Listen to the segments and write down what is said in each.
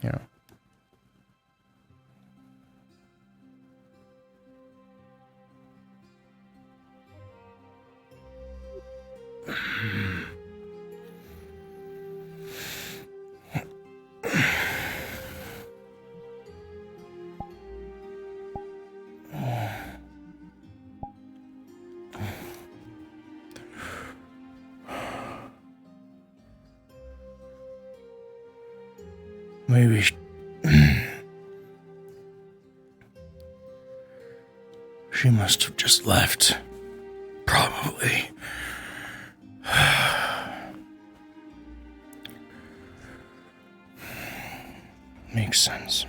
you know. Maybe she must have just left. Probably. Makes sense.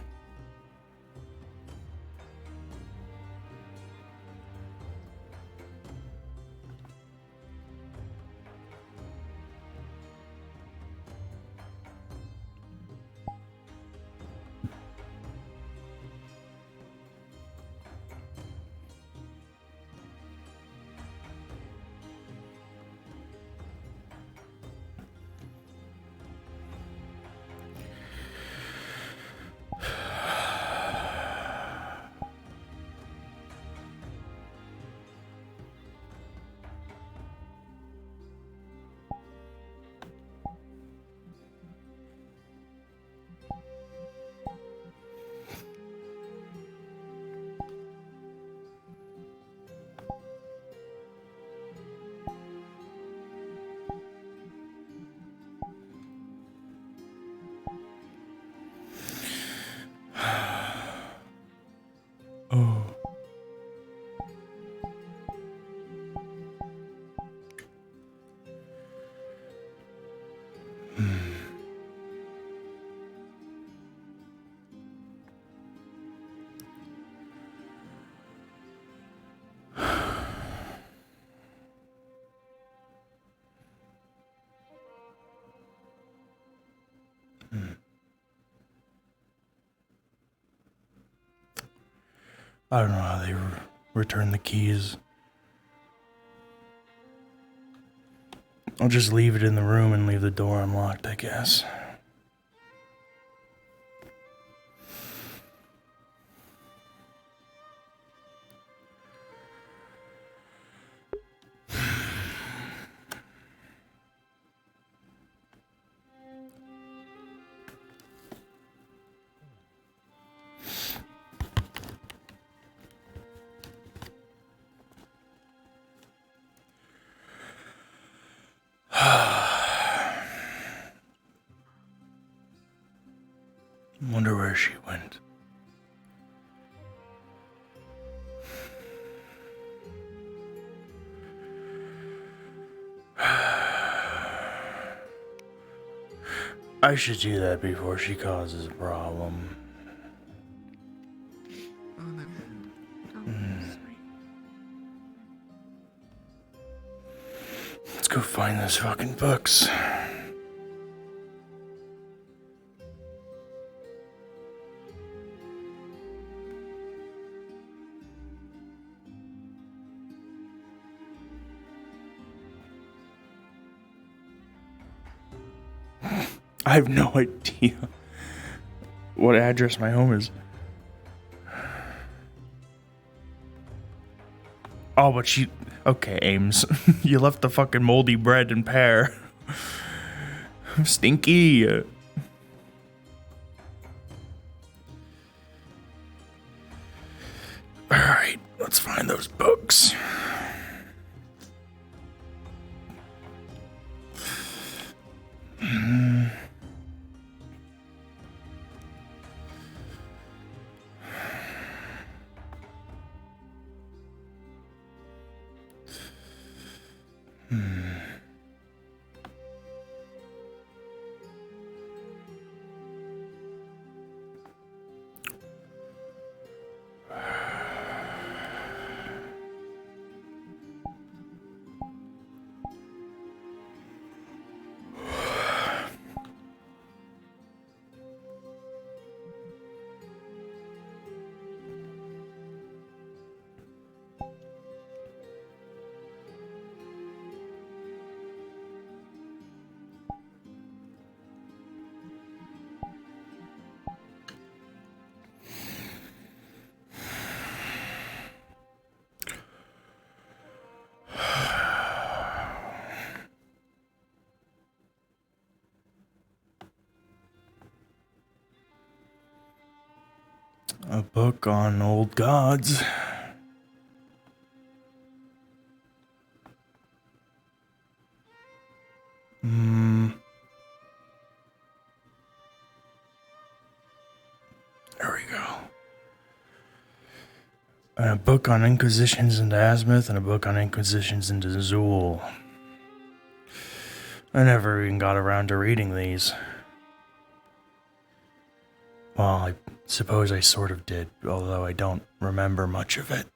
Oh. I don't know how they return the keys. I'll just leave it in the room and leave the door unlocked, I guess. Wonder where she went. I should do that before she causes a problem. Let's go find those fucking books. I have no idea what address my home is. Oh, but she... Okay, Ames. You left the fucking moldy bread and pear. Stinky. Alright, let's find those books. A book on old gods. There we go. A book on Inquisitions into Azimuth and a book on Inquisitions into Zool. I never even got around to reading these. Well, I suppose I sort of did, although I don't remember much of it.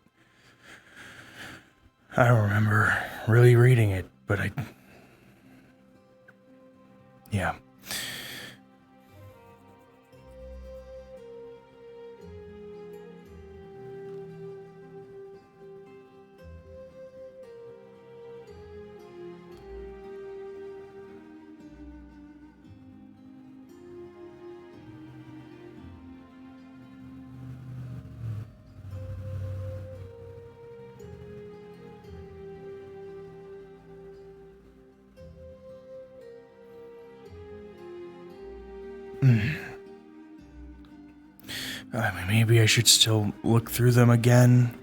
I don't remember really reading it, but yeah. I mean, maybe I should still look through them again.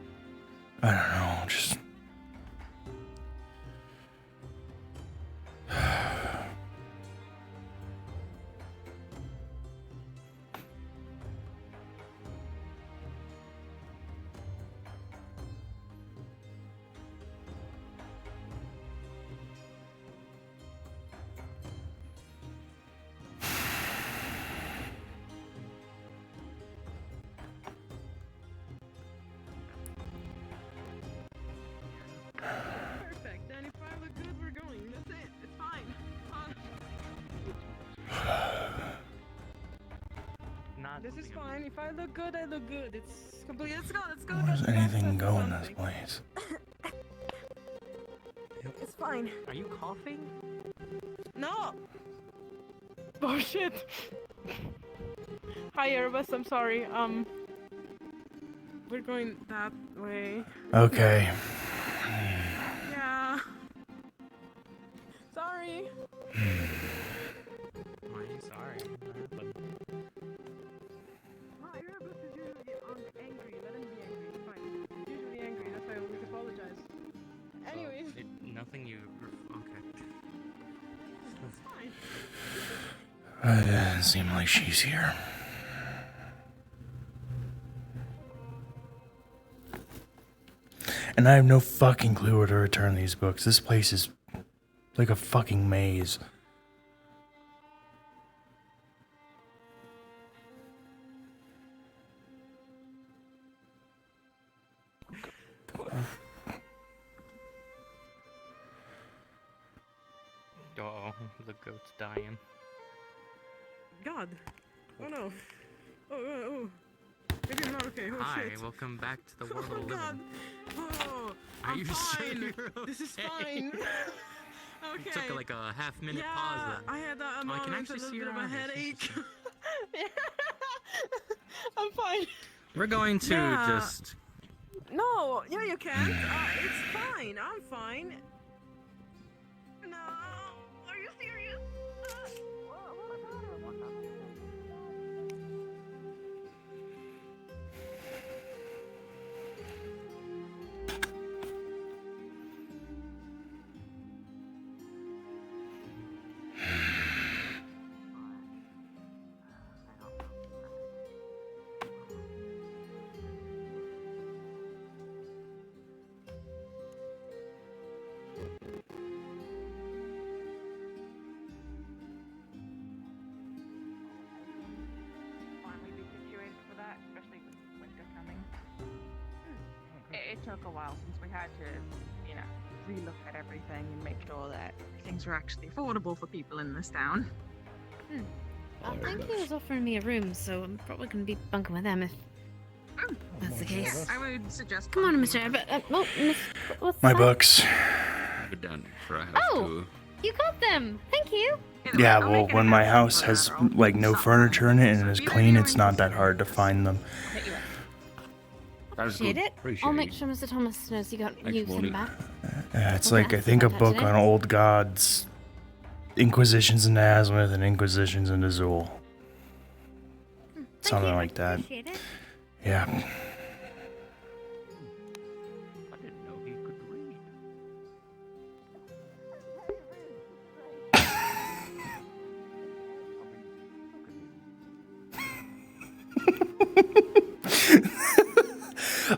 I don't know, just... This is fine. If I look good, I look good. It's complete. Let's go. Let's go. Where does anything go in this place? It's fine. Are you coughing? No. Oh shit. Hi, Erebos. I'm sorry. We're going that way. Okay. Yeah. Sorry. Why are you sorry? Erebos is usually angry. Let him be angry. It's fine. He's usually angry. That's why I always apologize. Anyways. Nothing you... Okay. It's fine. It doesn't seem like she's here. And I have no fucking clue where to return these books. This place is like a fucking maze. Uh-oh, the goat's dying. God. Oh no. Oh. Maybe I'm not okay. Oh Hi, shit. welcome back to the world Oh of God. living. Oh. Are I'm you fine. sure you're okay? This is fine. Okay. You took like a half-minute yeah, pause then. I had a I moment, can a actually little see bit your of a eyes. headache. Yeah. I'm fine. We're going to Yeah. just... No, yeah, you can't. It's fine. I'm fine. No, are you serious? It took a while since we had to, you know, relook at everything and make sure that things were actually affordable for people in this town. Anki was offering me a room, so I'm probably going to be bunking with them if that's the case. I would suggest. Come on, Mr. Abbott. What's My that? books. We're done for a house Oh! tour. You got them! Thank you! Yeah, well, when my house has, like, no furniture in it and is clean, it's not that hard to find them. That's Appreciate good. it. Appreciate I'll make it. sure Mr. Thomas knows you Thanks, sent Molly. back. It's Okay, like, I think a got book today. on old gods, Inquisitions into Azimuth, and Inquisitions into Zool. Thank Something you, like that. Appreciate it. Yeah. I didn't know he could read.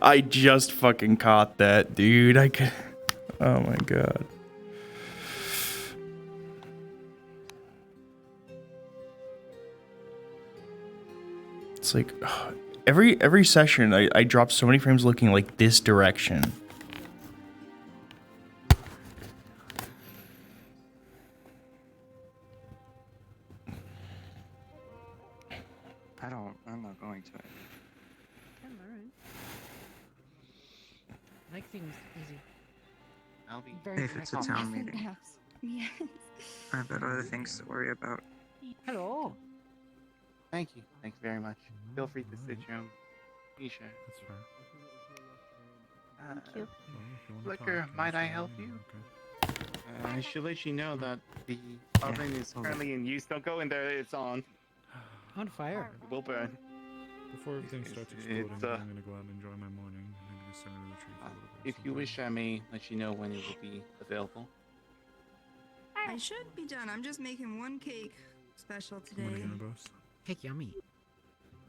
I just fucking caught that, dude. I could. Oh my god. It's like every session I drop so many frames looking like this direction. I'm not going to it. Make things easy. I'll be. Very If it's a town meeting, Yes. I've got other things to worry about. Hello. Thank you. Thank you very much. Feel free to sit your own. Be sure. That's fair. Thank you. Flicker, might I help you? I should let you know that the oven is currently in use. Don't go in there. It's on. On fire. It will burn. Before everything starts exploding, I'm gonna go out and enjoy my morning. I'm gonna stare at the tree for a little bit. If you wish, I may let you know when it will be available. I should be done. I'm just making one cake special today. Morning, Erebos. Cake yummy.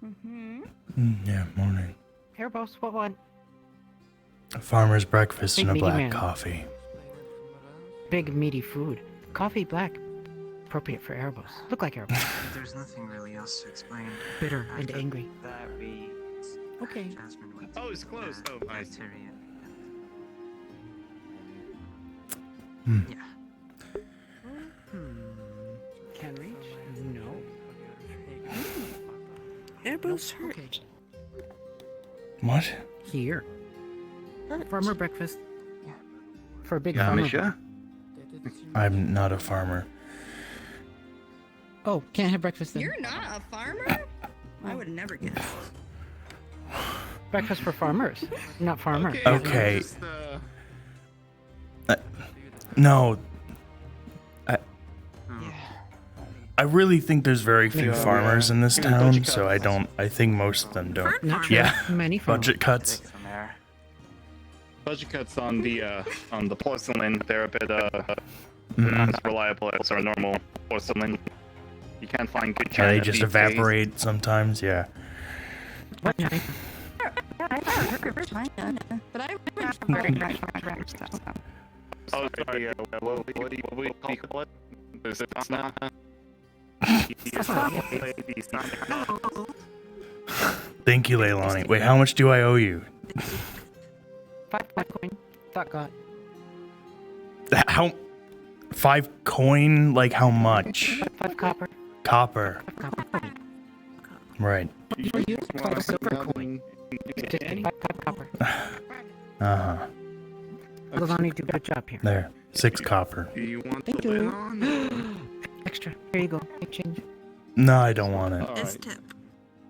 Mm-hmm. Yeah, morning. Erebos, what one? A farmer's breakfast Big and a meaty black man. coffee. Big meaty food. Coffee black. Appropriate for Erebos. Look like Erebos. There's nothing really else to explain. Bitter and After angry. That we. Okay. Jasmine went Oh, to it's closed. the Oh, I see. cafeteria. Hmm. Yeah. Can reach? No. Erebos hurt. Okay. What? Here. Farmer breakfast. Yeah. For a big Yeah, farmer. monsieur? I'm not a farmer. Oh, can't have breakfast then. You're not a farmer? I would never guess. Breakfast for farmers, not farmers. Okay. Just, No, Oh. I really think there's very few Yeah, farmers in this yeah, town, budget so I cuts. don't. I think most of them don't. Not true. Yeah. Many farmers. Budget cuts. Take some air. budget cuts on the porcelain. They're a bit Mhm. not as reliable as our normal porcelain. You can't find good Yeah, china they just these days. evaporate sometimes. Yeah. What China? But I Oh, sorry. What do you call it? Is it not? Thank you, Leilani. Wait, how much do I owe you? 5 coin. Thought got. How? 5 coin? Like how much? 5 copper. Copper. 5 copper. Right. For you, 5 silver coin. 5 copper. Uh huh. Leilani, do a good job here. There. 6 copper. Do you want Thank the you. lid on? Extra. Here you go. Exchange. No, I don't want it. It's tip.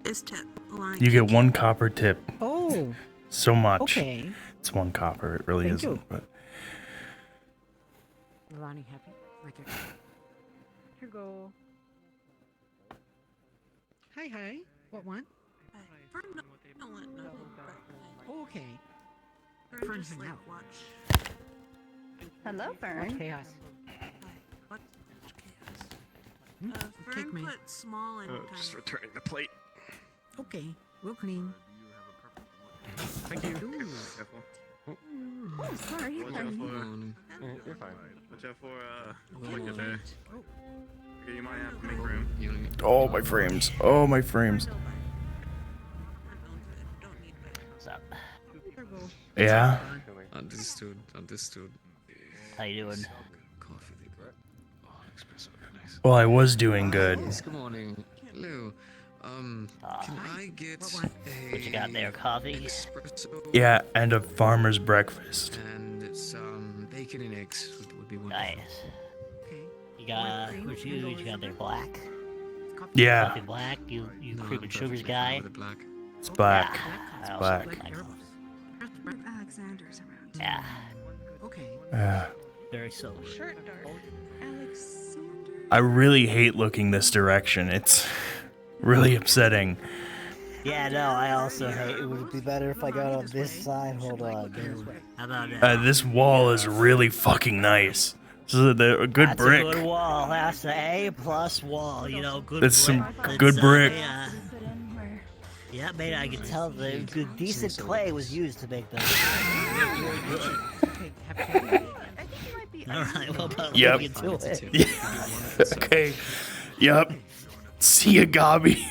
It's tip. Line. You get 1 copper tip. Oh, So much. okay. It's 1 copper. It really Thank isn't. you. But Leilani, happy? Like it. Here go. Hi. What one? Fern don't want nothing, but Okay. Fern Fern's just hang like out. watch. Hello, What Fern. chaos. Watch chaos. Hmm? Cake Fern man. put small and tiny. Just returning the plate. Okay, we'll clean. Thank you. Careful. Oh, sorry. Watch out for. You're fine. Watch out for Flicker there. Okay, you might have to make room. oh, my frames. Oh, my frames. Don't need it. Here go. Yeah. Understood. How you doing? Coffee. Oh, espresso. Nice. Well, I was doing good. Yes, good morning. Hello. Can I get What one? a What you got there? Coffee? espresso? Yeah, and a farmer's breakfast. And some bacon and eggs would be wonderful. Nice. Okay. You got what you got there? Black? Yeah, Coffee black? You No, cream and I'm sugars perfectly guy? fine with the black. it's black. I also black. like Erebos. Alexander's around. Yeah, Okay. Yeah. very sober. Shirt dark. Alexander. I really hate looking this direction. It's really upsetting. Yeah, no, I also hate. It would be better if I got on this side. Hold on. How about This wall is really fucking nice. This is a good That's brick. a good wall. That's an A+ wall. You know, good. That's some brick. good brick. Yeah, man, I can tell the decent clay was used to make those. All right, well, about Yep. looking into it. Yeah. Okay. Yep. See ya, Gobby.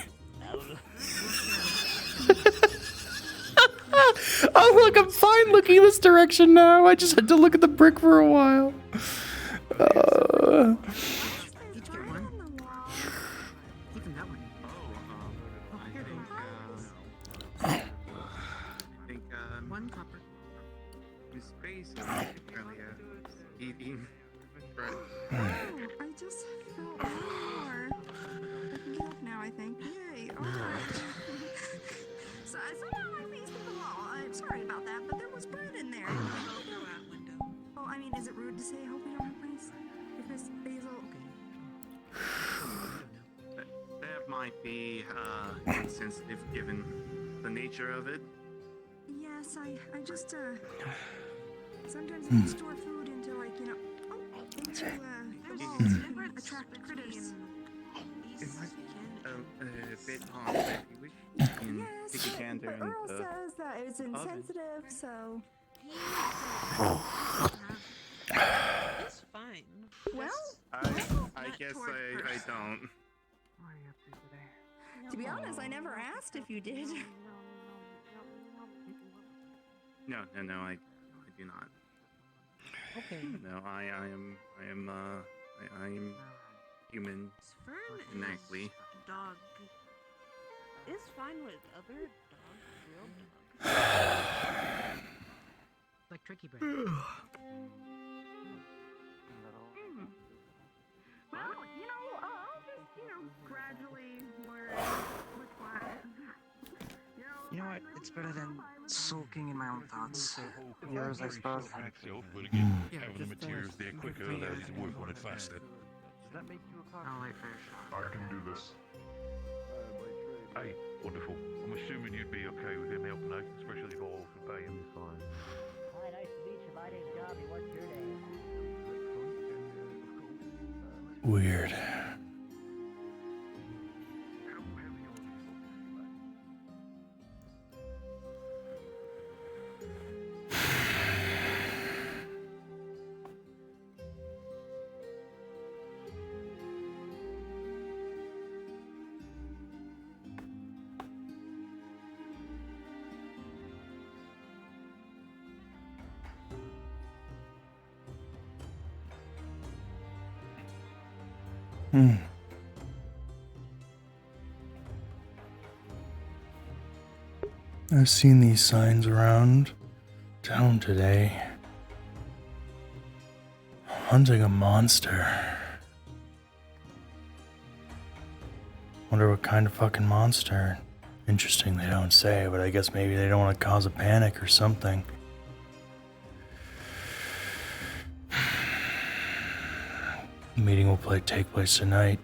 Oh, look, I'm fine looking this direction now. I just had to look at the brick for a while. I think, Miss Space earlier eating bread. I just felt more. I can get up now, I think. Yay! Alright. So somehow my face hit the wall. I'm sorry about that, but there was bread in there. Oh, I mean, is it rude to say I hope we don't have mice? Because Basil. That might be insensitive given the nature of it. Yes, I just sometimes I store food into into the walls and attract the critters. It might be a bit harsh, but if you wish, you can take a gander in Earl the says that it's insensitive, so. It's fine. Well, I guess I don't. to be honest, I never asked if you did. No, I do not. Okay. No, I am human Fern innately. is dog. Is fine with other dogs, real dogs. Like tricky bread. Well, I'll just, gradually learn which one. You know what? It's better than sulking in my own thoughts. Yours, I suppose. But again, having the materials there quicker allows you to work on it faster. I'll wait for your shot. I can do this. Hey, wonderful. I'm assuming you'd be okay with him helping out, especially if all can pay him. Fine. Hi, nice to meet you. My name's Gobby. What's your name? Weird. I've seen these signs around town today. Hunting a monster. Wonder what kind of fucking monster. Interesting they don't say, but I guess maybe they don't want to cause a panic or something. The meeting will take place tonight.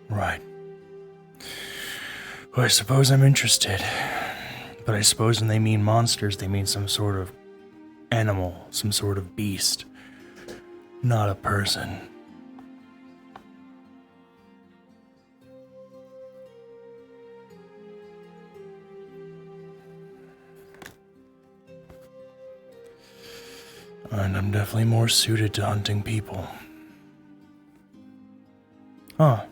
Right. Well, I suppose I'm interested. But I suppose when they mean monsters, they mean some sort of animal, some sort of beast. Not a person. And I'm definitely more suited to hunting people. Huh.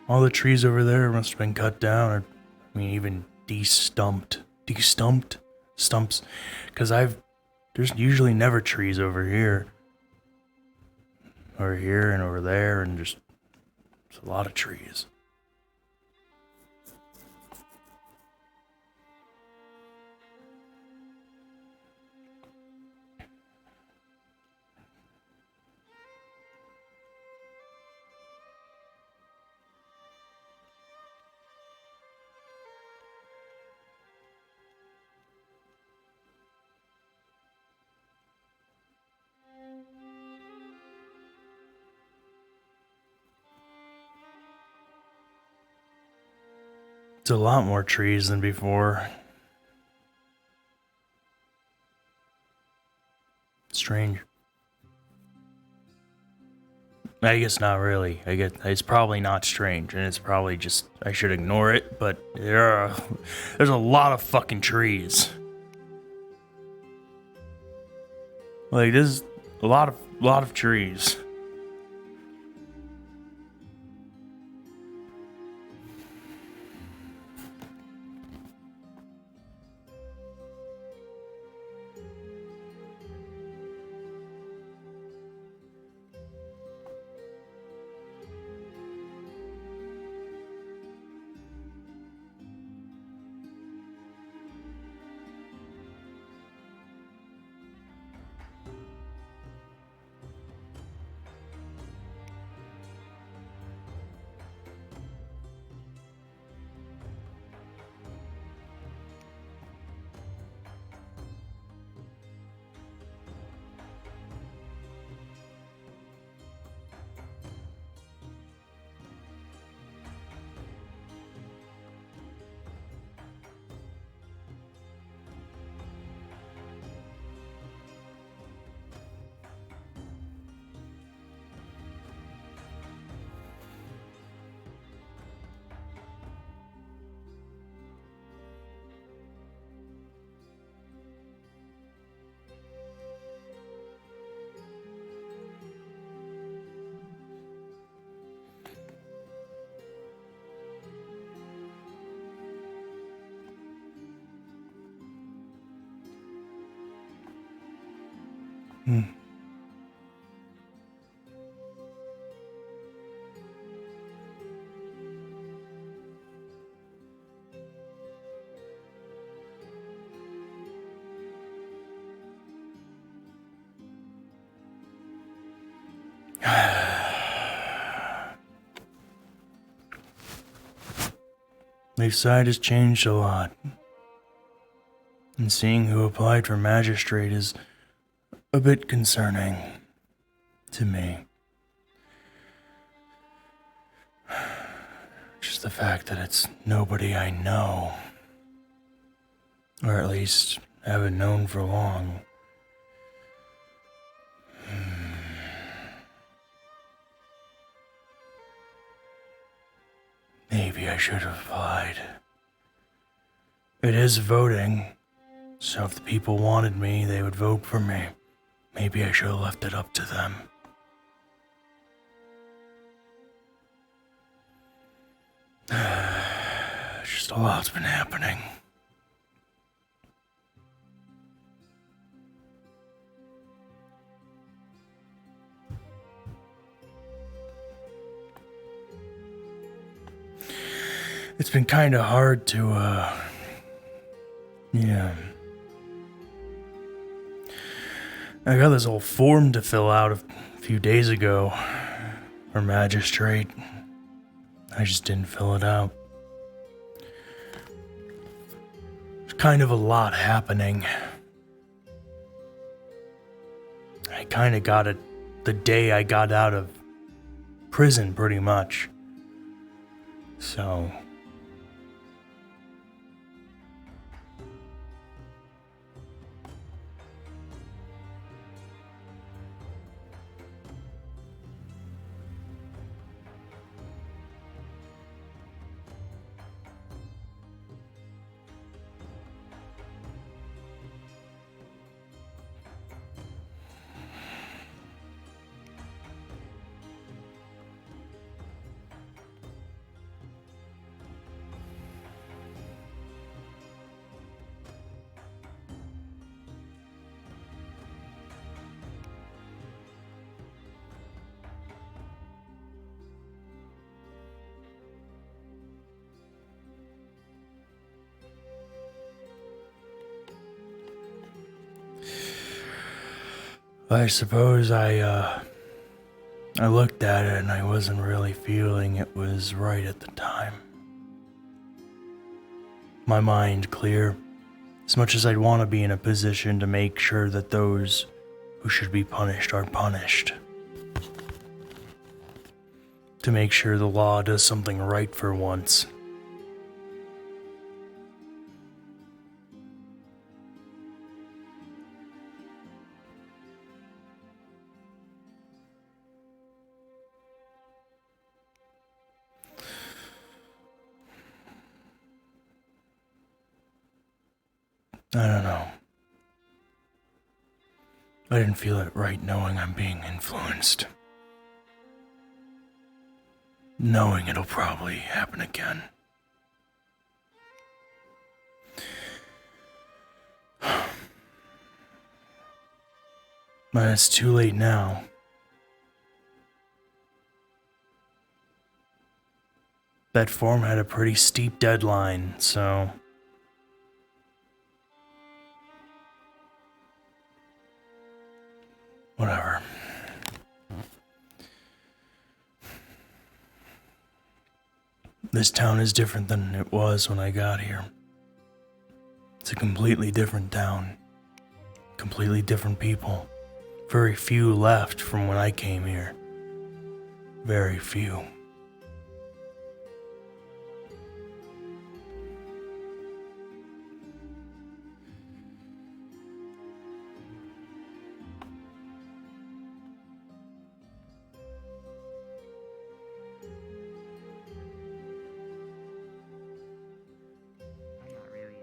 All the trees over there must have been cut down, or, even de-stumped. De-stumped? Stumps. Because there's usually never trees over here. Over here and over there, and there's a lot of trees. a lot more trees than before. Strange. I guess not really. I guess it's probably not strange, and it's probably just I should ignore it. But there's a lot of fucking trees. Like there's a lot of trees. Lakeside has changed a lot. And seeing who applied for magistrate is a bit concerning to me. Just the fact that it's nobody I know. Or at least haven't known for long. Maybe I should have applied. It is voting, so if the people wanted me, they would vote for me. Maybe I should have left it up to them. Just a lot's been happening. It's been kind of hard to, yeah. I got this old form to fill out a few days ago for magistrate. I just didn't fill it out. There's kind of a lot happening. I kind of got it the day I got out of prison, pretty much. So... I suppose I looked at it and I wasn't really feeling it was right at the time. My mind clear. As much as I'd want to be in a position to make sure that those who should be punished are punished. To make sure the law does something right for once. I don't know. I didn't feel it right knowing I'm being influenced. Knowing it'll probably happen again. But it's too late now. That form had a pretty steep deadline, so... Whatever. This town is different than it was when I got here. It's a completely different town. Completely different people. Very few left from when I came here. Very few. I'm not really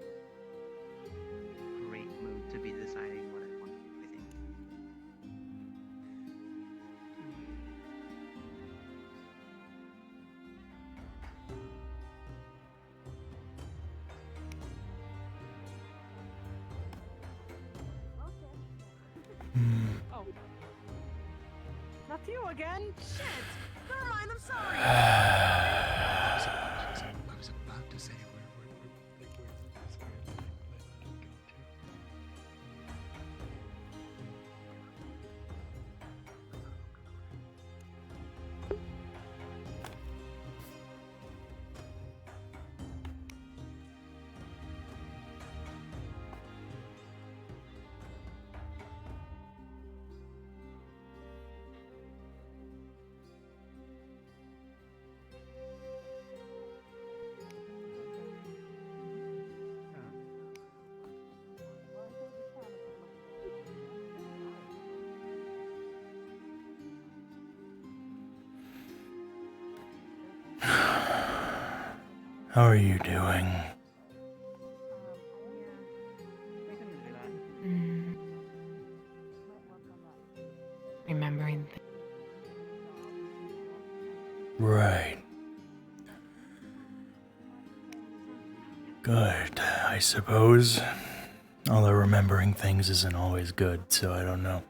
in a great mood to be deciding what I want to do, I think. Oh. Not you again? Shit! Never mind, I'm sorry! I was about to say How are you doing? Remembering Right. Good, I suppose. Although remembering things isn't always good, so I don't know.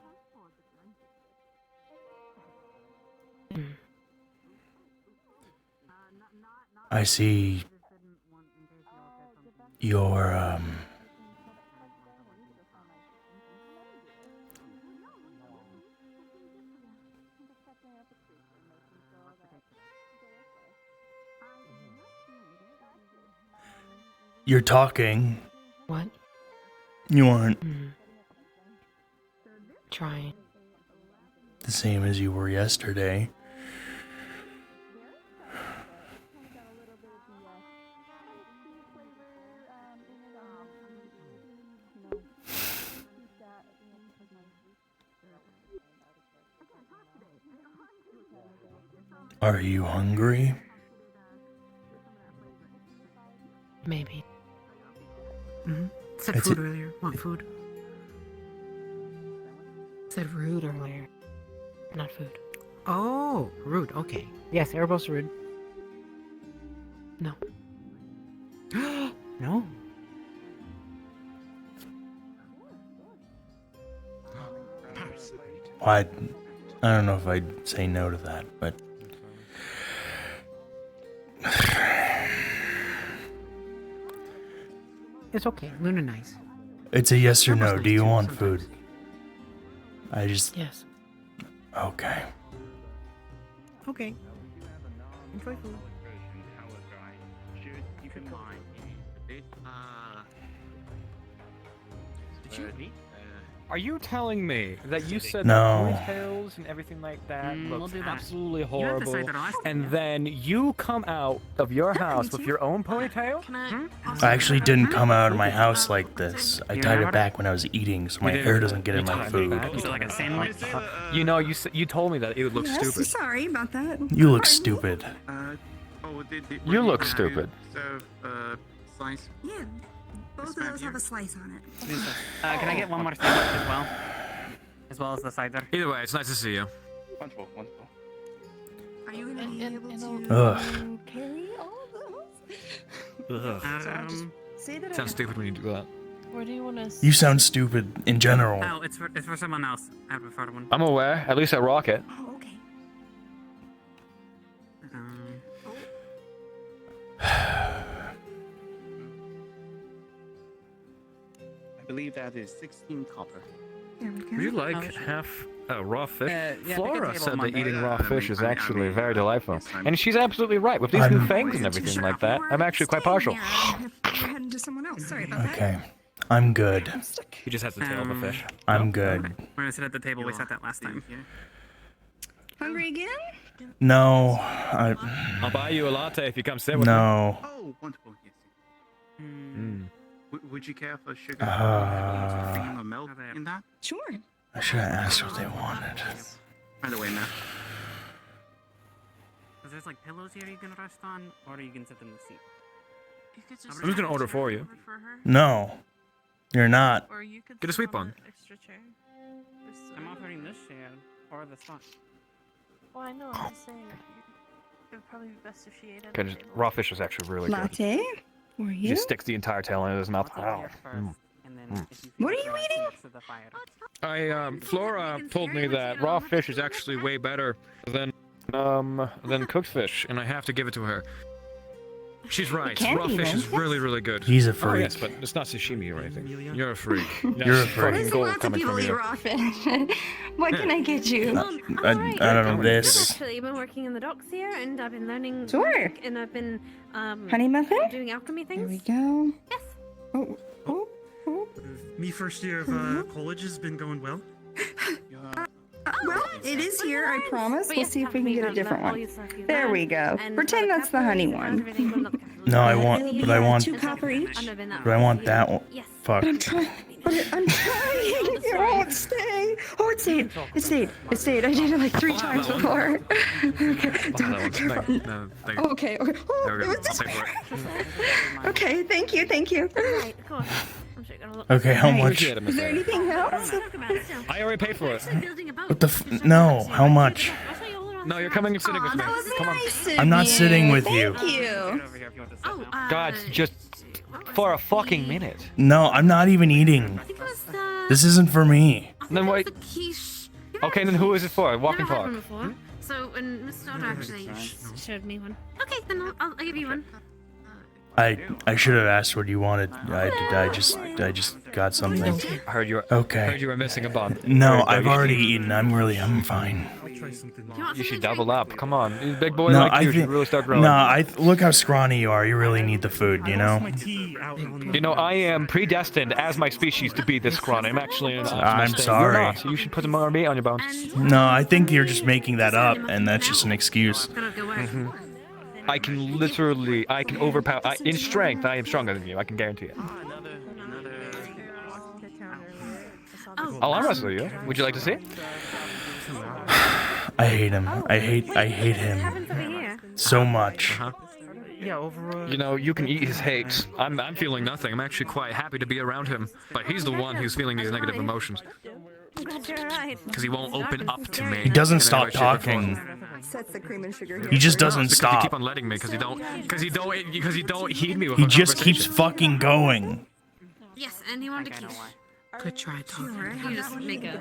I see your, you're talking. What? You aren't Trying. the same as you were yesterday. Are you hungry? Maybe. Said It's food a- earlier. Want food? Said rude earlier. Not food. Oh, rude. Okay. Yes, Erebos rude. No. No. Well, I don't know if I'd say no to that, but... It's okay. Luna nice. It's a yes or Erebos no. nice Do you too, want sometimes. food? I just... Yes. Okay. Okay. Enjoy food. You can line. Did you? Are you telling me that you said No. that ponytails and everything like that we'll looks do that. absolutely You have to horrible, say that I said and that. then you come out of your house with too. your own ponytail? Can I? I actually didn't come out of my house like this. I You tied know it back when I was eating, so my didn't- hair doesn't get you in my tied it food. back? Is it like a sandwich? You know, you told me that it would look Yes, stupid. sorry about that. You look Pardon me? stupid. Oh, You look stupid. Serve, slice. Yeah. Both of those have a slice on it. Can I get one more sandwich as well as the cider? Either way, it's nice to see you. Wonderful, wonderful. Are you gonna be able to Ugh. carry all of those? Say that Sounds stupid when you do that. Where do you want to? You sound stupid in general. Oh, it's for someone else. I have a photo one. I'm aware. At least I rock it. Oh, okay. I believe that is 16 copper. There we go. Would you like half raw fish? Yeah, Flora pick a said table that Monday. eating raw fish is actually very delightful. yes, I'm- And she's absolutely right. With these I'm- new fangs and everything like that, I'm actually quite partial. We're heading to someone else. Sorry about that. Okay. I'm good. I'm stuck. He just has the tail of a fish. I'm good. We're gonna sit at the table we sat at last time. Hungry again? No. I'll buy you a latte if you come sit with me. No. Oh, wonderful. Yes. Mm. Would you care for sugar? Cream or milk in that? Sure. I should have asked what they wanted. By the way, Matt. Cause there's like pillows here you can rest on, or you can sit in the seat. I'm just gonna order for you. No. You're not. Or you could Get a sit sweep on on. the extra chair. I'm offering this chair or the spot. Well, I know. I'm just saying. It would probably be best if she ate at Okay, the just, table. raw fish is actually really good. Latte? For He you? just sticks the entire tail in his mouth. I'll Wow. take yours first, and then if you What are feel you like eating? next to the fire. Flora told me that raw fish is actually way better than cooked fish, and I have to give it to her. She's right. can't Raw be fish then. is really, really good. He's a Oh, freak. yes, but it's not sashimi or anything. You're a freak. You're a That's freak. fucking gold Lots of coming people from eat you. raw fish. What can I get you? I don't know this. I've actually been working in the docks here, and I've been learning. Sure. magic, and I've been Honey muffin? doing alchemy There we things. go. Yes. Oh, oh, oh. Me first year of college has been going well. Well, it is here, I promise. But We'll yes, see if we can get a different all one. your stuff you There learn, we go. and Pretend other that's the honey capital, and one. everything, well, not the capital, No, I but want, it'll but be, I want, 2 copper each. I've never been that but I far, want so that you- one. Yes. Fuck. I'm trying. I'm trying. It won't stay. Oh, it stayed. It stayed. It stayed. I did it like 3 times before. Okay. No, thank you. Okay. Okay. Oh, There we it go. was just. I'll pay for it. Okay. Thank you. Thank you. Right, of course. I'm sure you're gonna look. Okay, how Right. much? Appreciate it, Is Miss there Sarah. anything else? Talk about it still. I already paid for it. Actually building a boat. What the Just no, so how you much? I'll show you all around No, the you're house. coming and sitting with me. That was Come on. nice of I'm not you. sitting with you. Thank you. Get over here if you want to sit Oh, down. God, just what was for a it? fucking The- minute. No, I'm not even eating. I think it was the. This isn't for me. I think Then it was wait. the quiche. Okay, then who is it for? Walk and Never had talk. one before. So when Mr. Dodd actually showed me one. Okay, then I'll give you one. I should have asked what you wanted. I just got something. I heard you were, Okay. heard you were missing a bun. No, There I've you go. already eaten. I'm fine. I'll try something You new. want You should something to double drink? up. Come on, you big boy No, like I you should think. really start growing. No, look how scrawny you are. You really need the food, you know. My tea out on You know, I am predestined as my species to be this scrawny. I'm actually an I'm You're sorry. not, so you should put some more meat on your bones. And No, I think you're just making that up, and that's just an excuse. gonna go work. I can literally, I can overpower. In strength, I am stronger than you. I can guarantee it. Oh, I'll arm wrestle you. Would you like to see? I hate him. I hate him happens over here. so much. Yeah, over. You know, you can eat his hate. I'm feeling nothing. I'm actually quite happy to be around him. But he's the one who's feeling these negative emotions. I'm glad you're alright. Because he won't open up to me. He doesn't in any stop way, shape, or form. talking. Sets the cream and sugar here. He just doesn't Because you keep stop. on letting me, because you don't heed me with He a just keeps conversation. fucking going. Yes, and he wanted a quiche. Good try, Tom. You just make a.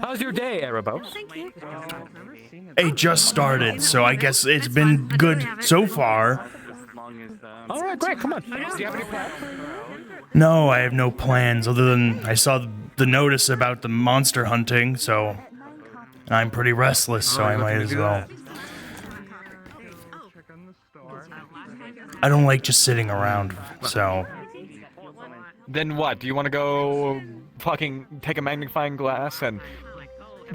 How's your day, Erebos? Thank you. It just started, so I guess it's been good so far. All right, great. Come on. Do you have any plans? No, I have no plans other than I saw the notice about the monster hunting, so and I'm pretty restless, so I might as well. I don't like just sitting around, so Then what? Do you want to go fucking take a magnifying glass and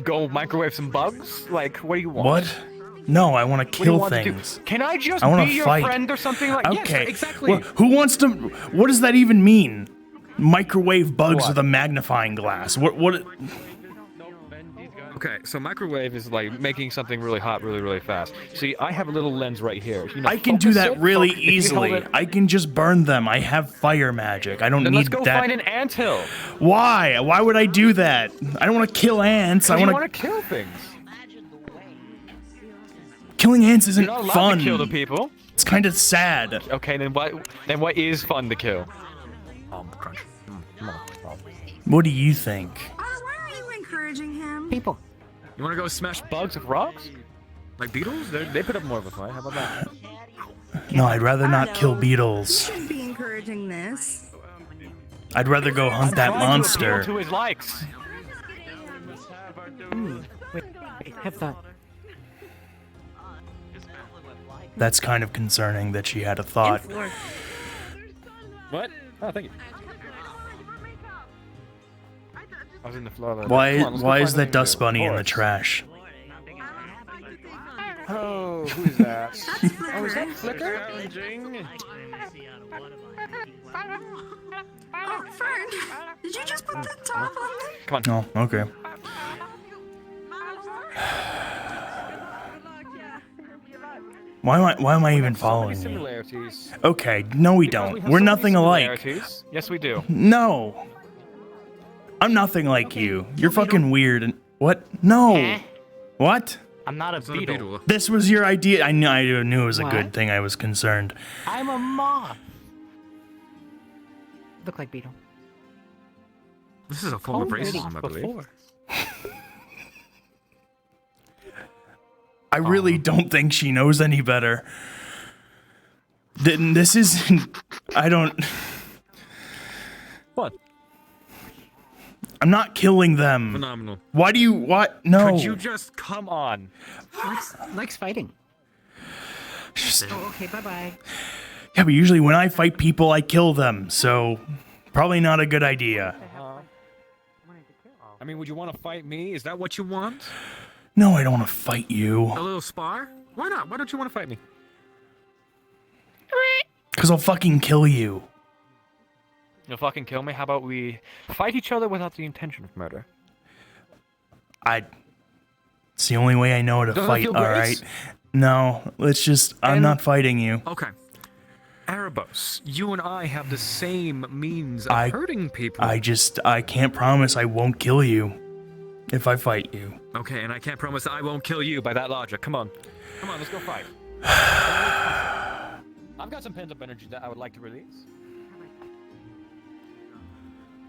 go microwave some bugs? Like, what do you want? what? No, I want to What do you kill want to do? things. Can I just I wanna be your fight. friend or something like? Okay. Yes, exactly. Well, who wants to? What does that even mean? Microwave bugs What? with a magnifying glass. What? Okay, Okay, so microwave is like making something really hot really, really fast. See, I have a little lens right here. You know, I can do focus that it, really if you hold easily. it- I can just burn them. I have fire magic. I don't Then need let's go that. find an anthill. Why? Why would I do that? I don't want to kill ants. I You want want to kill things. Killing ants You're isn't not allowed fun. to kill the people. It's kind of sad. Okay, then what? Then what is fun to kill? Crunch. Come on. What do you think? Why are you encouraging him? People. You want to go smash bugs with rocks? Like beetles? They put up more of a fight. How about that? No, I'd rather not kill You beetles. shouldn't be encouraging this. I'd rather go hunt that Trying to appeal monster. to his likes. Wait, have thought. That's kind of concerning that she had a thought. What? Oh, thank you. I was in the floor. Why? Come on, let's go Why find is that something to dust do. bunny in the Horse. trash? Oh, who is that? Oh, is that Flicker? Oh, Fern, did you just put the top on me? Come on. Oh, okay. Why am I even following you? Similarities. Okay, no we Because don't. we have We're so many nothing alike. similarities. Yes, we do. No. I'm nothing like you. You're fucking weird and what? No. What? I'm not a It's not a beetle. beetle. This was your idea. I knew it was a What? good thing. I was concerned. I'm a moth. Look like beetle. This is a form of Told me racism, I believe. before. I really don't think she knows any better. This isn't. I don't. What? I'm not killing them. Phenomenal. Why do you? What? No. Could you just come on? Likes fighting. Just- Oh, okay, bye-bye. yeah, but usually when I fight people, I kill them. So probably not a good idea. I mean, would you want to fight me? Is that what you want? No, I don't want to fight you. A little spar? Why not? Why don't you want to fight me? Cause I'll fucking kill you. You'll fucking kill me? How about we fight each other without the intention of murder? It's the only way I know how to Doesn't that fight. feel All great? right. No, let's just. I'm And- not fighting you. Okay. Erebos, you and I have the same means of I- hurting people. I can't promise I won't kill you if I fight you. Okay, and I can't promise that I won't kill you by that logic. Come on. Come on, let's go fight. I've got some pent-up energy that I would like to release.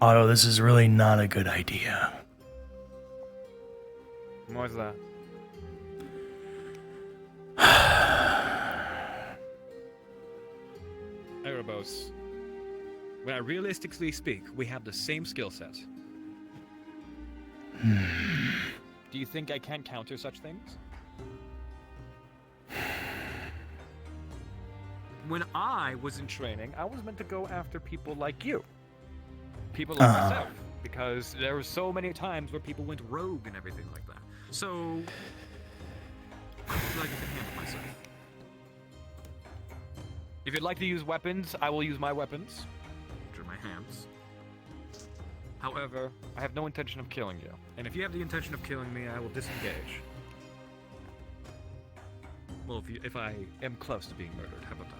Otto, this is really not a good idea. Why is that? Erebos, when I realistically speak, we have the same skill set. Do you think I can counter such things? When I was in training, I was meant to go after people like you. People like myself. Because there were so many times where people went rogue and everything like that. So, I feel like I can handle myself. If you'd like to use weapons, I will use my weapons. Which are my hands. However, I have no intention of killing you. And if you have the intention of killing me, I will disengage. Well, if I am close to being murdered, how about that?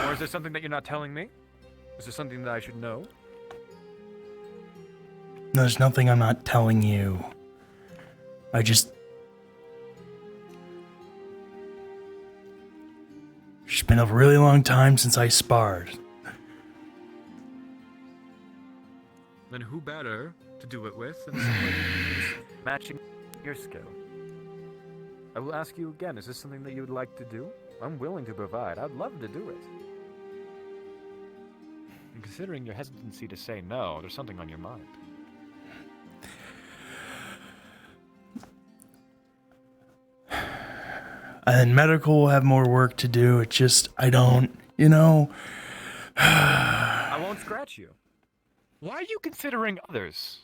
Or is there something that you're not telling me? Is there something that I should know? There's nothing I'm not telling you. I just. It's been a really long time since I sparred. Then who better to do it with than somebody who's matching your skill? I will ask you again, is this something that you would like to do? I'm willing to provide. I'd love to do it. And considering your hesitancy to say no, there's something on your mind. And then medical will have more work to do. It just, I don't, you know. I won't scratch you. Why are you considering others?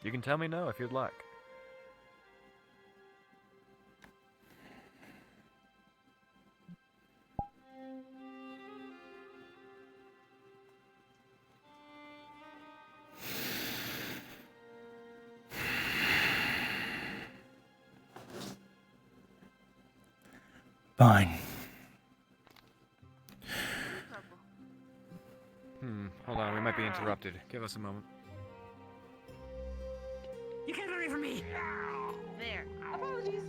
You can tell me no if you'd like. Fine. Hold on, we might be interrupted. Give us a moment. You can't run away from me! There. Apologies.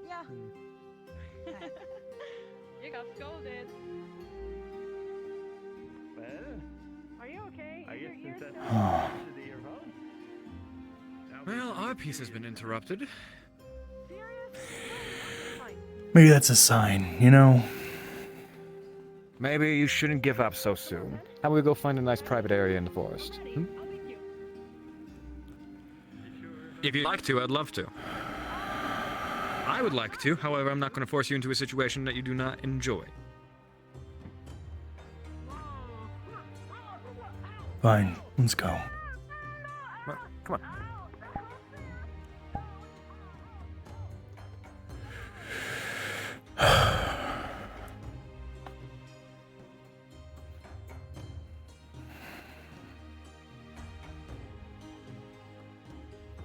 Yeah. You got scolded. Well, Are you okay? I Is guess your ear since still? that's to the earphone. Well, our piece has been interrupted. Maybe that's a sign, you know? Maybe you shouldn't give up so soon. How about we go find a nice private area in the forest? If you'd like to, I'd love to. I would like to, however, I'm not going to force you into a situation that you do not enjoy. Fine, let's go. Well, come on.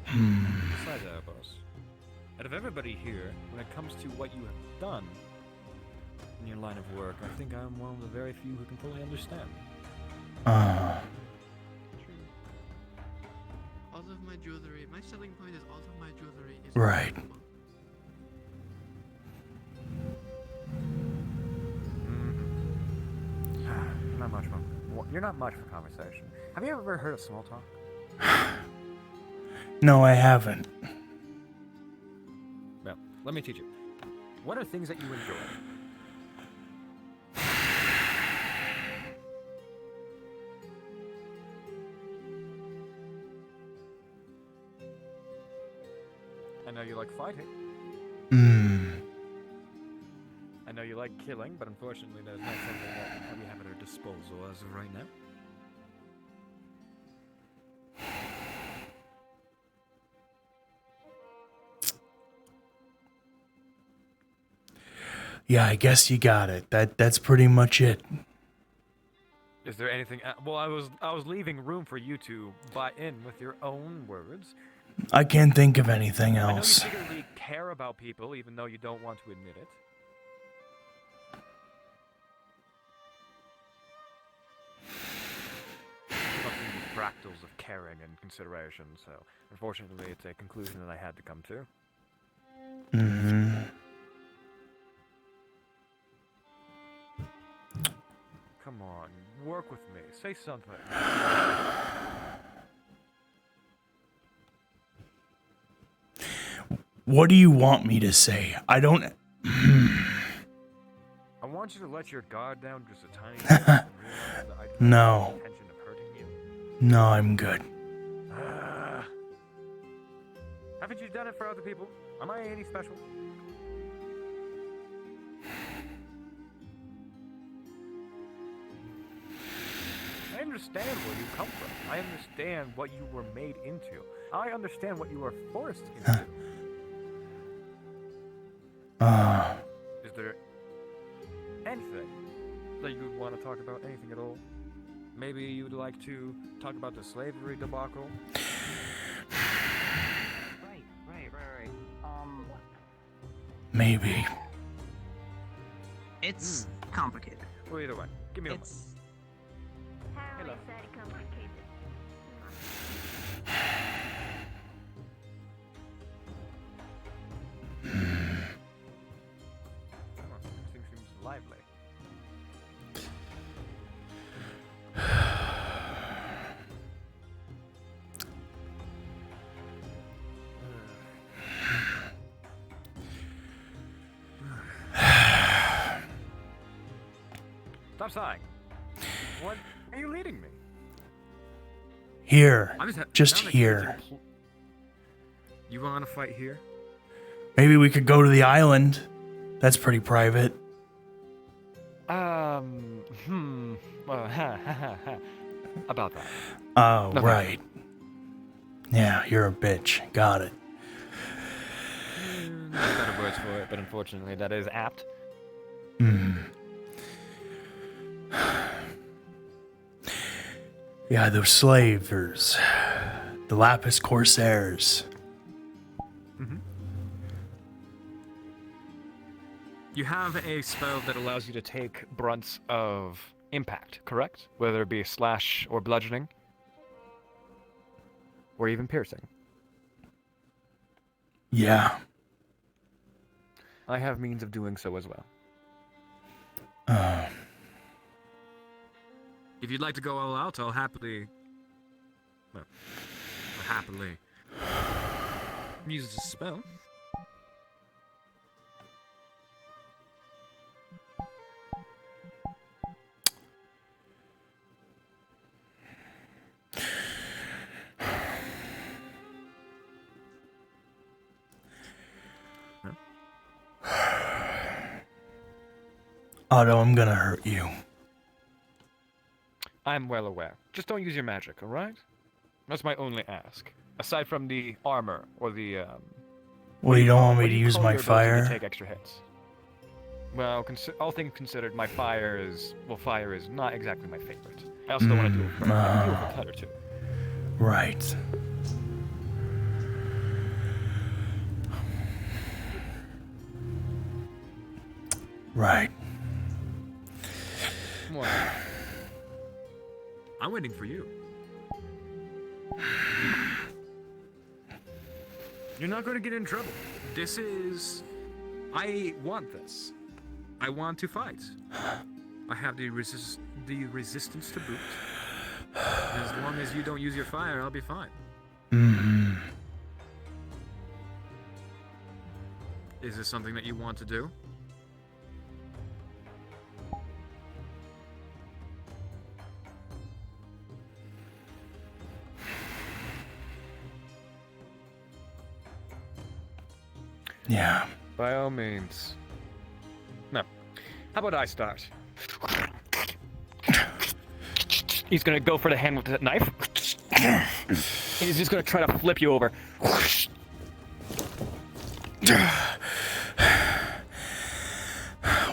Besides, Erebos, out of everybody here, when it comes to what you have done in your line of work, I think I'm one of the very few who can fully understand. All of my jewelry, my selling point is all of my jewelry is Right. Not much fun. You're not much for conversation. Have you ever heard of small talk? No, I haven't. Well, let me teach you. What are things that you enjoy? I know you like fighting. I know you like killing, but unfortunately there's not something that we have at our disposal as of right now. Yeah, I guess you got it. That's pretty much it. Is there anything? Well, I was leaving room for you to butt in with your own words. I can't think of anything else. I know you secretly care about people, even though you don't want to admit it. Fucking these fractals of caring and consideration. So, unfortunately, it's a conclusion that I had to come to. Come on, work with me. Say something. What do you want me to say? I don't... I want you to let your guard down just a tiny bit and realize that I don't No. have the intention of hurting you. No, I'm good. Haven't you done it for other people? Am I any special? I understand where you come from. I understand what you were made into. I understand what you were forced into. Is there anything that you would want to talk about? Anything at all? Maybe you would like to talk about the slavery debacle? Right. Maybe. It's complicated. Well, either way, give me a moment. Hello. Complicated. Everything seems lively. Stop sighing. What are you leading me? Here. I'm Just now that here. You want to fight here? Maybe we could go to the island. That's pretty private. Well, about that. Oh, No, right. Yeah, you're a bitch. Got it. There's better words for it, but unfortunately that is apt. Yeah, those slavers. The Lapis Corsairs. You have a spell that allows you to take brunts of impact, correct? Whether it be slash or bludgeoning. Or even piercing. Yeah. I have means of doing so as well. If you'd like to go all out, I'll happily... Well, happily... use the spell. Otto, I'm gonna hurt you. I'm well aware. Just don't use your magic, alright? That's my only ask. Aside from the armor, or the, Well, you don't want me what to do you use call my your ability to fire? take extra hits? Well, all things considered, my fire is... Well, fire is not exactly my favorite. I also don't want to do it for... I can do it for a cut or two. Right. Right. What? I'm waiting for you. You're not going to get in trouble. This is... I want this. I want to fight. I have the resistance to boot. As long as you don't use your fire, I'll be fine. Is this something that you want to do? Yeah. By all means. No. How about I start? He's gonna go for the hand with the knife. He's just gonna try to flip you over.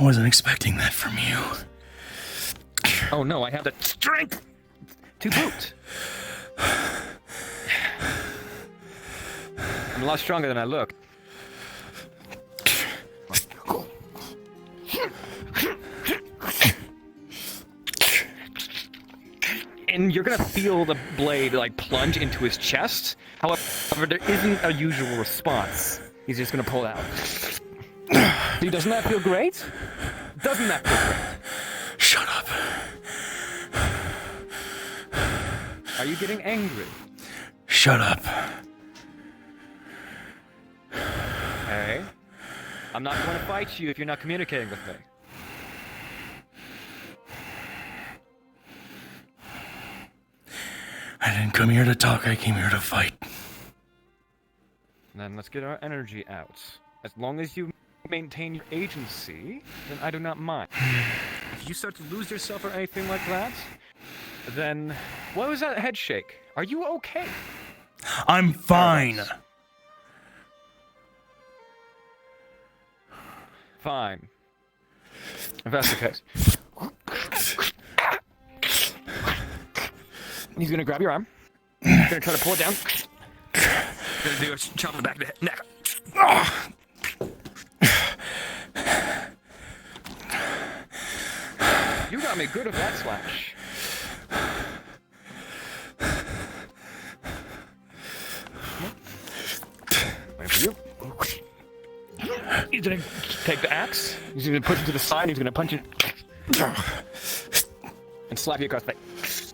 Wasn't expecting that from you. Oh no, I have the strength to boot. I'm a lot stronger than I look. And you're gonna feel the blade like plunge into his chest. However, there isn't a usual response. He's just gonna pull it out. See, doesn't that feel great? Doesn't that feel great? Shut up. Are you getting angry? Shut up. Hey, I'm not going to fight you if you're not communicating with me. I didn't come here to talk, I came here to fight. Then let's get our energy out. As long as you maintain your agency, then I do not mind. If you start to lose yourself or anything like that, then what was that head shake? Are you okay? I'm fine. Fine. If that's the case. He's gonna grab your arm. He's gonna try to pull it down. He's gonna do a chop in the back of the neck. You got me good with that slash. Wait for you. He's gonna take the axe. He's gonna push it to the side. He's gonna punch it and slap you across the face.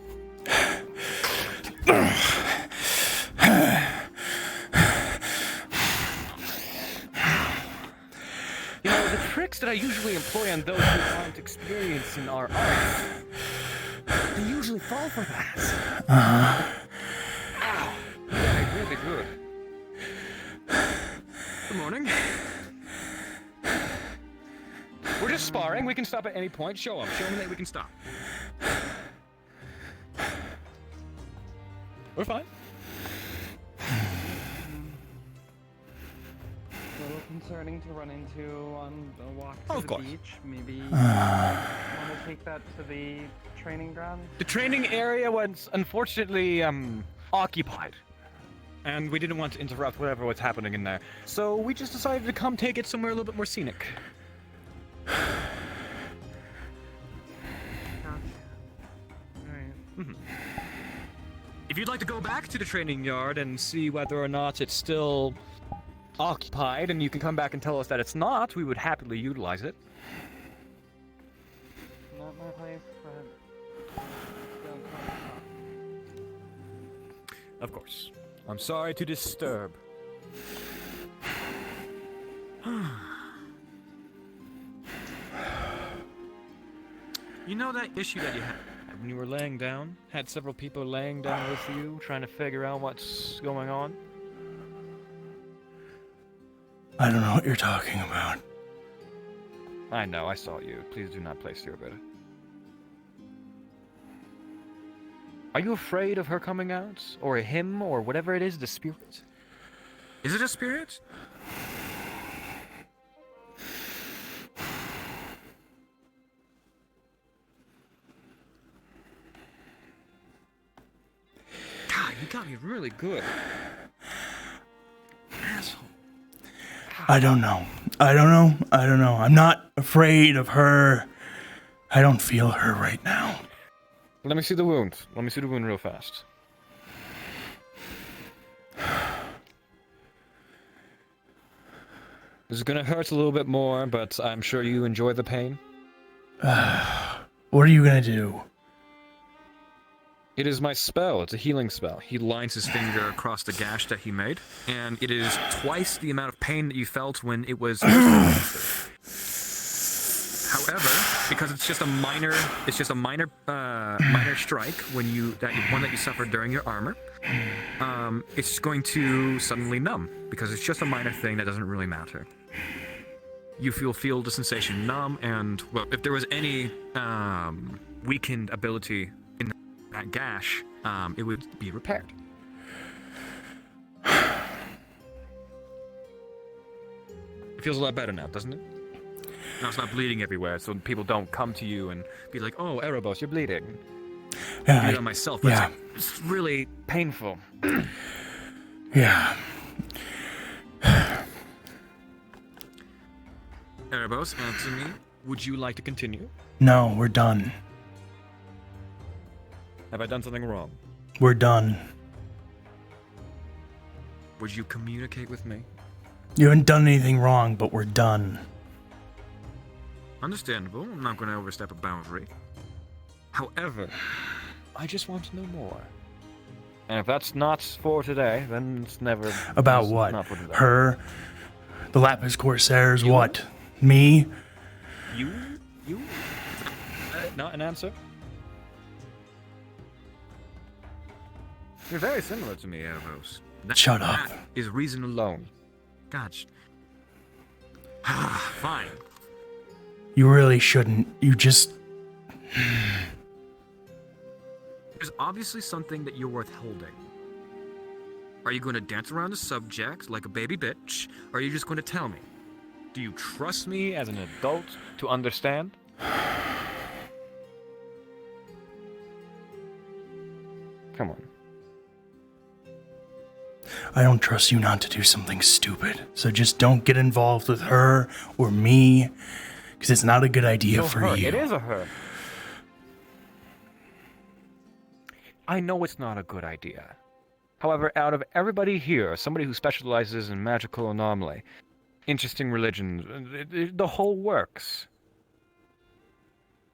You know, the tricks that I usually employ on those who aren't experienced in our arts, they usually fall for that. Ow! Yeah, really good. Good morning. We're just sparring. We can stop at any point. Show him that we can stop. We're fine. concerning to run into on the walk Oh, to of the course. beach. Maybe you want to take that to the training ground? The training area was unfortunately occupied, and we didn't want to interrupt whatever was happening in there. So we just decided to come take it somewhere a little bit more scenic. Mhm. If you'd like to go back to the training yard and see whether or not it's still occupied, and you can come back and tell us that it's not, we would happily utilize it. Not my place, but don't call me. Of course. I'm sorry to disturb. You know that issue that you had when you were laying down? Had several people laying down with you, trying to figure out what's going on? I don't know what you're talking about. I know, I saw you. Please do not place your bed. Are you afraid of her coming out? Or him, or whatever it is, the spirit? Is it a spirit? God, you got me really good. Asshole. I don't know. I don't know. I'm not afraid of her. I don't feel her right now. Let me see the wound. Let me see the wound real fast. This is gonna hurt a little bit more, but I'm sure you enjoy the pain. What are you gonna do? It is my spell. It's a healing spell. He lines his finger across the gash that he made, and it is twice the amount of pain that you felt when it was. However, because it's just a minor strike when one that you suffered during your armor, it's going to suddenly numb because it's just a minor thing that doesn't really matter. You feel the sensation numb, and well, if there was any weakened ability in that gash, it would be repaired. It feels a lot better now, doesn't it? Now it's not bleeding everywhere, so people don't come to you and be like, "Oh, Erebos, you're bleeding." Yeah, I bleed on myself, but yeah. it's really painful. Yeah. Erebos, answer me. Would you like to continue? No, we're done. Have I done something wrong? We're done. Would you communicate with me? You haven't done anything wrong, but we're done. Understandable. I'm not going to overstep a boundary. However, I just want to know more. And if that's not for today, then it's never... About it's what? not for today. Her? The Lapis Corsairs? What? Me? You? Not an answer? You're very similar to me, Erebos. Shut up. That is reason alone. Gosh. Fine. You really shouldn't. You just... There's obviously something that you're worth holding. Are you going to dance around the subject like a baby bitch, or are you just going to tell me? Do you trust me as an adult to understand? Come on. I don't trust you not to do something stupid. So just don't get involved with her or me, because it's not a good idea for her. you. It is a her. I know it's not a good idea. However, out of everybody here, somebody who specializes in magical anomaly, interesting religions, the whole works.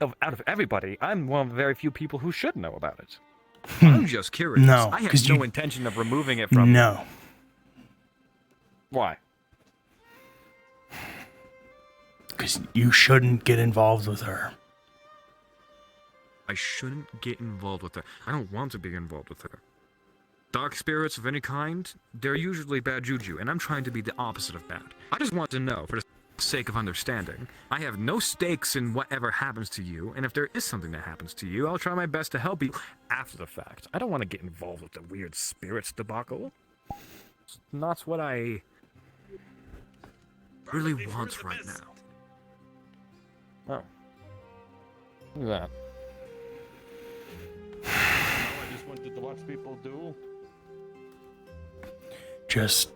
Out of everybody, I'm one of the very few people who should know about it. I'm just curious. No, I have 'cause no you- intention of removing it from No. Why? Because you shouldn't get involved with her. I shouldn't get involved with her. I don't want to be involved with her. Dark spirits of any kind, they're usually bad juju, and I'm trying to be the opposite of bad. I just want to know, for the sake of understanding. I have no stakes in whatever happens to you, and if there is something that happens to you, I'll try my best to help you after the fact. I don't want to get involved with the weird spirits debacle. It's not what I... really wants right now. Oh. Look at that. I just wanted to watch people duel. Just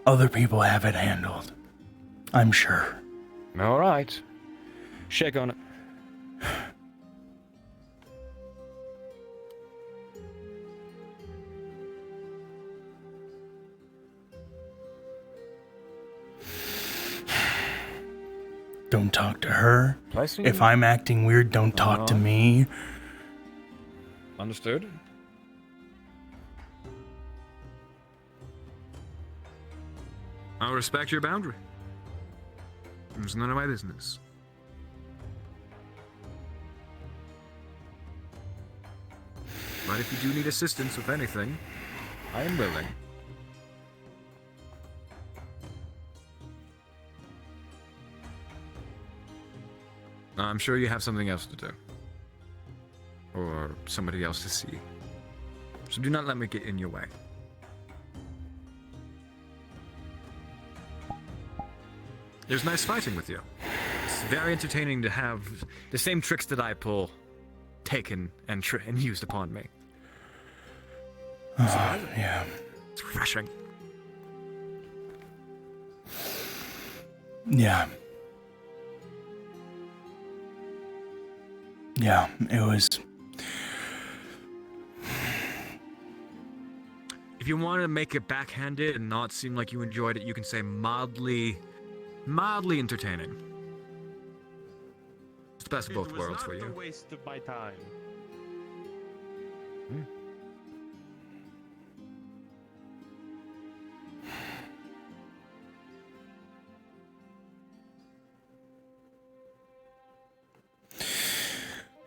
other people have it handled. I'm sure. All right. Shake on it. Don't talk to her. Placing If I'm acting weird, don't talk to me. Understood. I'll respect your boundary. It's none of my business. But if you do need assistance with anything, I am willing. I'm sure you have something else to do. Or somebody else to see. So do not let me get in your way. It was nice fighting with you. It's very entertaining to have the same tricks that I pull taken and used upon me. Yeah. It's refreshing. Yeah. Yeah, it was. If you want to make it backhanded and not seem like you enjoyed it, you can say mildly entertaining. It's the best of both worlds for It was you. not a waste of my time.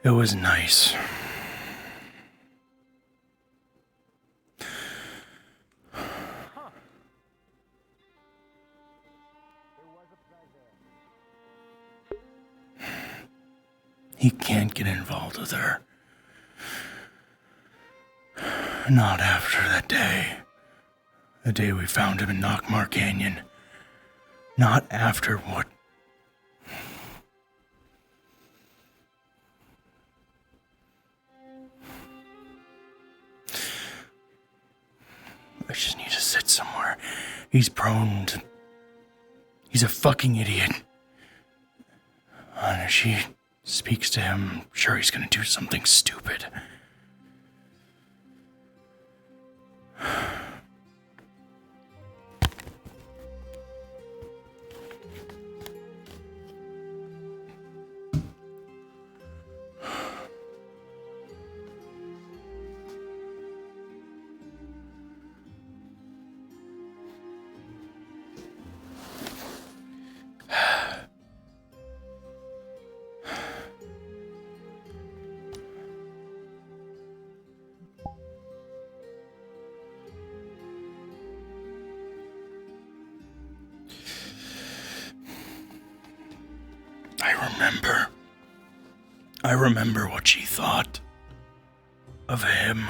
It was nice. He can't get involved with her. Not after that day. The day we found him in Knockmar Canyon. Not after what. I just need to sit somewhere. He's prone to. He's a fucking idiot. And if she speaks to him, I'm sure he's gonna do something stupid. I remember what she thought of him.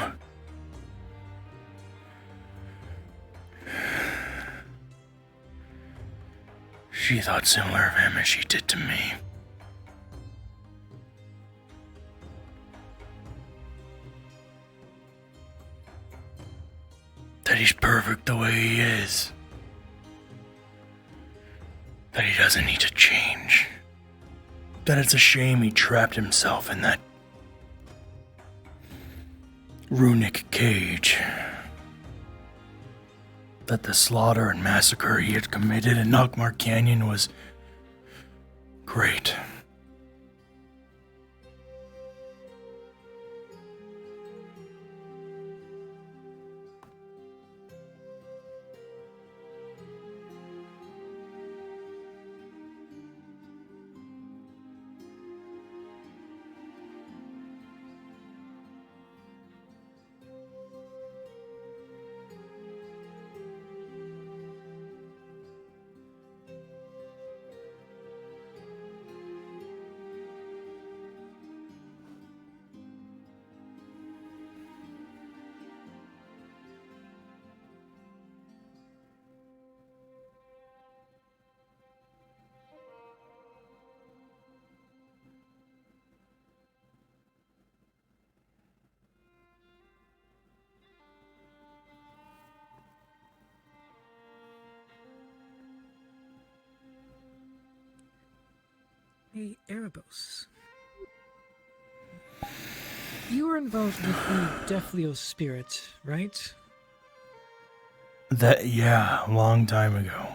She thought similar of him as she did to me. That he's perfect the way he is. That he doesn't need to change. That it's a shame he trapped himself in that runic cage. That the slaughter and massacre he had committed in Knockmar Canyon was great. Hey, Erebos. You were involved with the Defleo spirit, right? Yeah, a long time ago.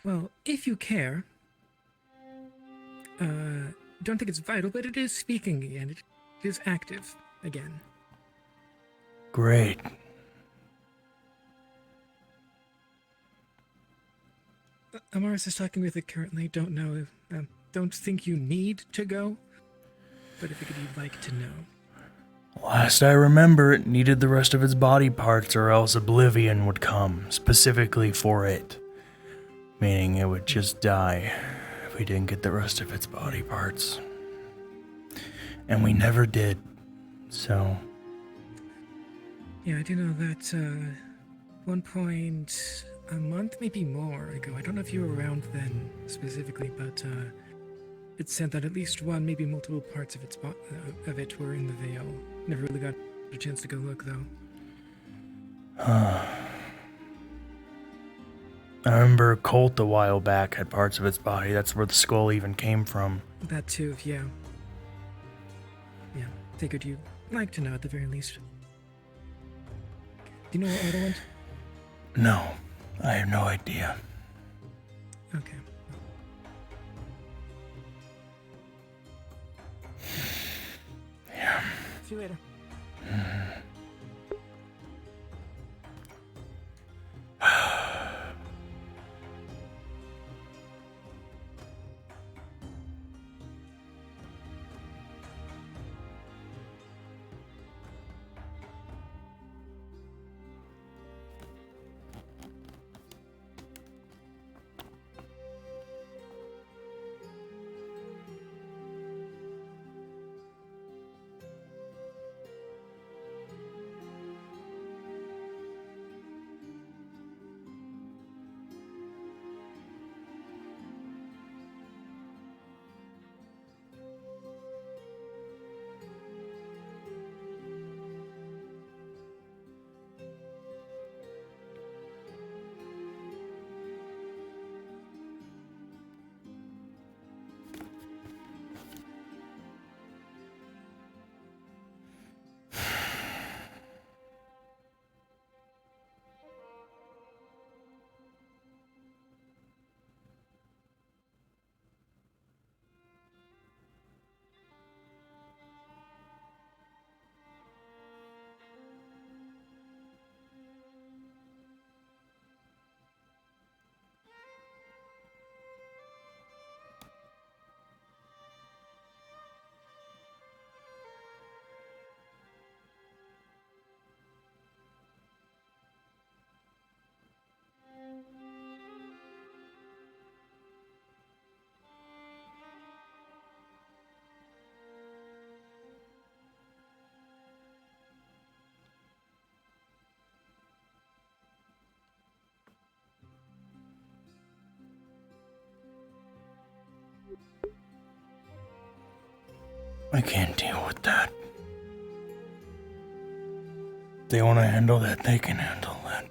Well, if you care, don't think it's vital, but it is speaking again. It is active again. Great. Amaris is talking with it currently. Don't know. Don't think you need to go, but if you'd like to know. Last I remember, it needed the rest of its body parts or else oblivion would come, specifically for it. Meaning it would just die if we didn't get the rest of its body parts. And we never did, so... Yeah, I do know that, one point a month, maybe more ago. I don't know if you were around then specifically, but, it said that at least one, maybe multiple parts of it were in the Veil. Never really got a chance to go look, though. I remember Colt a while back had parts of its body. That's where the skull even came from. That too, yeah. Yeah, figured you'd like to know at the very least. Do you know where Oda went? No, I have no idea. Okay. Yeah. See you later. I can't deal with that. If they want to handle that, they can handle that.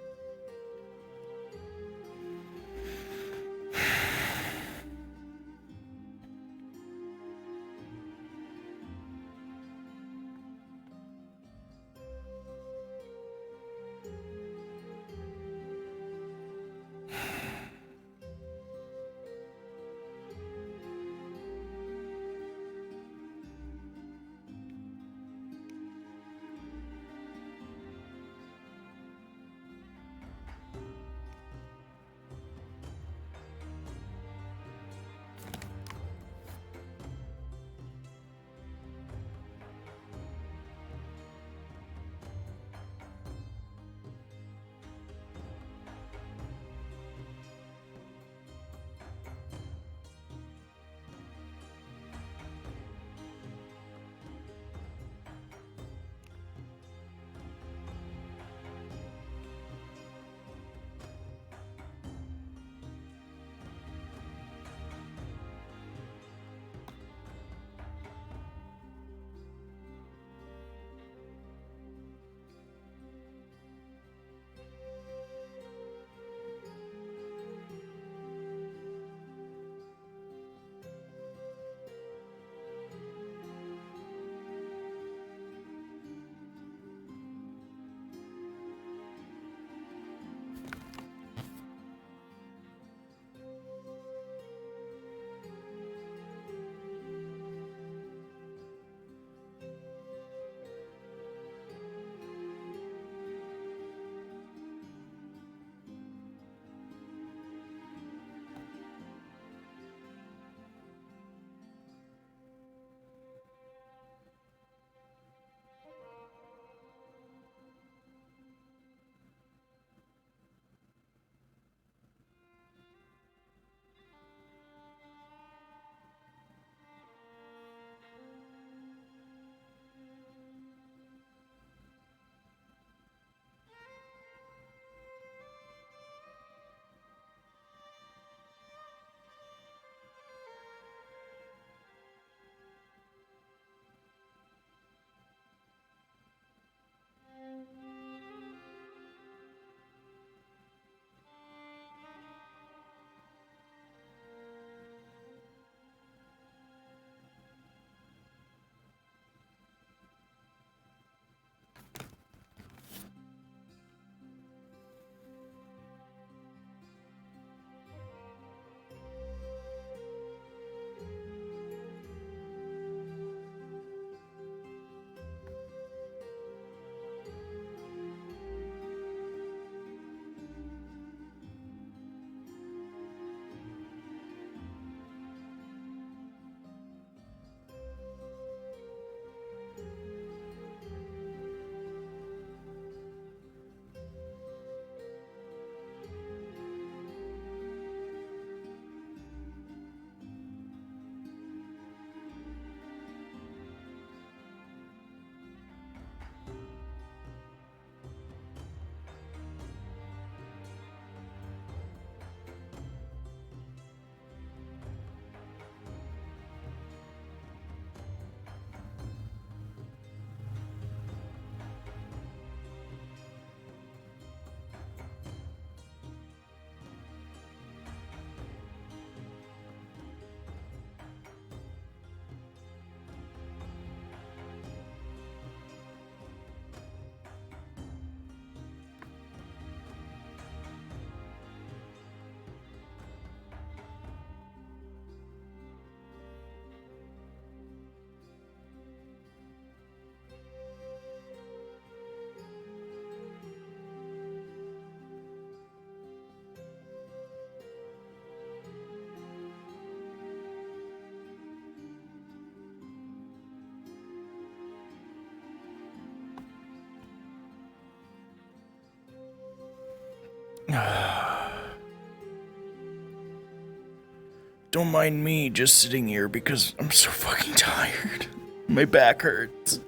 Don't mind me just sitting here because I'm so fucking tired. My back hurts.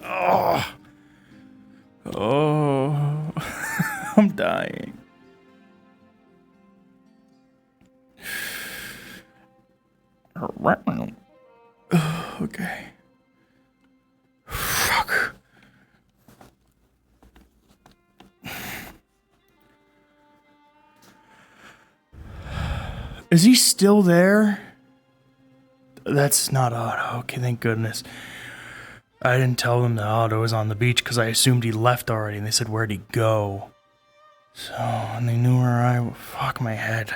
Oh. Oh. I'm dying. Okay. Fuck. Is he still there? That's not Otto. Okay, thank goodness. I didn't tell them that Otto was on the beach because I assumed he left already, and they said, where'd he go? So, and they knew where I... Fuck my head.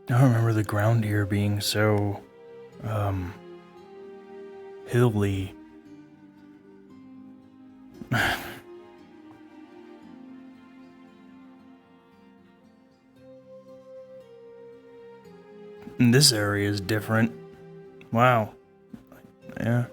I don't remember the ground here being so, hilly. And this area is different. Wow. Yeah.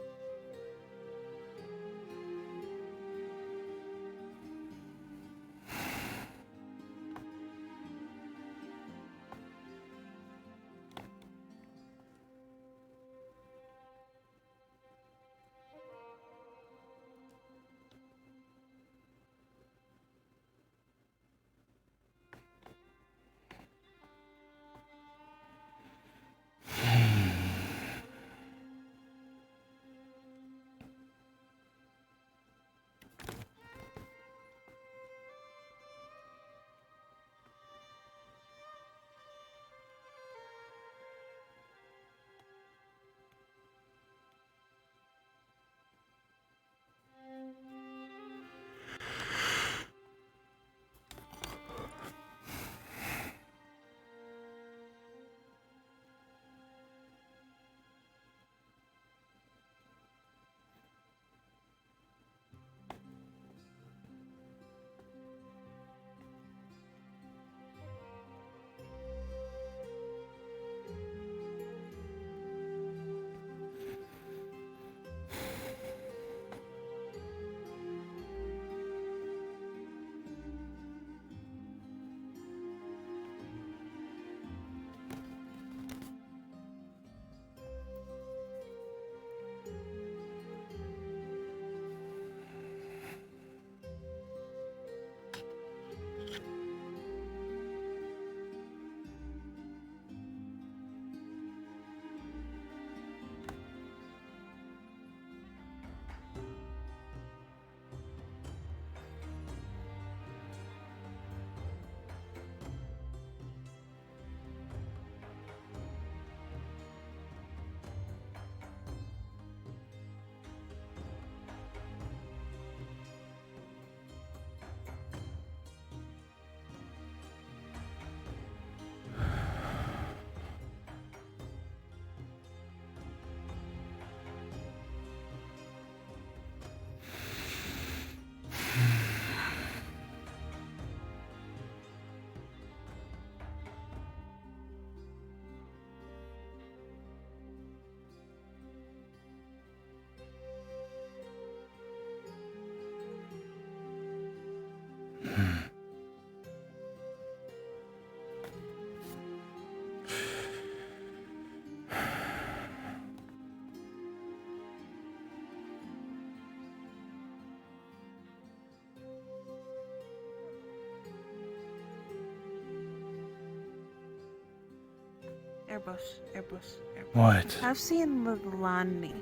Erebos. What? I've seen Lilani.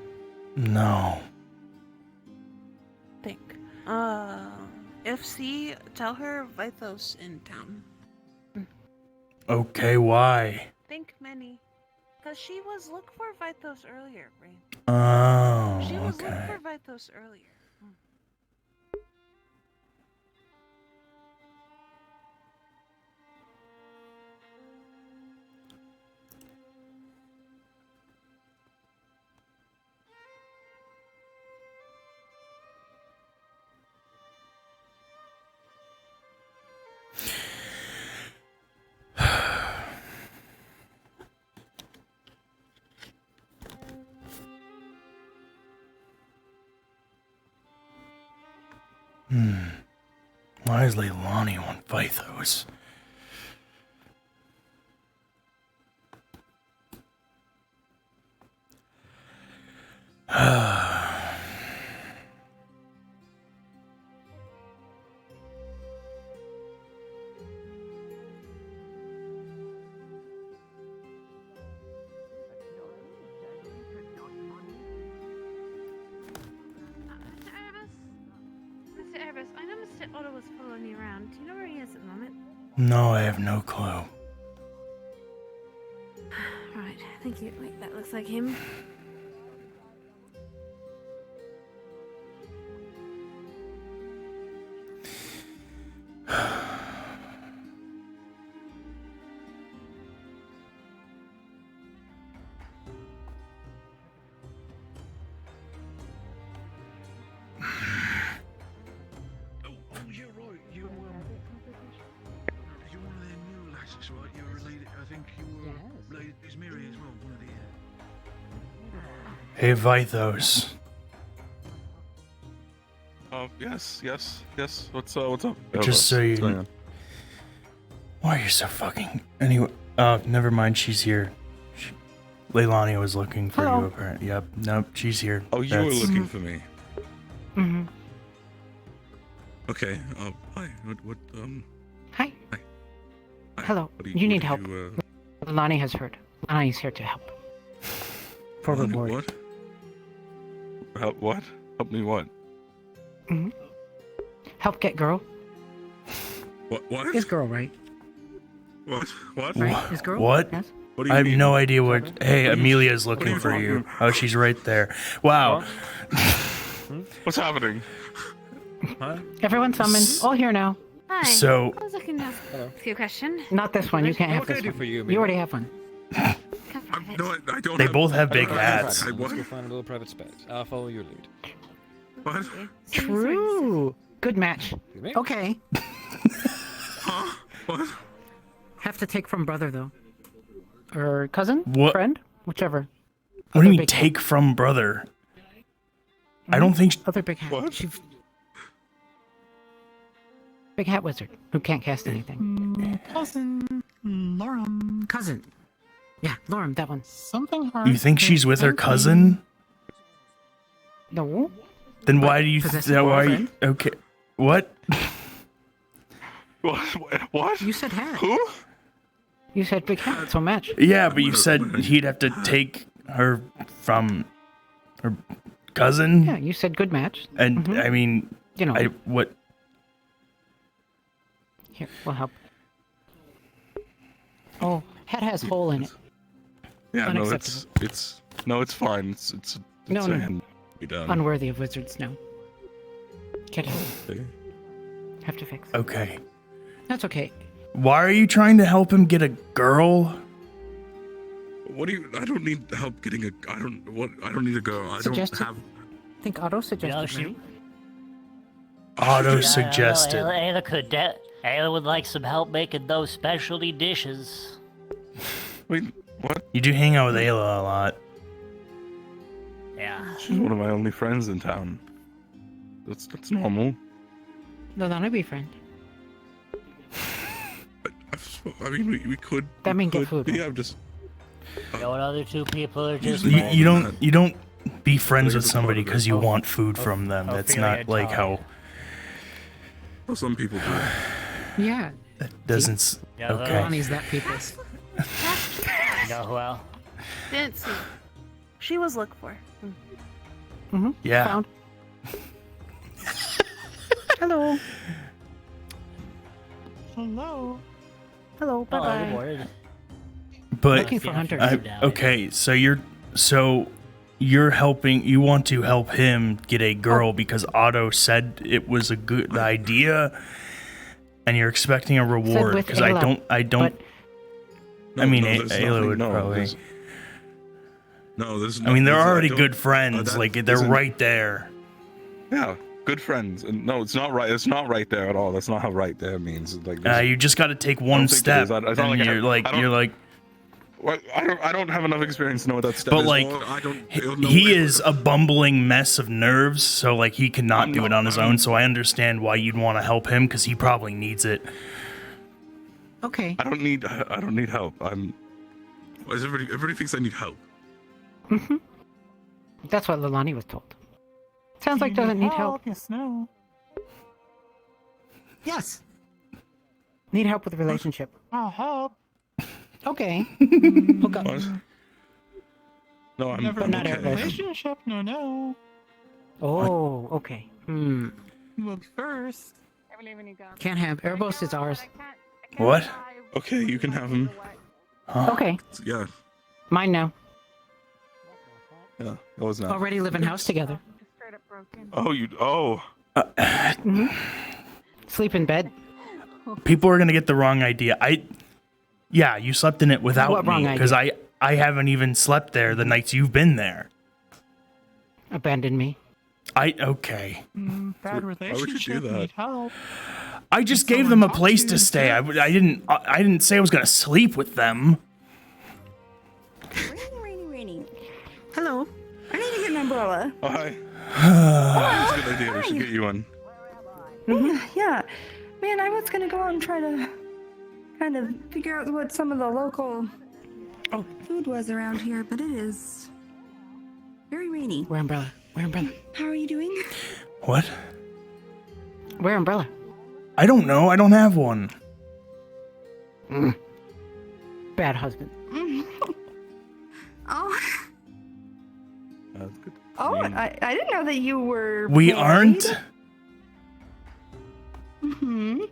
No. Think. If see, tell her Vithos in town. Okay, why? Think many. Because she was looking for Vithos earlier, right? Oh, She was okay. looking for Vithos earlier. Why is Leilani on Vithos? Mr. Erebos, I know Mr. Otto was following you around. Do you know where he is at the moment? No, I have no clue. Right, thank you. Wait, that looks like him. You're right. You're one of their new lasses, right? You're related. I think you were related to Miri as well. One of the. Hey, Vithos. Yes. What's up? Just so What's going you. on? Why are you so fucking? Anyway, never mind. She's here. Leilani was looking for Hello. you, apparently. Yep. Nope. She's here. Oh, you were looking for me. Mm-hmm. Okay. Hi. Hi. Hi. Hello. What do You need help. you, Lonnie has heard. Lonnie's here to help. For reward. What? What? Help me what? Mm-hmm. Help get girl. What? Is girl, right? What? Right? Is girl? What? Yes? What do you I have mean? no idea what. Hey, What do you- Amelia's what are looking you for talking you. about? Oh, she's right there. Wow. What's happening? Everyone summoned. All here now. Hi. So- I was looking to ask you a question. Not this one. You can't have What can I this do one. for you, You Amelia? already have one. No, I don't. They both have big hats. Let's go find a little private space. I'll follow your lead. What? True. Good match. Excuse me? Okay. Huh? What? Have to take from brother though. Or cousin? What? Friend? Whichever. What do you mean big take from brother? I don't think. Other big hat. What? Big hat wizard who can't cast anything. Cousin Lauren. Cousin. Yeah, Lauren, that one. Something hard. You think she's with her cousin? No. Then why do you? possessing Why? boyfriend? Okay. What? What? You said hat. Who? You said big hat, so match. Yeah, but you said he'd have to take her from her cousin. Yeah, you said good match. And Mhm. I mean, You know. what? Here, we'll help. Oh, hat has hole in it. Yeah, no, Unacceptable. it's fine. It's No, no. can be done. Unworthy of wizards now. Get it. Okay. Have to fix. Okay. That's okay. Why are you trying to help him get a girl? What do you? I don't need help getting a. I don't need a girl. I don't Suggested. have. I think Otto suggested. Right? Auto Yeah, suggested. Ayla would like some help making those specialty dishes. Wait, what? You do hang out with Ayla a lot. Yeah. She's one of my only friends in town. That's normal. No, not a be friend. I mean, we could. That mean get could food, be, right? I'm just. You know what other two people are just You don't be friends with somebody because you want food from them. That's feeling not like how. Well, some people do. Yeah. That doesn't. Yeah, Okay. Lonnie's that people. go well. Didn't see. She was looked for. Yeah. Found. Hello. Hello. Hello. Bye bye. Ward. But Looking for Hunter. okay, so you're helping. You want to help him get a girl because Otto said it was a good idea, and you're expecting a reward. with Because I Ayla, don't. No, I mean, no, there's Ayla nothing- would no, probably. there's- No, there's. I mean, they're there's- I already don't- good friends. that Like they're isn't- right there. Yeah, good friends. And no, it's not right. It's not right there at all. That's not how right there means. Like You just got to take I one don't think it step, is. It's not and like I you're have- like I don't- you're like. Well, I don't have enough experience to know what that step But is. like, Or I don't know he if- is a bumbling mess of nerves, so like he cannot do it on his own. So I understand why you'd want to help him because he probably needs it. Okay. I don't need help. Why is everybody thinks I need help? That's what Lilani was told. Sounds like doesn't need help. Yes, no. Yes. Need help with the relationship. I'll help. Okay. Hook up. What? No, I'm Never But not been in a Erebos. relationship. No. Oh, okay. Look first. I believe in you, God. Can't have. Erebos is ours. What? Okay, you can have him. Okay. Yeah, Mine now. yeah. That was not. Already live in house together. Oh, you. Oh. Sleep in bed. People are gonna get the wrong idea. Yeah, you slept in it without What wrong me because I haven't even slept there the nights you've been there. Abandon me. Okay. Bad would you do relationship. that? Need help. I just gave them a place to stay. I didn't say I was gonna sleep with them. Rainy. Hello. I need to get an umbrella. Oh, hi. That's a good idea. We should get you one. Yeah. Man, I was gonna go out and try to kind of figure out what some of the local food was around here, but it is very rainy. Wear umbrella. Wear umbrella. How are you doing? What? Wear umbrella. I don't know. I don't have one. Bad husband. Oh. That's good. Oh, I didn't know that you were. We married. aren't. Mm-hmm.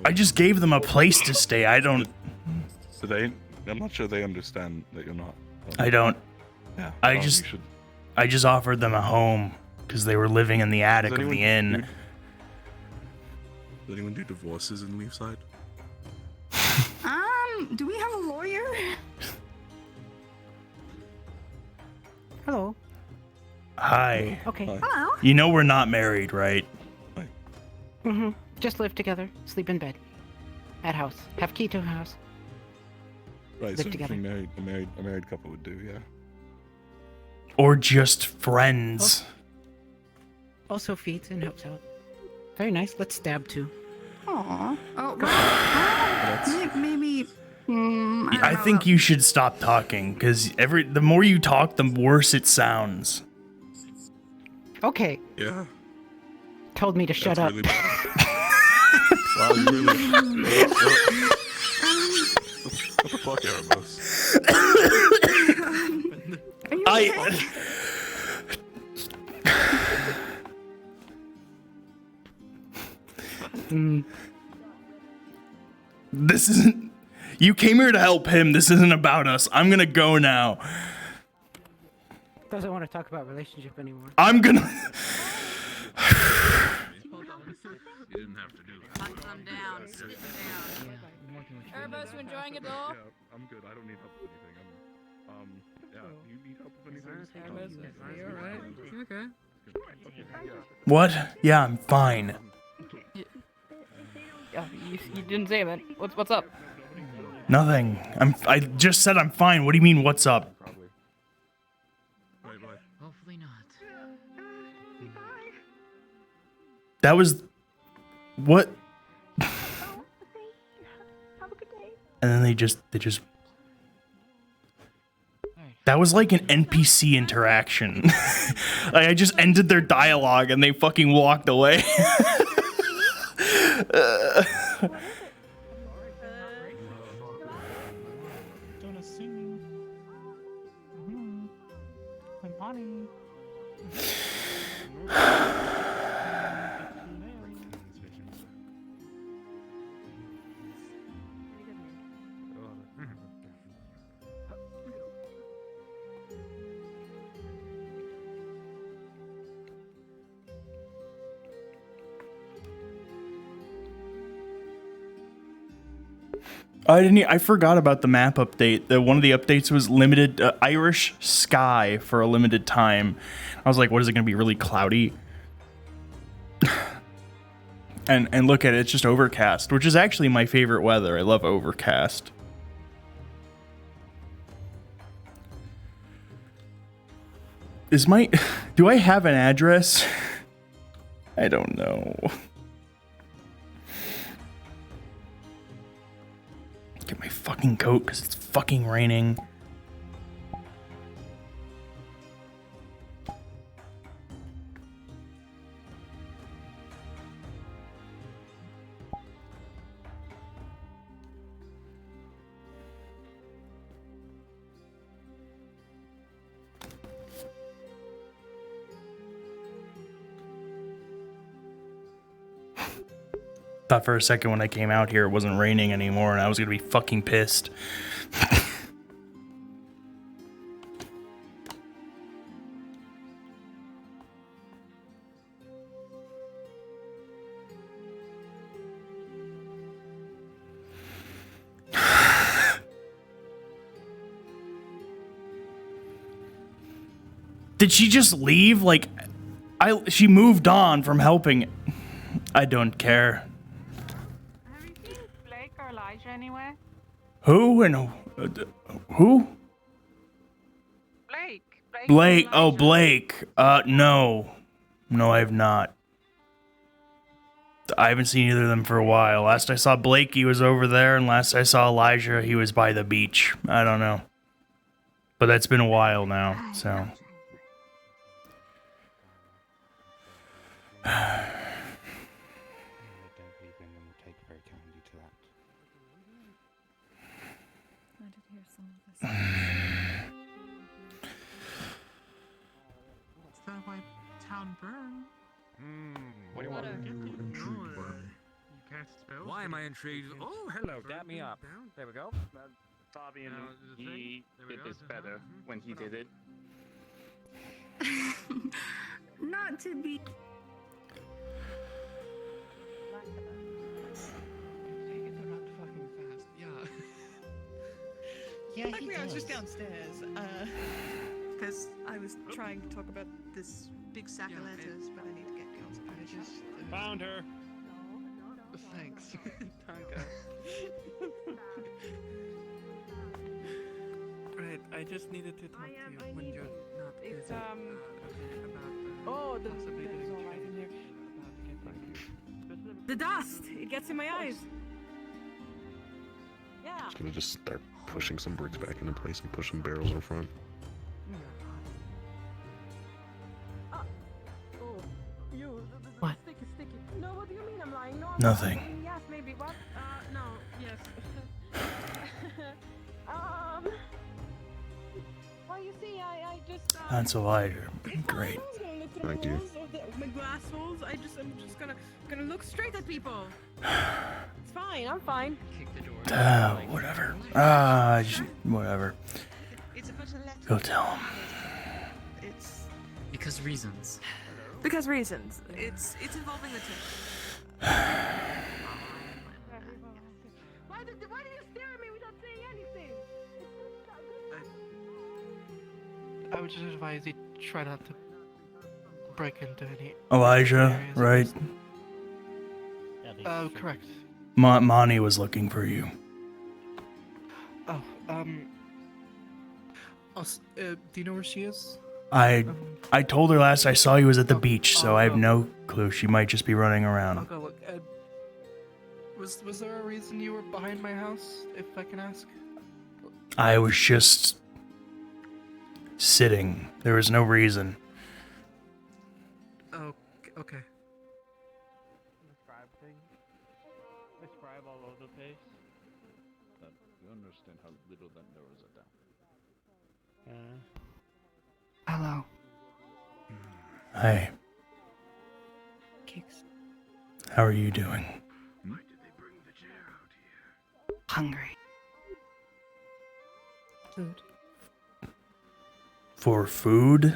I just gave them a place to stay. I don't. So I'm not sure they understand that you're not. I don't. Yeah. I well, just. you should- I just offered them a home because they were living in the attic of the inn. Does anyone do divorces in Leafside? Do we have a lawyer? Hello. Hi. Okay. Hello. You know we're not married, right? Just live together. Sleep in bed. At house. Have key to house. Right. Live So together. a married couple would do, yeah. Or just friends. Also feeds and helps out. Very nice. Let's stab too. Aw. Oh, well, maybe. I think you should stop talking because the more you talk, the worse it sounds. Okay. Yeah. Told me to shut up. Really wow, you really. What the fuck, Erebos? This isn't. You came here to help him. This isn't about us. I'm gonna go now. Doesn't want to talk about relationship anymore. I'm gonna. You didn't have to do that. Hunt them down. Sit down. Erebos, you enjoying it all? Yeah, I'm good. I don't need help with anything. Yeah, you need help with anything? Are you alright? You okay? What? Yeah, I'm fine. You didn't say that. What's up? Nothing. I just said I'm fine. What do you mean? What's up? Hopefully not. That was what? And then they just. That was like an NPC interaction. Like I just ended their dialogue and they fucking walked away. I forgot about the map update. One of the updates was limited Irish sky for a limited time. I was like, what is it going to be? Really cloudy? and look at it, it's just overcast, which is actually my favorite weather. I love overcast. Do I have an address? I don't know. Get my fucking coat because it's fucking raining. Thought for a second when I came out here it wasn't raining anymore and I was gonna be fucking pissed. Did she just leave? Like, she moved on from helping. I don't care. Blake or Elijah anywhere? Who and who? Blake. Blake. Oh, Blake. No, I have not. I haven't seen either of them for a while. Last I saw Blake, he was over there, and last I saw Elijah, he was by the beach. I don't know, but that's been a while now. So. Is that why town burned? What do you want? Why am I intrigued? Oh, hello, dap me up. There we go. Fabian, he did this better when he did it. Not to be. Yeah, Luckily, he I was just does. downstairs. Because I was trying to talk about this big sack of letters, but I need to get girls. I just found her. Thanks. Danke. Right, I just needed to talk to you when you're not busy. It's, about Oh, the possibly there's doing all right in here. about getting The dust! It gets in my eyes. Yeah. Just gonna just start pushing some bricks back into place and push some barrels in front. Oh, you. What? Sticky. No, what do you mean I'm lying? No, I'm Nothing. Not. Yes, maybe. What? No. Yes. Well, you see, I just. That's Elijah. Great. Thank you. My glass holes. I'm just gonna look straight at people. It's fine. I'm fine. Whatever. Whatever. It's a bunch of letters. Go tell him. It's because reasons. Because reasons. It's involving the two. Why did you stare at me without saying anything? I would just advise you try not to break into any. Elijah, right? Correct. Monty was looking for you. Oh, do you know where she is? I told her last I saw you was at the beach, so I have no clue. She might just be running I'll around. go look. Was there a reason you were behind my house, if I can ask? I was just sitting. There was no reason. Oh, okay. Describe all over the place. That you understand how little that narrows it down. Hello. Hi. Kicks. How are you doing? Why did they bring the chair out here? Hungry. Food. For food?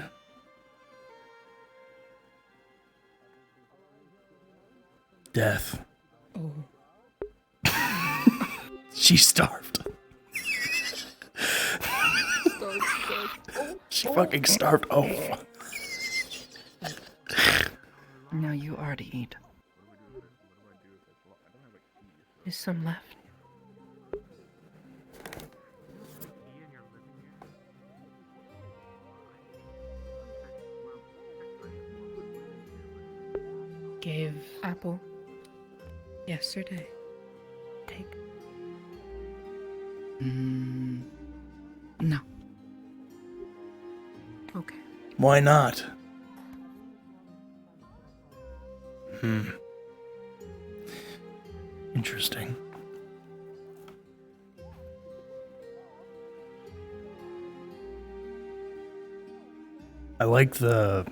Death. Oh. She's starved. She fucking starved. Oh, fuck. No, you already ate. There's some left. Gave apple yesterday. Take. No. Okay. Why not? Interesting. I like the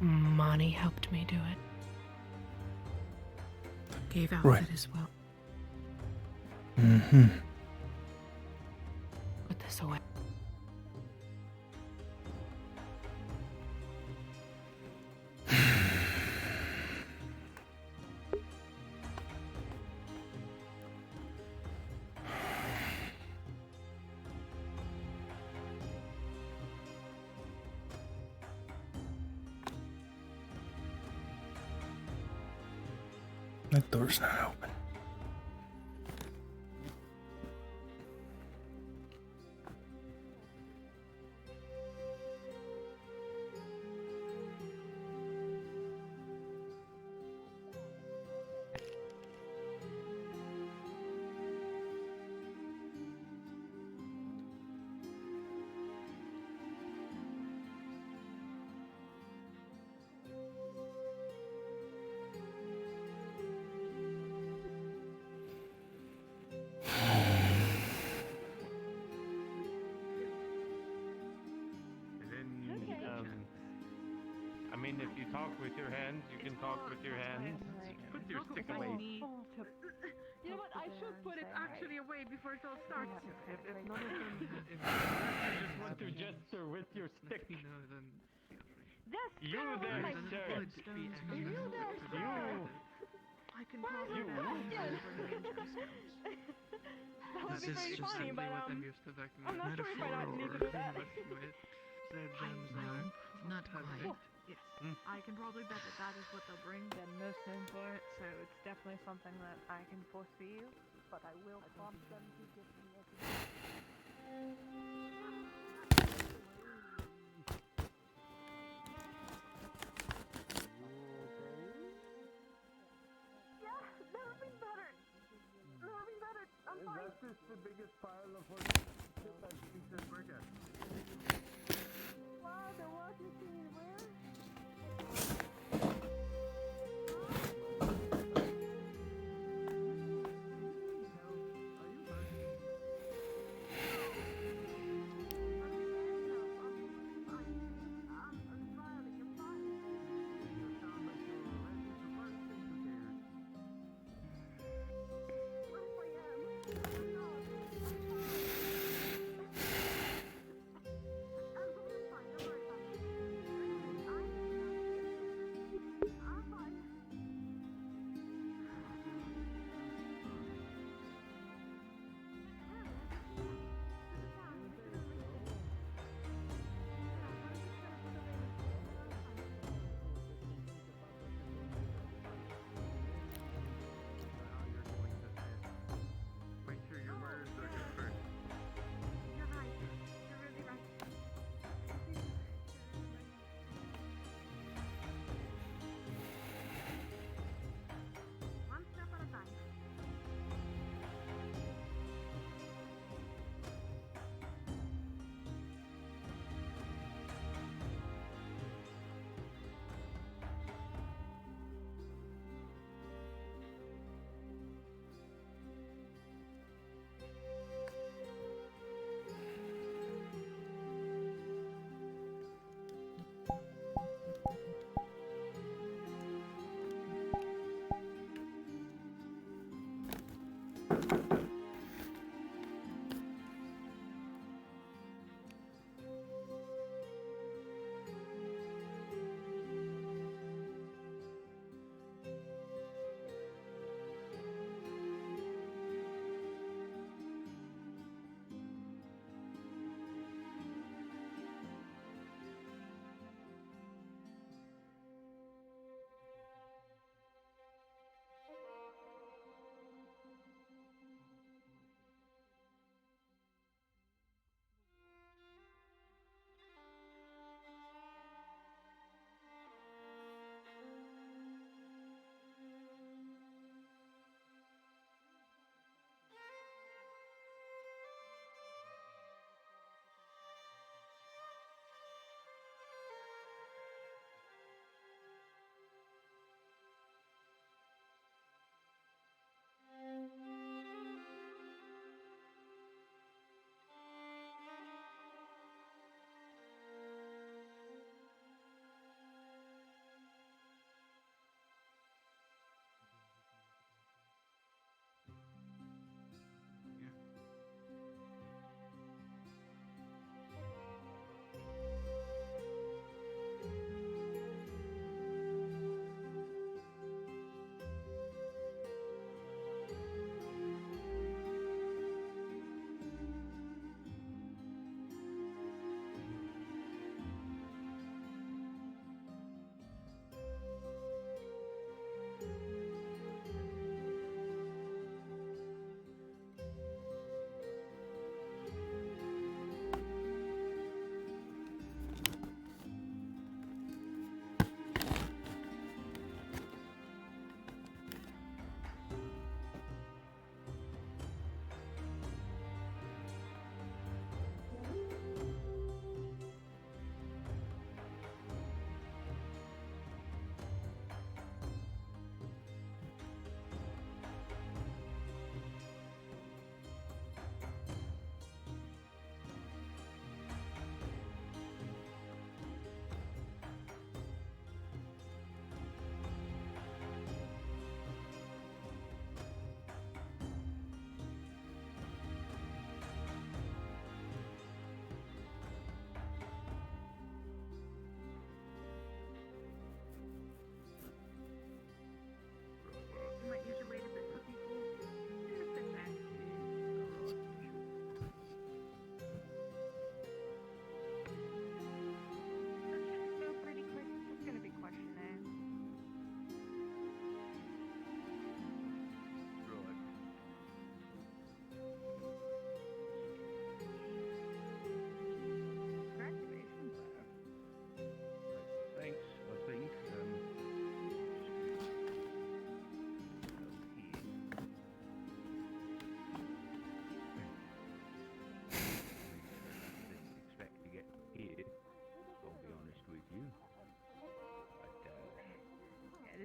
Monty helped me do it. Gave out Right. it as well. Mm-hmm. Put this away. That door's not open. I mean, if you talk with your hands, you can talk with your hands. Put your stick away. You know what? I should put it actually away before it all starts. If none of them, if you just want to gesture with your stick. You there, sir. You. I can probably This is just simply what I'm used to, like metaphor Not quite. Yes, I can probably bet that that is what they'll bring. They're most known for it, so it's definitely something that I can foresee. But I will prompt them to give me a. That's just the biggest pile of horse shit I've seen this burger. Wow, the water scene, where?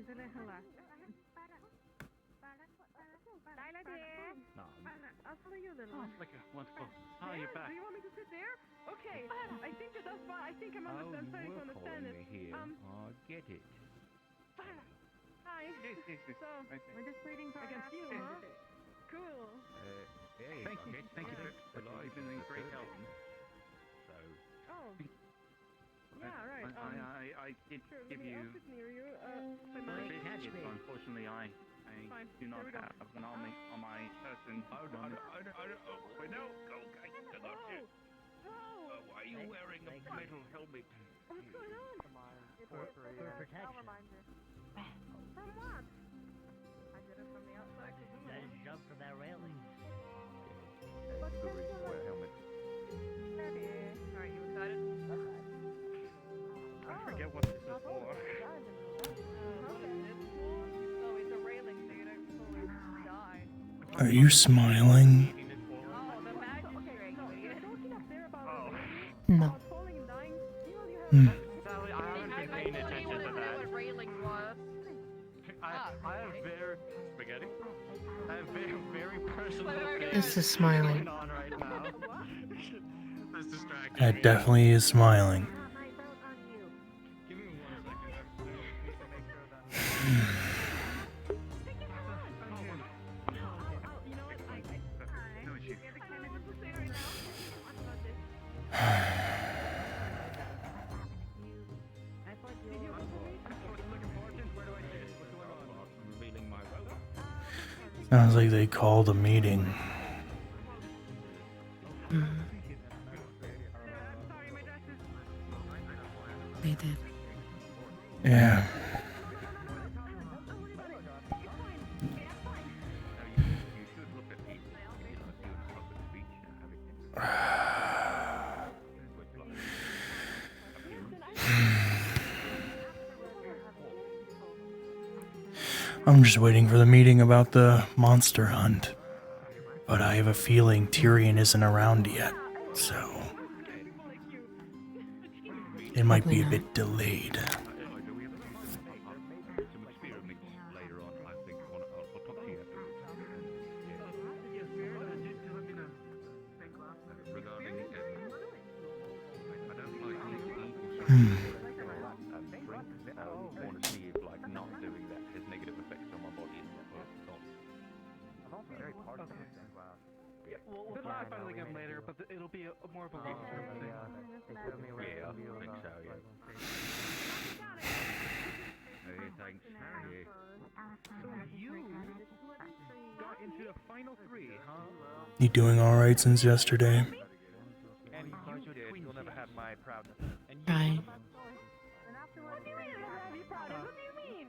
No. I'll follow you, little one. Like a wonderful. Oh, you're back. Do you want me to sit there? Okay. I think that that's fine. I think I'm starting to understand it. I get it. Hi. Yes. So, we're just waiting for against you, huh? Cool. Hey, Thank you. Thank you for you've been a great help. So, Oh. Yeah, right. I did Sure, give let me you office near you. business. Unfortunately, I Fine. do not There we go. have an army on my person. wait, no, go, guys, do not do. Why are you wearing a metal helmet? What's going on? For protection. From what? I did it from the outside. Guys jump from that railing. Good reason to wear a helmet. Alright, you excited? I forget what this is for. Oh, it's a railing so you don't fully die. Are you smiling? Oh, the magistrate, you idiot. No. Hmm. Sally, I haven't been paying attention to that. What railing was. I have very spaghetti. I have very personal This is smiling. on right now. That's distracting. That definitely is smiling. Give me 1 second. No issue. Revealing my robe. Sounds like they called a meeting. They did. Yeah. You should look at people, doing a public speech and I'm just waiting for the meeting about the monster hunt. But I have a feeling Tyrion isn't around yet, so it might be a bit delayed. some experiments later on. I think I'll talk to you afterwards. Regarding, I don't like eating Hmm. I want to see if not doing that has negative effects on my body and not. I'm also very part of the We'll talk about it again later, but it'll be more of a long-term thing. Yeah, I think so, yeah. Hey, thanks. Yeah. So you got into the final 3, huh? You doing alright since yesterday? And you did. You'll never have my proudness. And Right. What do you mean I don't have you proud of? What do you mean?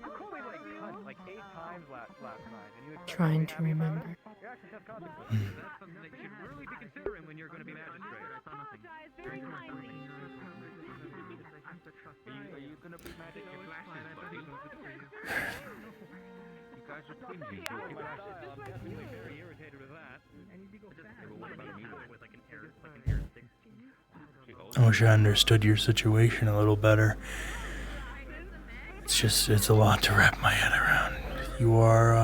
you called me like 8 times last night, and you expect Trying me to happy about remember. it? You actually have consequences. That's something that you should really be considering when you're going to be magistrate. Apologize very kindly. Are you going to be mad at your glasses, buddy? You guys are twinsies. Your glasses. I'm definitely very irritated with that. Well, what about you? I wish I understood your situation a little better. It's a lot to wrap my head around. You are,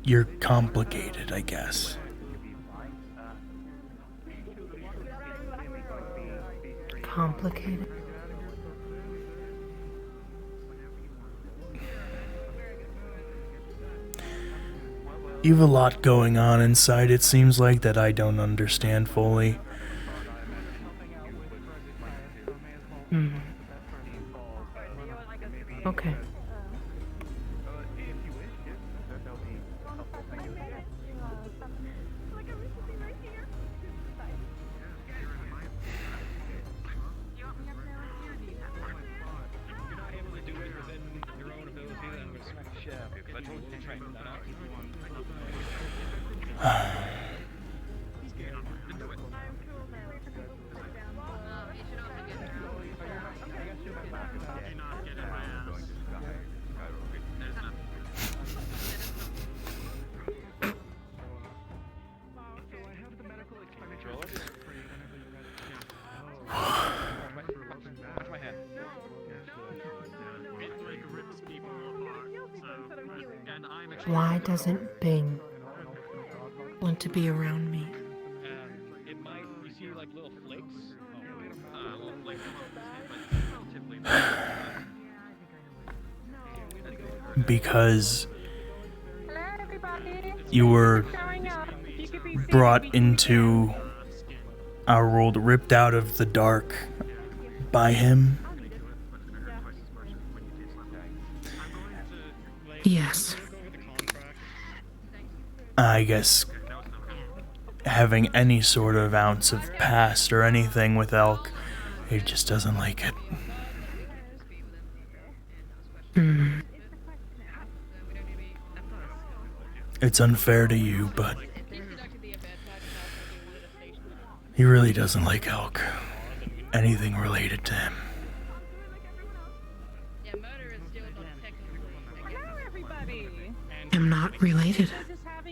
you're complicated, I guess. Complicated. You have a lot going on inside, it seems like, that I don't understand fully. Hmm. Okay. You're not able to do it within your own ability, then I'm going to smack the shit out of you, because I told you to train that out. Why doesn't Bing want to be around me? It might, you see like little flakes? Little flakes. Because you were brought into our world, ripped out of the dark by him. Yes. I guess having any sort of ounce of past or anything with Elk, he just doesn't like it. It's unfair to you, but he really doesn't like Elk. Anything related to him. I'm not related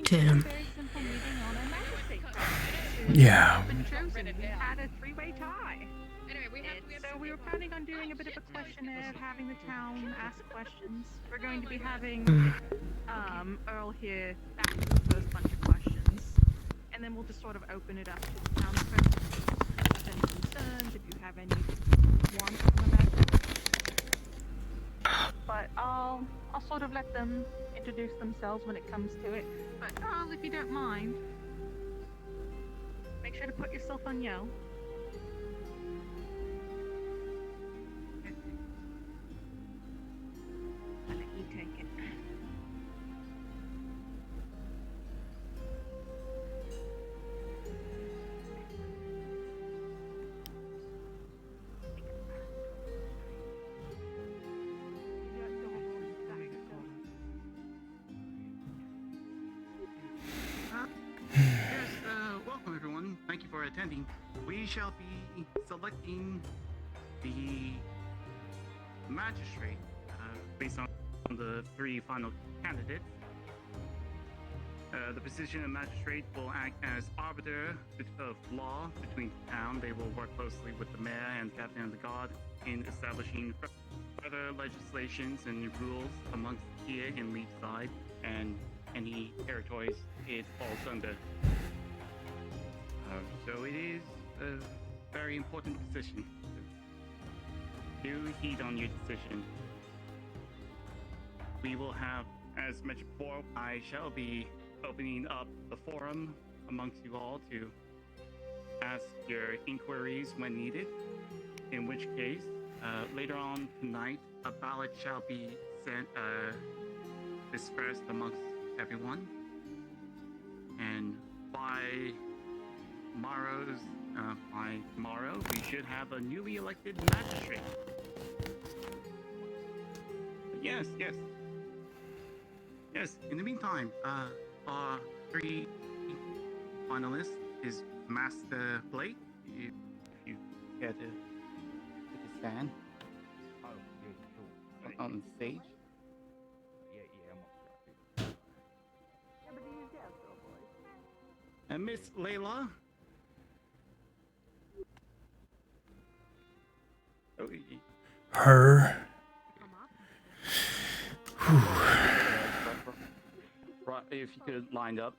to him. Yeah. Had a three-way tie. So we were planning on doing a bit of a questionnaire, having the town ask questions. We're going to be having Earl here ask the first bunch of questions, and then we'll just sort of open it up to the town residents. If you have any concerns, if you have any wants from the matter. But I'll sort of let them introduce themselves when it comes to it. But Earl, if you don't mind, make sure to put yourself on yell. I'll let you take it. Welcome everyone. Thank you for attending. We shall be selecting the magistrate based on the 3 final candidates. The position of magistrate will act as arbiter of law between the town. They will work closely with the mayor and captain of the guard in establishing further legislations and rules amongst here in Leafside and any territories it falls under. So it is a very important position. Do heed on your decision. We will have, as mentioned before, I shall be opening up the forum amongst you all to ask your inquiries when needed. In which case, later on tonight, a ballot shall be sent, dispersed amongst everyone. And by tomorrow, we should have a newly elected magistrate. Yes. In the meantime, our 3 finalists is Master Blake. If you care to take a stand on the stage. And Miss Layla. Her. Right, if you could line up.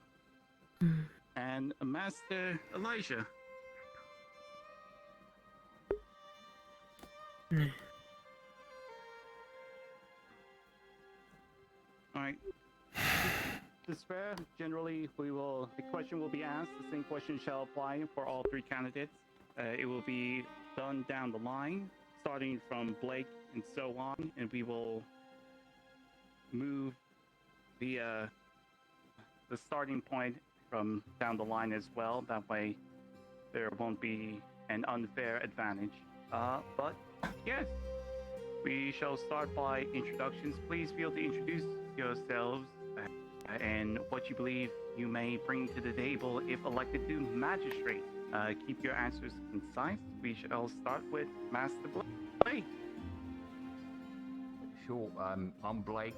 And Master Elijah. Alright. This fair, generally the question will be asked, the same question shall apply for all 3 candidates. It will be done down the line, starting from Blake and so on, and we will move the starting point from down the line as well. That way there won't be an unfair advantage. But yes, we shall start by introductions. Please feel to introduce yourselves and what you believe you may bring to the table if elected to magistrate. Keep your answers concise. We shall start with Master Blake. Sure, I'm Blake.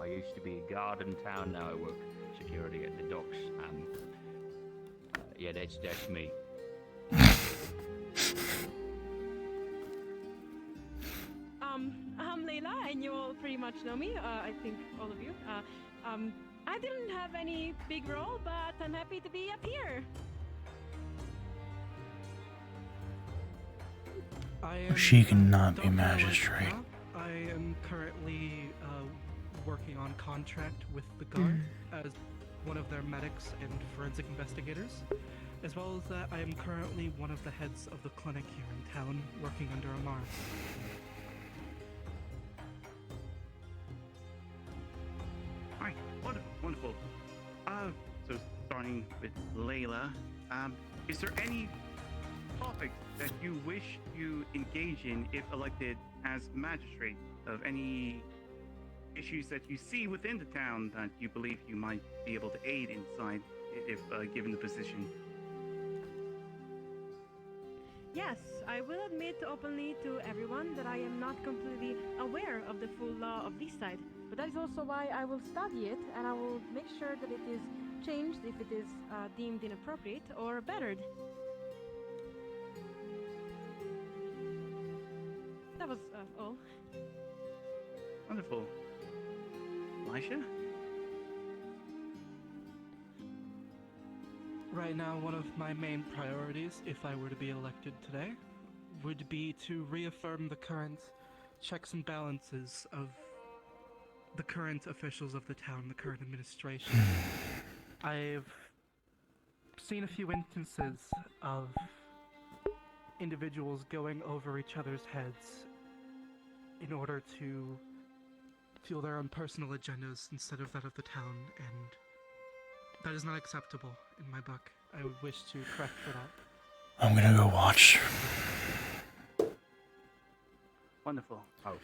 I used to be a guard in town, now I work security at the docks. Yeah, that's me. I'm Layla, and you all pretty much know me. I think all of you. I didn't have any big role, but I'm happy to be up here. She cannot be don't know right magistrate. now. I am currently working on contract with the guard as one of their medics and forensic investigators. As well as that, I am currently one of the heads of the clinic here in town, working under Amar. Alright, wonderful, wonderful. So starting with Layla, is there any topics that you wish to engage in if elected as magistrate? Of any issues that you see within the town that you believe you might be able to aid inside if given the position? Yes, I will admit openly to everyone that I am not completely aware of the full law of this side. But that is also why I will study it, and I will make sure that it is changed if it is deemed inappropriate or bettered. That was all. Wonderful. Elisha? Right now, one of my main priorities, if I were to be elected today, would be to reaffirm the current checks and balances of the current officials of the town, the current administration. I've seen a few instances of individuals going over each other's heads in order to fuel their own personal agendas instead of that of the town, and that is not acceptable in my book. I would wish to correct for that. I'm gonna go watch. Wonderful. Oh.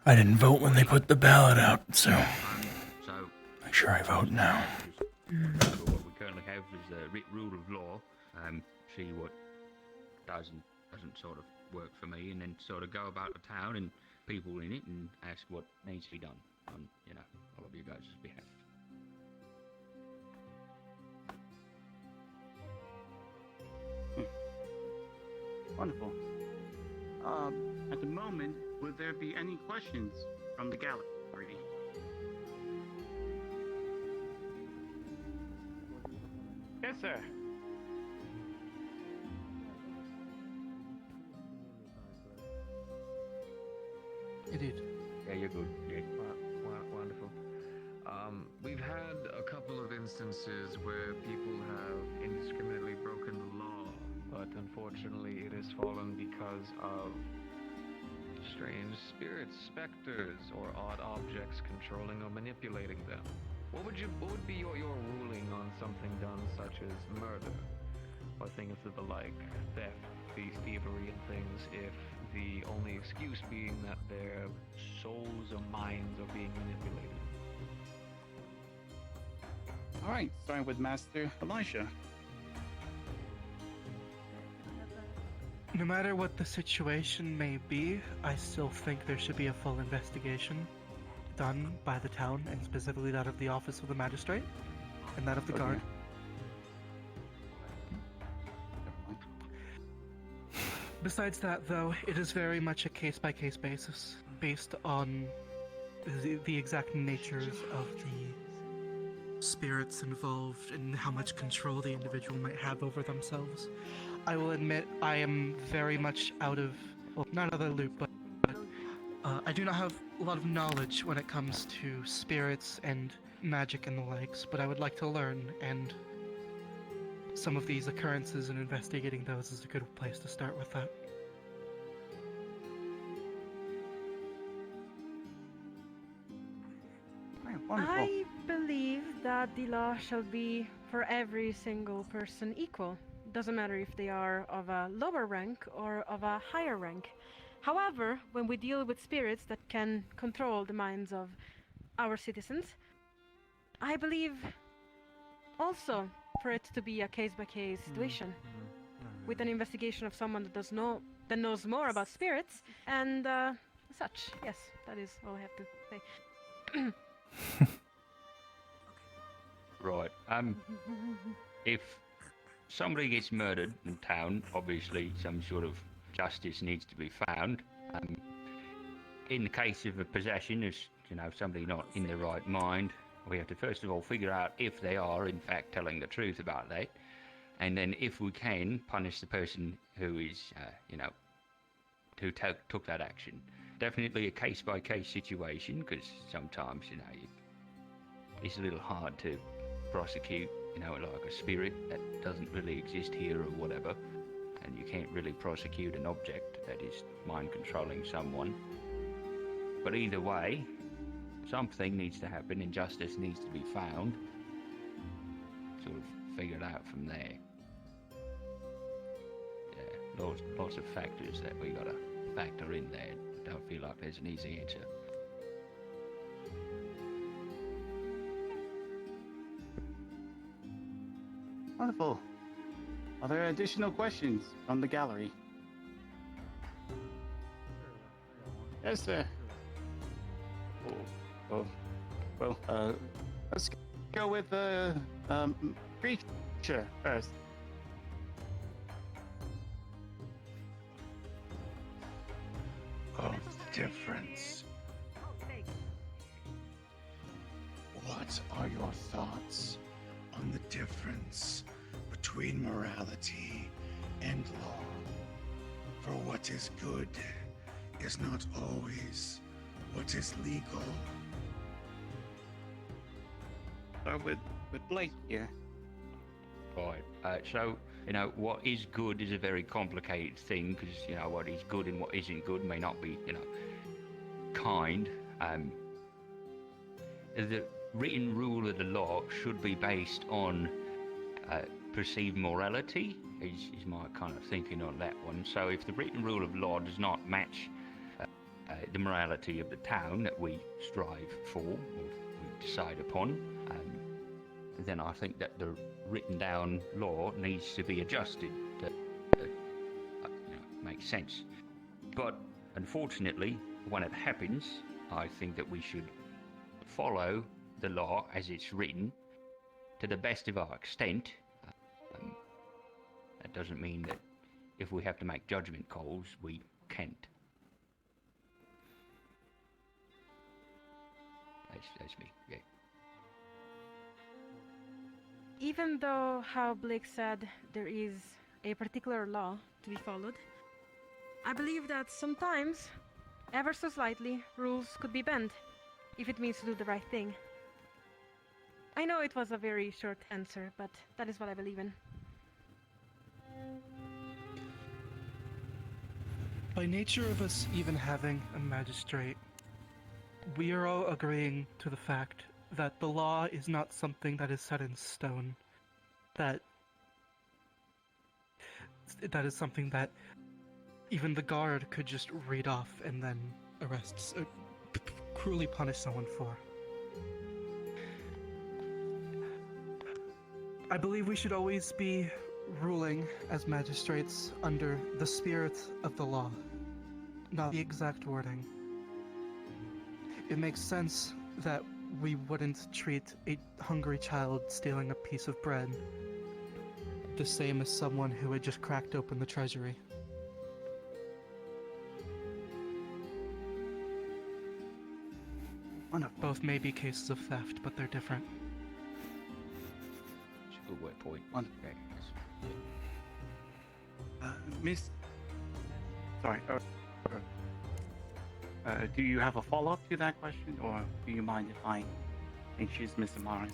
I didn't vote when they put the ballot out, so So, make sure I vote now. what we currently have is a rule of law. See what doesn't sort of work for me, and then sort of go about the town and people in it and ask what needs to be done on, all of you guys' behalf. Wonderful. At the moment, would there be any questions from the gallery? Yes, sir. Indeed. Yeah, you're good. Yeah. Wonderful. We've had a couple of instances where people have indiscriminately broken the law, but unfortunately it has fallen because of strange spirits, specters, or odd objects controlling or manipulating them. What would be your ruling on something done such as murder, or things of the like, theft, thievery, and things, if the only excuse being that their souls or minds are being manipulated? All right, starting with Master Elisha. No matter what the situation may be, I still think there should be a full investigation done by the town, and specifically that of the Office of the Magistrate and that of the Guard. Besides that, though, it is very much a case-by-case basis, based on the exact natures of the spirits involved and how much control the individual might have over themselves. I will admit I am very much not out of the loop, but I do not have a lot of knowledge when it comes to spirits and magic and the likes, but I would like to learn, and some of these occurrences and investigating those is a good place to start with that. Wonderful. I believe that the law shall be for every single person equal. Doesn't matter if they are of a lower rank or of a higher rank. However, when we deal with spirits that can control the minds of our citizens, I believe also for it to be a case-by-case situation, with an investigation of someone that knows more about spirits and such. Yes, that is all I have to say. Right. If somebody gets murdered in town, obviously some sort of justice needs to be found. In the case of a possession, there's somebody not in their right mind, We have to first of all figure out if they are in fact telling the truth about that, and then if we can, punish the person who is, who took that action. Definitely a case-by-case situation, because sometimes, it's a little hard to prosecute, like a spirit that doesn't really exist here or whatever, and you can't really prosecute an object that is mind-controlling someone. But either way, something needs to happen and justice needs to be found. Sort of figured out from there. Yeah, lots of factors that we gotta factor in there. Don't feel like there's an easy answer. Wonderful. Are there additional questions from the gallery? Yes, sir. Let's go with the creature first. Of difference. What are your thoughts on the difference between morality and law? For what is good is not always what is legal. Start with Blake here. Right. So, what is good is a very complicated thing, because, what is good and what isn't good may not be, kind. The written rule of the law should be based on perceived morality, is my kind of thinking on that one. So if the written rule of law does not match the morality of the town that we strive for, or we decide upon, then I think that the written down law needs to be adjusted to make sense. But unfortunately, when it happens, I think that we should follow the law as it's written to the best of our extent. That doesn't mean that if we have to make judgment calls, we can't. That's me, yeah. Even though, how Blake said, there is a particular law to be followed, I believe that sometimes, ever so slightly, rules could be bent, if it means to do the right thing. I know it was a very short answer, but that is what I believe in. By nature of us even having a magistrate, we are all agreeing to the fact that the law is not something that is set in stone. That is something that even the guard could just read off and then arrest, cruelly punish someone for. I believe we should always be ruling as magistrates under the spirit of the law, not the exact wording. It makes sense that we wouldn't treat a hungry child stealing a piece of bread the same as someone who had just cracked open the treasury. Both may be cases of theft, but they're different. Good point. Okay. Miss... Sorry. Do you have a follow-up to that question, or do you mind if I introduce Mr. Morris?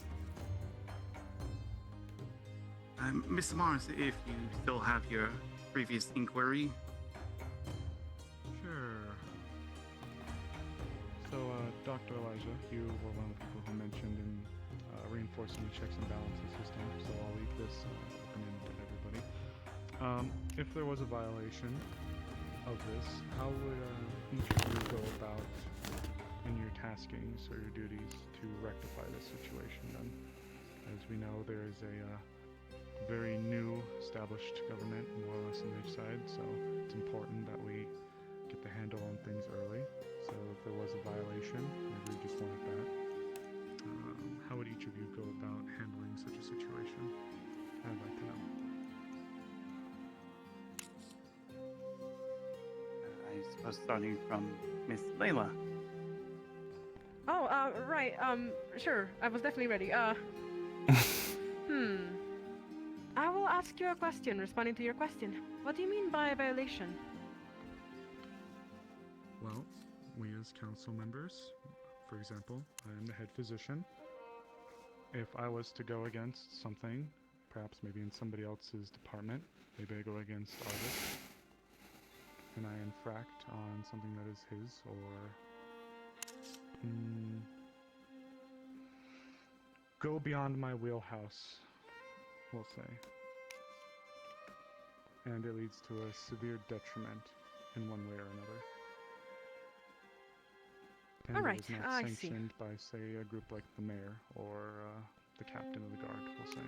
Mr. Morris, if you still have your previous inquiry. Sure. So, Dr. Elijah, you were one of the people who mentioned in reinforcing the checks and balances system, so I'll leave this open to everybody. If there was a violation of this, how would each of you go about in your taskings or your duties to rectify this situation then? As we know, there is a very new established government, more or less on each side, so it's important that we get the handle on things early. So if there was a violation, maybe we just wanted that. How would each of you go about handling such a situation? I'd like to know. I suppose starting from Miss Layla. Oh, right, sure, I was definitely ready. I will ask you a question, responding to your question. What do you mean by a violation? Well, we as council members, for example, I am the head physician. If I was to go against something, perhaps maybe in somebody else's department, maybe I go against Artis, and I infract on something that is his, or go beyond my wheelhouse, we'll say. And it leads to a severe detriment in one way or another. And Alright, it was not I see. sanctioned by, say, a group like the mayor or the captain of the guard, we'll say.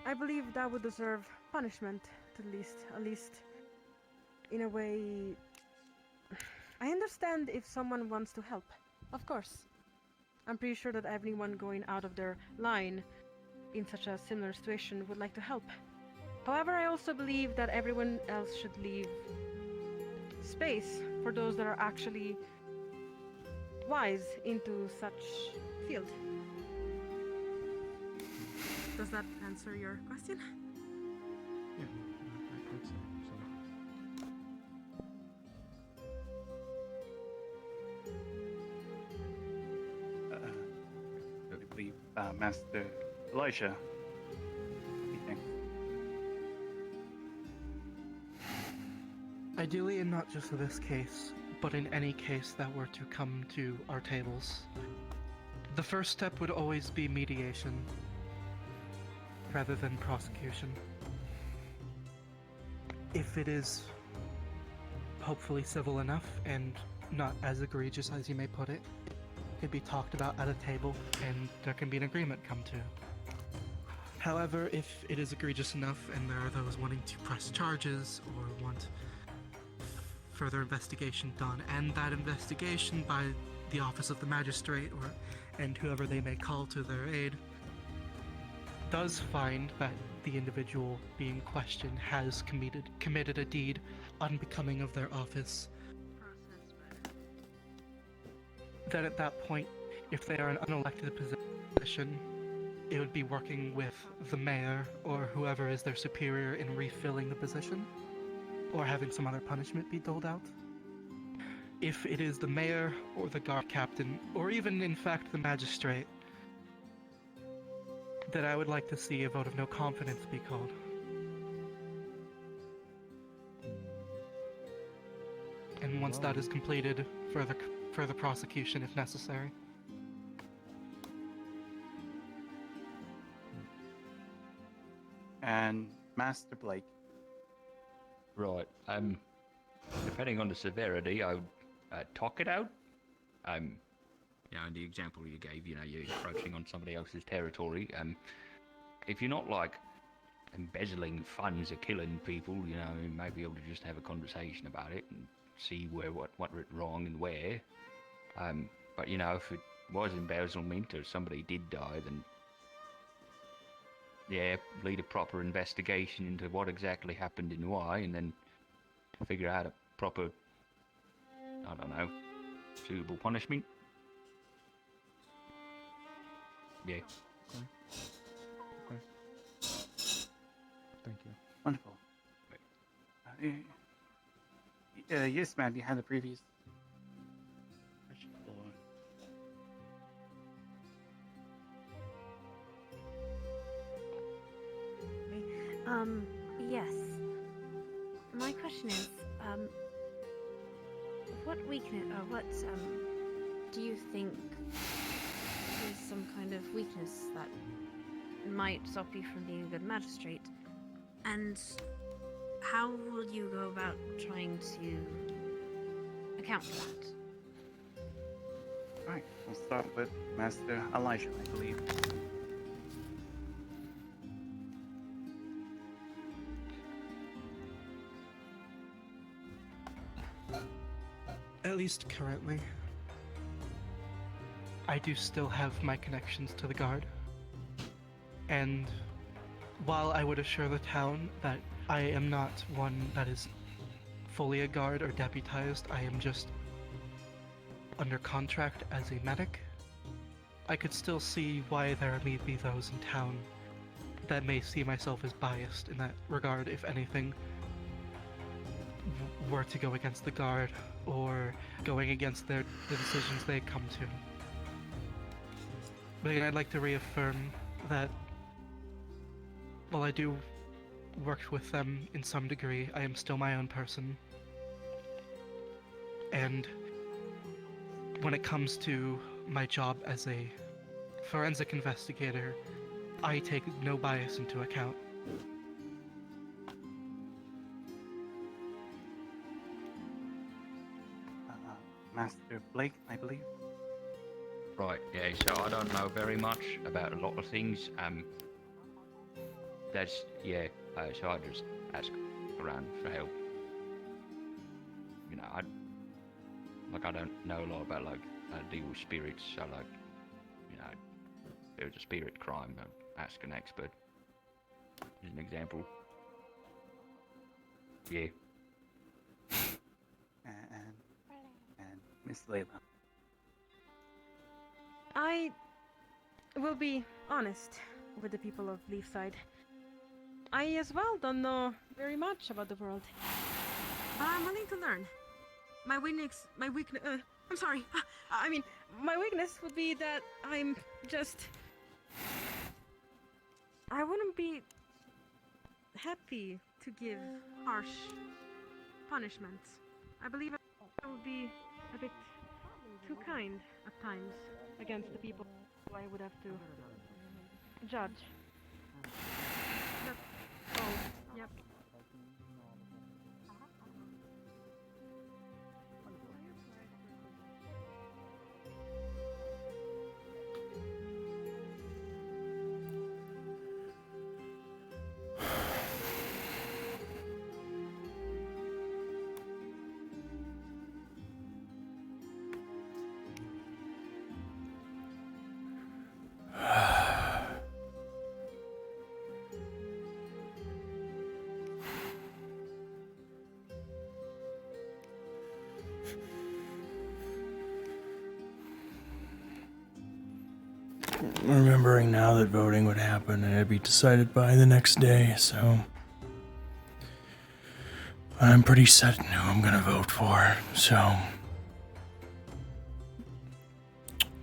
I believe that would deserve punishment, at least in a way. I understand if someone wants to help, of course. I'm pretty sure that everyone going out of their line in such a similar situation would like to help. However, I also believe that everyone else should leave space for those that are actually wise into such field. Does that answer your question? Yeah, I could say so. I believe Master Elijah. What do you think? Ideally, and not just for this case, but in any case that were to come to our tables, the first step would always be mediation, rather than prosecution. If it is hopefully civil enough and not as egregious as you may put it, it could be talked about at a table and there can be an agreement come to. However, if it is egregious enough and there are those wanting to press charges or want further investigation done, and that investigation by the office of the magistrate and whoever they may call to their aid does find that the individual being questioned has committed a deed unbecoming of their office, then at that point, if they are an unelected position, it would be working with the mayor or whoever is their superior in refilling the position, or having some other punishment be doled out. If it is the mayor or the guard captain, or even in fact the magistrate, then I would like to see a vote of no confidence be called. And once that is completed, further prosecution if necessary. And Master Blake. Right. Depending on the severity, I would talk it out. You know, in the example you gave, you know, you're encroaching on somebody else's territory. If you're not like embezzling funds or killing people, you know, you may be able to just have a conversation about it and see what went wrong and where. But you know, if it was embezzlement or somebody did die, then yeah, lead a proper investigation into what exactly happened and why, and then figure out a proper, I don't know, suitable punishment. Yeah. Okay. Thank you. Wonderful. Yes, ma'am, you had the previous question for. Yes. My question is, what weakness, or what, do you think is some kind of weakness that might stop you from being a good magistrate? And how will you go about trying to account for that? Alright, we'll start with Master Elijah, I believe. At least currently, I do still have my connections to the guard. And while I would assure the town that I am not one that is fully a guard or deputized, I am just under contract as a medic, I could still see why there may be those in town that may see myself as biased in that regard, if anything were to go against the guard or going against the decisions they come to. But again, I'd like to reaffirm that while I do work with them in some degree, I am still my own person. And when it comes to my job as a forensic investigator, I take no bias into account. Master Blake, I believe. Right, yeah, so I don't know very much about a lot of things. That's, yeah, so I just ask around for help. You know, I don't know a lot about, like, deal with spirits, so, like, you know, if there's a spirit crime, I'd ask an expert. As an example. Yeah. And Miss Layla. I will be honest with the people of Leafside. I as well don't know very much about the world. I'm willing to learn. My weakness, I'm sorry. I mean, My weakness would be that I'm just... I wouldn't be happy to give harsh punishments. I believe I would be a bit too kind at times against the people who I would have to judge. Oh, yep. Remembering now that voting would happen and it'd be decided by the next day, so I'm pretty set in who I'm gonna vote for, so I'm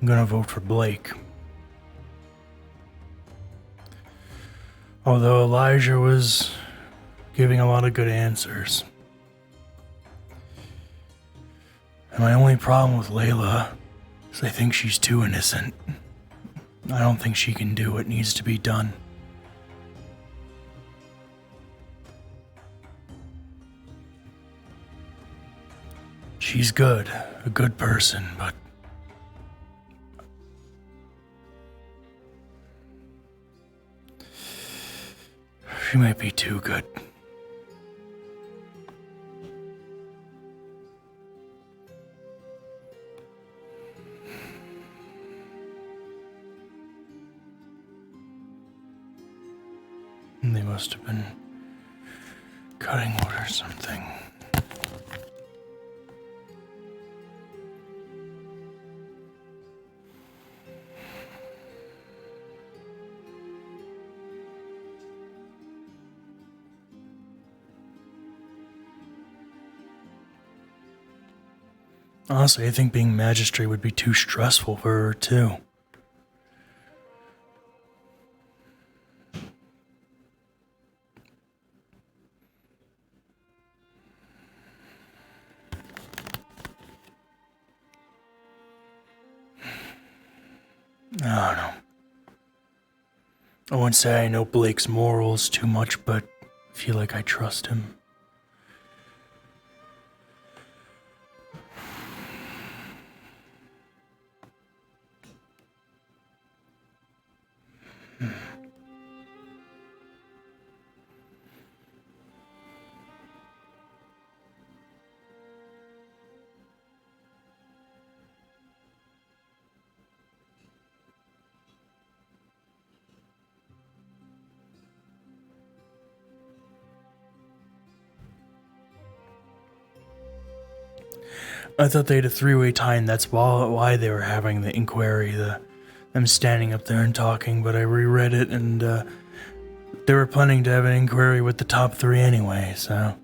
gonna vote for Blake. Although Elijah was giving a lot of good answers. And my only problem with Layla is I think she's too innocent. I don't think she can do what needs to be done. She's good, a good person, but she might be too good. They must have been cutting wood or something. Honestly, I think being magistrate would be too stressful for her, too. I don't know. I wouldn't say I know Blake's morals too much, but I feel like I trust him. I thought they had a three-way tie, and that's why they were having the inquiry, them standing up there and talking, but I reread it, and they were planning to have an inquiry with the top three anyway, so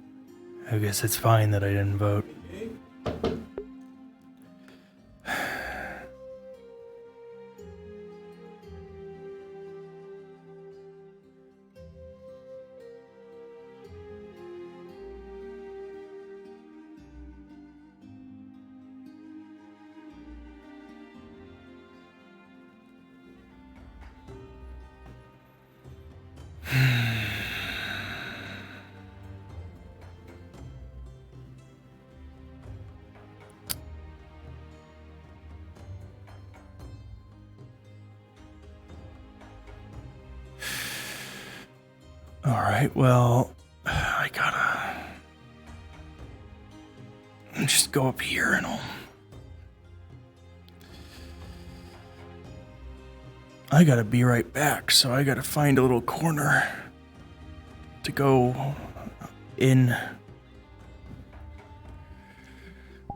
I guess it's fine that I didn't vote. Alright, well, I gotta just go up here and I gotta be right back, so I gotta find a little corner to go in.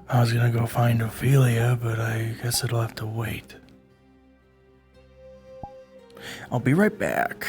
I was gonna go find Ophelia, but I guess it'll have to wait. I'll be right back.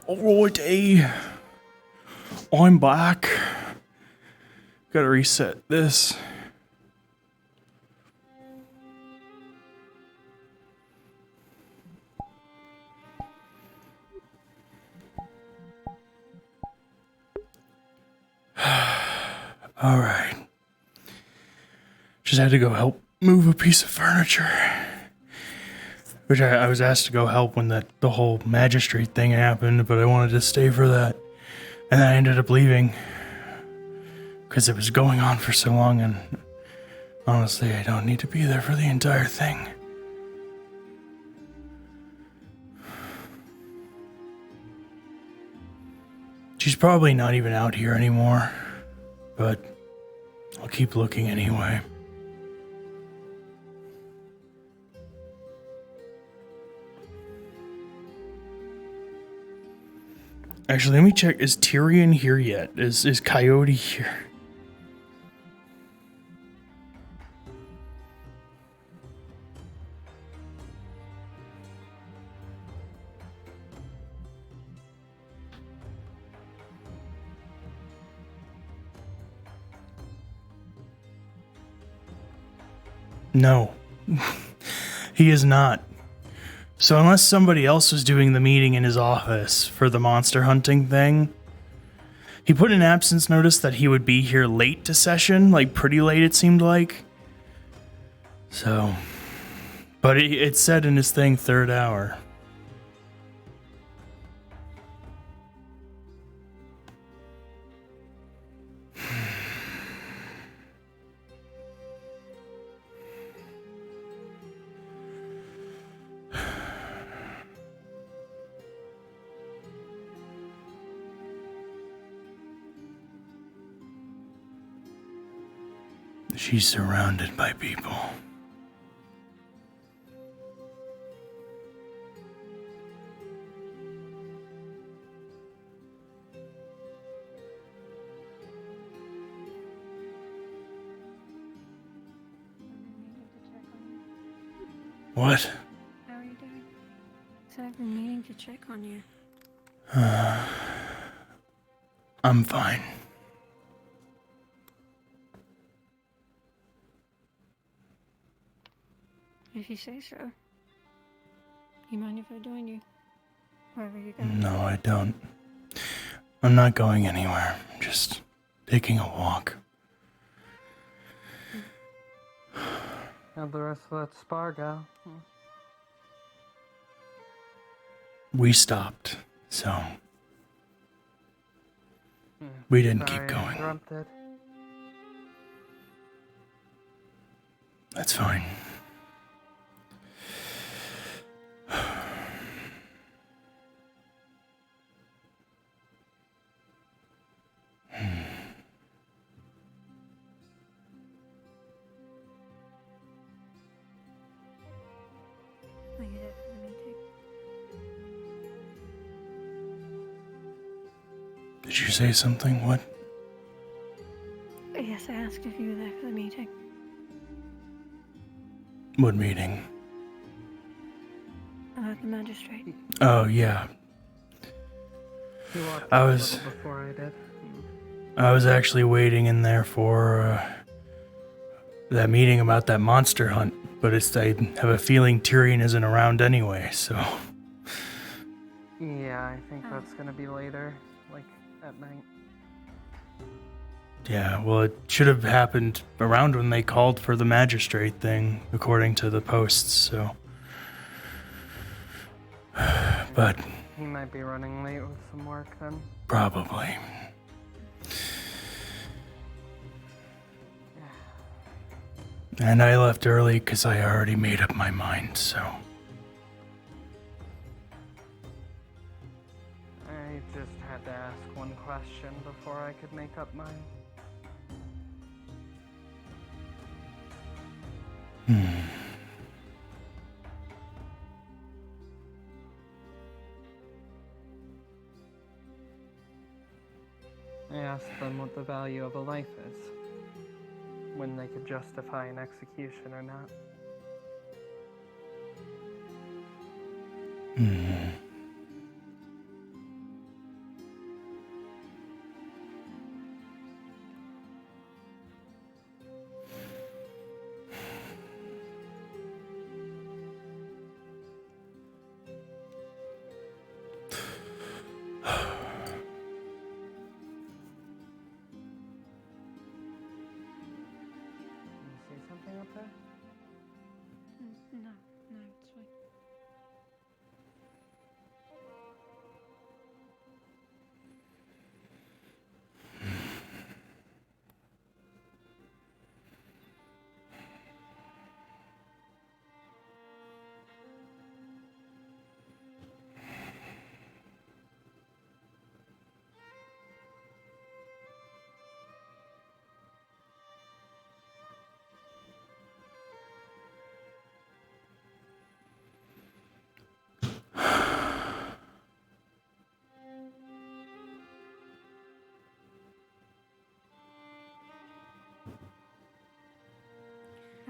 Alrighty. I'm back. Gotta reset this. Alright. Just had to go help move a piece of furniture. Which I was asked to go help when the whole magistrate thing happened, but I wanted to stay for that. And then I ended up leaving. Because it was going on for so long, and honestly, I don't need to be there for the entire thing. She's probably not even out here anymore, but I'll keep looking anyway. Actually, let me check. Is Tyrion here yet? Is Coyote here? No. He is not. So unless somebody else was doing the meeting in his office for the monster hunting thing, he put an absence notice that he would be here late to session, like pretty late it seemed like. So, but it said in his thing 3rd hour. She's surrounded by people. What? How are you doing? So I've been meaning to check on you. I'm fine. If you say so. You mind if I join you? Wherever you're going? No, I don't. I'm not going anywhere. I'm just taking a walk. How'd the rest of that spar go? We stopped, so we didn't keep going. Interrupted. That's fine. Are you there for the meeting? Did you say something? What? Yes, I asked if you were there for the meeting. What meeting? The magistrate. Oh, yeah. You walked I out a was- little before I did. I was actually waiting in there for that meeting about that monster hunt, but I have a feeling Tyrion isn't around anyway, so. Yeah, I think that's gonna be later, like at night. Yeah, well, it should have happened around when they called for the magistrate thing, according to the posts, so. But. He might be running late with some work then. Probably. And I left early because I already made up my mind, so. I just had to ask one question before I could make up mine. I asked them what the value of a life is, when they could justify an execution or not.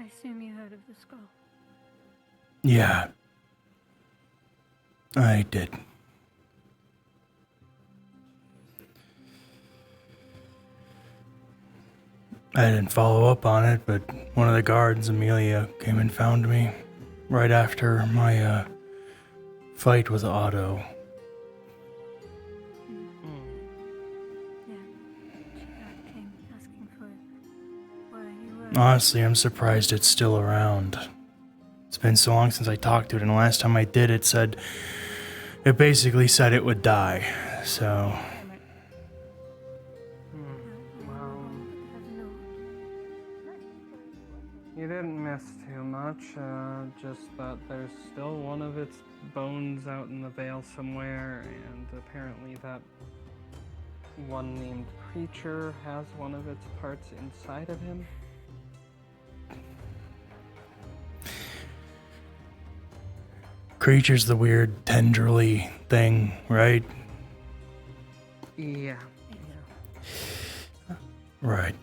assume you heard of the skull. Yeah. I did. I didn't follow up on it, but one of the guards, Amelia, came and found me right after my fight with Otto. Came asking for where you were. Honestly, I'm surprised it's still around. It's been so long since I talked to it, and the last time I did, it basically said it would die, so... Well, you didn't miss too much, just that there's still one of its bones out in the Vale somewhere, and apparently that one named creature has one of its parts inside of him. Creature's the weird, tendrily thing, right? Yeah. Right.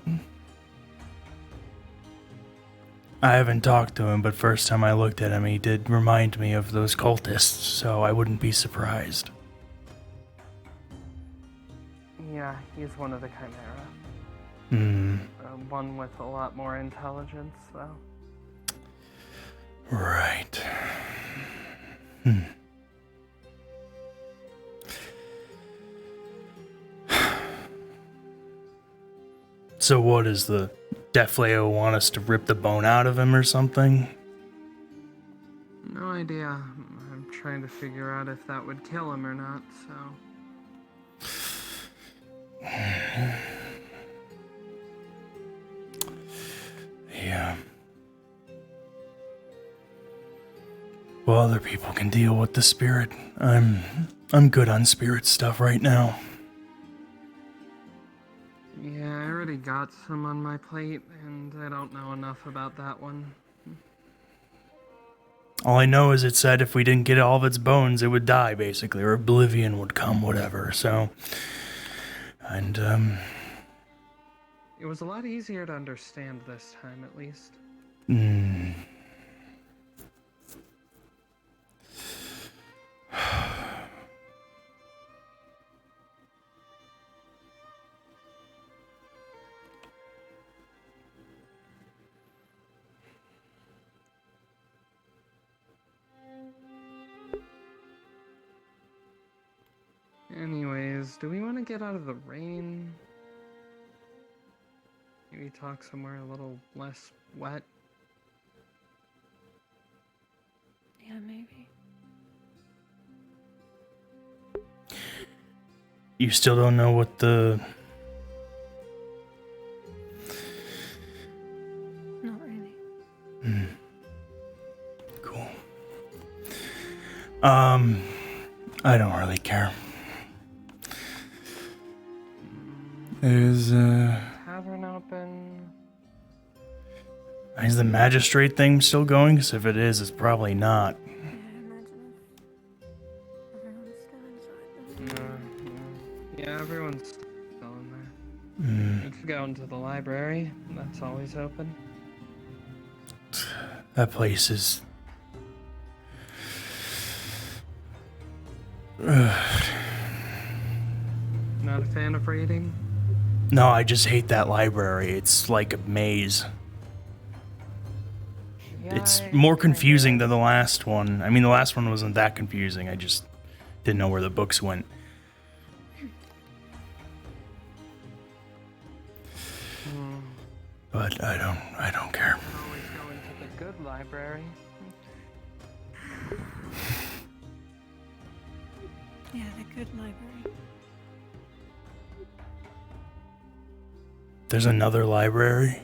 I haven't talked to him, but first time I looked at him, he did remind me of those cultists, so I wouldn't be surprised. Yeah, he's one of the Chimera. Hmm. One with a lot more intelligence, though. Right. Hmm. So what, does the Defleo want us to rip the bone out of him or something? No idea. I'm trying to figure out if that would kill him or not, so... Yeah. Well, other people can deal with the spirit. I'm good on spirit stuff right now. Yeah, I already got some on my plate, and I don't know enough about that one. All I know is it said if we didn't get all of its bones, it would die, basically, or oblivion would come, whatever, so... And, It was a lot easier to understand this time, at least. Anyways, do we want to get out of the rain? Maybe talk somewhere a little less wet? Yeah, maybe. You still don't know what the... Not really. Cool. I don't really care. Is Tavern open? Is the magistrate thing still going? Because if it is, it's probably not. Yeah, everyone's still in there. You could go into the library. That's always open. That place is... Not a fan of reading? No, I just hate that library. It's like a maze. Yeah, It's more confusing than the last one. I mean, the last one wasn't that confusing. I just didn't know where the books went. But I don't care. You can always go into the good library. Yeah, the good library. There's another library?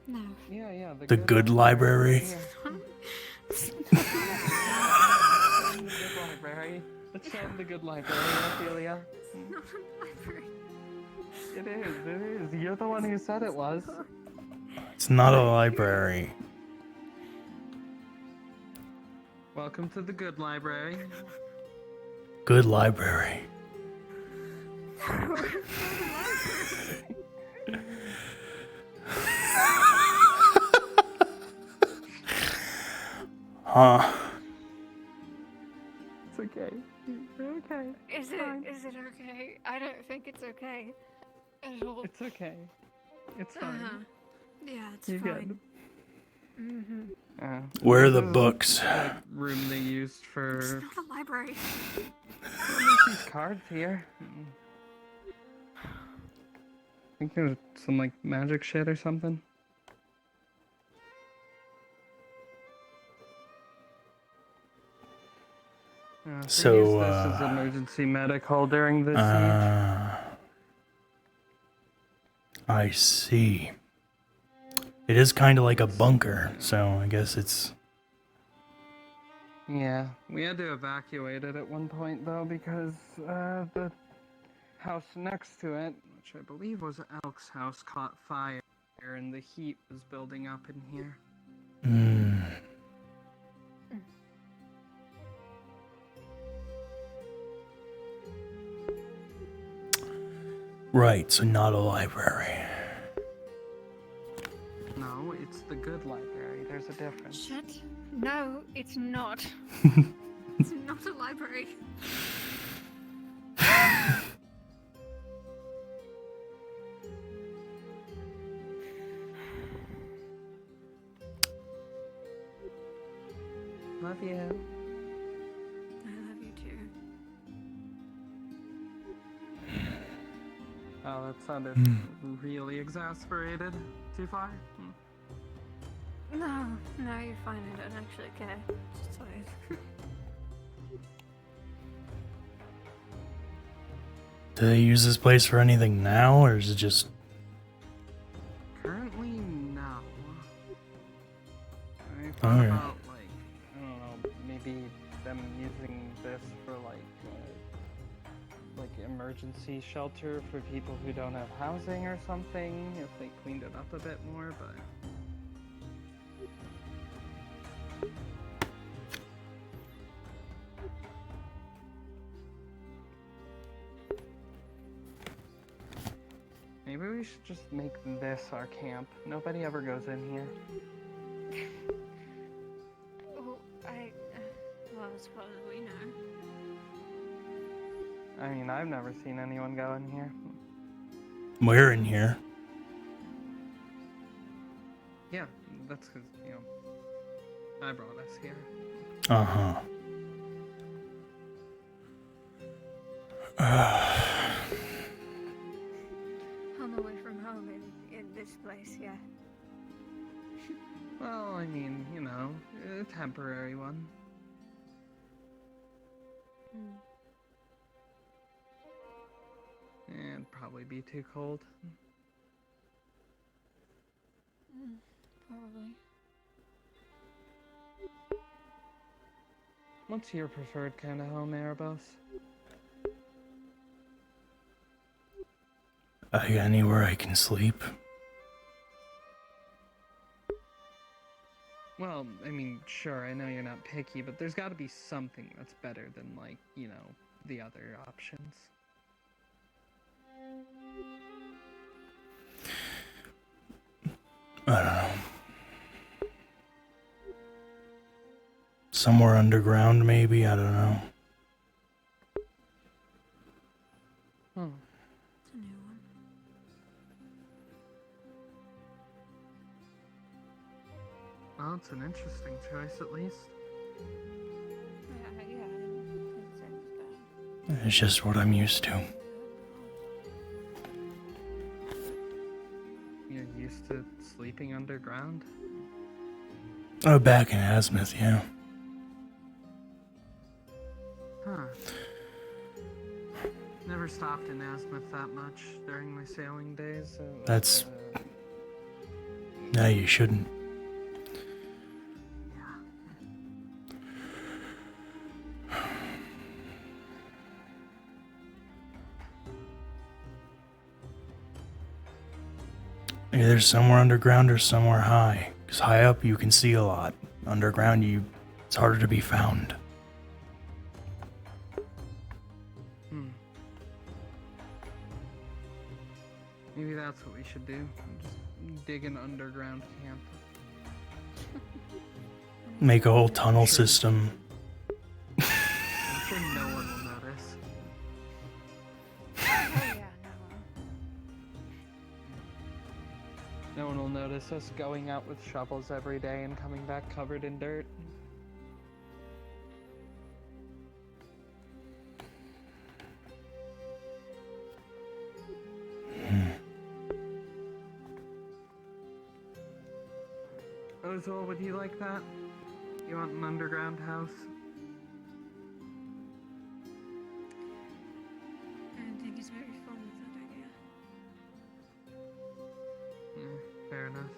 No. Yeah, The good library? The good library. Let's show the good library, Ophelia. It's not a library. It is. You're the one who said it was. It's not a library. Welcome to the good library. Good library. Huh. It's okay. You're okay. Is it okay? I don't think it's okay at all. It's okay. It's fine. Uh-huh. Yeah, it's You're fine. good. Where are the This is books? The room they used for. It's not a library. There's these cards here. I think there's some like magic shit or something. So, they used this as emergency medical during the siege. I see. It is kind of like a bunker, so I guess it's... Yeah, we had to evacuate it at one point though because the house next to it, which I believe was Elk's house, caught fire and the heat was building up in here. Right, so not a library. No, it's the good library. There's a difference. Shit. No, it's not. It's not a library. Love you. I love you too. Oh, that sounded really exasperated. Too far? No, you're fine. I don't actually care. Just tired. Do they use this place for anything now, or is it just... Currently, no. I thought about, like, I don't know, maybe them using this for, like emergency shelter for people who don't have housing or something, if they cleaned it up a bit more, but... Maybe we should just make this our camp. Nobody ever goes in here. Well, as far as we know. I mean, I've never seen anyone go in here. We're in here. Yeah, that's because, you know, I brought us here. Uh-huh. I'm away from home in this place, yeah. Well, I mean, you know, a temporary one. It'd probably be too cold. Probably. What's your preferred kind of home, Erebos? Anywhere I can sleep. Well, I mean, sure, I know you're not picky, but there's gotta be something that's better than, like, you know, the other options. I don't know. Somewhere underground, maybe? I don't know. It's a new one. Well, it's an interesting choice, at least. It's just what I'm used to. You're used to sleeping underground? Oh, back in Asmith, yeah. Huh. Never stopped in Asmith that much during my sailing days. So, That's... No, you shouldn't. Either somewhere underground or somewhere high. Because high up you can see a lot. Underground it's harder to be found. Maybe that's what we should do. Just dig an underground camp. Make a whole tunnel system. I'm sure no one will notice. No one will notice us going out with shovels every day and coming back covered in dirt. Ozol, would you like that? You want an underground house? I don't think he's very fond of that idea. Fair enough.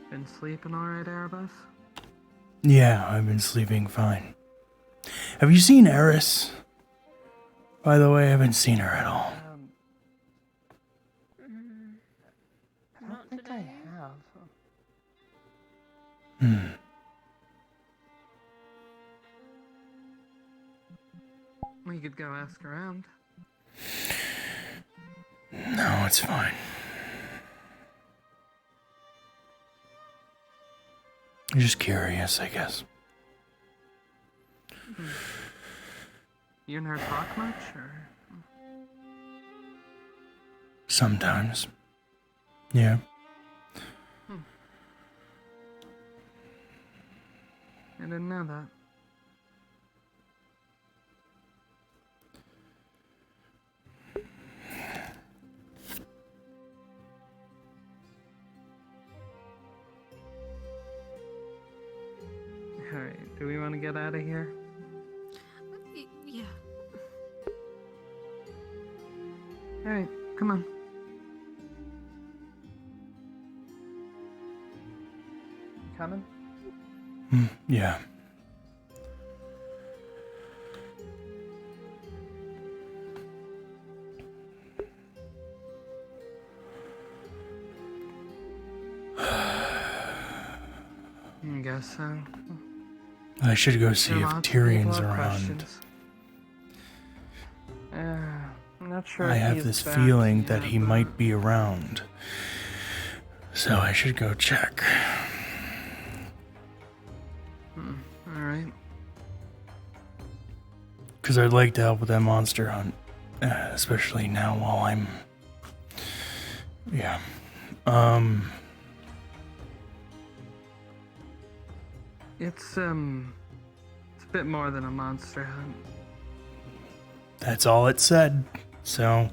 Been sleeping alright, Erebos? Yeah, I've been sleeping fine. Have you seen Eris? By the way, I haven't seen her at all. I don't think I have. We could go ask around. No, it's fine. I'm just curious, I guess. You and her talk much, or? Sometimes. Yeah. I didn't know that. Alright, do we want to get out of here? Yeah. Alright, come on. Coming? Yeah. I guess so. I should go see There if are lots of people Tyrion's have around. questions. I'm not sure I if have he's this back feeling yet, that he but- might be around. So I should go check. Alright. Because I'd like to help with that monster hunt. Especially now while I'm... Yeah. It's a bit more than a monster hunt. That's all it said. So...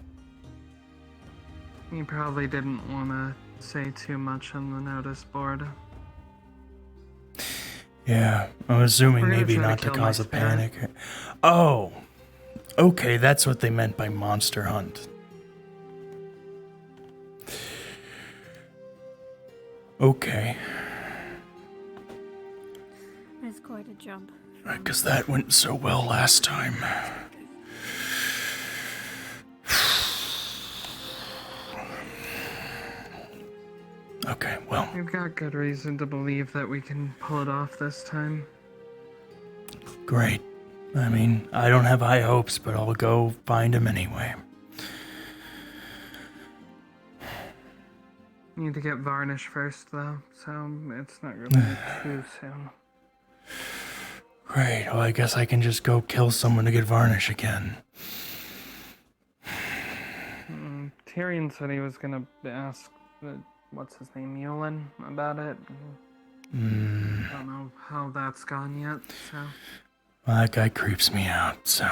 You probably didn't want to say too much on the notice board. Yeah, I'm assuming We're gonna maybe try to not to kill my cause a spirit. panic. Oh! Okay, that's what they meant by monster hunt. Okay. It's quite a jump. Because that went so well last time. Okay, well, We've got good reason to believe that we can pull it off this time. great. I mean, I don't have high hopes, but I'll go find him anyway. Need to get varnish first, though, so it's not gonna be too soon. Great, well, I guess I can just go kill someone to get varnish again. Tyrion said he was gonna ask, what's his name, Yulin, about it. I don't know how that's gone yet, so... Well, that guy creeps me out, so...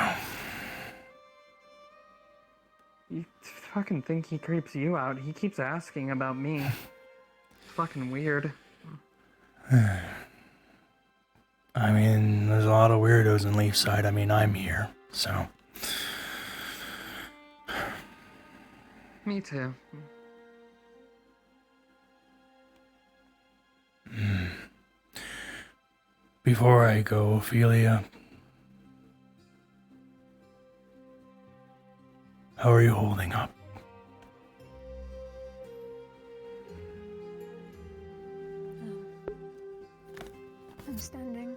You fucking think he creeps you out? He keeps asking about me. It's fucking weird. I mean, there's a lot of weirdos in Leafside. I mean, I'm here, so... Me too. Before I go, Ophelia... How are you holding up? I'm standing.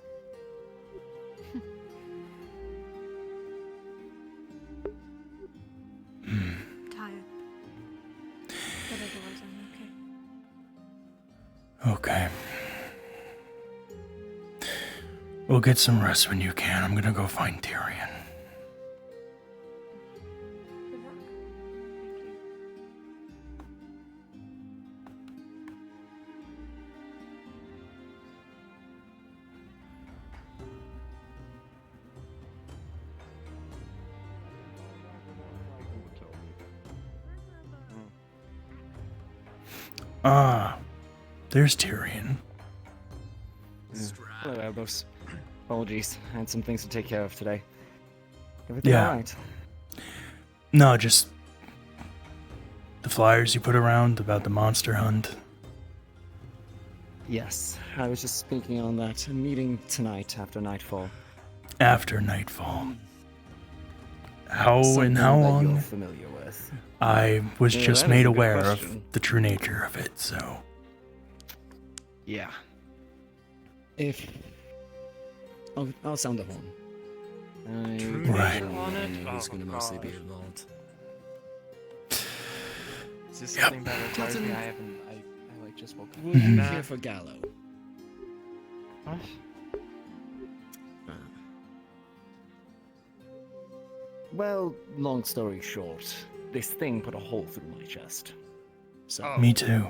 Okay. We'll get some rest when you can. I'm gonna go find Tyrion. Ah, there's Tyrion. Hello, Erebos. Apologies, I had some things to take care of today. Everything Yeah. alright? No, just the flyers you put around about the monster hunt. Yes, I was just speaking on that. A meeting tonight after nightfall. After nightfall. How Something and how that long? you're familiar with. I was Yeah, just that is made a good aware question. of the true nature of it, so. Yeah. If I'll sound the horn. True Right. nature on it? Who's Oh, gonna mostly be gosh. involved. Is this Yep. something that requires me? Captain- I haven't. I like just woke up. Were you Nah. here for Gallo? What? Well, long story short, this thing put a hole through my chest. So Me too.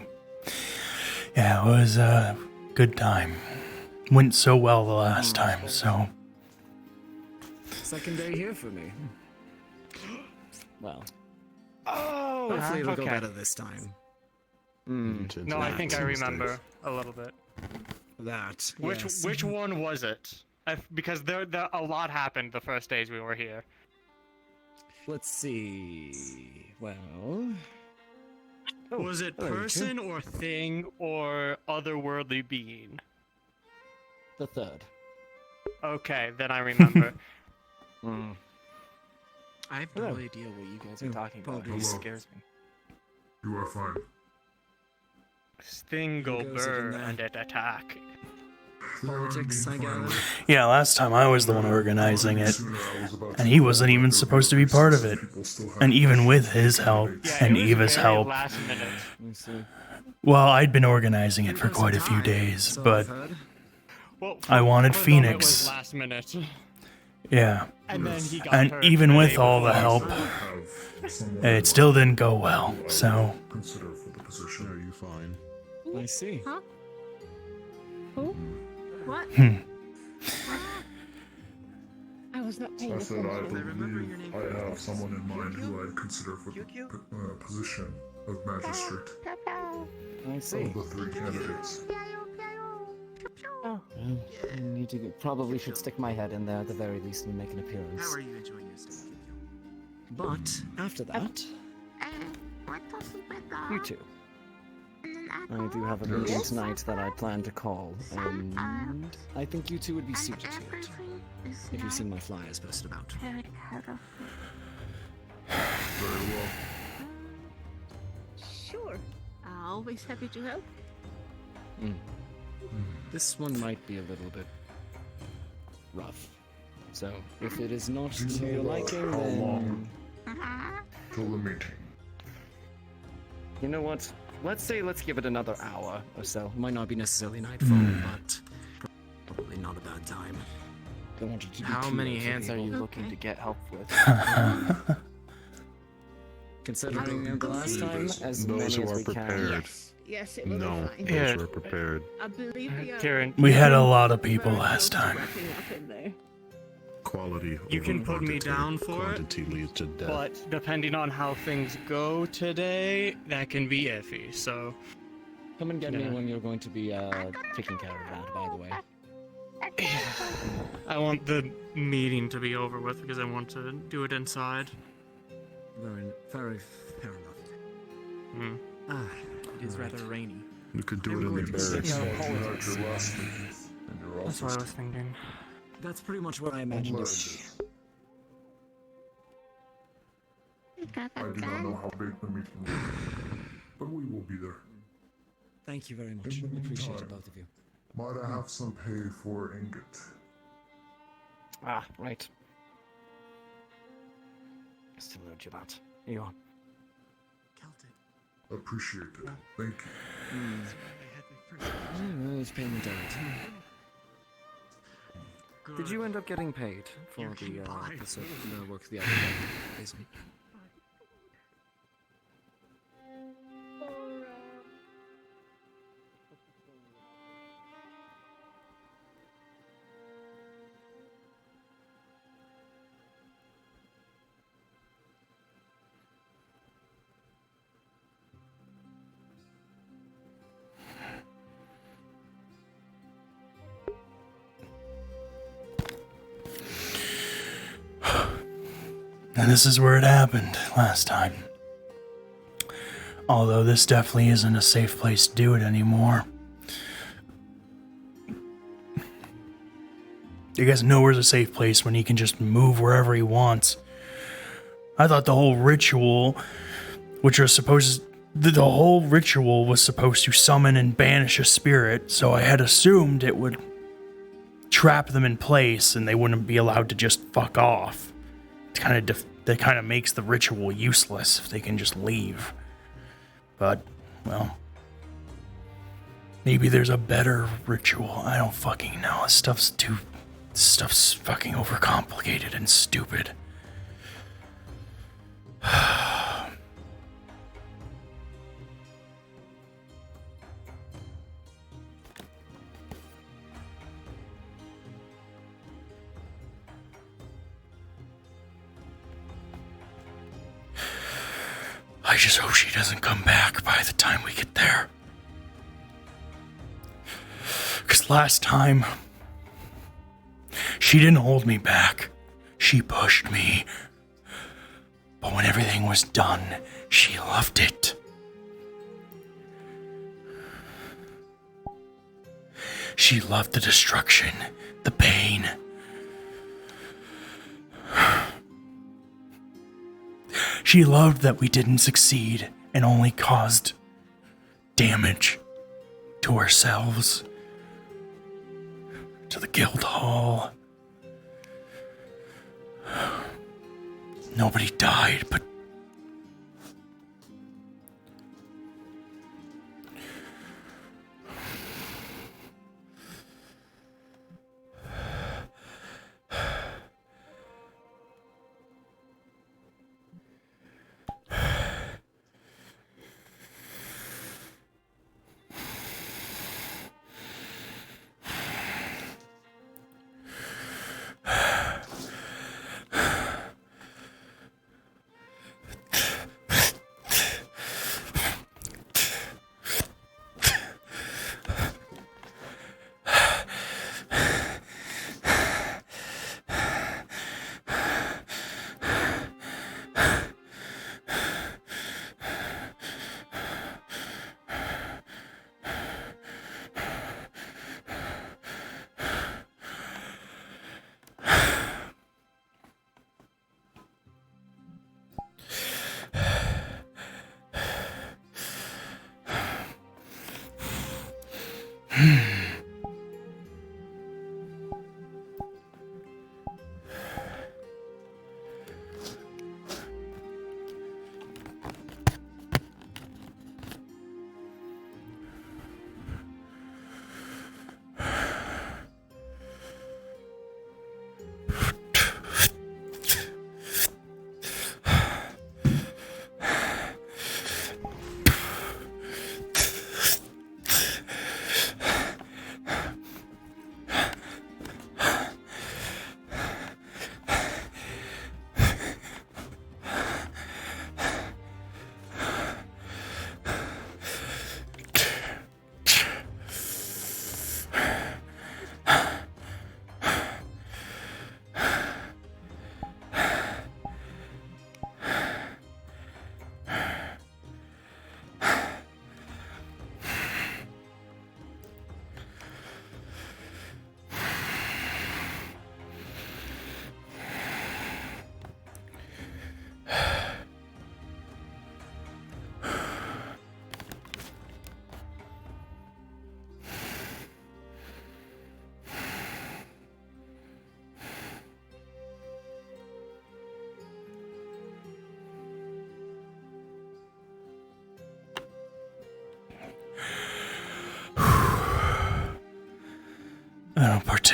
Yeah, it was a good time. Went so well the last time, so. second day here for me. Well, Oh, hopefully it'll go okay. better this time. No, I think I remember a little bit. That. Which one was it? Because there a lot happened the first days we were here. Let's see. Well, Was it hello, person or thing or otherworldly being? the third. Okay, then I remember. I have no idea what you guys are talking about. It apologies. scares me. You are fine. Stingle Who goes burr even there? and it attack. Politics, I gather. Yeah, last time I was the one organizing it, and he wasn't even supposed to be part of it. And even with his help and Eva's help, Last minute. Let me see. well, I'd been organizing it for quite a few days, but Well, I wanted for them, it was Phoenix. last minute. Yeah. And then he got And hurt even the with day all the before. help, it still didn't go well, so. Consider for the position. Are you fine? I see. Huh? Who? What? I was not paying I said I attention. believe I have someone in mind who I'd consider for the position of magistrate. I see. Of the three candidates. Oh. I need to probably should stick my head in there at the very least and make an appearance. How are you enjoying your stay? But after that, you two. I do have a meeting tonight that I plan to call, and I think you two would be suited to it. If you've seen my flyers posted about. Very well. Sure. Always happy to help. This one might be a little bit rough. So, if it is not to your liking, How then... long till the meeting? You know what? Let's give it another hour or so. Might not be necessarily nightfall, but probably not a bad time. Don't want you to be How too many late for hands are people. you looking to get help with? Considering the last time, as Those many who as are we prepared. can. Yes, it will No, be fine. those who are prepared. I believe we are Karen, We had a lot of people last time. wrapping up in there. Quality. You can over put me quantity. down for it, Quantity leads to death. but depending on how things go today, that can be iffy. So, Come and get me Yeah. when you're going to be taking care of that, by the way. I want the meeting to be over with because I want to do it inside. Very fair enough. Hmm. It is rather rainy. You could do it in the barracks. You had your last meeting, and you're That's also what I was thinking. That's pretty much what I imagined it Unless would be. I do not know how big the meeting will be, but we will be there. Thank you very much. In the Appreciate it, meantime, both of you. might I have some pay for ingot? Ah, right. Still owed you that. Here you are. Appreciate it. Thank you. It's payment out. Did you end up getting paid for the work the other day, basically? And this is where it happened last time. Although this definitely isn't a safe place to do it anymore. You guys know where's a safe place when he can just move wherever he wants. I thought the whole ritual, which was supposed the whole ritual was supposed to summon and banish a spirit, so I had assumed it would trap them in place and they wouldn't be allowed to just fuck off. That kind of makes the ritual useless if they can just leave. But, well, maybe there's a better ritual. I don't fucking know. This stuff's fucking overcomplicated and stupid. I just hope she doesn't come back by the time we get there. 'Cause last time, she didn't hold me back. She pushed me. But when everything was done, she loved it. She loved the destruction, the pain. She loved that we didn't succeed and only caused damage to ourselves, to the guild hall. Nobody died, but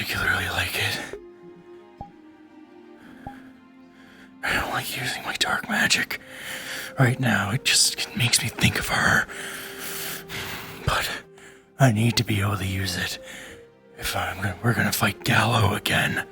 particularly like it. I don't like using my dark magic right now. It just makes me think of her. But I need to be able to use it if we're gonna fight Gallo again.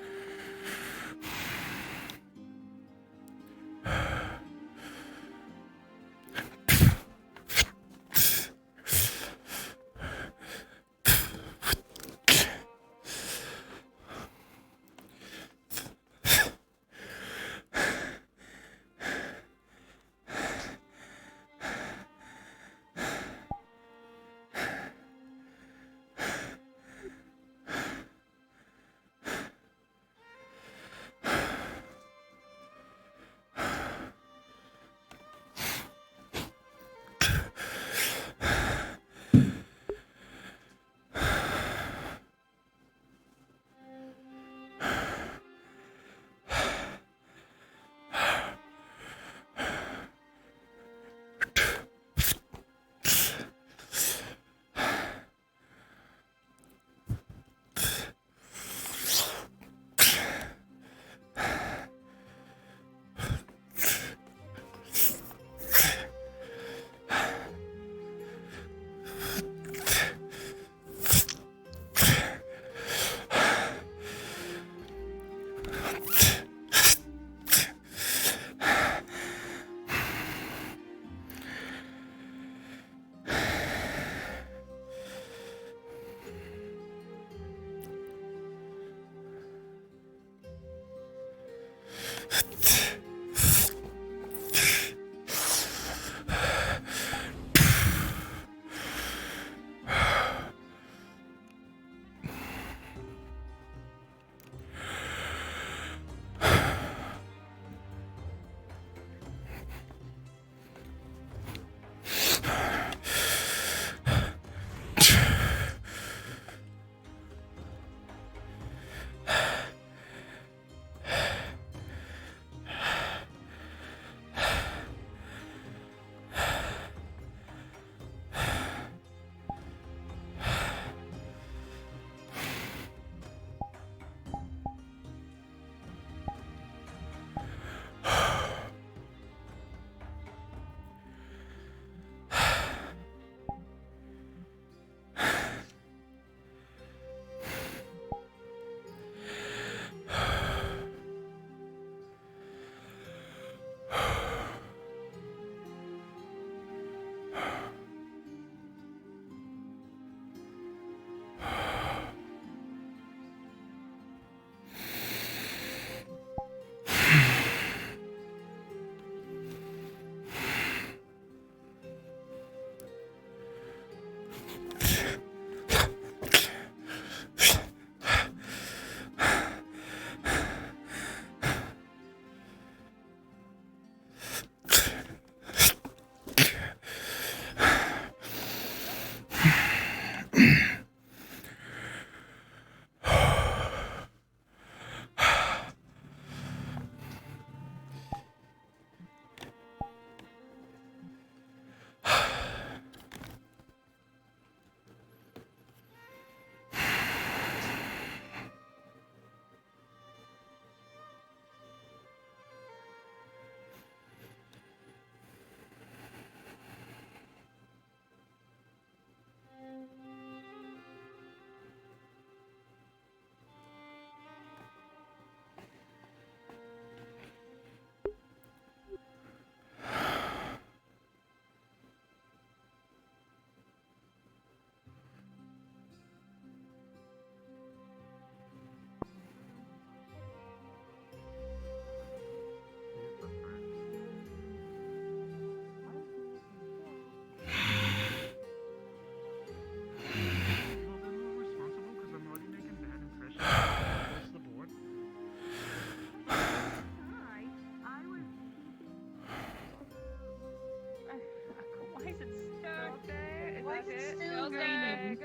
Why is it stuck there? Why is it still raining?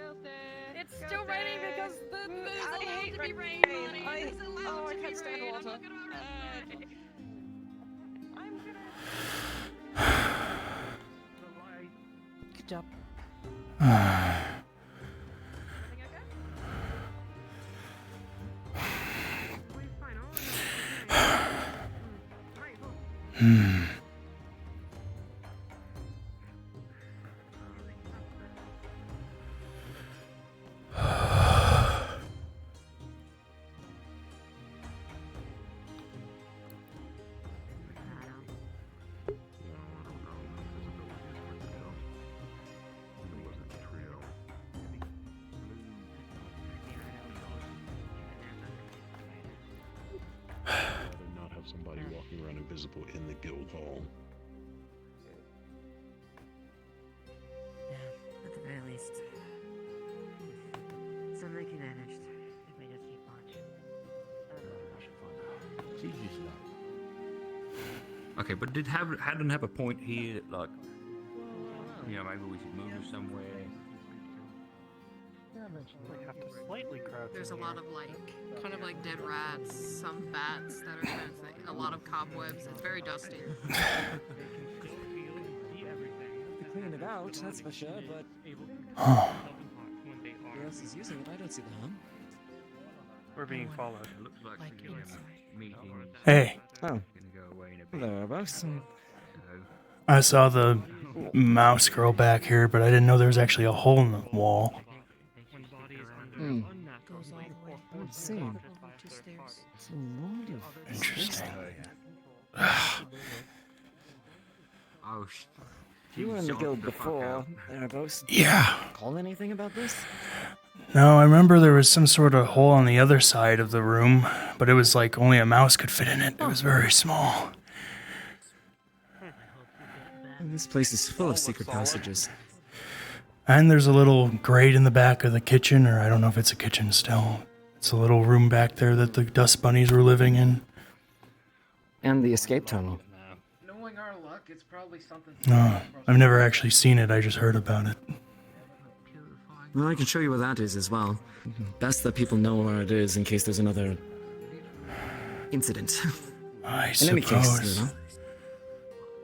It's still raining because I hate to be rain. I can't stand water. I'm gonna. Good job. visible in the guild hall. At the very least, something can managed. If we just keep watch. Jesus, okay, but did Haddon have a point here that, like, you know, maybe we should move her somewhere? We have to slightly crouch. There's a lot of kind of like dead rats, some bats that are kind of a lot of cobwebs. It's very dusty. To clean it out, that's for sure, but who else is using it? I don't see the harm. We're being followed. It looks like we're gonna have a meeting. Hey. Gonna go away in a bit. Hello, Erebos. I saw the mouse girl back here, but I didn't know there was actually a hole in the wall. I've seen. It's a lot of Interesting. Oh, you were in the guild before, Erebos. Yeah. Call anything about this? No, I remember there was some sort of hole on the other side of the room, but it was like only a mouse could fit in it. It was very small. This place is full of secret passages. And there's a little grate in the back of the kitchen, or I don't know if it's a kitchen still. It's a little room back there that the dust bunnies were living in. And the escape tunnel. Knowing our luck, it's probably something. No, I've never actually seen it. I just heard about it. Well, I can show you where that is as well. Best that people know where it is in case there's another incident. I In any case, suppose. you know,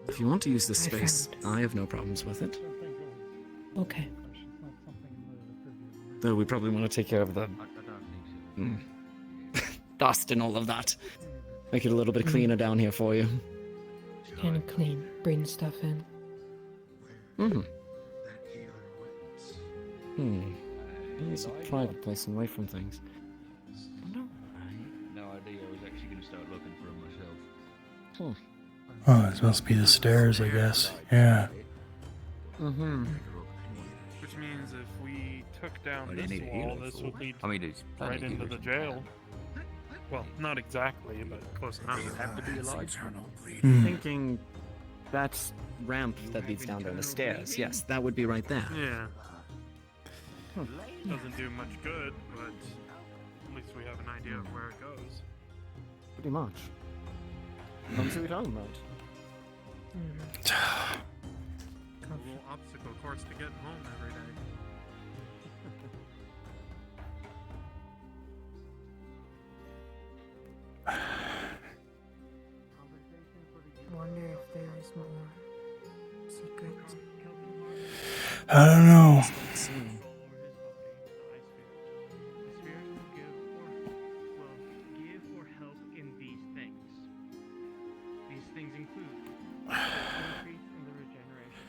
if you want to use this space, I have no problems with it. Okay. Though we probably want to take care of the dust and all of that. Make it a little bit cleaner down here for you. Kind of clean. Bring stuff in. It's a private place and away from things. no idea. I was actually gonna start looking for them myself. Oh, this must be the stairs, I guess. Yeah. Which means if we took down this wall, this would lead right into the jail. Well, not exactly, but close enough. Thinking that's ramp that leads down to the stairs. Yes, that would be right there. Yeah. Doesn't do much good, but at least we have an idea of where it goes. Pretty much. Come to it on, mate. A little obstacle course to getting home every day. Wonder if there is more secrets. I don't know. Give or help in these things. These things include increase in the regeneration.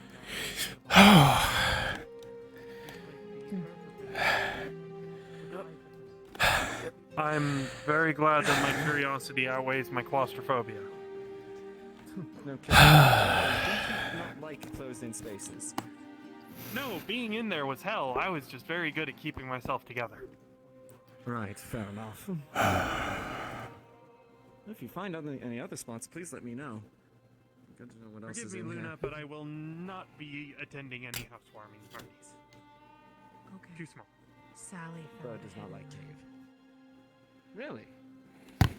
I'm very glad that my curiosity outweighs my claustrophobia. No kidding. Not like closed-in spaces. No, being in there was hell. I was just very good at keeping myself together. Right, fair enough. If you find any other spots, please let me know. Good to know what else Forgive is me, in Luna, here. but I will not be attending any housewarming parties. Okay. Too small. Sally Bird does not like cave. Really?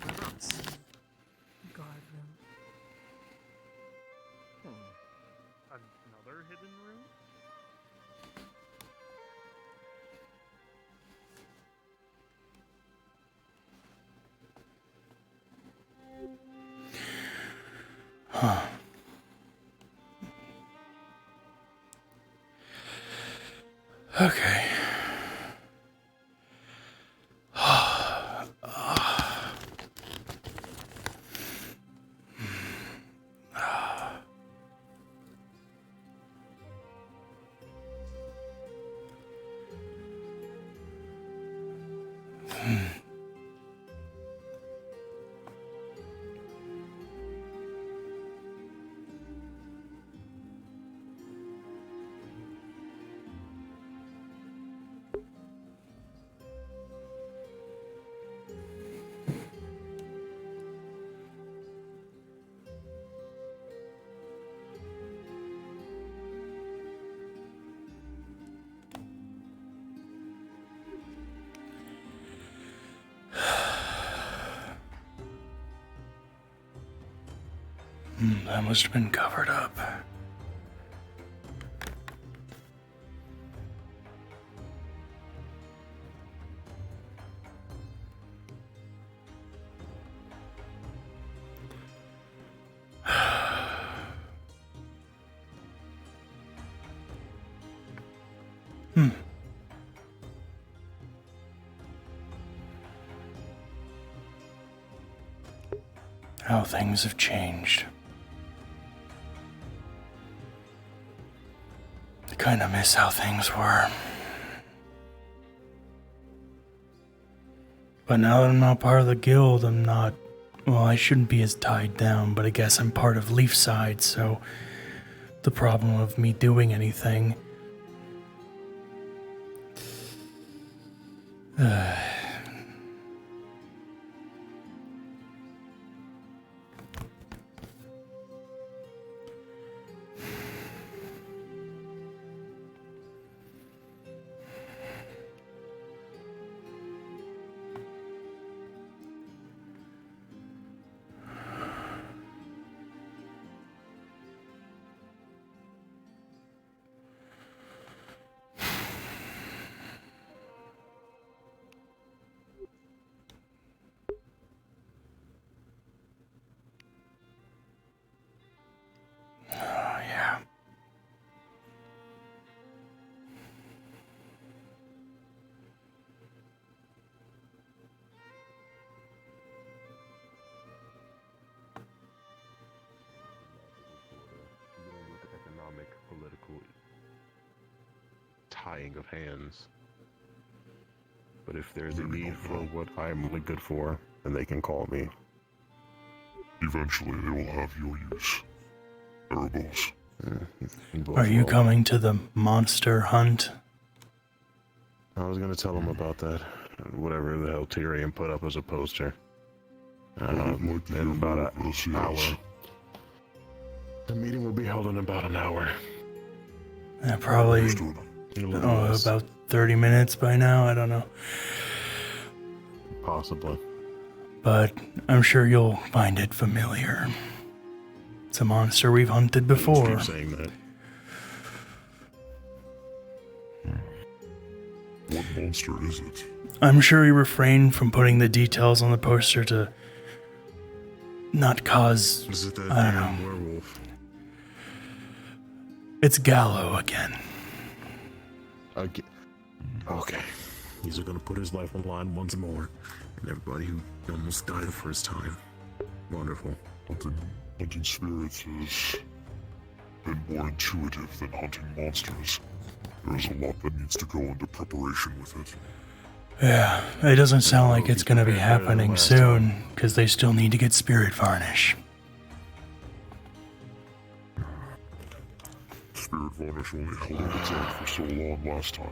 Whereabouts? Guard room. Another hidden room? Huh. Okay. That must have been covered up. How things have changed. I kind of miss how things were. But now that I'm not part of the guild, I'm not... Well, I shouldn't be as tied down, but I guess I'm part of Leafside, so... The problem of me doing anything... yeah. Economic, political tying of hands. But if there's a need for what I'm really good for, then they can call me. Eventually they will have your use. Erebos. Are you coming to the monster hunt? I was gonna tell them about that. Whatever the hell Tyrion put up as a poster. I don't know, in about an hour. The meeting will be held in about an hour. Yeah, probably about 30 minutes by now, I don't know. Possibly. But I'm sure you'll find it familiar. It's a monster we've hunted before. Keep saying that. What monster is it? I'm sure he refrained from putting the details on the poster to not cause... Is it that I don't damn know. werewolf? It's Gallo again. Okay. He's gonna put his life on the line once more. And everybody who almost died the first time. Wonderful. Hunting spirits is a bit more intuitive than hunting monsters. There is a lot that needs to go into preparation with it. Yeah, it doesn't sound like it's gonna be happening soon, because they still need to get spirit varnish. Spirit varnish only held its own for so long last time.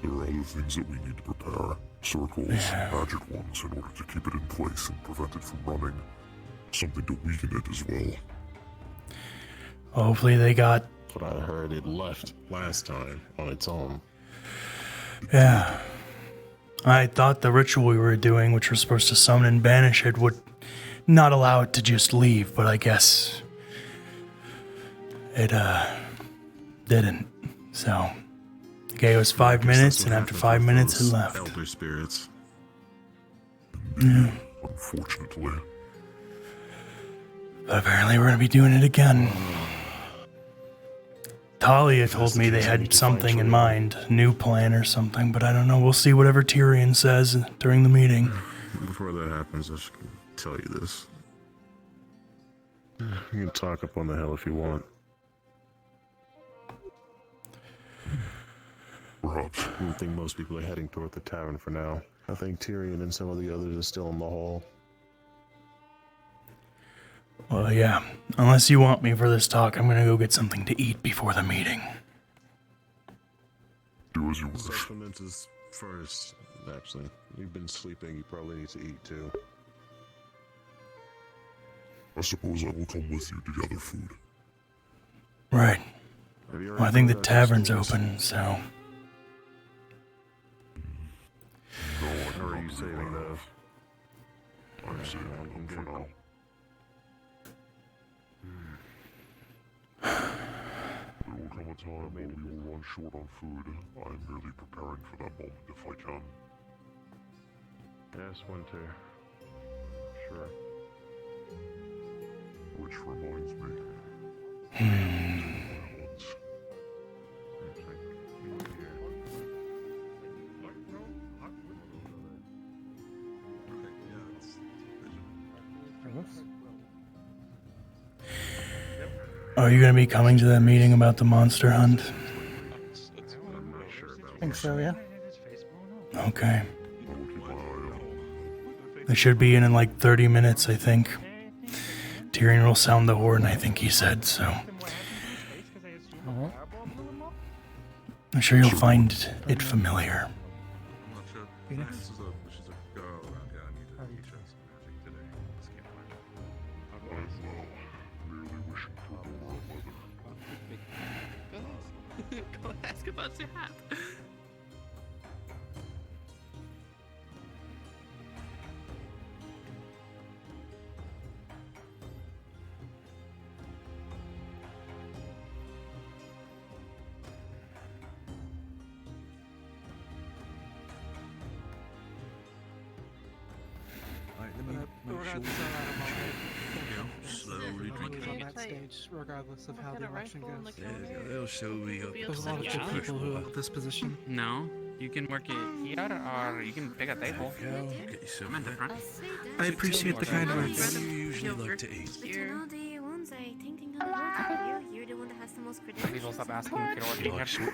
There are other things that we need to prepare. Circles, magic ones, in order to keep it in place and prevent it from running. Something to weaken it as well. Hopefully they got... But I heard it left last time on its own. Yeah. I thought the ritual we were doing, which was supposed to summon and banish it, would not allow it to just leave, but I guess it didn't. So it gave us 5 minutes, and after 5 minutes it left. Elder spirits. Yeah. Unfortunately. But apparently we're gonna be doing it again. Talia told me they had something in mind, a new plan or something, but I don't know. We'll see whatever Tyrion says during the meeting. Before that happens, I should tell you this. You can talk up on the hill if you want. Perhaps. I don't think most people are heading toward the tavern for now. I think Tyrion and some of the others are still in the hall. Well, yeah. Unless you want me for this talk, I'm gonna go get something to eat before the meeting. Do as you wish. Supplements is first, actually. You've been sleeping, you probably need to eat too. I suppose I will come with you to gather food. Right. Well, I think the tavern's open, so... No, Or are you saving those? I'm saving them for now. time while we will run short on food. I am merely preparing for that moment if I can. Yes, Winter. Sure. Which reminds me. Are you going to be coming to that meeting about the monster hunt? I think so, yeah. Okay. They should be in like 30 minutes, I think. Tyrion will sound the horn, I think he said, so. I'm sure you'll find it familiar. Phoenix? Go ask about your hat. Slowly drinking that stage, regardless of how the election goes. They'll show me up. There's a lot of good people who have this position. No, you can work it here or you can pick a table. Get yourself I'm in the front. I appreciate the kind words. What do you usually like to eat? But you know, the ones I thinking of working you, you're the one that has the most credentials. People stop asking if you're working here.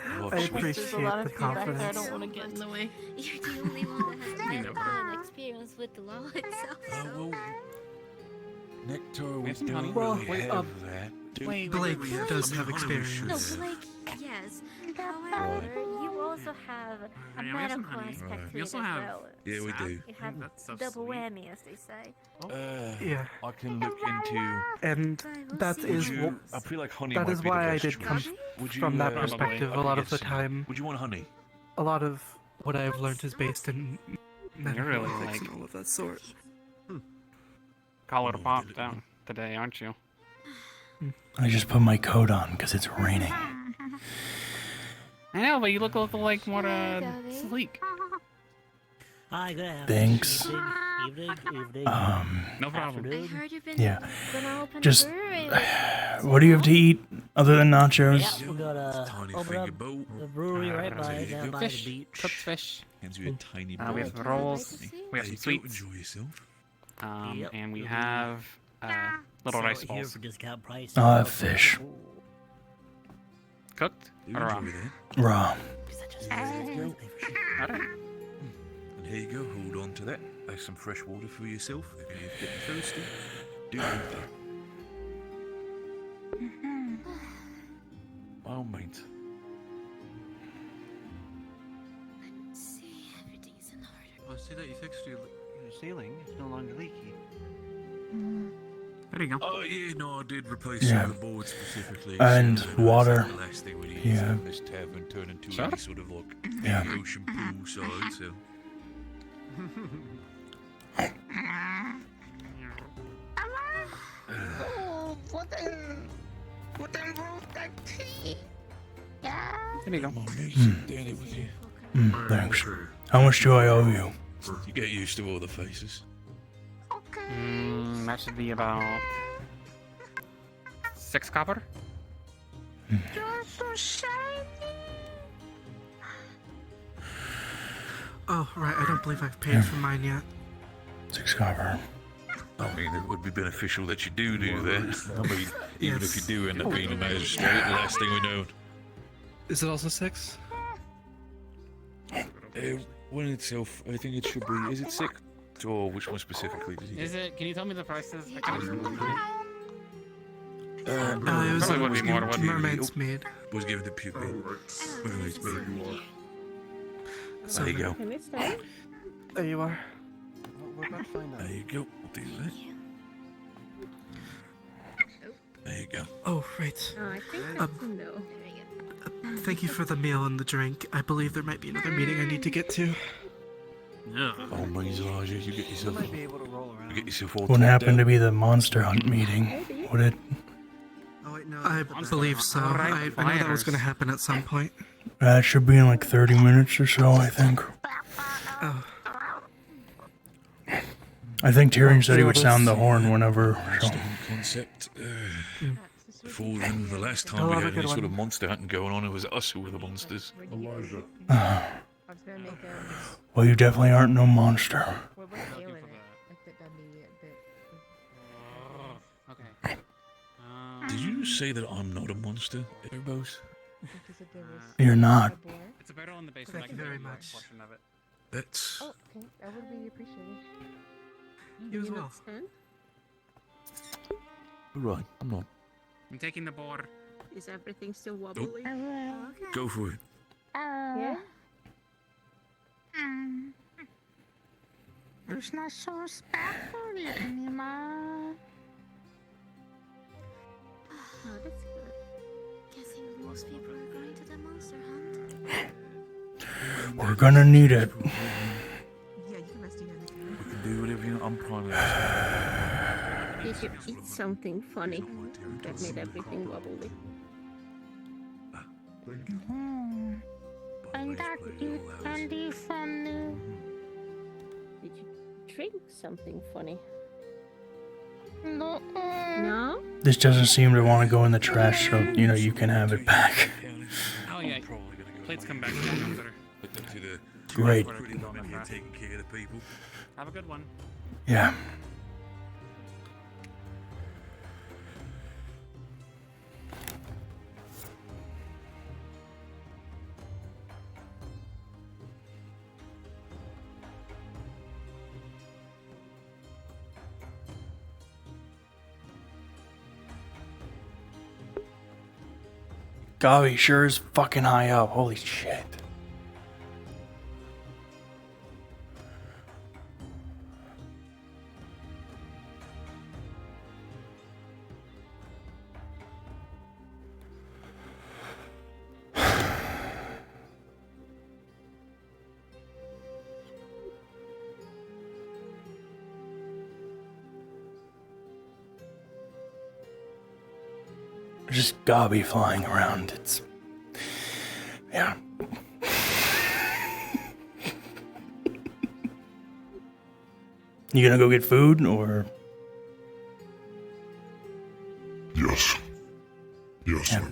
I appreciate the confidence. I don't want to get in the way. You're the only one that has lifetime experience with the law itself. So. Nectar, we Yes, don't honey. really Wait, have that. do we? Blake does have No, experience. Blake, yes. However, you also have a Yeah, we have some medical honey. aspect to We it also as have well. Yeah, we do. You have That stuff's double sweet. whammy, as they say. Yeah. I can look into. And that see. is Would you, I feel like honey that might is be the why I best did come choice. Would you, from that Probably. perspective. I A lot could of the get some. time, Would you want honey? a lot of what I've learned is based in medical really ethics like- and all of that sort. Collar pop down today, aren't you? I just put my coat on because it's raining. I know, but you look a little like more sleek. Hi, good afternoon. Thanks. Evening. No problem. I heard you've been Yeah. gonna open Just, a brewery. what do you have to eat other than nachos? Yeah, we're gonna Tiny open finger up boat. the brewery right by down by the Fish, beach. cooked fish. Hands you a tiny We have boat. rolls. We have There some you go, sweets. enjoy yourself. Yep. And we have little So rice here balls. for discount price. I'll have fish. Cooked Do or raw? enjoy that. Raw. And here you go, hold on to that. Have some fresh water for yourself if you're getting thirsty. Do drink that. Well, mate. See, everything's in order. I see that you fixed your ceiling. It's no longer leaky. There you go. Oh yeah, no, I did replace Yeah. some of the boards specifically. And so water. The last thing we need Yeah. is have this tavern turn into Sure. a sort of like Yeah. ocean pool side. So There you go. come on, mate, sit down here with you. Thanks. How much do I owe you? You get used to all the faces. That should be about 6 copper. Oh, right. I don't believe I've paid for mine yet. 6 copper. I mean, it would be beneficial that you do that. I mean, even if you do end up being a magistrate, the last thing we know. Is it also 6? One itself, I think it should be. Is it 6? Or which one specifically did you get? Is it? Can you tell me the prices? I kind of It was Probably would be given more, to wouldn't it? Mermaid's Maid. Was given to Puke. Mermaid's Maid. So There you go. Can we start? There you are. There you go. We'll do that. There you go. Oh, right. I think that's a no. Thank you for the meal and the drink. I believe there might be another meeting I need to get to. Oh, means Elijah, you get yourself. You get yourself all Wouldn't tapped happen out. to be the monster hunt meeting, would it? Oh wait, no, I believe so. I know that was going to happen at some point. That should be in like 30 minutes or so, I think. Oh. I think Tyrion said he would sound the horn whenever. So. Concept. Before then, the last time we had any sort of monster hunting going on, it was us who were the monsters. Elijah. Well, you definitely aren't no monster. Did you say that I'm not a monster, Erebos? You're not. It's a better on the base. Thank you very much. That's. Oh, okay. That would be appreciated. You as well. Right, I'm not. I'm taking the board. Is everything still wobbly? Go for it. Yeah. There's not so spectacular anymore. Oh, that's good. Guessing most people are going to the monster hunt. We're gonna need it. Yeah, you can rest again. You can do whatever you want. I'm fine with it. Did you eat something funny that made everything wobbly? And that you candy funny. Did you drink something funny? No. No? This doesn't seem to want to go in the trash, so you can have it back. Oh yeah, plates come back down better. Great. Taking care of the people. Have a good one. Yeah. God, he sure is fucking high up. Holy shit. Just gobby flying around. It's. Yeah. You gonna go get food or? Yes. Yes, I will.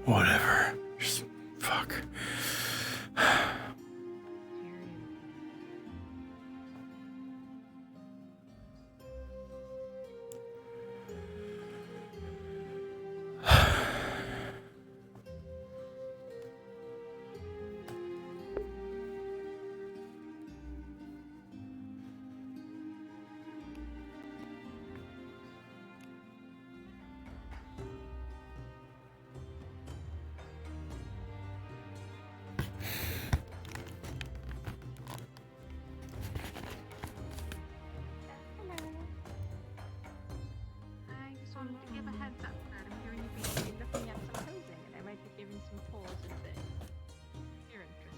Whatever. Just fuck. I just wanted to give a heads up that I'm hearing you've been looking at some housing, and I might be giving some tours if you're interested.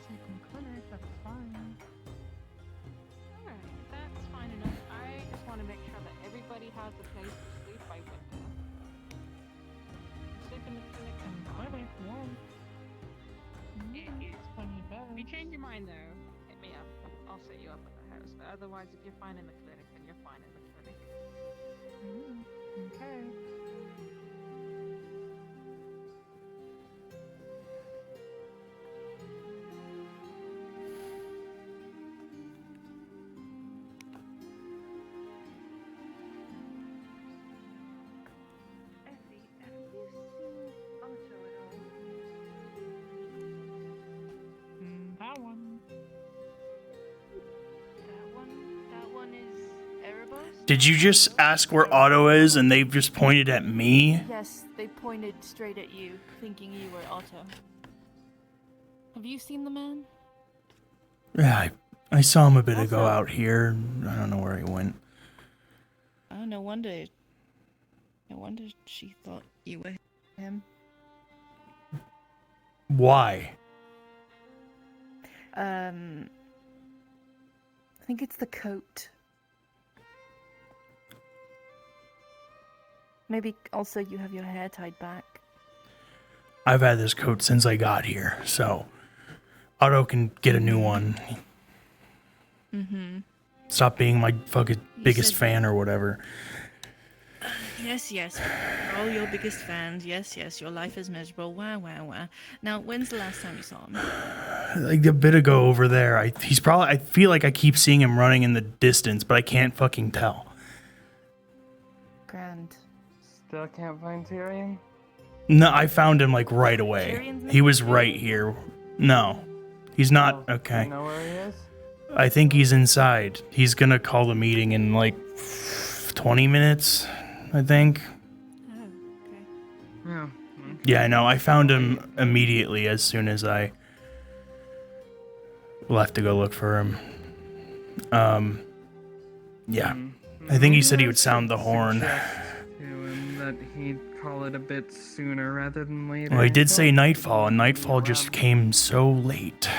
Second clinic, that's fine. Alright, that's fine enough. I just want to make sure that everybody has a place to sleep by winter. Sleep in the clinic and Clinic, yeah. It's funny bed. If you change your mind though, hit me up. I'll set you up at the house. But otherwise, if you're fine in the clinic, then you're fine in the clinic. Okay. Effie, have you seen Otto at all? That one. That one is Erebos? Did you just ask where Otto is and they've just pointed at me? Yes, they pointed straight at you, thinking you were Otto. Have you seen the man? Yeah, I saw him a bit ago out here. I don't know where he went. Oh, no wonder. No wonder she thought you were him. Why? I think it's the coat. Maybe also you have your hair tied back. I've had this coat since I got here, so Otto can get a new one. Mm-hmm. Stop being my fucking biggest fan or whatever. Yes, yes. We're all your biggest fans. Yes, yes. Your life is miserable. Wah, wah, wah. Now, when's the last time you saw him? Like a bit ago over there. I feel like I keep seeing him running in the distance, but I can't fucking tell. Grand. Still can't find Tyrion? No, I found him like right away. Tyrion's He was right here. No, he's not. Okay. You know where he is? I think he's inside. He's gonna call the meeting in like 20 minutes, I think. Yeah. Yeah, I know. I found him immediately as soon as I left to go look for him. Yeah. I think he said he would sound the horn. To him that he'd call it a bit sooner rather than later. Well, he did say nightfall, and nightfall just came so late.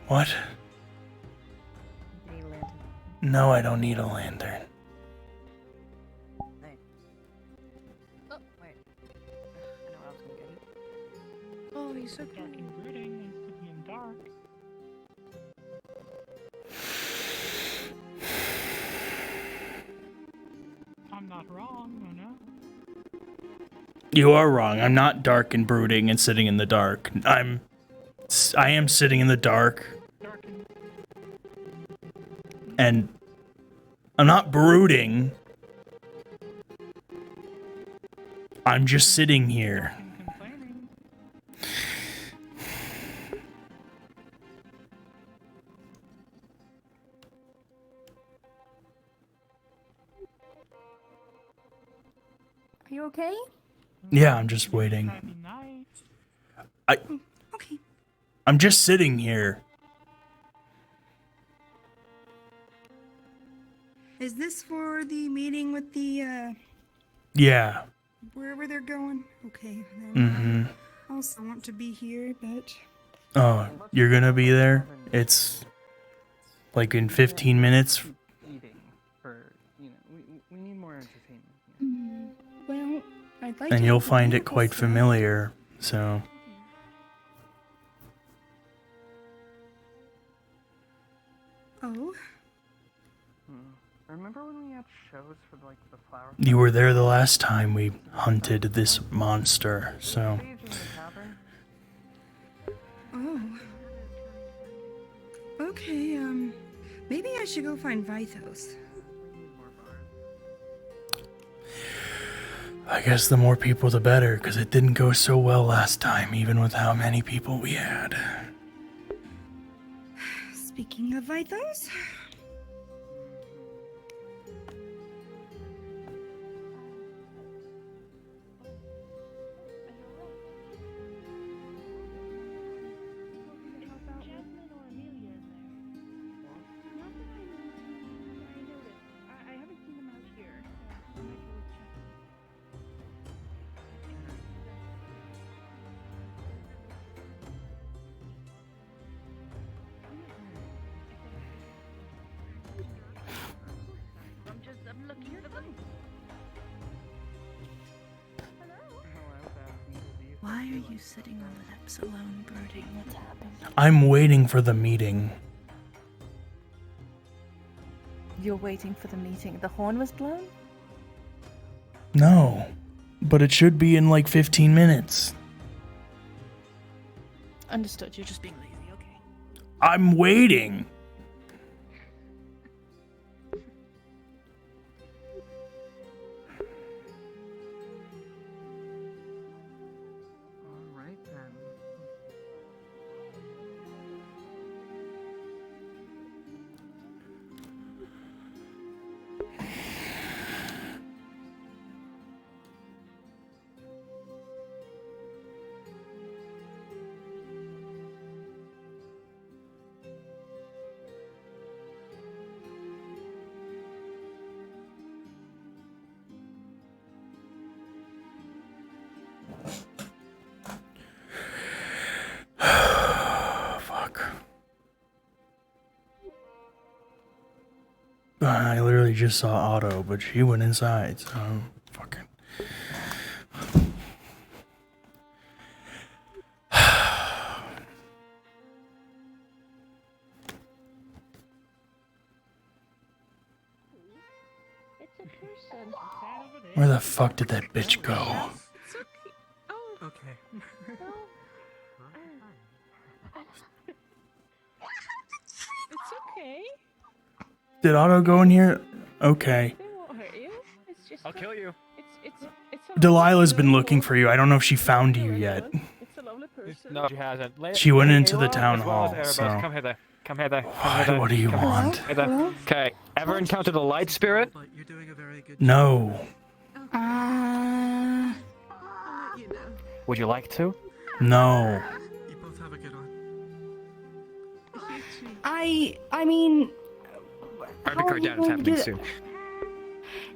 What? No, I don't need a lantern. Oh, wait. I know what I was gonna get. Oh, he's so dark and brooding. He's to be in dark. I'm not wrong, no. You are wrong. I'm not dark and brooding and sitting in the dark. I am sitting in the dark. And I'm not brooding. I'm just sitting here. Are you okay? Yeah, I'm just waiting. Okay. I'm just sitting here. Is this for the meeting with the, Yeah. wherever they're going? Okay, then Mm-hmm. I also want to be here, but... Oh, you're gonna be there? It's like in 15 minutes. Eating for, you know, we need more entertainment. Well, I'd like And to you'll eat the find it beautiful quite stuff. familiar, so. Oh? Remember when we had shows for like the flower? You were there the last time we hunted this monster, so. Oh. Okay, maybe I should go find Vithos. I guess the more people the better, because it didn't go so well last time, even with how many people we had. Speaking of Vithos... I'm looking for them. Why are you sitting on the steps alone, brooding? What's happened? I'm waiting for the meeting. You're waiting for the meeting. The horn was blown? No, but it should be in like 15 minutes. Understood. You're just being lazy. Okay. I'm waiting. Alright then. Fuck. I literally just saw Otto, but she went inside, so fucking. Where the fuck did that bitch go? Okay. It's okay. Did Otto go in here? Okay. They won't hurt you. It's just. I'll kill you. It's Delilah's been looking for you. I don't know if she found you yet. It's a lovely person. No, she hasn't. She went into the Halo, town as well as hall, Erebos. so- Come hither. Come hither. Come What- hither. what do you Come want? hither. Okay. Ever encountered a light spirit? No. Would you like to? No. You both have a good one. I mean... Arbic card down. It's happening soon.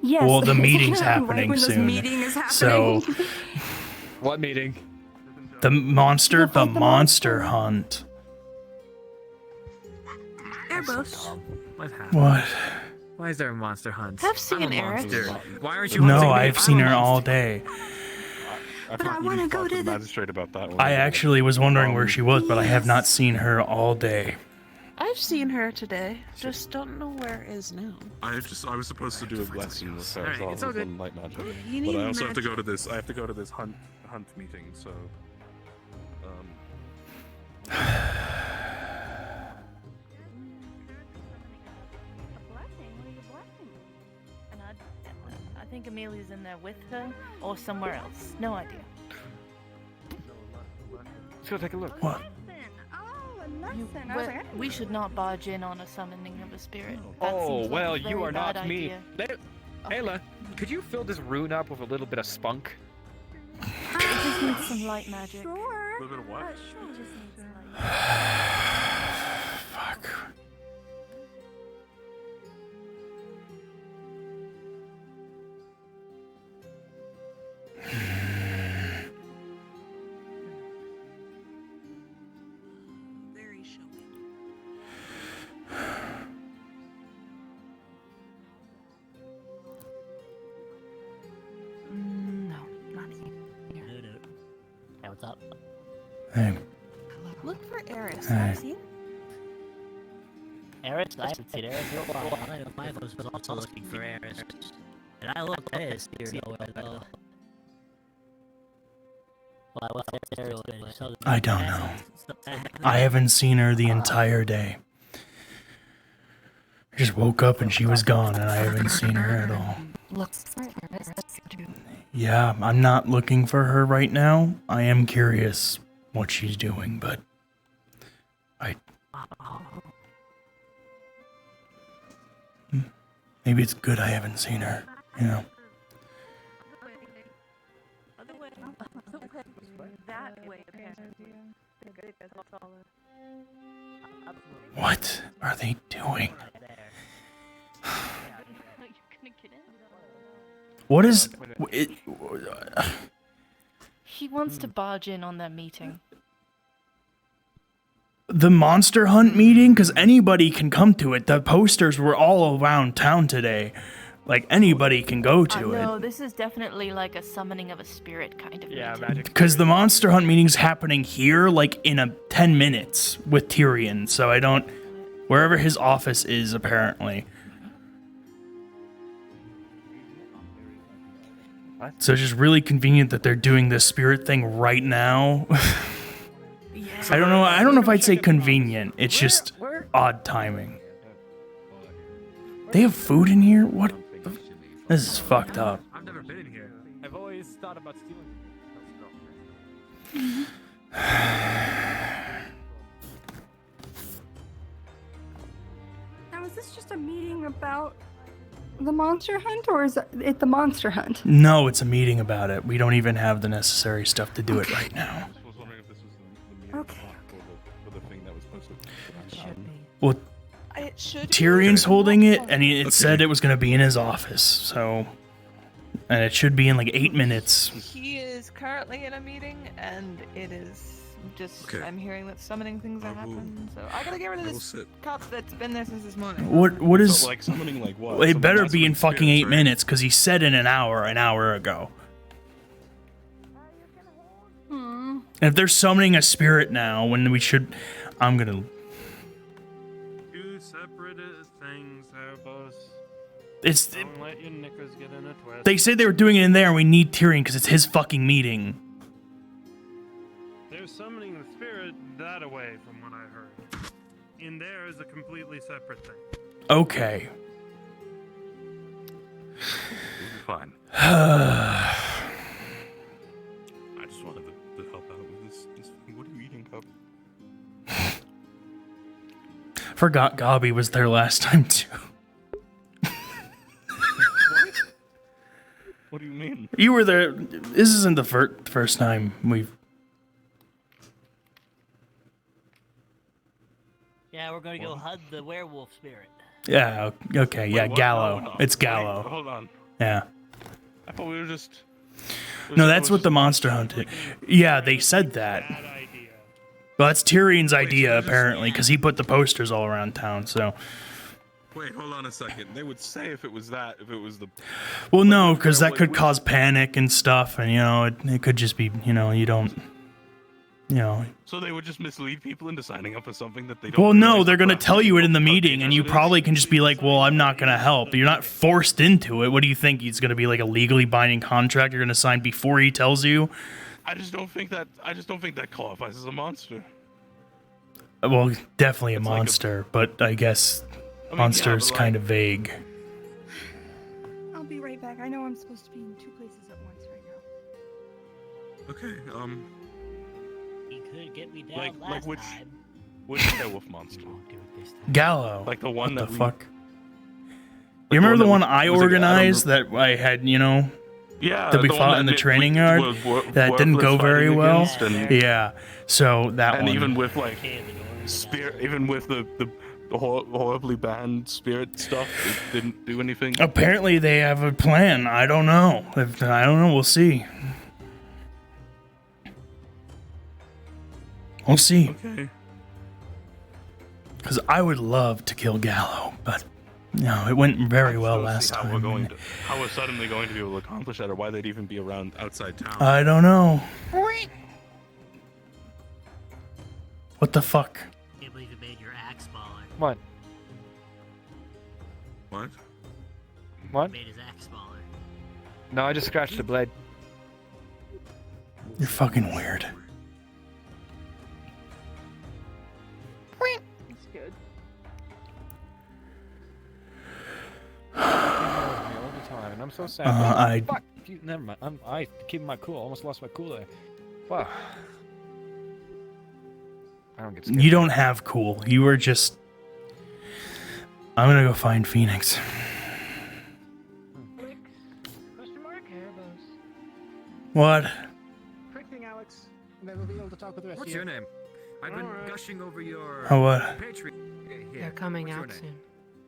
Yes. Well, the it's meeting's gonna happen happening right when this soon. meeting is So, happening. What meeting? the monster hunt. Erebos. What happened? What? Why is there a monster hunt? I've seen I'm a Eric. monster. Why aren't you hunting No, me? I've seen her all day. But I want to go to the magistrate about that one. I actually was wondering where she was, but I have not seen her all day. I've seen her today. Just don't know where it is now. I was supposed to do a lesson with her. Alright, it's all good. Light magic. You But need I also have to magic. go to this. I have to go to this hunt meeting. So. And I think Amelia's in there with her or somewhere else. No idea. Let's go take a look. What? We should not barge in on a summoning of a spirit. Oh, well, a you very are bad not me. idea. Ayla, could you fill this rune up with a little bit of spunk? It just needs some light magic. A little bit of what? Sure. It just needs some light. Fuck. What's up? Hey. Look for Eris. Hey. Have you seen? Eris? I haven't seen Eris in a while. My was also looking for Eris. And I looked at his spirit nowhere though. Why was Eris doing? So I don't know. I haven't seen her the entire day. I just woke up and she was gone, and I haven't seen her at all. Look for Eris. Yeah, I'm not looking for her right now. I am curious what she's doing, but maybe it's good I haven't seen her, you know. That way. What are they doing? What is it? He wants to barge in on that meeting. The monster hunt meeting? Because anybody can come to it. The posters were all around town today. Like, anybody can go to No, it. this is definitely like a summoning of a spirit kind of meeting. Because the monster hunt meeting's happening here, like, in 10 minutes with Tyrion. So I don't... Wherever his office is, apparently. So it's just really convenient that they're doing this spirit thing right now. I don't know if I'd say convenient. It's just odd timing. They have food in here? What? This is fucked up. I've never been in here. I've always thought about stealing. Now, is this just a meeting about the monster hunt, or is it the monster hunt? No, it's a meeting about it. We don't even have the necessary stuff to do it right now. Okay. Well, Tyrion's holding it, and it said it was going to be in his office, so... And it should be in like 8 minutes. He is currently in a meeting, and it is just... Okay. I'm hearing that summoning things are happening, so I gotta get rid of this cop that's been there since this morning. What is... So, like, summoning, like, what? Well, it Someone better messing be in with fucking spirits, 8 right? minutes, because he said in an hour ago. And if they're summoning a spirit now, when we should... I'm gonna... Two separate things, Erebos. It's... Don't let your knickers get in a twist. They said they were doing it in there, and we need Tyrion, because it's his fucking meeting. They're summoning the spirit that away, from what I heard. In there is a completely separate thing. Okay. Fine. I I just wanted to help out with this thing. What are you eating, Cub? Forgot Gobby was there last time, too. What do you mean? You were there. This isn't the first time we've... Yeah, we're gonna go hug the werewolf spirit. Yeah, okay, yeah, what? Gallo. No. It's Wait, Gallo. hold on. Yeah. I thought we were just... No, that's what the monster hunt is. Yeah, they said that. Well, that's Tyrion's idea, apparently, because he put the posters all around town, so... Wait, hold on a second. They would say if it was that, if it was the... Well, no, because that could cause panic and stuff, and, you know, it could just be, you know, you don't... You know... So they would just mislead people into signing up for something that they don't... Well, no, realize they're the going to tell you it in the platform meeting, and you it is. probably can just be like, well, I'm not going to help. You're not forced into it. What do you think? It's going to be like a legally binding contract you're going to sign before he tells you? I just don't think that qualifies as a monster. Well, definitely a monster, but I guess monster's kind of vague. I'll be right back. I know I'm supposed to be in two places at once right now. Okay, He could get me down last time. which werewolf monster? Gallo. Like the one what that the we... fuck? You remember the one I was it organized that I had, you know, Yeah, that we the one fought that in the we training yard? That didn't go Worthless very fighting well. against and- Yeah, so that and one. even with like spirit, even with the horribly banned spirit stuff, it didn't do anything. Apparently they have a plan. I don't know. I don't know. We'll see. We'll see. Okay. Because I would love to kill Gallo, but no, it went very well last how time. How we're suddenly going to be able to accomplish that, or why they'd even be around outside town. I don't know. What the fuck? Can't believe you made your axe smaller. What? What? What? Made his axe smaller. No, I just scratched the blade. You're fucking weird. That's good. All the time, and I'm so sad. Fuck. Never mind. I keeping my cool. Almost lost my cool there. Fuck. I don't get scared. You don't have cool. You were just. I'm gonna go find Phoenix. Question mark? Erebos. What? Quick thing, Alex. And then we'll be able to talk with the rest What's of you. your name? I've been gushing over your Oh, what? Patreon. Here, They're coming what's your out name?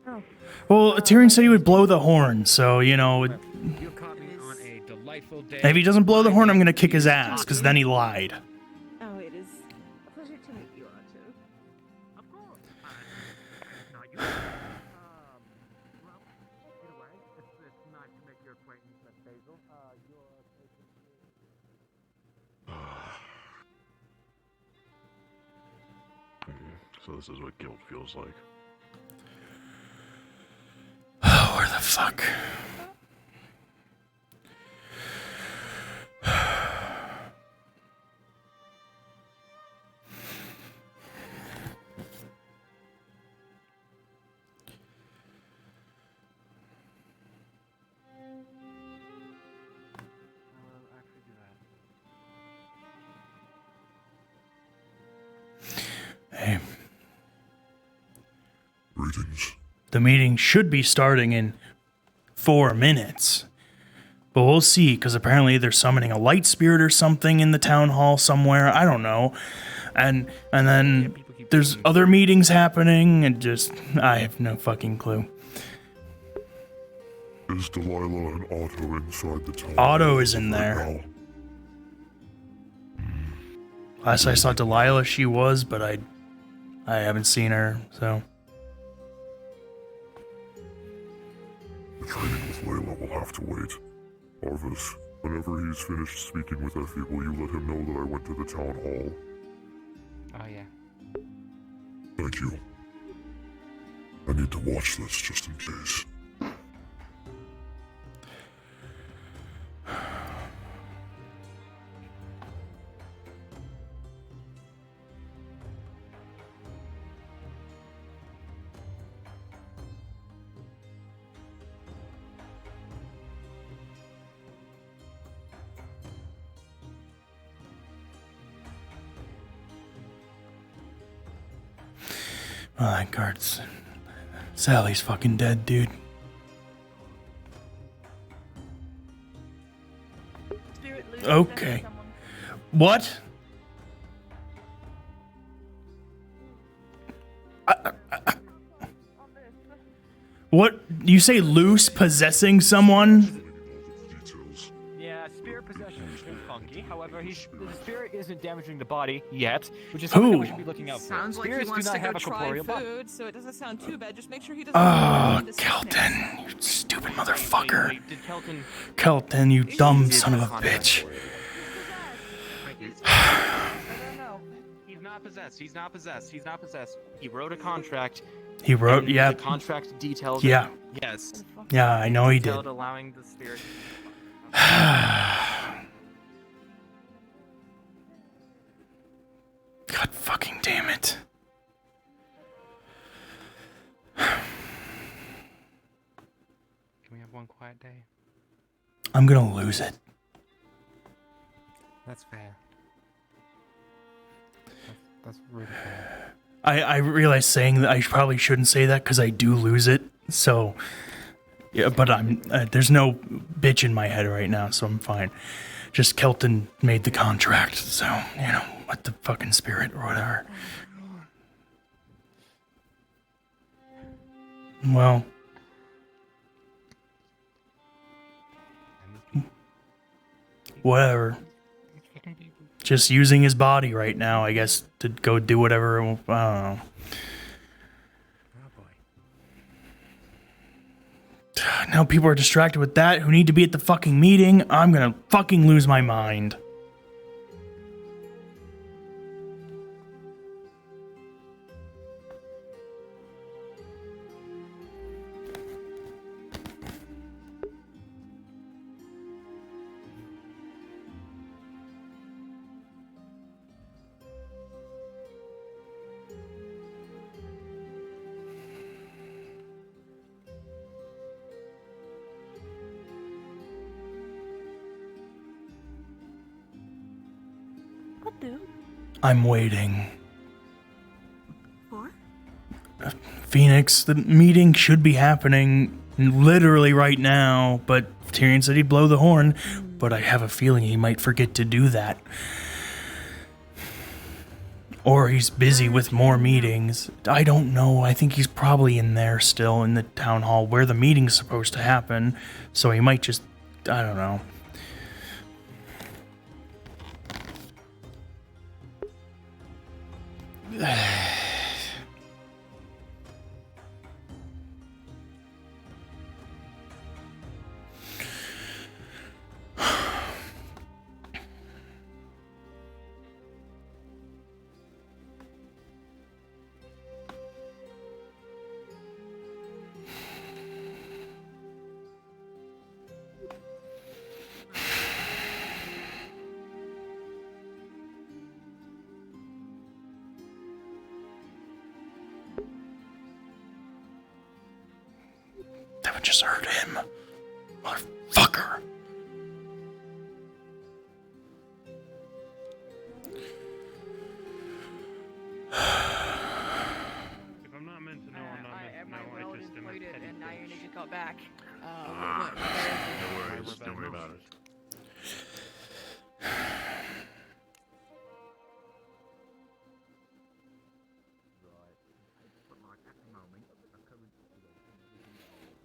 soon. Well, Tyrion said he would blow the horn, so you know. You caught me on a delightful day. If he doesn't blow the horn, I'm gonna kick his ass, because then he lied. Oh, it is a pleasure to meet you, Otto. Of course. No, you. Well, anyway, it's nice to make your acquaintance, Miss Basil. So this is what guilt feels like. Oh, where the fuck? Hey. Greetings. The meeting should be starting in 4 minutes. But we'll see, because apparently they're summoning a light spirit or something in the town hall somewhere. I don't know. And then there's other meetings happening, and just, I have no fucking clue. Is Delilah and Otto inside the town? Otto is in there. Last I saw Delilah, she was, but I haven't seen her, so. The training with Layla will have to wait. Arvis, whenever he's finished speaking with Effie, will you let him know that I went to the town hall? Oh, yeah. Thank you. I need to watch this just in case. Oh, that guard's... Sally's fucking dead, dude. Okay. What? What? You say loose possessing someone? Yeah, spirit possession is funky. However, the spirit isn't damaging the body yet, which is Who? something that we should be looking out for. Sounds like he Spirits wants do to not go have a try corporeal body. food, so it doesn't sound too bad. Just make sure he doesn't. Oh, run into Kelton, you stupid motherfucker. Wait, did Kelton... Kelton, you dumb son of a bitch. He's not possessed. He's not possessed. He's not possessed. He wrote a contract. He wrote, and yeah. The contract detailed. Yeah. Yes. Yeah, I know he did. Detailed allowing the spirit. God fucking damn it. Can we have one quiet day? I'm gonna lose it. That's fair. That's really fair. I realize saying that I probably shouldn't say that because I do lose it. So, yeah, but I'm there's no bitch in my head right now, so I'm fine. Just Kelton made the contract, so you know what the fucking spirit or whatever. Well, whatever. Just using his body right now, I guess, to go do whatever. I don't know. Now people are distracted with that who need to be at the fucking meeting. I'm gonna fucking lose my mind. do. I'm waiting. For? Phoenix, the meeting should be happening literally right now, but Tyrion said he'd blow the horn, but I have a feeling he might forget to do that. Or he's busy with more meetings. I don't know. I think he's probably in there still in the town hall where the meeting's supposed to happen, so he might just, I don't know. That would just hurt him. Motherfucker. If I'm not meant to know, I'm not meant to know. I just am a petty and now you need to go back. No worries, don't worry about it.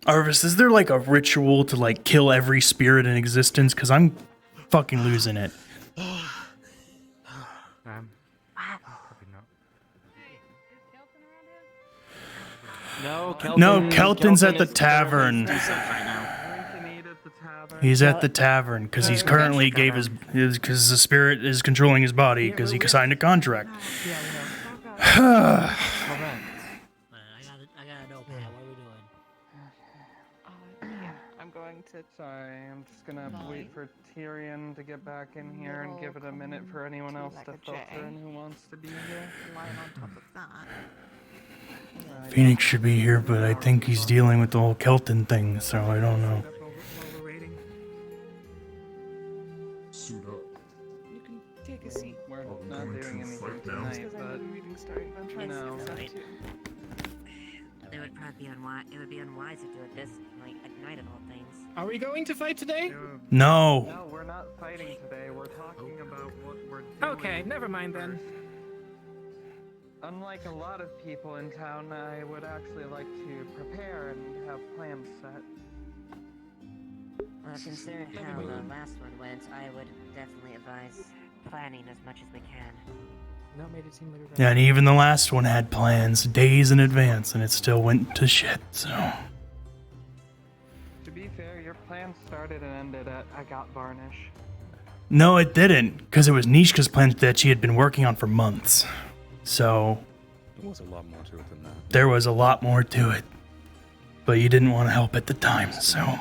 Arvis, is there like a ritual to like kill every spirit in existence? Because I'm fucking losing it. No, Kelton's at the tavern. He's at the tavern because he's currently gave his because the spirit is controlling his body because he signed a contract. I gotta know, Pat. What are we doing? Yeah, I'm going to. Sorry, I'm just gonna wait for Tyrion to get back in here and give it a minute for anyone else to filter in who wants to be here. Lying on top of that. Phoenix should be here, but I think he's dealing with the whole Kelton thing, so I don't know. Suit up. You can take a seat. We're Are we not going doing to anything fight now? tonight, Because I know but the meeting's starting, but I'm trying no. to skip stuff too. It would probably be unwise. It would be unwise to do it this like at night of all things. Are we going to fight today? No. No, we're not fighting today. We're talking about what we're doing. Okay, never mind then. Unlike a lot of people in town, I would actually like to prepare and have plans set. Well, considering how the last one went, I would definitely advise planning as much as we can. That made it seem like Yeah, and even the last one had plans days in advance, and it still went to shit, so. To be fair, your plan started and ended at I got varnish. No, it didn't, because it was Nishka's plan that she had been working on for months. So. There was a lot more to it than that. There was a lot more to it. But you didn't want to help at the time, so.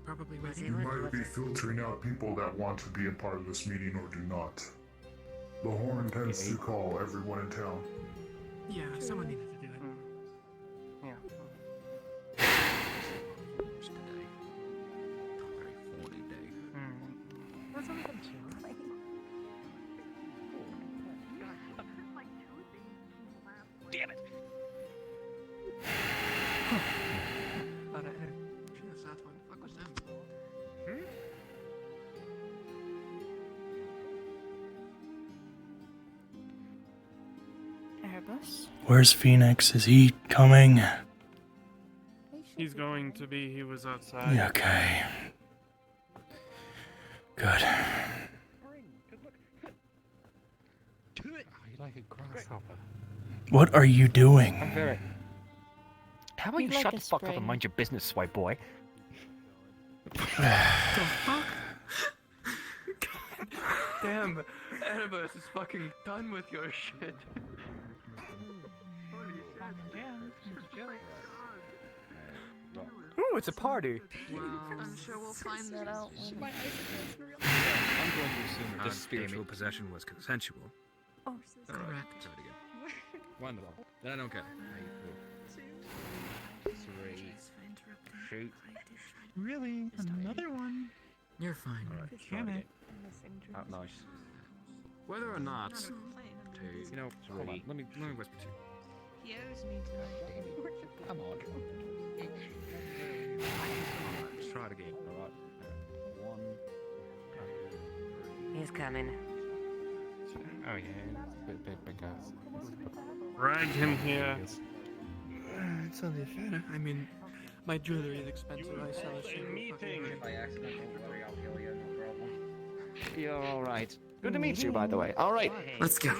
Probably ready. You might be filtering out people that want to be a part of this meeting or do not. The horn tends to call everyone in town. Yeah, someone needed to do it. Yeah. What's on the two? Damn it. Erebos? Where's Phoenix? Is he coming? He's going to be. He was outside. Okay. Good. You like a grasshopper. What are you doing? I'm very. How about you He'd like shut a the fuck up spring. and mind your business, swipe boy? Damn, Erebos is fucking done with your shit. Ooh, it's a party. I'm sure we'll find that out. I'm going to assume that this God, spiritual damn it. possession was consensual. Oh, Alright, correct. try it again. Wonderful. Then okay. Three. Shoot. Really? Another one? You're fine. Alright, try it Damn again. it. Oh, nice. Whether or not two. You know, hold on. Let me whisper to you. He owes me tonight. Come on. Let's try it again. Alright. 1. He's coming. Oh yeah. Bit bigger. Drag him here. It's only fair. I mean, my jewelry is expensive. I sell a shit. Meeting. If I accidentally worry, I'll kill you, no problem. You're alright. Good to meet you, by the way. Alright, let's go.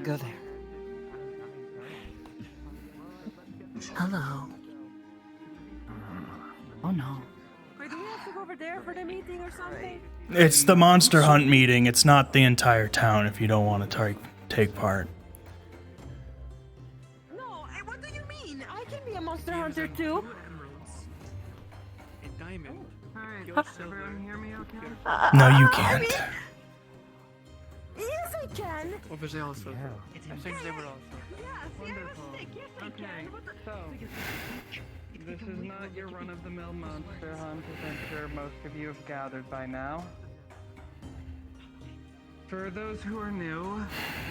Go there. Hello. Oh no. Wait, do we have to go over there for the meeting or something? It's the monster hunt meeting. It's not the entire town if you don't want to take part. No, what do you mean? I can be a monster hunter too. A diamond. Alright, everyone hear me okay? No, you can't. Yes, I can. Obviously, also. I think they were also. Yes, Wonderful. yes, I Okay, can. so this is not your run-of-the-mill monster hunt, as I'm sure most of you have gathered by now. For those who are new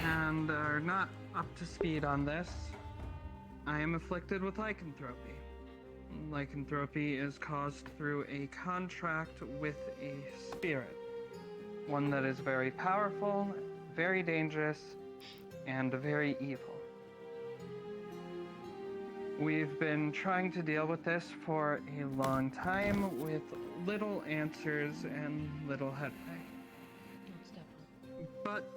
and are not up to speed on this, I am afflicted with lycanthropy. Lycanthropy is caused through a contract with a spirit. One that is very powerful, very dangerous, and very evil. We've been trying to deal with this for a long time with little answers and little headway. But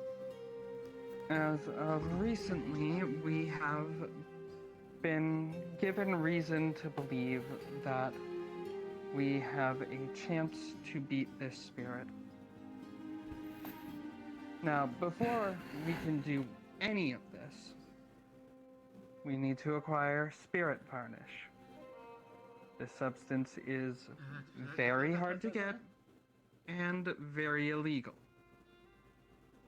as of recently, we have been given reason to believe that we have a chance to beat this spirit. Now, before we can do any of this, we need to acquire spirit varnish. This substance is very hard to get and very illegal.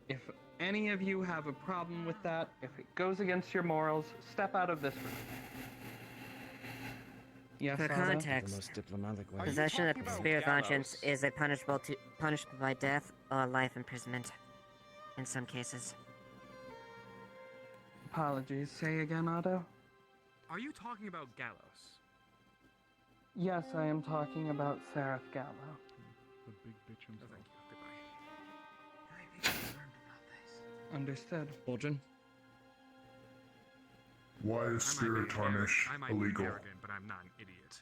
If any of you have a problem with that, if it goes against your morals, step out of this room. Yes, For Otto? context, The most diplomatic way. possession of spirit conscience is a punishable by death or life imprisonment. In some cases. Apologies. Say again, Otto? Are you talking about Gallows? Yes, I am talking about Seraph Gallo. The big bitch himself. Thank you. Goodbye. Understood. Aldrin? Why is spirit tarnish I might be illegal? arrogant, but I'm not an idiot.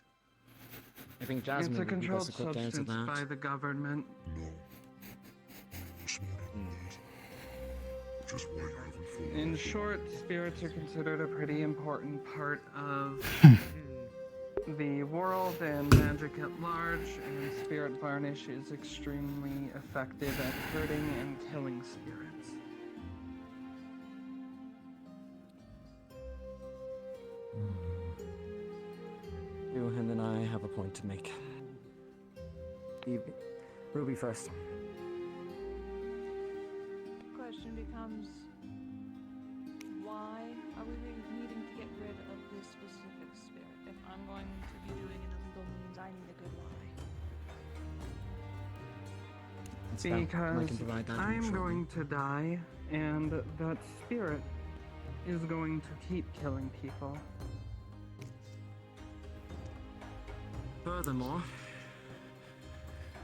I think Jasmine It's a would be controlled best equipped to answer substance that. by the government. No. It's not even that. Which is why you haven't followed In the short, spirits are considered a pretty important part of the world and magic at large, and spirit varnish is extremely effective at hurting and killing spirits. Johan and I have a point to make. Ruby first. Question becomes, why are we needing to get rid of this specific spirit? If I'm going to be doing an illegal means, I need a good why. That's fair. I can Because provide that I'm shortly. going to die, and that spirit is going to keep killing people. Furthermore,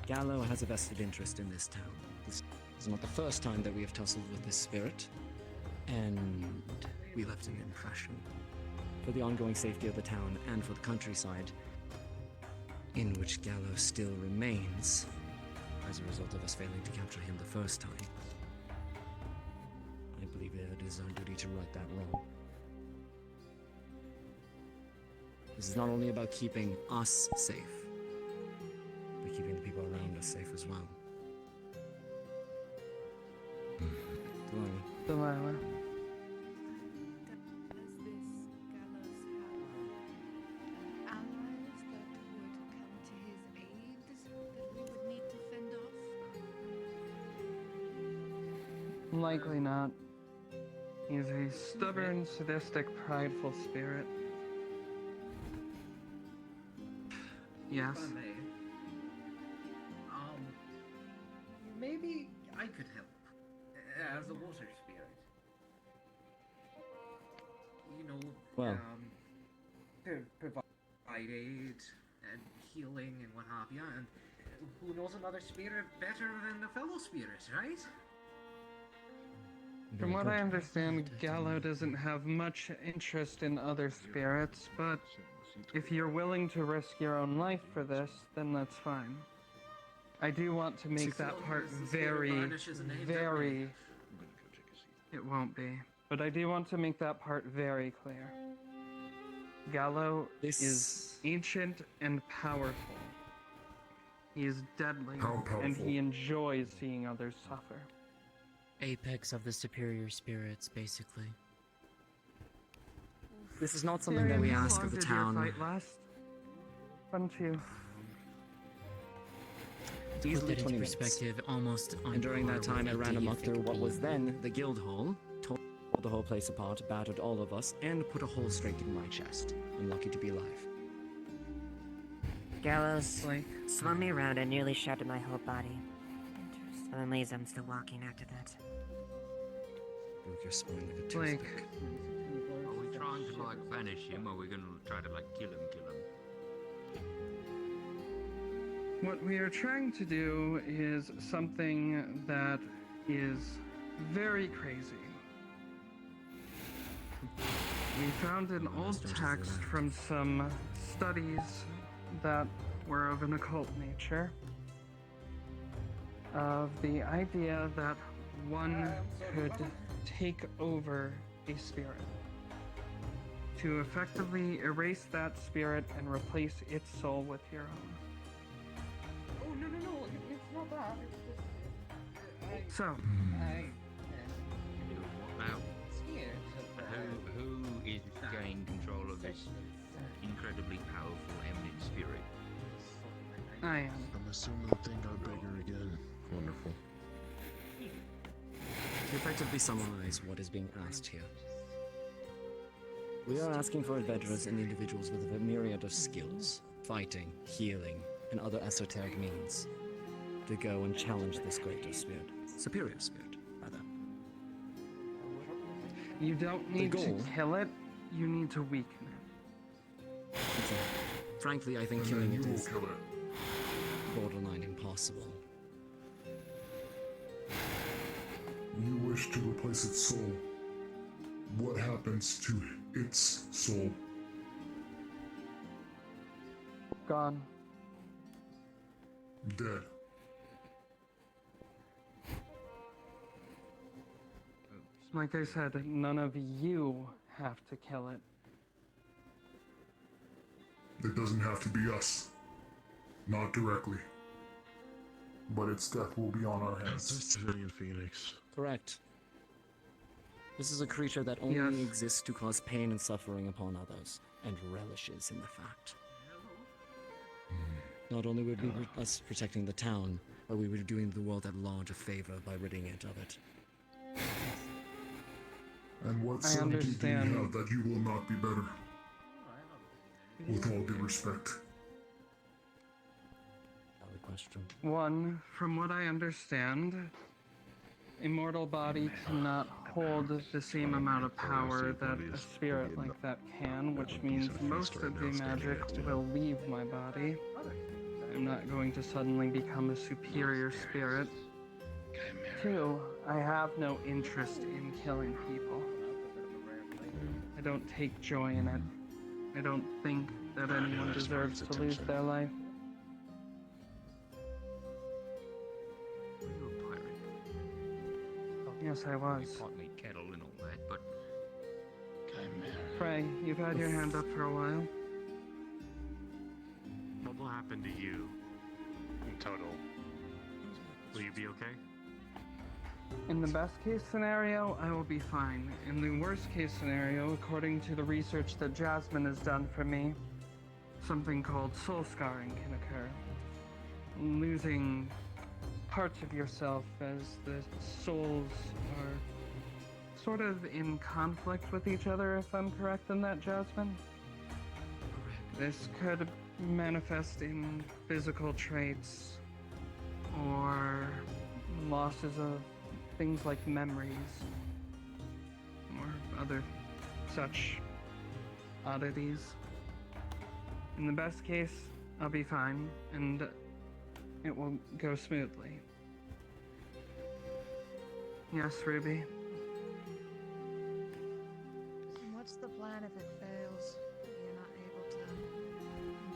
Gallo has a vested interest in this town. This is not the first time that we have tussled with this spirit, and we left an impression. For the ongoing safety of the town and for the countryside, in which Gallo still remains, as a result of us failing to capture him the first time. I believe that it is our duty to right that wrong. This is not only about keeping us safe, but keeping the people around us safe as well. Delilah. Delilah. Does this Gallows have allies that would come to his aid that we would need to fend off? Likely not. He's a stubborn, sadistic, prideful spirit. Yes. If I may, maybe I could help as a water spirit. You know, Well. provide aid and healing and what have you, and who knows another spirit better than a fellow spirit, right? From what I understand, Gallo doesn't have much interest in other spirits, but if you're willing to risk your own life for this, then that's fine. I do want to make that part very... It won't be. But I do want to make that part very clear. Gallo is ancient and powerful. He is deadly, and he enjoys seeing others suffer. Apex of the superior spirits, basically. This is not something that we ask of the town. How long did your fight last? Wouldn't you? To put that into perspective, almost on And during that par time, with I ran AD, amok if it through could what be. was then the guild hall, tore the whole place apart, battered all of us, and put a hole straight in my chest. I'm lucky to be alive. Gallows swung me around and nearly shattered my whole body. So I'm amazed I'm still walking after that. Broke your spine like a Blake. toothpick. Are we trying to like banish him, or are we gonna try to like kill him? What we are trying to do is something that is very crazy. We found an old text from some studies that were of an occult nature of the idea that one could take over a spirit to effectively erase that spirit and replace its soul with your own. Oh, no, it's not that. It's just... So, Now, who is gaining control of this incredibly powerful eminent spirit? I am. I'm assuming the thing got bigger again. Wonderful. To effectively summarize what is being asked here. We are asking for adventurers and individuals with a myriad of skills, fighting, healing, and other esoteric means, to go and challenge this greater spirit. Superior spirit, rather. You don't need to goal- kill it, you need to weaken it. Frankly, I think And killing then it you will is kill it. borderline impossible. You wish to replace its soul. What happens to its soul? Gone. Dead. Like I said, none of you have to kill it. It doesn't have to be us. Not directly. But its death will be on our hands. Civilian Phoenix. Correct. This is a creature that only exists to cause pain and suffering upon others, and relishes in the fact. Not only would we us protecting the town, but we were doing the world at large a favor by ridding it of it. And what I certainty do you understand. have that you will not be better? With all due respect. Valid question. One, from what I understand, a mortal body cannot hold the same amount of power that a spirit like that can, which means most of the magic will leave my body. I'm not going to suddenly become a superior spirit. Two, I have no interest in killing people. I don't take joy in it. I don't think that anyone deserves to lose their life. Were you a pirate? Yes, I was. Pot meat kettle and all that, but Frey, you've had your hand up for a while. What will happen to you in total? Will you be okay? In the best case scenario, I will be fine. In the worst case scenario, according to the research that Jasmine has done for me, something called soul scarring can occur. Losing parts of yourself as the souls are sort of in conflict with each other, if I'm correct in that, Jasmine? This could manifest in physical traits or losses of things like memories or other such oddities. In the best case, I'll be fine, and it will go smoothly. Yes, Ruby? What's the plan if it fails? You're not able to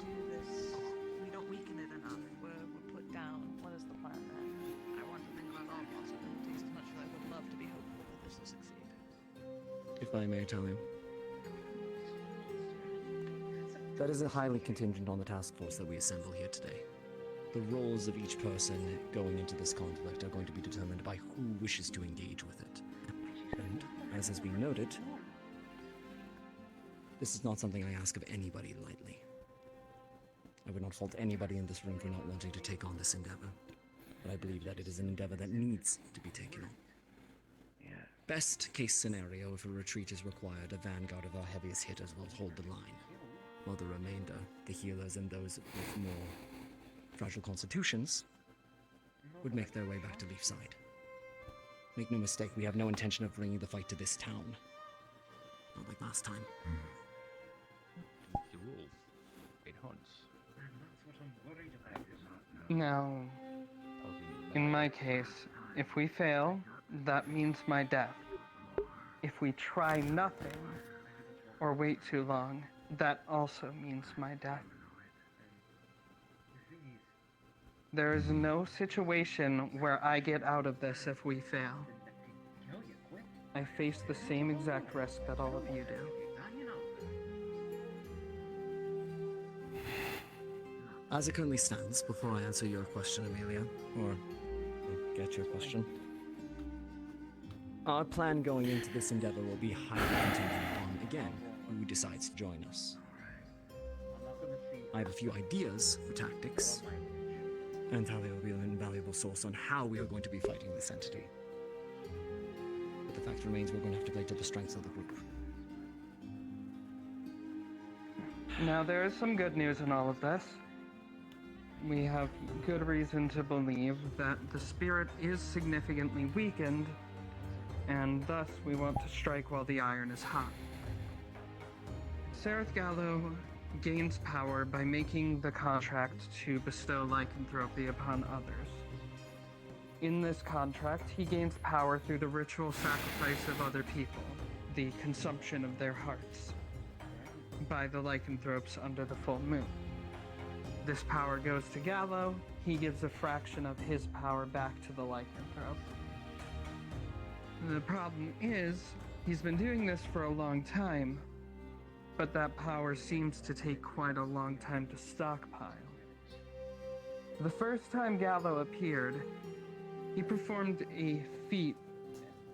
do this. We don't weaken it enough. We're put down. What is the plan then? I want to think about all possibilities as much as I would love to be hopeful that this will succeed. If I may tell you. That is highly contingent on the task force that we assemble here today. The roles of each person going into this conflict are going to be determined by who wishes to engage with it. And, as has been noted, this is not something I ask of anybody lightly. I would not fault anybody in this room for not wanting to take on this endeavor, but I believe that it is an endeavor that needs to be taken on. Best case scenario, if a retreat is required, a vanguard of our heaviest hitters will hold the line, while the remainder, the healers and those with more fragile constitutions, would make their way back to Leafside. Make no mistake, we have no intention of bringing the fight to this town. Not like last time. The wolf. It hunts. Now, in my case, if we fail, that means my death. If we try nothing, or wait too long, that also means my death. There is no situation where I get out of this if we fail. I face the same exact risk that all of you do. As it currently stands, before I answer your question, Amelia, or get your question, our plan going into this endeavor will be highly contingent on, again, who decides to join us. I have a few ideas for tactics, and Talia will be an invaluable source on how we are going to be fighting this entity. But the fact remains we're going to have to play to the strengths of the group. Now, there is some good news in all of this. We have good reason to believe that the spirit is significantly weakened, and thus we want to strike while the iron is hot. Sereth Gallo gains power by making the contract to bestow lycanthropy upon others. In this contract, he gains power through the ritual sacrifice of other people, the consumption of their hearts, by the lycanthropes under the full moon. This power goes to Gallo, he gives a fraction of his power back to the lycanthrope. The problem is, he's been doing this for a long time, but that power seems to take quite a long time to stockpile. The first time Gallo appeared, he performed a feat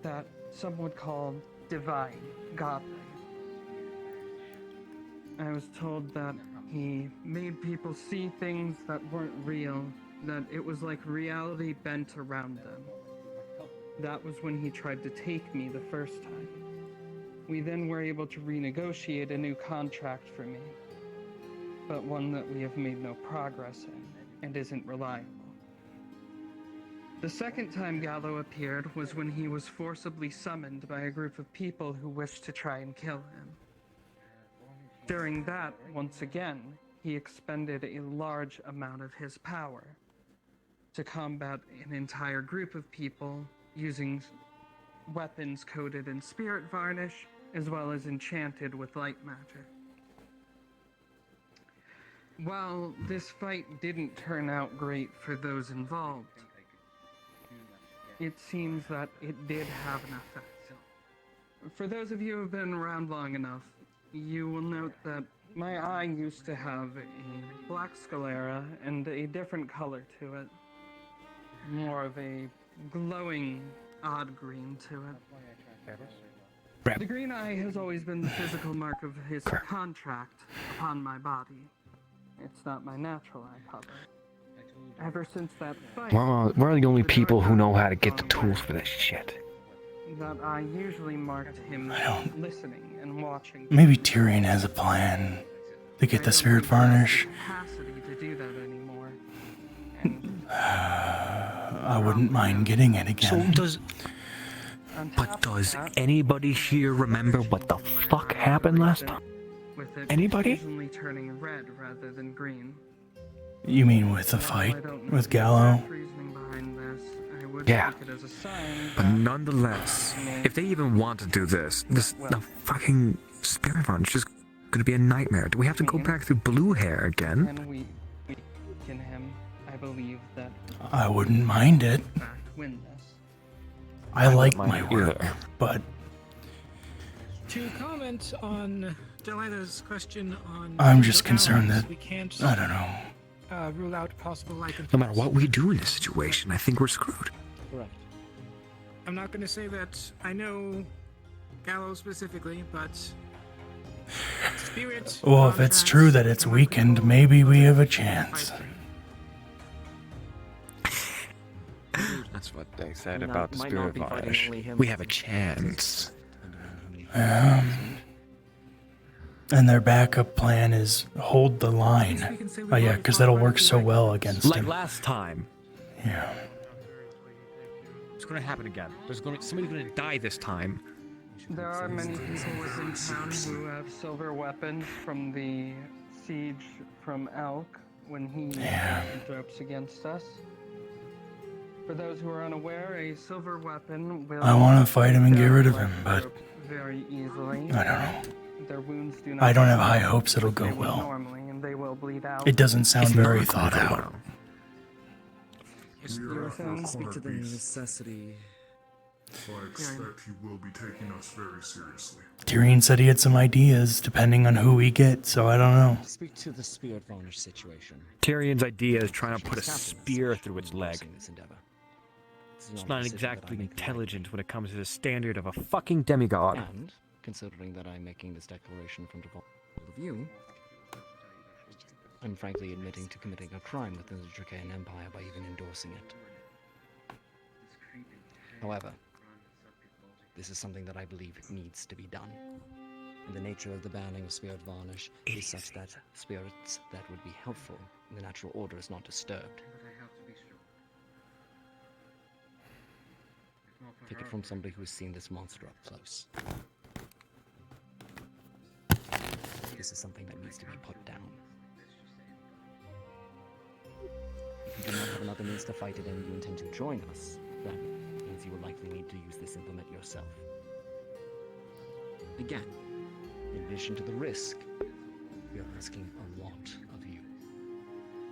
that some would call divine, godly. I was told that he made people see things that weren't real, that it was like reality bent around them. That was when he tried to take me the first time. We then were able to renegotiate a new contract for me, but one that we have made no progress in and isn't reliable. The second time Gallo appeared was when he was forcibly summoned by a group of people who wished to try and kill him. During that, once again, he expended a large amount of his power to combat an entire group of people using weapons coated in spirit varnish, as well as enchanted with light magic. While this fight didn't turn out great for those involved, it seems that it did have an effect. For those of you who have been around long enough, you will note that my eye used to have a black sclera and a different color to it. More of a glowing, odd green to it. The green eye has always been the physical mark of his contract upon my body. It's not my natural eye color. Ever since that fight, We're the only people who know how to get the tools for this shit. that I usually marked him listening and watching. Maybe Tyrion has a plan to get the spirit varnish. Capacity to do that anymore. I wouldn't mind getting it again. Does anybody here remember what the fuck happened last time? With it Anybody? occasionally turning red rather than green. You mean with the fight with Gallo? Yeah. But nonetheless, if they even want to do this, the fucking spirit varnish is gonna be a nightmare. Do we have to go back through blue hair again? And we weaken him. I believe that I wouldn't mind it. win this. I like my work, but To comment on Delilah's question on... I'm just concerned allies, that we can't, I don't know. rule out possible No matter what we do in this situation, I think we're screwed. Correct. I'm not going to say that I know Gallo specifically, but spirit... Well, if it's true that it's weakened, maybe we have a chance. That's what they said about the spirit varnish. We have a chance. And their backup plan is hold the line. Oh yeah, because that'll work so well against Like him. last time. Yeah. It's gonna happen again. Somebody's gonna die this time. There are many people within town who have silver weapons from the siege from Elk when he drops against us. For those who are unaware, a silver weapon will... I want to fight him and get rid of him, but very easily. I don't know. Their wounds do not I don't have heal high hopes it'll like go they would well. normally, and they will bleed out. It doesn't sound very thought out. We are at the Speak to the corner beast, necessity. so I expect he will be taking us very seriously. Tyrion said he had some ideas, depending on who we get, so I don't know. Speak to the spirit varnish situation. Tyrion's idea is trying to put a spear through its leg. This endeavor. It's not exactly intelligent when it comes to the standard of a fucking demigod. And, considering that I'm making this declaration from default of you, I'm frankly admitting to committing a crime within the Dracaean Empire by even endorsing it. However, this is something that I believe needs to be done. And the nature of the banning of spirit varnish is such that spirits that would be helpful in the natural order is not disturbed. Take it from somebody who has seen this monster up close. This is something that needs to be put down. If you do not have another means to fight it and you intend to join us, that means you will likely need to use this implement yourself. Again, in addition to the risk, we are asking a lot of you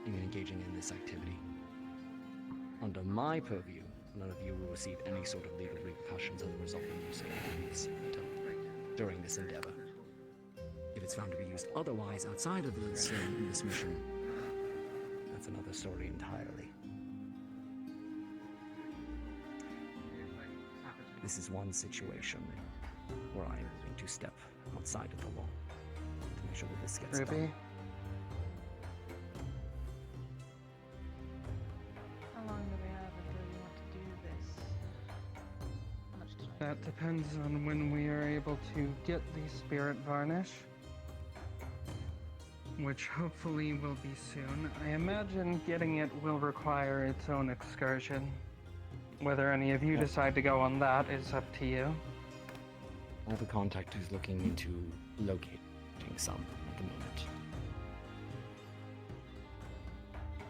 in engaging in this activity. Under my purview, none of you will receive any sort of legal repercussions as a result of using these during this endeavor. If it's found to be used otherwise outside of this mission, that's another story entirely. This is one situation where I am willing to step outside of the law to make sure that this gets Ruby? done. How long do we have until you want to do this? How much time? That depends on when we are able to get the spirit varnish, which hopefully will be soon. I imagine getting it will require its own excursion. Whether any of you decide to go on that is up to you. I have a contact who's looking into locating some at the moment.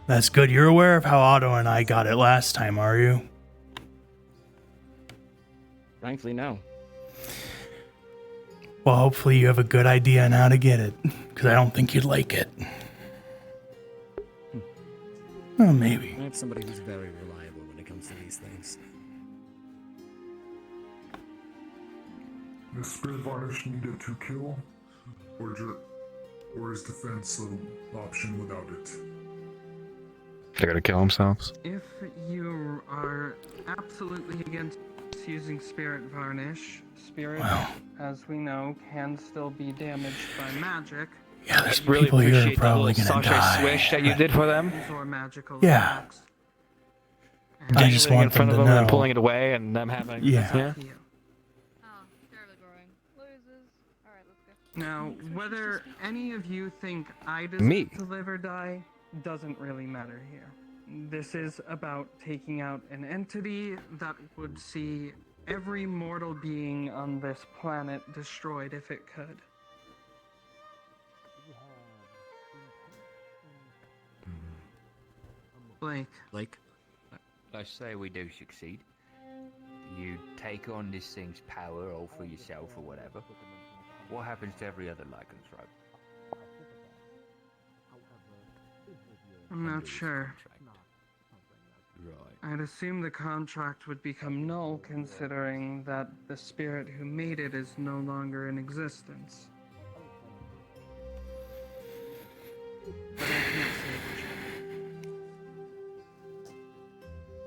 That's good. You're aware of how Otto and I got it last time, are you? Frankly, no. Well, hopefully you have a good idea on how to get it, because I don't think you'd like it. Well, maybe. I have somebody who's very reliable when it comes to these things. Is spirit varnish needed to kill, or is defense an option without it? They're gonna kill themselves. If you are absolutely against using spirit varnish, spirit, as we know, can still be damaged by magic. Yeah, there's really people here are appreciate the probably little gonna sachet die. swish that you did for them. Or magical Yeah. effects. I just Dangling want in front them of to them and know. pulling it away, and them having Yeah. Now, whether any of you think I deserve Me. to live or die doesn't really matter here. This is about taking out an entity that would see every mortal being on this planet destroyed if it could. Blake? Let's say we do succeed. You take on this thing's power all for yourself or whatever. What happens to every other lycanthrope? I'm not sure. Right. I'd assume the contract would become null considering that the spirit who made it is no longer in existence. But I can't say for sure.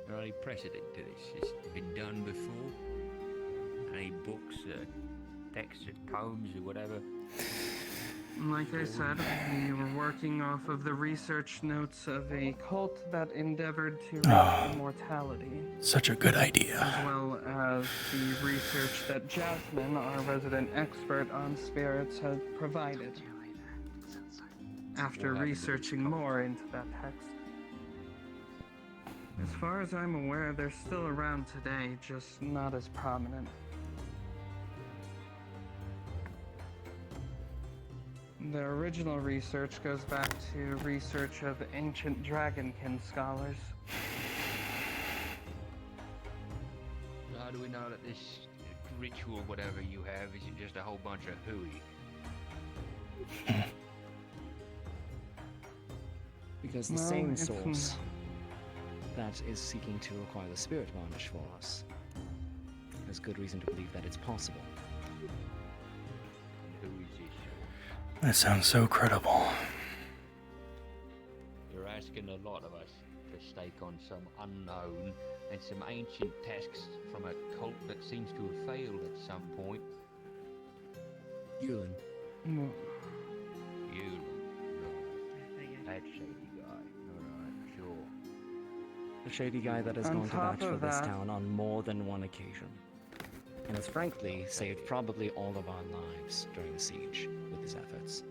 Are there any precedent to this? Has it been done before? Any books, texts, poems, or whatever? Like I said, we were working off of the research notes of a cult that endeavored to reach immortality. Such a good idea. As well as the research that Jasmine, our resident expert on spirits, had provided. After researching more into that text. As far as I'm aware, they're still around today, just not as prominent. The original research goes back to research of ancient dragonkin scholars. How do we know that this ritual, whatever you have, isn't just a whole bunch of hooey? Because the Well, same it's source that is seeking to acquire the spirit varnish for us has good reason to believe that it's possible. Who is this? That sounds so credible. You're asking a lot of us to stake on some unknown and some ancient texts from a cult that seems to have failed at some point. Yulin. You, right. That shady guy. Alright, sure. A shady guy that has On gone to top bat for of this that- town on more than one occasion. And has frankly saved probably all of our lives during the siege with his efforts.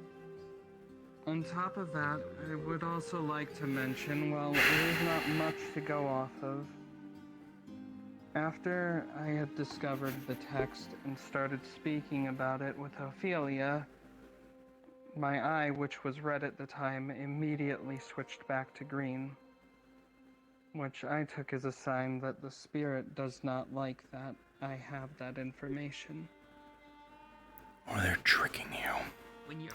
On top of that, I would also like to mention, while there is not much to go off of, after I had discovered the text and started speaking about it with Ophelia, my eye, which was red at the time, immediately switched back to green, which I took as a sign that the spirit does not like that I have that information. Or they're tricking you. When you're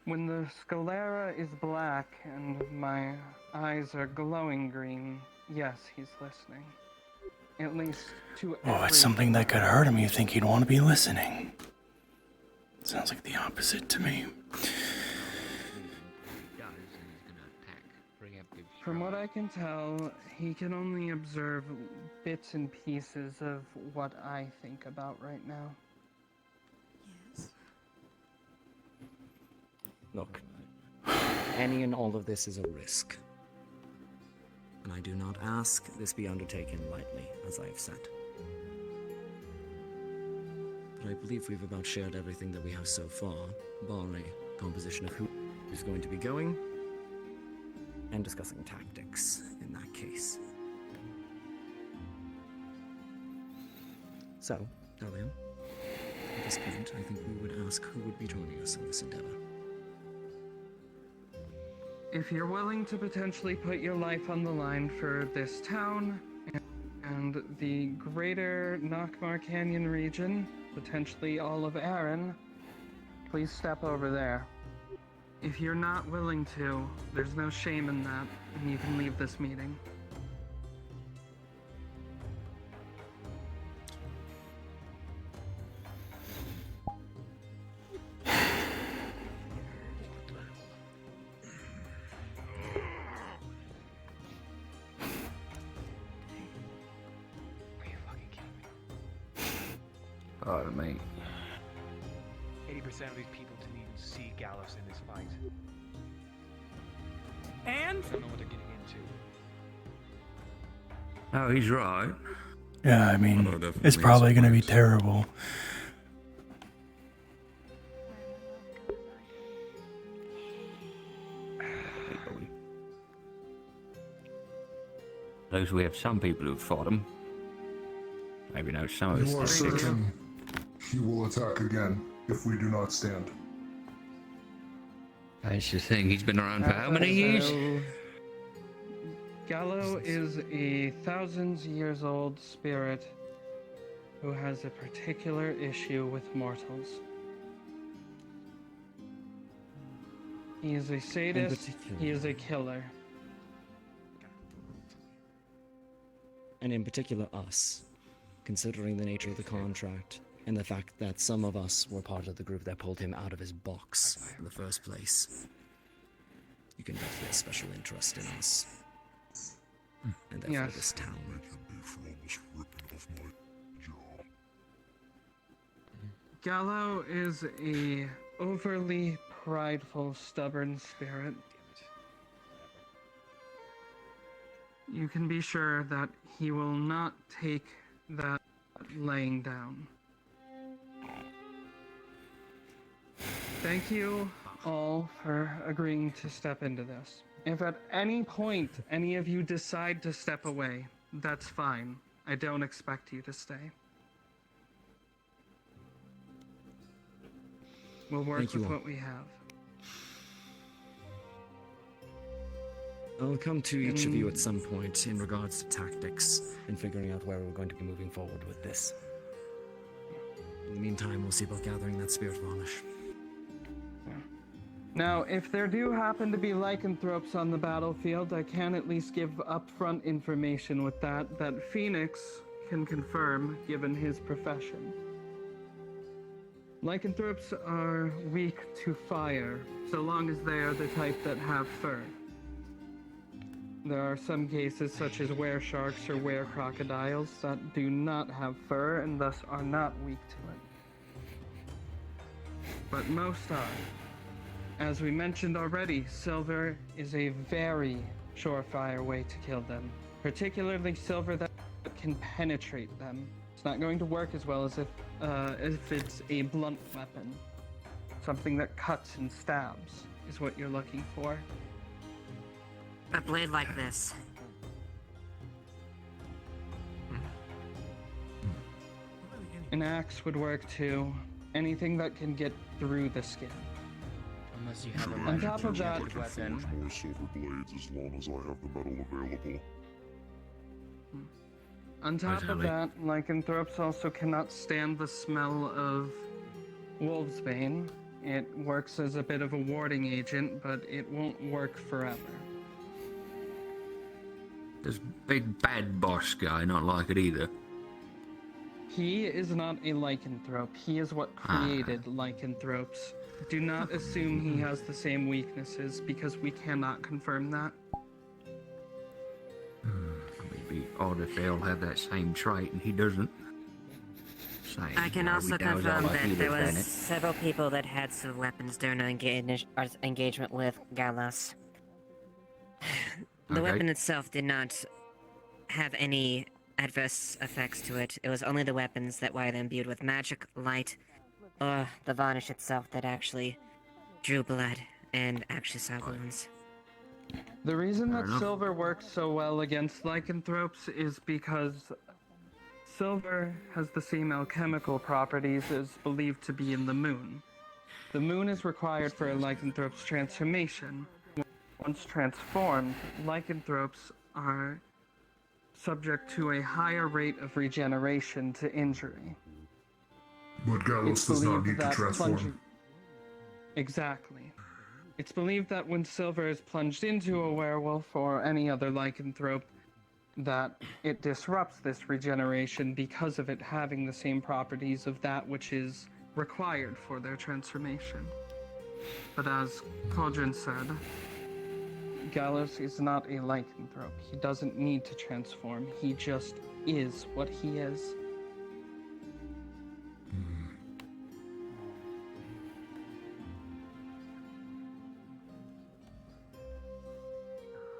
When the sclera is black and my eyes are glowing green, yes, he's listening. At least to Oh, it's something that could hurt him. You think he'd want to be listening. Sounds like the opposite to me. From what I can tell, he can only observe bits and pieces of what I think about right now. Look, any and all of this is a risk. And I do not ask this be undertaken lightly, as I have said. But I believe we've about shared everything that we have so far, bar a composition of who is going to be going, and discussing tactics in that case. So, Elian, at this point, I think we would ask who would be joining us in this endeavor. If you're willing to potentially put your life on the line for this town and the greater Nockmar Canyon region, potentially all of Erin, please step over there. If you're not willing to, there's no shame in that, and you can leave this meeting. Pardon me. 80% of these people didn't even see Gallus in this fight. And I don't know what they're getting into. Oh, he's right. Yeah, I mean, it's probably going to be terrible. At least we have some people who've fought him. Maybe not some of his You are tactics. certain he will attack again if we do not stand? That's the thing, he's been around for how many years? Gallo is a thousands years old spirit who has a particular issue with mortals. He is a sadist, he is a killer. And in particular us, considering the nature of the contract and the fact that some of us were part of the group that pulled him out of his box in the first place. You can definitely have special interest in us. And therefore Yes. this town. Gallo is a overly prideful, stubborn spirit. You can be sure that he will not take that laying down. Thank you all for agreeing to step into this. If at any point any of you decide to step away, that's fine. I don't expect you to stay. We'll work Thank you with all. what we have. I'll come to each of you at some point in regards to tactics and figuring out where we're going to be moving forward with this. In the meantime, we'll see about gathering that spirit varnish. Now, if there do happen to be lycanthropes on the battlefield, I can at least give upfront information with that Phoenix can confirm, given his profession. Lycanthropes are weak to fire, so long as they are the type that have fur. There are some cases, such as were-sharks or were-crocodiles, that do not have fur and thus are not weak to it. But most are. As we mentioned already, silver is a very surefire way to kill them, particularly silver that can penetrate them. It's not going to work as well as if it's a blunt weapon. Something that cuts and stabs is what you're looking for. A blade like this. An axe would work too. Anything that can get through the skin. Unless you have a On magic top of that, enchanted weapon. Forge more silver blades as long as I have the metal available. On top of that, lycanthropes also cannot stand the smell of wolf's bane. It works as a bit of a warding agent, but it won't work forever. Does big bad boss guy not like it either? He is not a lycanthrope. He is what created lycanthropes. Do not assume he has the same weaknesses, because we cannot confirm that. Maybe odd if they all have that same trait and he doesn't. Same. I can Why also we douse confirm all our that there healers, was ain't it? several people that had silver weapons during our engagement with Galas. The Okay. weapon itself did not have any adverse effects to it. It was only the weapons that were either imbued with magic, light, or the varnish itself that actually drew blood and actually saw wounds. The reason Fair that enough. silver works so well against lycanthropes is because silver has the same alchemical properties as believed to be in the moon. The moon is required for a lycanthrope's transformation. Once transformed, lycanthropes are subject to a higher rate of regeneration to injury. But Gallows does not need to transform. Exactly. It's believed that when silver is plunged into a werewolf or any other lycanthrope, that it disrupts this regeneration because of it having the same properties of that which is required for their transformation. But as Cauldron said, Gallows is not a lycanthrope. He doesn't need to transform. He just is what he is.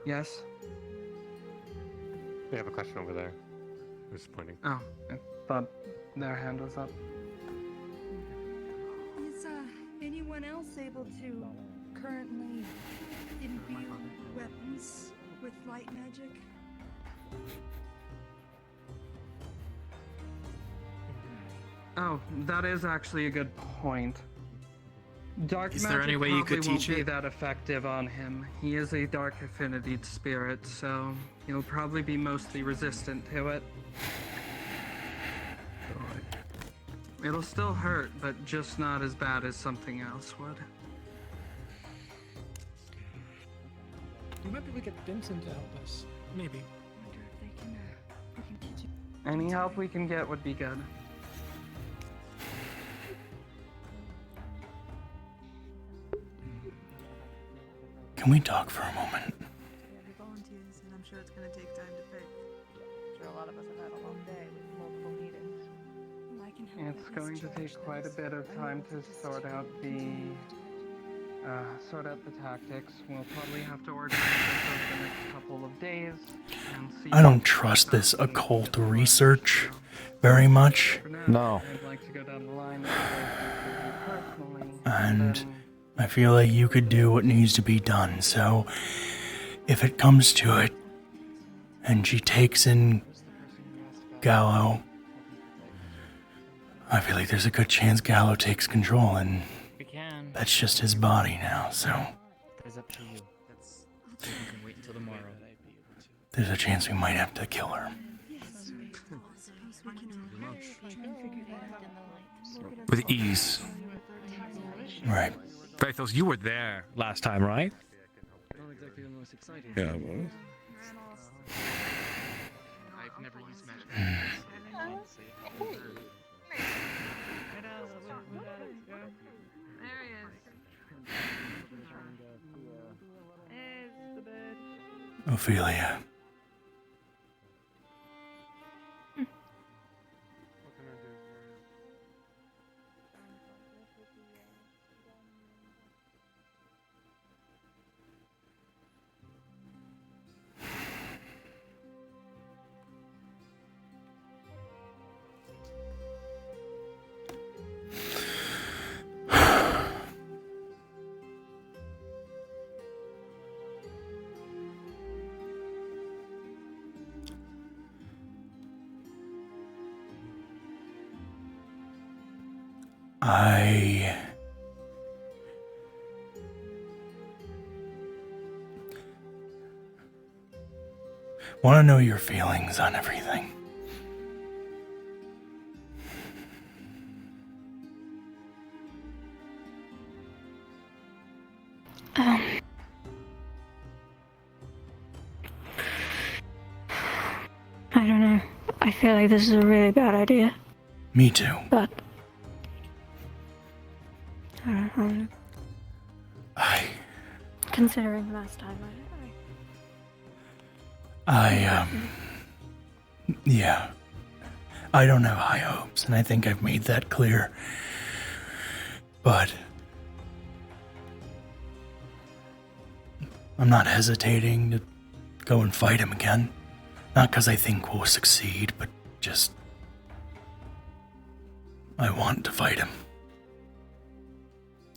Yes? We have a question over there. Who's pointing? Oh, I thought their hand was up. Is anyone else able to currently imbue weapons with light magic? Oh, that is actually a good point. Dark Is magic there any way you could probably teach won't be it? that effective on him. He is a dark affinity spirit, so he'll probably be mostly resistant to it. It'll still hurt, but just not as bad as something else would. We might be able to get Vincent to help us. Maybe. Any help we can get would be good. Can we talk for a moment? Volunteers, and I'm sure it's going to take time to pick. I'm sure a lot of us have had a long day with multiple meetings. I can help It's going to take quite a bit of time to sort out the tactics. We'll probably have to organize this over the next couple of days and see. I don't trust this occult research very much. No. I'd like to go down the line personally. And I feel like you could do what needs to be done. So if it comes to it, and she takes in Gallo, I feel like there's a good chance Gallo takes control, and that's just his body now, so It's up to you. You can wait until tomorrow. there's a chance we might have to kill her. With ease. Right. Faithos, you were there last time, right? Not exactly the most exciting. Yeah, I was. I've never used magic. There he is. There's the bed. Ophelia. I want to know your feelings on everything. I don't know. I feel like this is a really bad idea. Me too. But I don't know. Considering last time, Yeah. I don't have high hopes, and I think I've made that clear. But I'm not hesitating to go and fight him again. Not because I think we'll succeed, but just I want to fight him.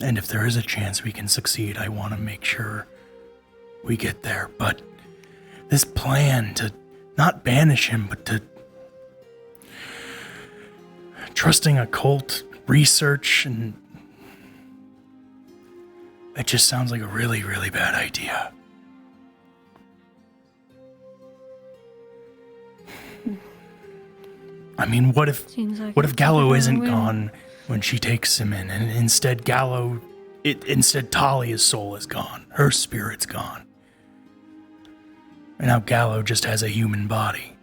And if there is a chance we can succeed, I want to make sure we get there. But this plan to not banish him, but to trusting occult research, and it just sounds like a really, really bad idea. I mean, what if Gallo isn't gone when she takes him in, and instead Talia's soul is gone, her spirit's gone, and now Gallo just has a human body.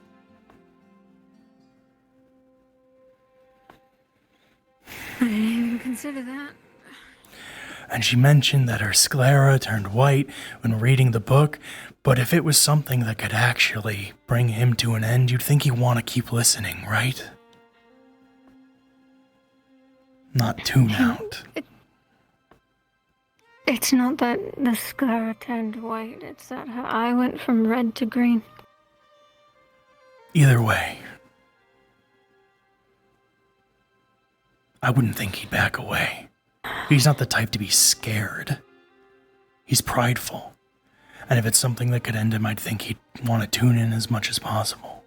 I didn't even consider that. And she mentioned that her sclera turned white when reading the book, but if it was something that could actually bring him to an end, you'd think he'd want to keep listening, right? Not tune out. It's not that the scar turned white, it's that her eye went from red to green. Either way, I wouldn't think he'd back away. He's not the type to be scared. He's prideful. And if it's something that could end him, I'd think he'd want to tune in as much as possible.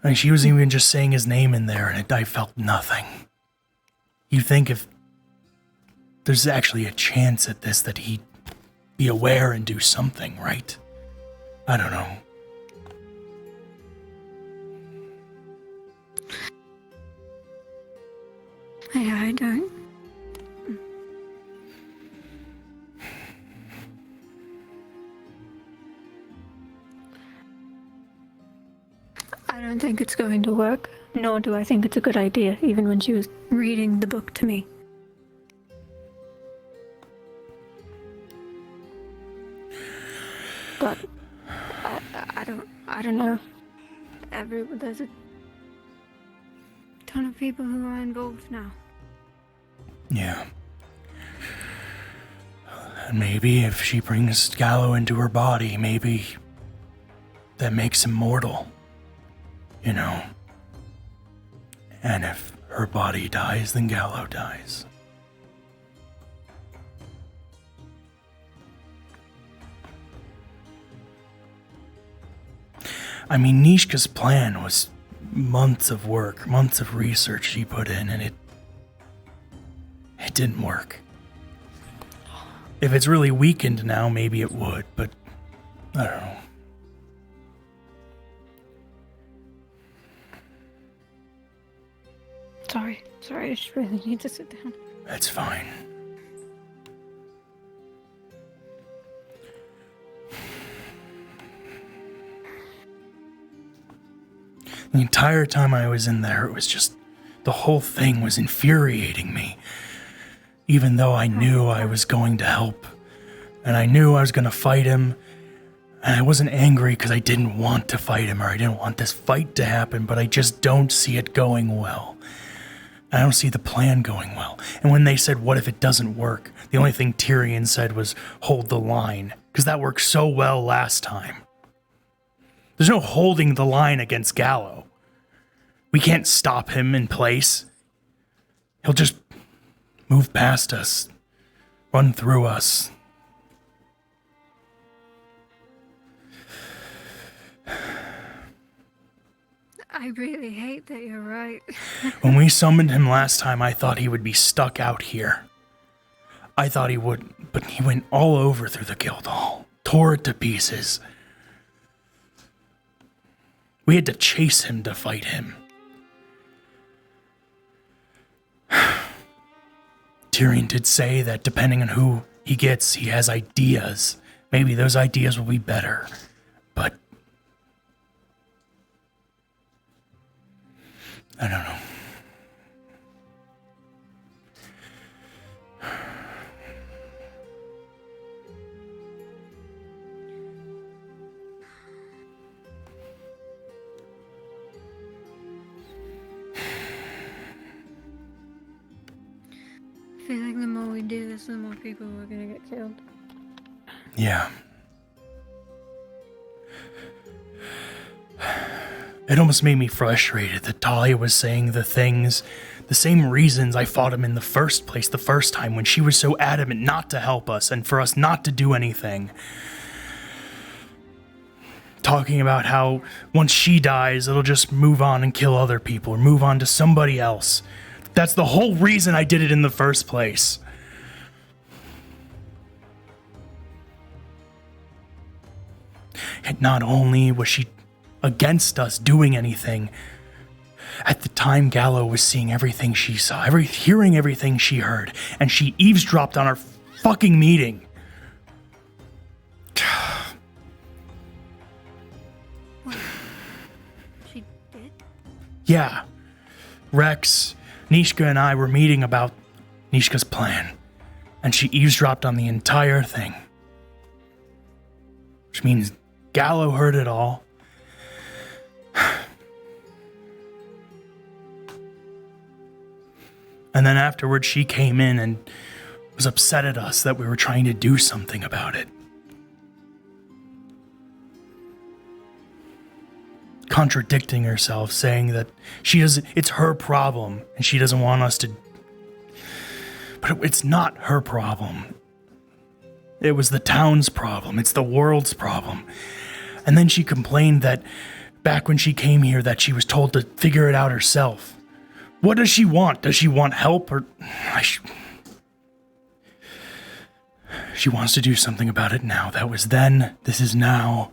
I mean, she was even just saying his name in there, and I felt nothing. You think if there's actually a chance at this that he'd be aware and do something, right? I don't know. Yeah, I don't. I don't think it's going to work, nor do I think it's a good idea, even when she was reading the book to me. But I don't know. There's a ton of people who are involved now. Yeah. And maybe if she brings Gallo into her body, maybe that makes him mortal. You know? And if her body dies, then Gallo dies. I mean, Nishka's plan was months of work, months of research she put in, and it didn't work. If it's really weakened now, maybe it would, but I don't know. Sorry, I just really need to sit down. That's fine. The entire time I was in there, it was just, the whole thing was infuriating me. Even though I knew I was going to help, and I knew I was going to fight him, and I wasn't angry because I didn't want to fight him or I didn't want this fight to happen, but I just don't see it going well. I don't see the plan going well. And when they said, what if it doesn't work? The only thing Tyrion said was, hold the line, because that worked so well last time. There's no holding the line against Gallo. We can't stop him in place. He'll just move past us, run through us. I really hate that you're right. When we summoned him last time, I thought he would be stuck out here. I thought he would, but he went all over through the guild hall, tore it to pieces. We had to chase him to fight him. Tyrion did say that depending on who he gets, he has ideas. Maybe those ideas will be better, but I don't know. I feel like the more we do this, the more people are gonna get killed. Yeah. It almost made me frustrated that Talia was saying the same reasons I fought him in the first place the first time when she was so adamant not to help us and for us not to do anything. Talking about how once she dies, it'll just move on and kill other people or move on to somebody else. That's the whole reason I did it in the first place. And not only was she against us doing anything, at the time Gallo was seeing everything she saw, hearing everything she heard, and she eavesdropped on our fucking meeting. She did? Yeah. Rex, Nishka, and I were meeting about Nishka's plan, and she eavesdropped on the entire thing. Which means Gallo heard it all. And then afterwards, she came in and was upset at us that we were trying to do something about it. Contradicting herself, saying that it's her problem and she doesn't want us to. But it's not her problem. It was the town's problem. It's the world's problem. And then she complained that back when she came here that she was told to figure it out herself. What does she want? Does she want help or... She wants to do something about it now. That was then. This is now.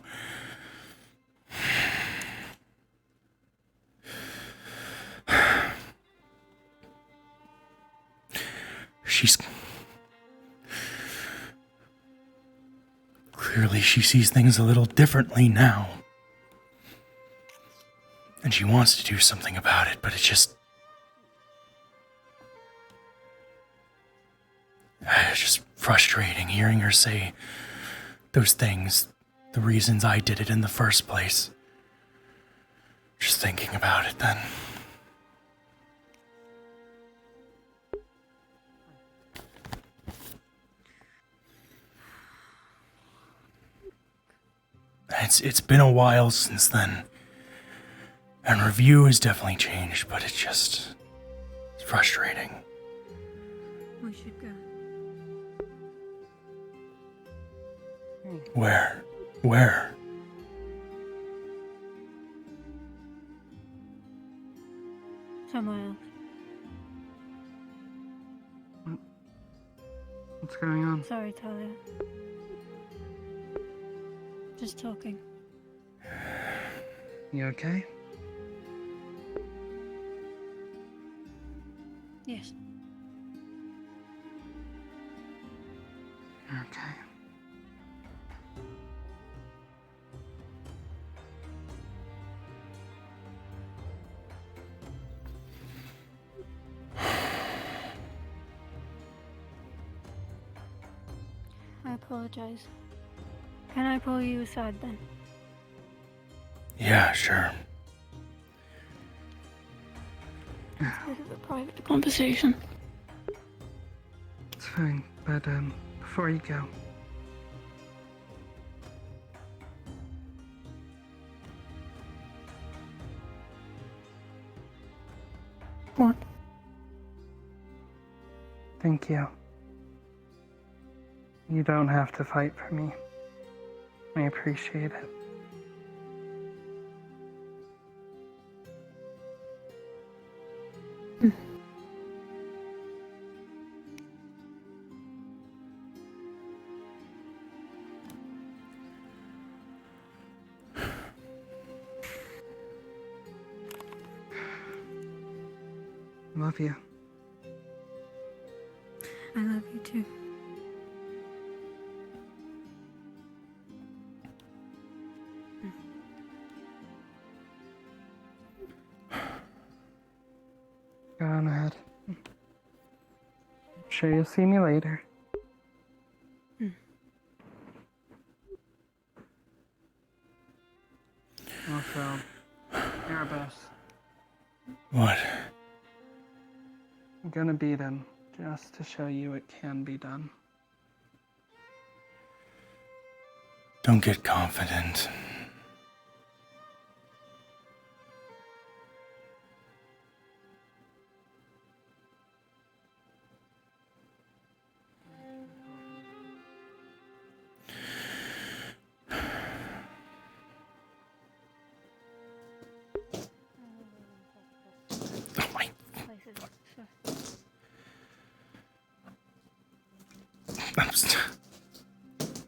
Clearly she sees things a little differently now. And she wants to do something about it, but it's just frustrating hearing her say those things, the reasons I did it in the first place. Just thinking about it then. It's been a while since then. And review has definitely changed, but it's frustrating. We should go. Where? Where? Somewhere else. What's going on? Sorry, Talia. Just talking. You okay? Yes. Okay. I apologize. Can I pull you aside then? Yeah, sure. It's a bit of a private conversation. It's fine, but before you go. What? Thank you. You don't have to fight for me. I appreciate it. Love you. I love you too. Go on ahead. Sure you'll see me later. Also, Erebos. What? I'm gonna beat him, just to show you it can be done. Don't get confident.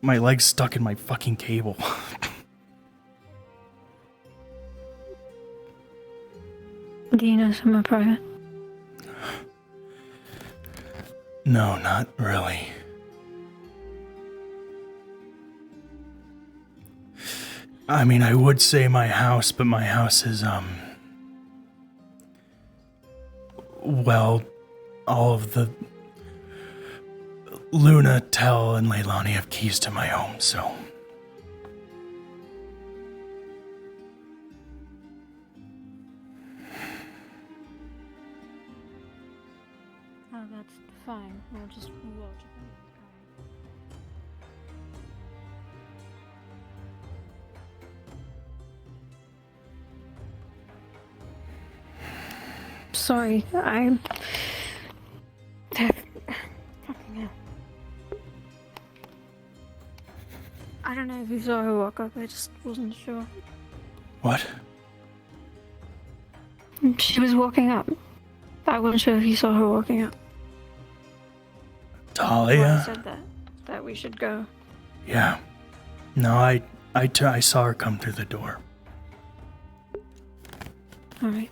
My leg's stuck in my fucking cable. Do you know somewhere private? No, not really. I mean, I would say my house, but my house is, well, all of the Luna, Tell, and Leilani have keys to my home, so. Oh, that's fine. We'll just watch it. Sorry, I'm... I don't know if you saw her walk up, I just wasn't sure. What? She was walking up. I wasn't sure if you saw her walking up. Talia? I said that we should go. Yeah. No, I saw her come through the door. Alright.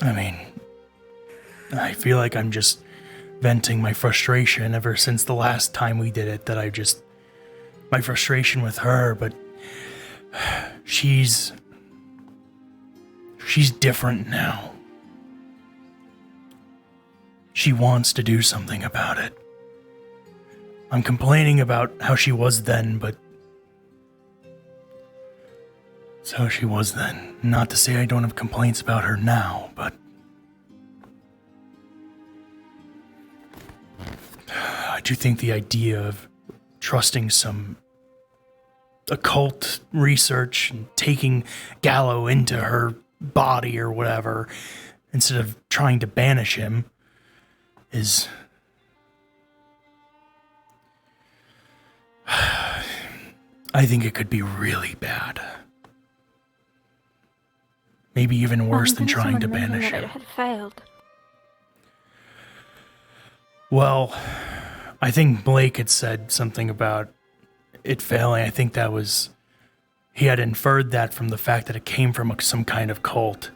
I mean, I feel like I'm just venting my frustration ever since the last time we did it, that I just... my frustration with her, but... she's different now. She wants to do something about it. I'm complaining about how she was then, but... it's how she was then. Not to say I don't have complaints about her now, but... I do think the idea of trusting some occult research and taking Gallo into her body or whatever, instead of trying to banish him, is... I think it could be really bad. Maybe even worse than trying to banish him. It had failed. Well, I think Blake had said something about it failing. I think that was... he had inferred that from the fact that it came from some kind of cult.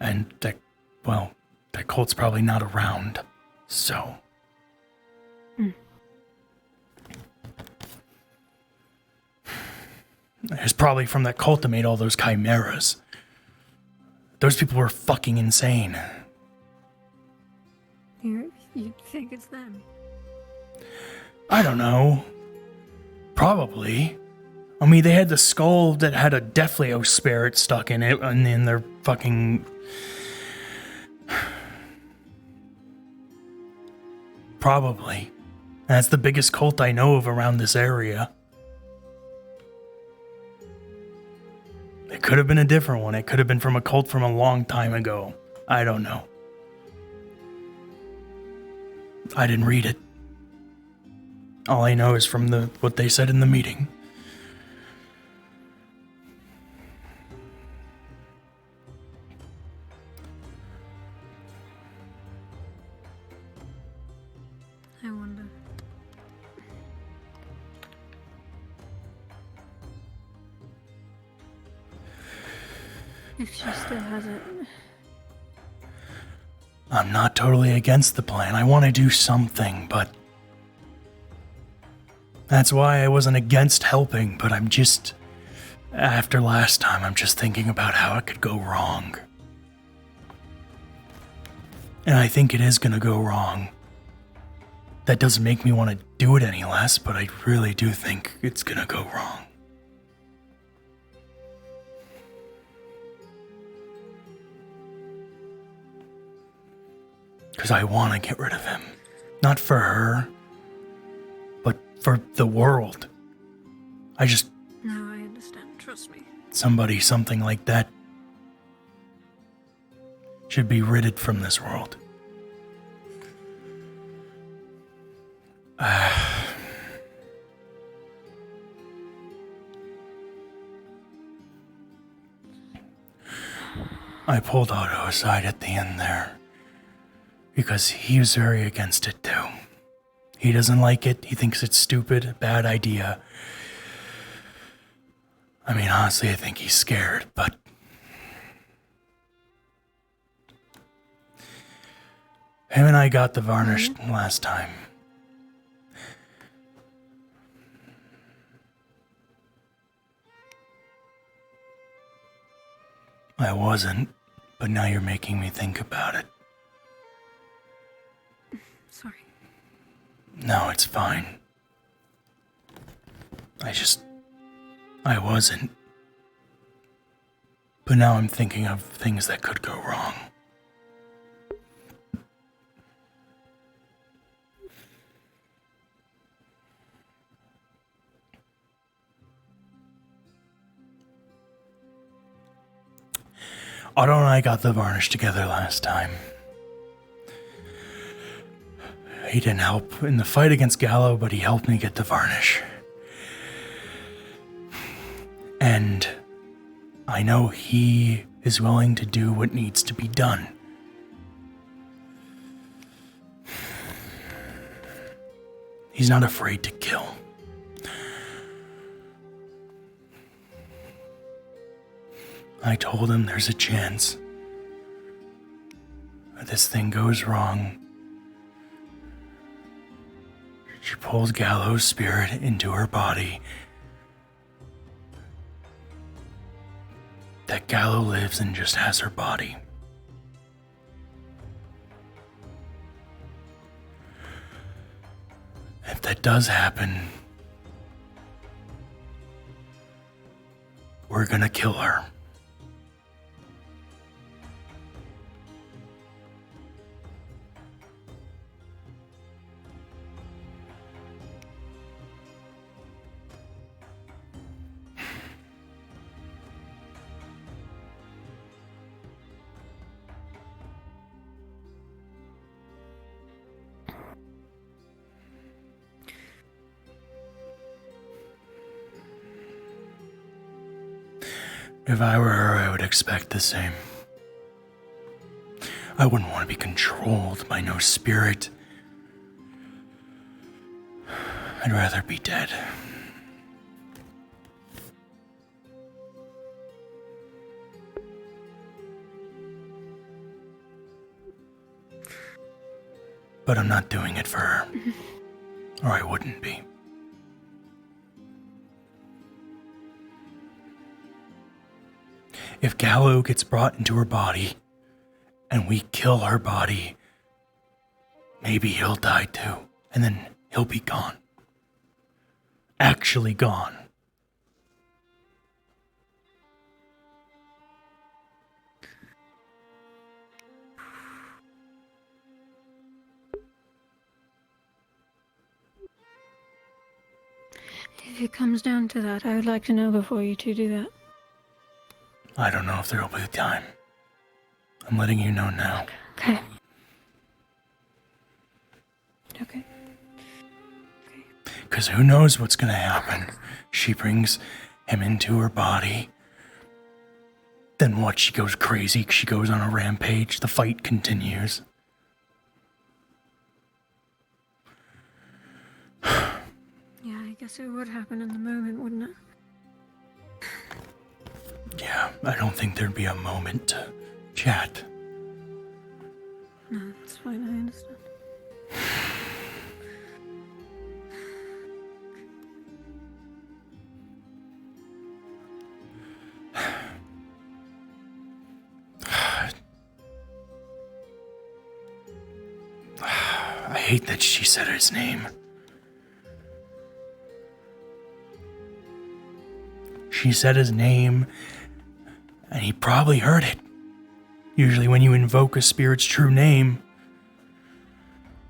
And that, well, that cult's probably not around. So... it's probably from that cult that made all those chimeras. Those people were fucking insane. You think it's them? I don't know. Probably. I mean, they had the skull that had a Defleo spirit stuck in it, and in their fucking... probably. That's the biggest cult I know of around this area. It could have been a different one. It could have been from a cult from a long time ago. I don't know. I didn't read it. All I know is from what they said in the meeting. I wonder. If she still has it. I'm not totally against the plan. I want to do something, but... that's why I wasn't against helping, but I'm just... after last time, I'm just thinking about how it could go wrong. And I think it is going to go wrong. That doesn't make me want to do it any less, but I really do think it's going to go wrong. Because I want to get rid of him. Not for her, but for the world. I just... no, I understand. Trust me. something like that should be ridded from this world. I pulled Otto aside at the end there because he was very against it too. He doesn't like it. He thinks it's stupid, bad idea. I mean, honestly, I think he's scared, but... him and I got the varnish last time. I wasn't, but now you're making me think about it. Sorry. No, it's fine. I wasn't. But now I'm thinking of things that could go wrong. Otto and I got the varnish together last time. He didn't help in the fight against Gallo, but he helped me get the varnish. And I know he is willing to do what needs to be done. He's not afraid to kill. I told him there's a chance that this thing goes wrong. She pulls Gallo's spirit into her body. That Gallo lives and just has her body. If that does happen, we're gonna kill her. If I were her, I would expect the same. I wouldn't want to be controlled by no spirit. I'd rather be dead. But I'm not doing it for her, or I wouldn't be. If Gallo gets brought into her body, and we kill her body, maybe he'll die too, and then he'll be gone. Actually gone. If it comes down to that, I would like to know before you two do that. I don't know if there will be time. I'm letting you know now. Okay. Okay. Because who knows what's going to happen. She brings him into her body. Then what? She goes crazy. She goes on a rampage. The fight continues. Yeah, I guess it would happen in the moment, wouldn't it? Yeah, I don't think there'd be a moment to chat. No, that's fine, I understand. I hate that she said his name. She said his name, and he probably heard it. Usually when you invoke a spirit's true name,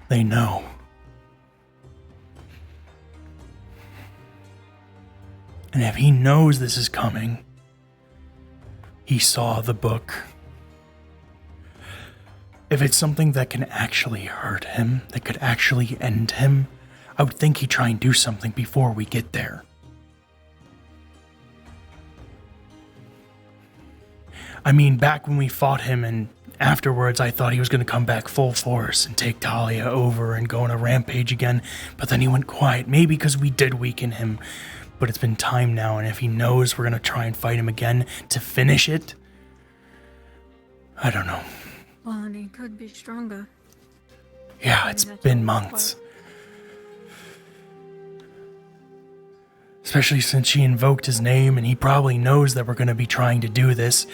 they know. And if he knows this is coming, he saw the book. If it's something that can actually hurt him, that could actually end him, I would think he'd try and do something before we get there. I mean, back when we fought him and afterwards I thought he was going to come back full force and take Talia over and go on a rampage again, but then he went quiet, maybe because we did weaken him, but it's been time now, and if he knows we're going to try and fight him again to finish it, I don't know. Well, and he could be stronger. Yeah, Maybe it's that's been what months. Especially since she invoked his name, and he probably knows that we're going to be trying to do this.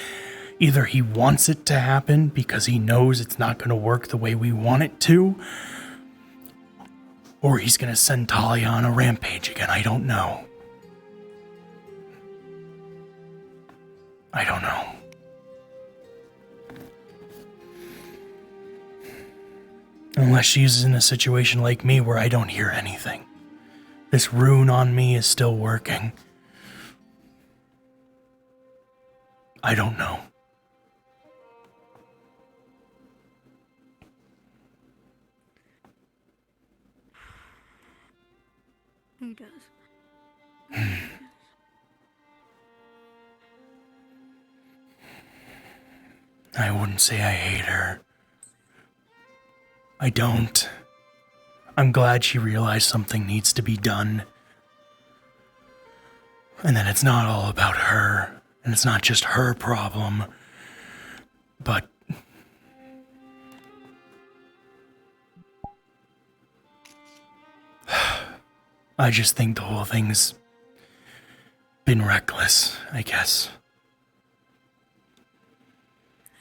Either he wants it to happen because he knows it's not going to work the way we want it to, or he's going to send Talia on a rampage again. I don't know. I don't know. Unless she's in a situation like me where I don't hear anything. This rune on me is still working. I don't know. He does. I wouldn't say I hate her. I don't. I'm glad she realized something needs to be done. And that it's not all about her. And it's not just her problem. But I just think the whole thing's been reckless, I guess.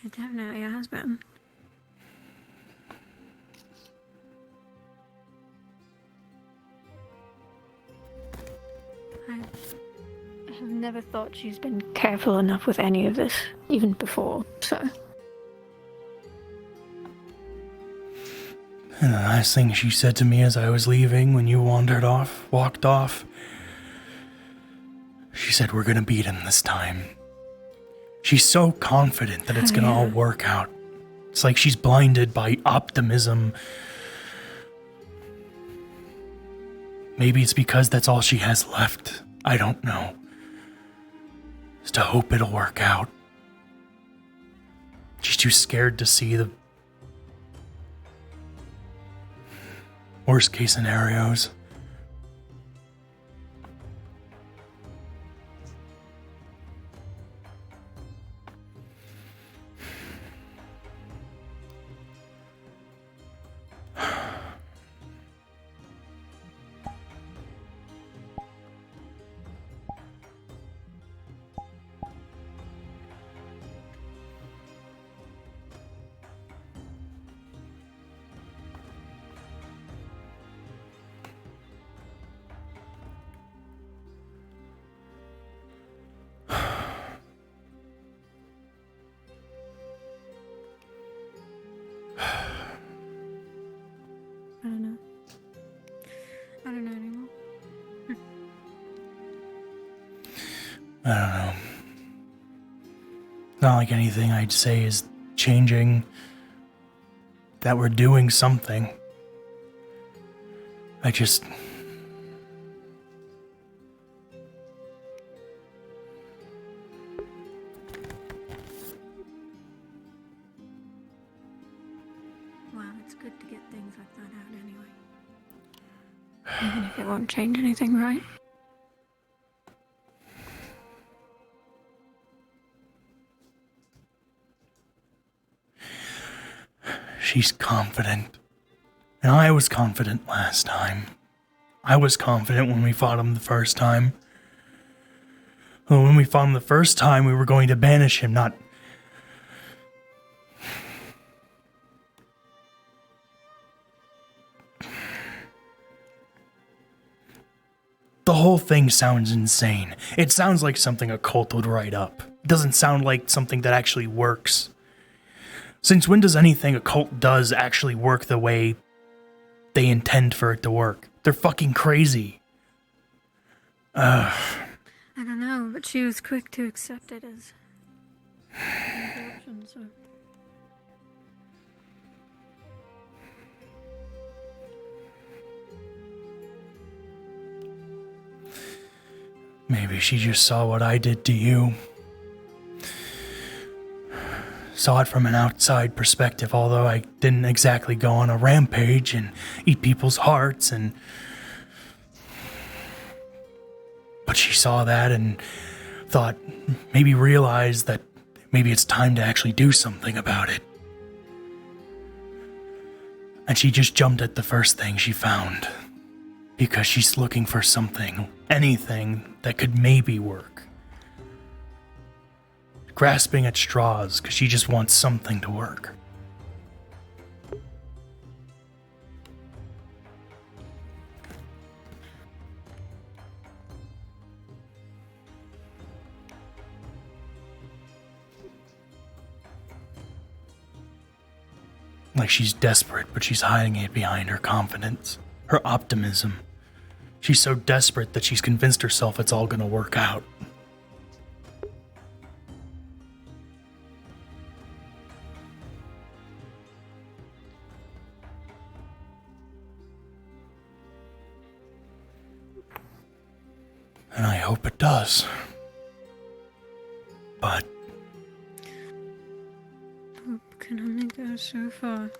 It definitely has been. I have never thought she's been careful enough with any of this, even before, so. And the last thing she said to me as I was leaving when you walked off, she said, "We're gonna beat him this time." She's so confident that it's gonna all work out. It's like she's blinded by optimism. Maybe it's because that's all she has left. I don't know. Just to hope it'll work out. She's too scared to see the worst case scenarios. I don't know anymore. I don't know. Not like anything I'd say is changing. That we're doing something. I just... Well, it's good to get things like that out anyway. Even if it won't change anything, right? She's confident. And I was confident last time. I was confident when we fought him the first time. Well, when we fought him the first time, we were going to banish him, not... The whole thing sounds insane. It sounds like something a cult would write up. It doesn't sound like something that actually works. Since when does anything a cult does actually work the way they intend for it to work? They're fucking crazy. I don't know, but she was quick to accept it as an option, so... Maybe she just saw what I did to you. Saw it from an outside perspective, although I didn't exactly go on a rampage and eat people's hearts and... But she saw that and thought, maybe realized that maybe it's time to actually do something about it. And she just jumped at the first thing she found. Because she's looking for something, anything that could maybe work. Grasping at straws because she just wants something to work. Like she's desperate, but she's hiding it behind her confidence, her optimism. She's so desperate that she's convinced herself it's all gonna work out. And I hope it does. But Hope can only go so far.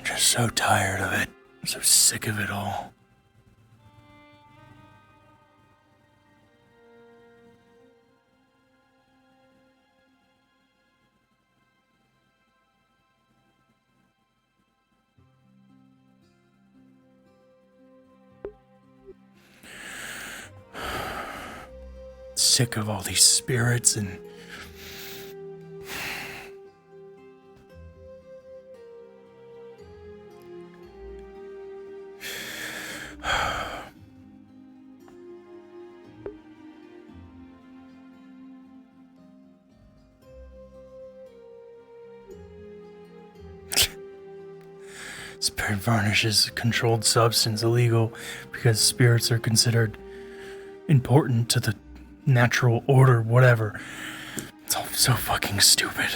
just so tired of it. I'm so sick of it all. Sick of all these spirits and Spirit varnish is a controlled substance, illegal because spirits are considered important to the natural order, whatever. It's all so fucking stupid.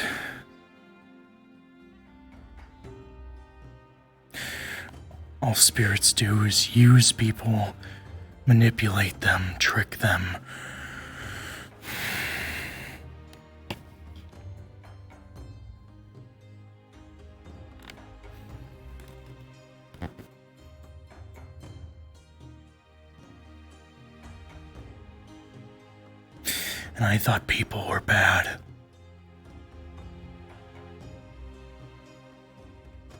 All spirits do is use people, manipulate them, trick them. And I thought people were bad.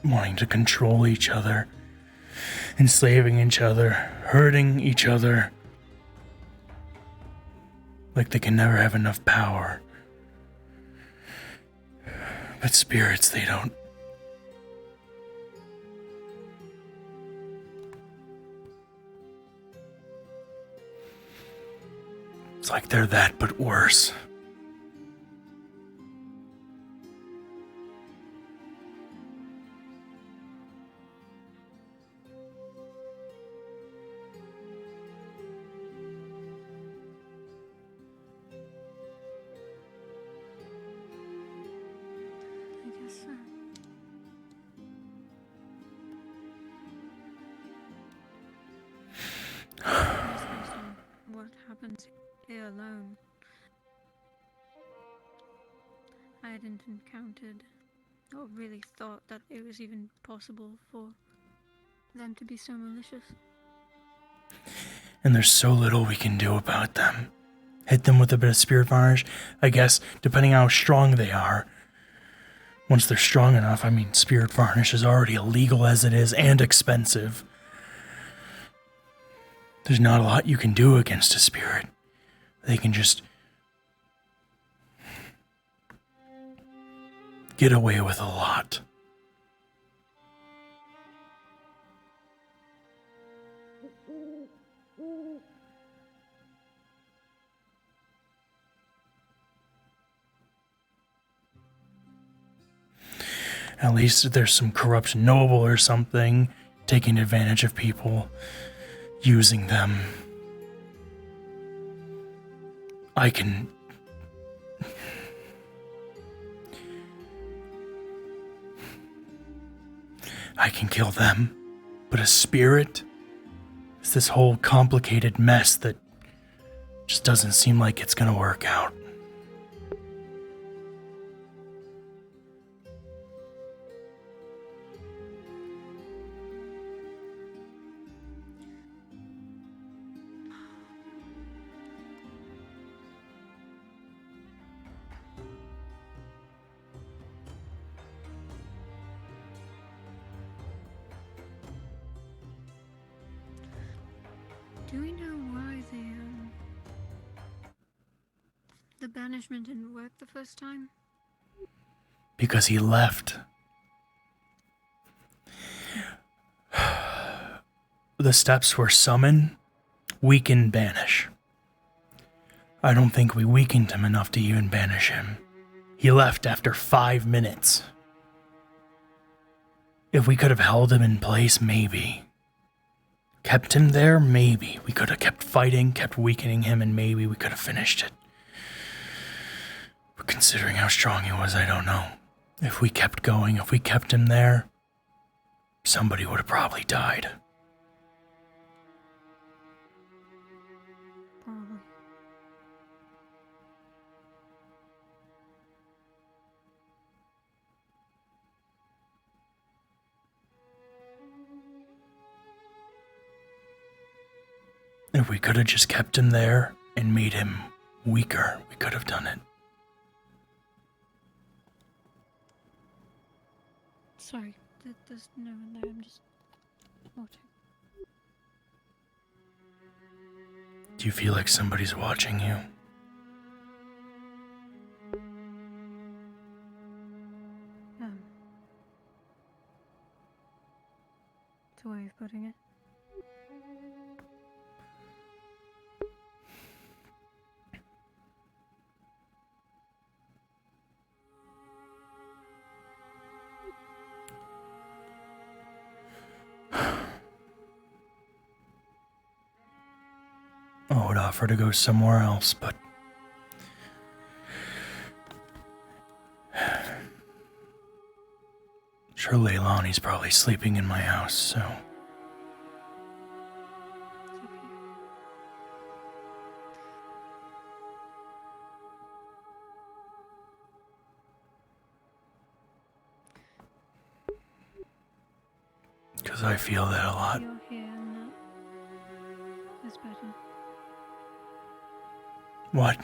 Wanting to control each other, enslaving each other, hurting each other. Like they can never have enough power. But spirits, they don't. It's like they're that, but worse. I guess so. What happens here alone? I hadn't encountered or really thought that it was even possible for them to be so malicious. And there's so little we can do about them. Hit them with a bit of spirit varnish, I guess, depending on how strong they are. Once they're strong enough, I mean, spirit varnish is already illegal as it is and expensive. There's not a lot you can do against a spirit. They can just get away with a lot. At least there's some corrupt noble or something taking advantage of people, using them. I can I can kill them. But a spirit? It's this whole complicated mess that just doesn't seem like it's gonna work out. Do we know why the banishment didn't work the first time? Because he left. The steps were summon, weaken, banish. I don't think we weakened him enough to even banish him. He left after 5 minutes. If we could have held him in place, maybe. Kept him there, maybe. We could have kept fighting, kept weakening him, and maybe we could have finished it. But considering how strong he was, I don't know. If we kept going, if we kept him there, somebody would have probably died. Probably. If we could have just kept him there and made him weaker, we could have done it. Sorry, there's no one there. I'm just watching. Do you feel like somebody's watching you? It's a way of putting it. I would offer to go somewhere else, but sure Leilani's probably sleeping in my house, so because I feel that a lot. You're here and that is better. What?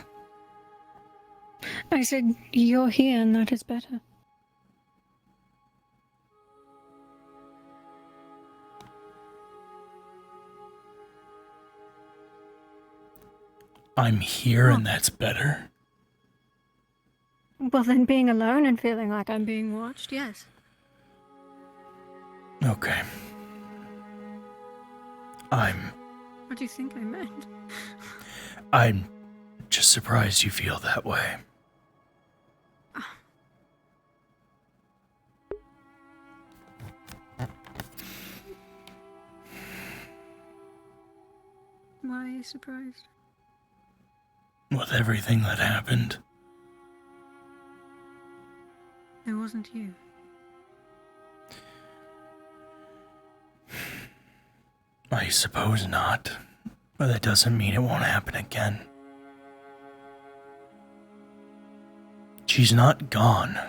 I said you're here and that is better. I'm here and that's better. Well, then being alone and feeling like I'm being watched, yes. Okay. What do you think I meant? I'm just surprised you feel that way. Why are you surprised? With everything that happened. It wasn't you. I suppose not. But that doesn't mean it won't happen again. She's not gone.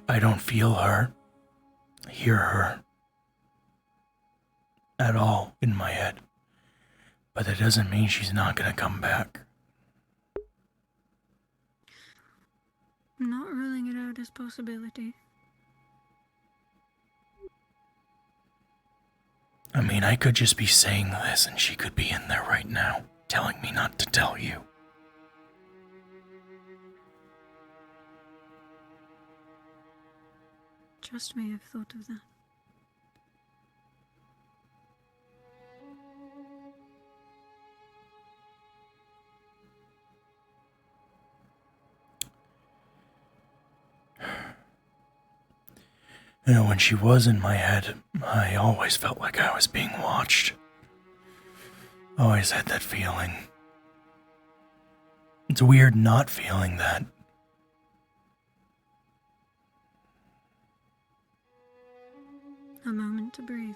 I don't feel her, hear her, at all in my head. But that doesn't mean she's not gonna come back. I'm not ruling it out as possibility. I mean, I could just be saying this and she could be in there right now, telling me not to tell you. Trust me, I've thought of that. You know, when she was in my head, I always felt like I was being watched. Always had that feeling. It's weird not feeling that. a moment to breathe.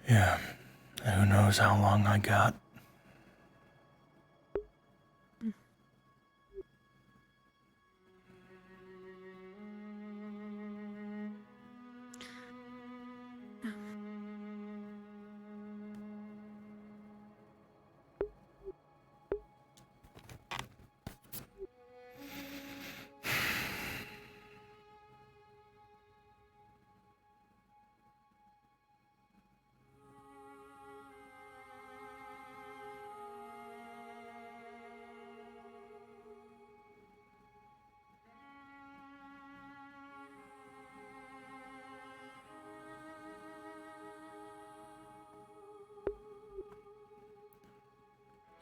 Yeah, who knows how long I got.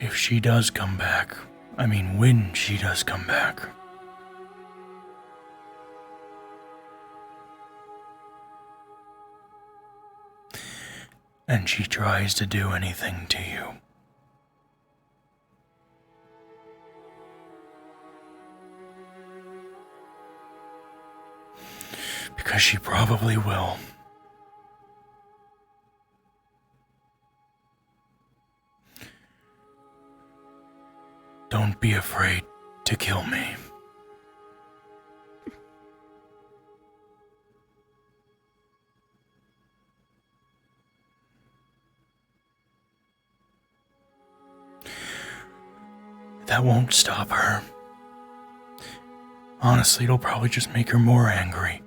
If she does come back, I mean when she does come back, and she tries to do anything to you, because she probably will. Don't be afraid to kill me. That won't stop her. Honestly, it'll probably just make her more angry.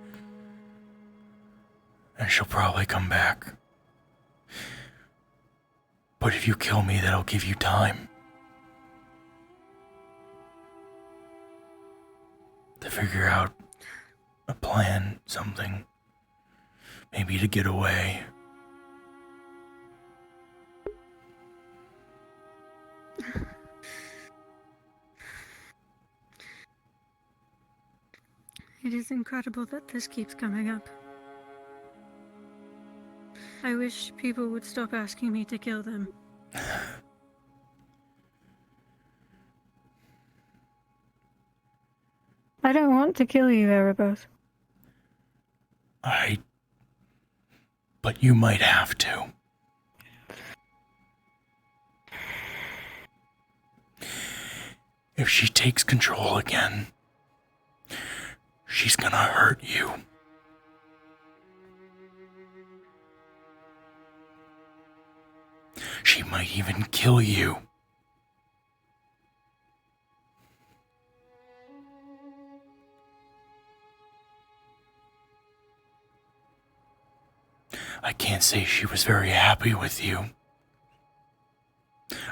And she'll probably come back. But if you kill me, that'll give you time to figure out a plan, something. Maybe to get away. It is incredible that this keeps coming up. I wish people would stop asking me to kill them. I don't want to kill you, Erebos. But you might have to. If she takes control again, she's gonna hurt you. She might even kill you. I can't say she was very happy with you.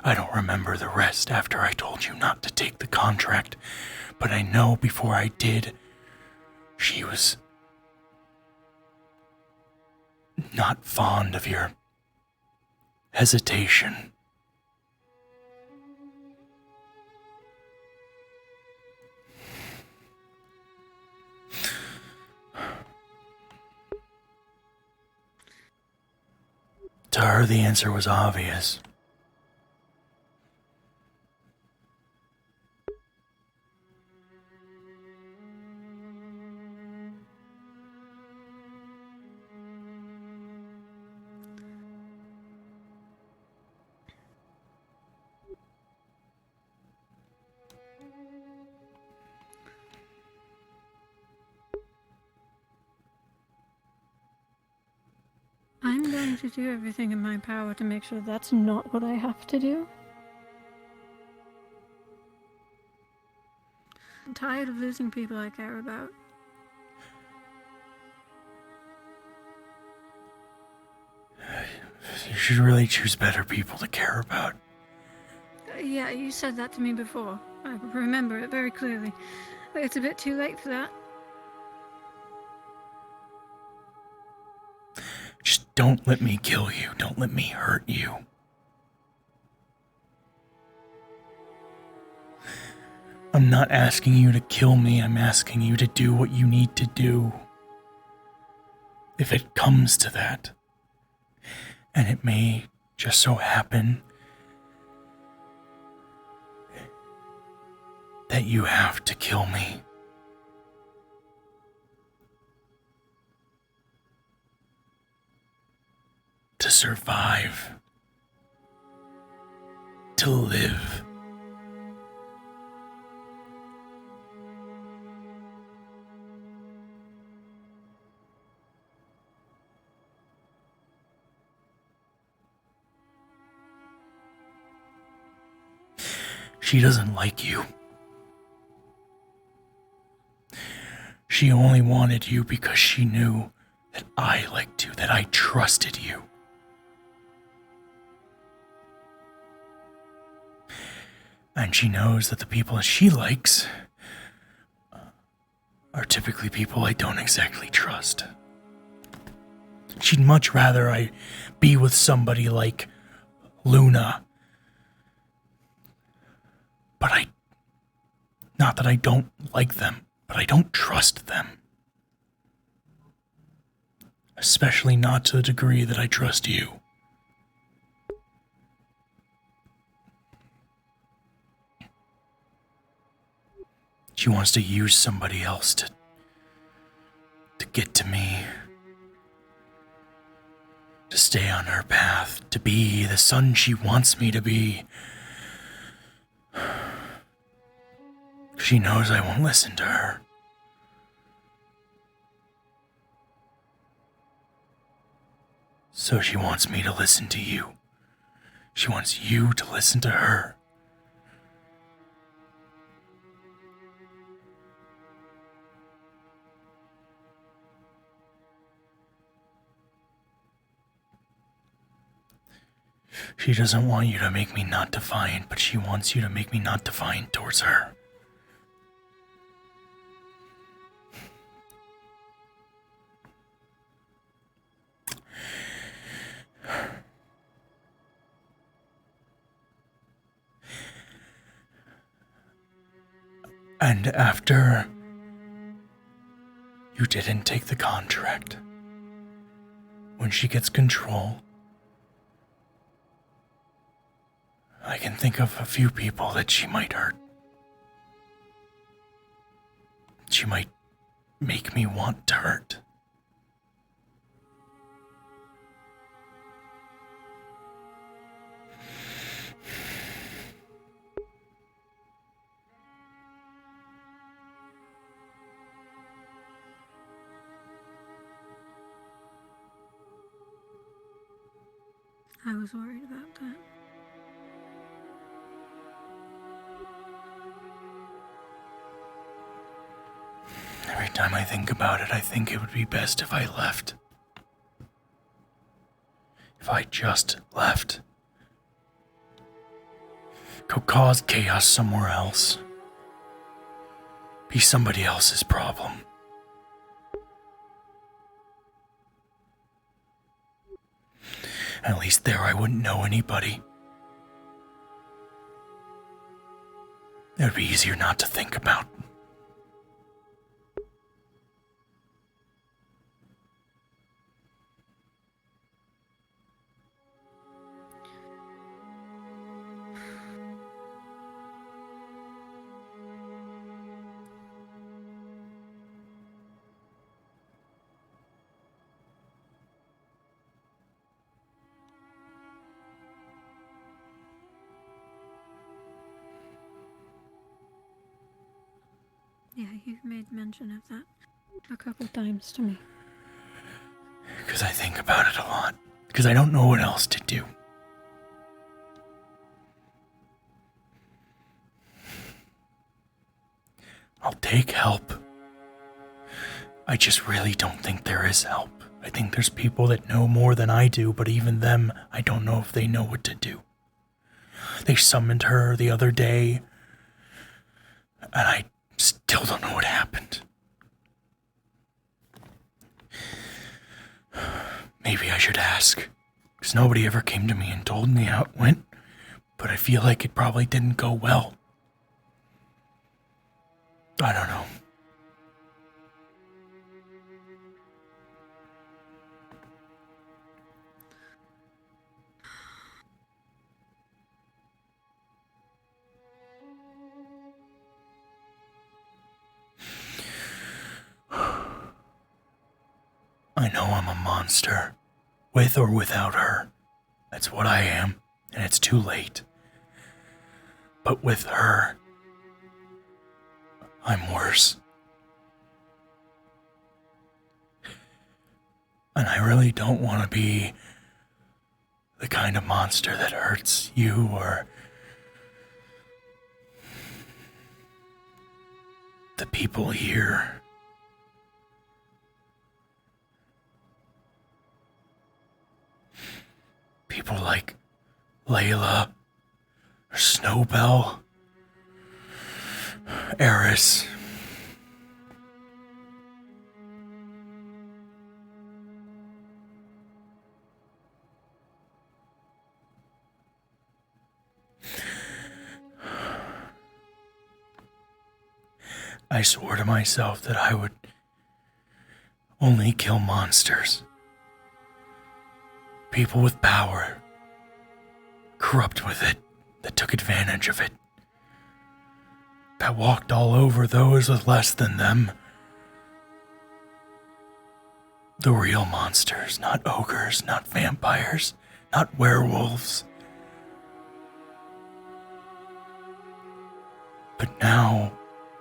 I don't remember the rest after I told you not to take the contract, but I know before I did, she was not fond of your hesitation. To her, the answer was obvious. I'm going to do everything in my power to make sure that's not what I have to do. I'm tired of losing people I care about. You should really choose better people to care about. Yeah, you said that to me before. I remember it very clearly. But it's a bit too late for that. Just don't let me kill you. Don't let me hurt you. I'm not asking you to kill me. I'm asking you to do what you need to do. If it comes to that. And it may just so happen that you have to kill me. To survive. To live. She doesn't like you. She only wanted you because she knew that I liked you, that I trusted you. And she knows that the people that she likes are typically people I don't exactly trust. She'd much rather I be with somebody like Luna. But not that I don't like them, but I don't trust them. Especially not to the degree that I trust you. She wants to use somebody else to get to me. To stay on her path, to be the son she wants me to be. She knows I won't listen to her. So she wants me to listen to you. She wants you to listen to her. She doesn't want you to make me not defiant, but she wants you to make me not defiant towards her. And after you didn't take the contract, when she gets control, I can think of a few people that she might hurt. She might make me want to hurt. I was worried about that. Every time I think about it, I think it would be best if I left. If I just left. Go cause chaos somewhere else. Be somebody else's problem. At least there I wouldn't know anybody. It would be easier not to think about. Yeah, you've made mention of that a couple times to me. Because I think about it a lot. Because I don't know what else to do. I'll take help. I just really don't think there is help. I think there's people that know more than I do, but even them, I don't know if they know what to do. They summoned her the other day, and I still don't know what happened. Maybe I should ask, because nobody ever came to me and told me how it went, but I feel like it probably didn't go well. I don't know. I know I'm a monster, with or without her. That's what I am, and it's too late. But with her, I'm worse. And I really don't want to be the kind of monster that hurts you or the people here. People like Layla, or Snowbell, Eris. I swore to myself that I would only kill monsters. People with power, corrupt with it, that took advantage of it, that walked all over those with less than them. The real monsters, not ogres, not vampires, not werewolves. But now,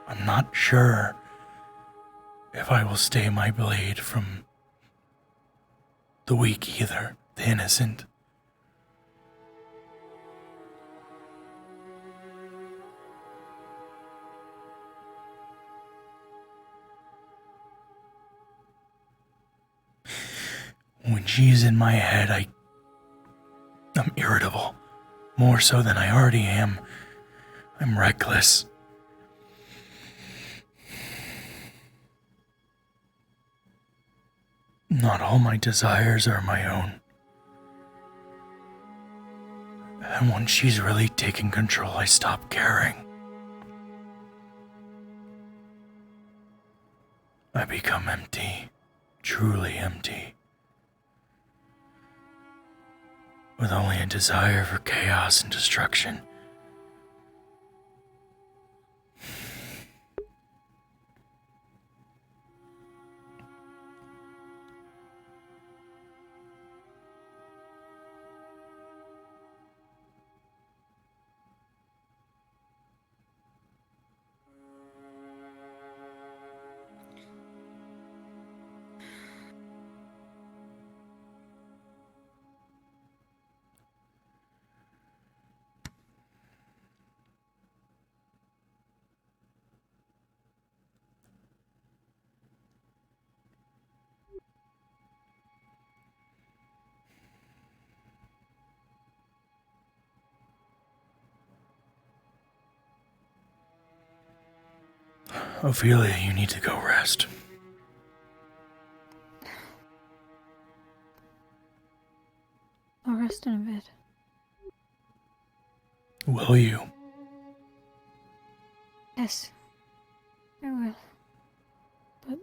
I'm not sure if I will stay my blade from the weak either, the innocent. When she's in my head, I'm irritable, more so than I already am. I'm reckless. Not all my desires are my own. And once she's really taken control, I stop caring. I become empty, truly empty, with only a desire for chaos and destruction. Ophelia, you need to go rest. I'll rest in a bit. Will you? Yes, I will. But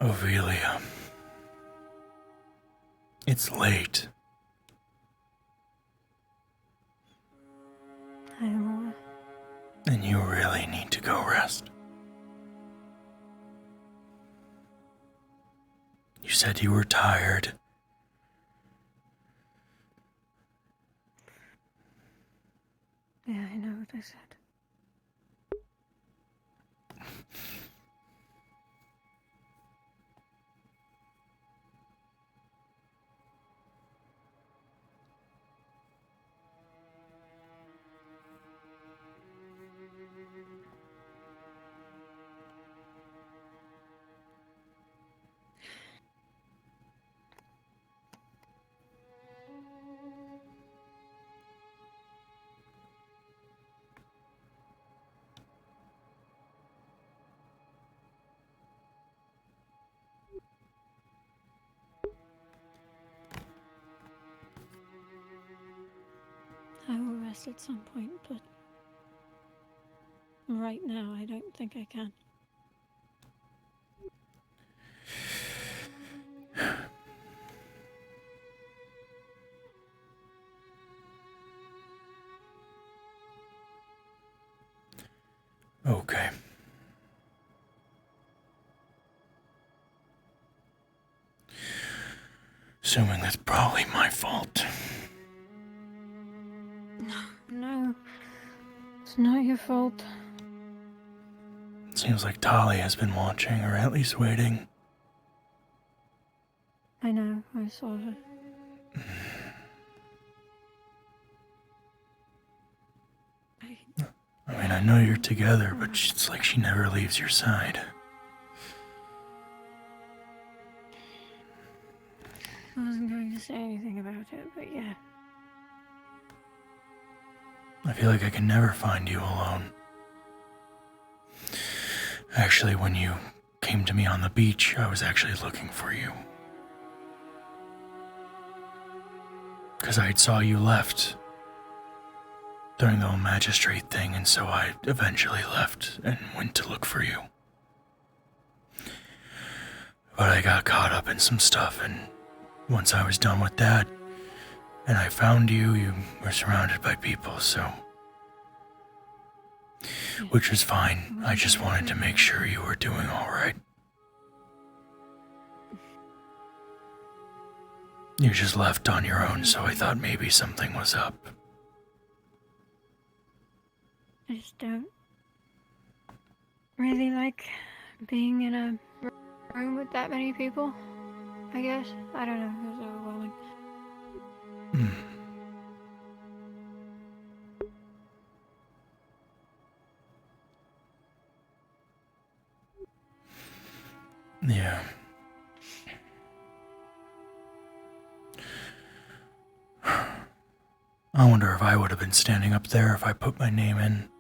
Ophelia. It's late. I know. And you really need to go rest. You said you were tired. Yeah, I know what I said. I will rest at some point, but right now I don't think I can. Okay. Assuming that's probably my fault. No, it's not your fault. It seems like Tali has been watching, or at least waiting. I know, I saw her. I mean, I know you're together, but it's like she never leaves your side. I wasn't going to say anything about it, but yeah. I feel like I can never find you alone. Actually, when you came to me on the beach, I was actually looking for you. Because I saw you left during the whole magistrate thing, and so I eventually left and went to look for you. But I got caught up in some stuff, and once I was done with that, and I found you, you were surrounded by people, so... Which was fine. I just wanted to make sure you were doing alright. You just left on your own, so I thought maybe something was up. I just don't really like being in a room with that many people, I guess. I don't know, it was overwhelming. Yeah. I wonder if I would have been standing up there if I put my name in.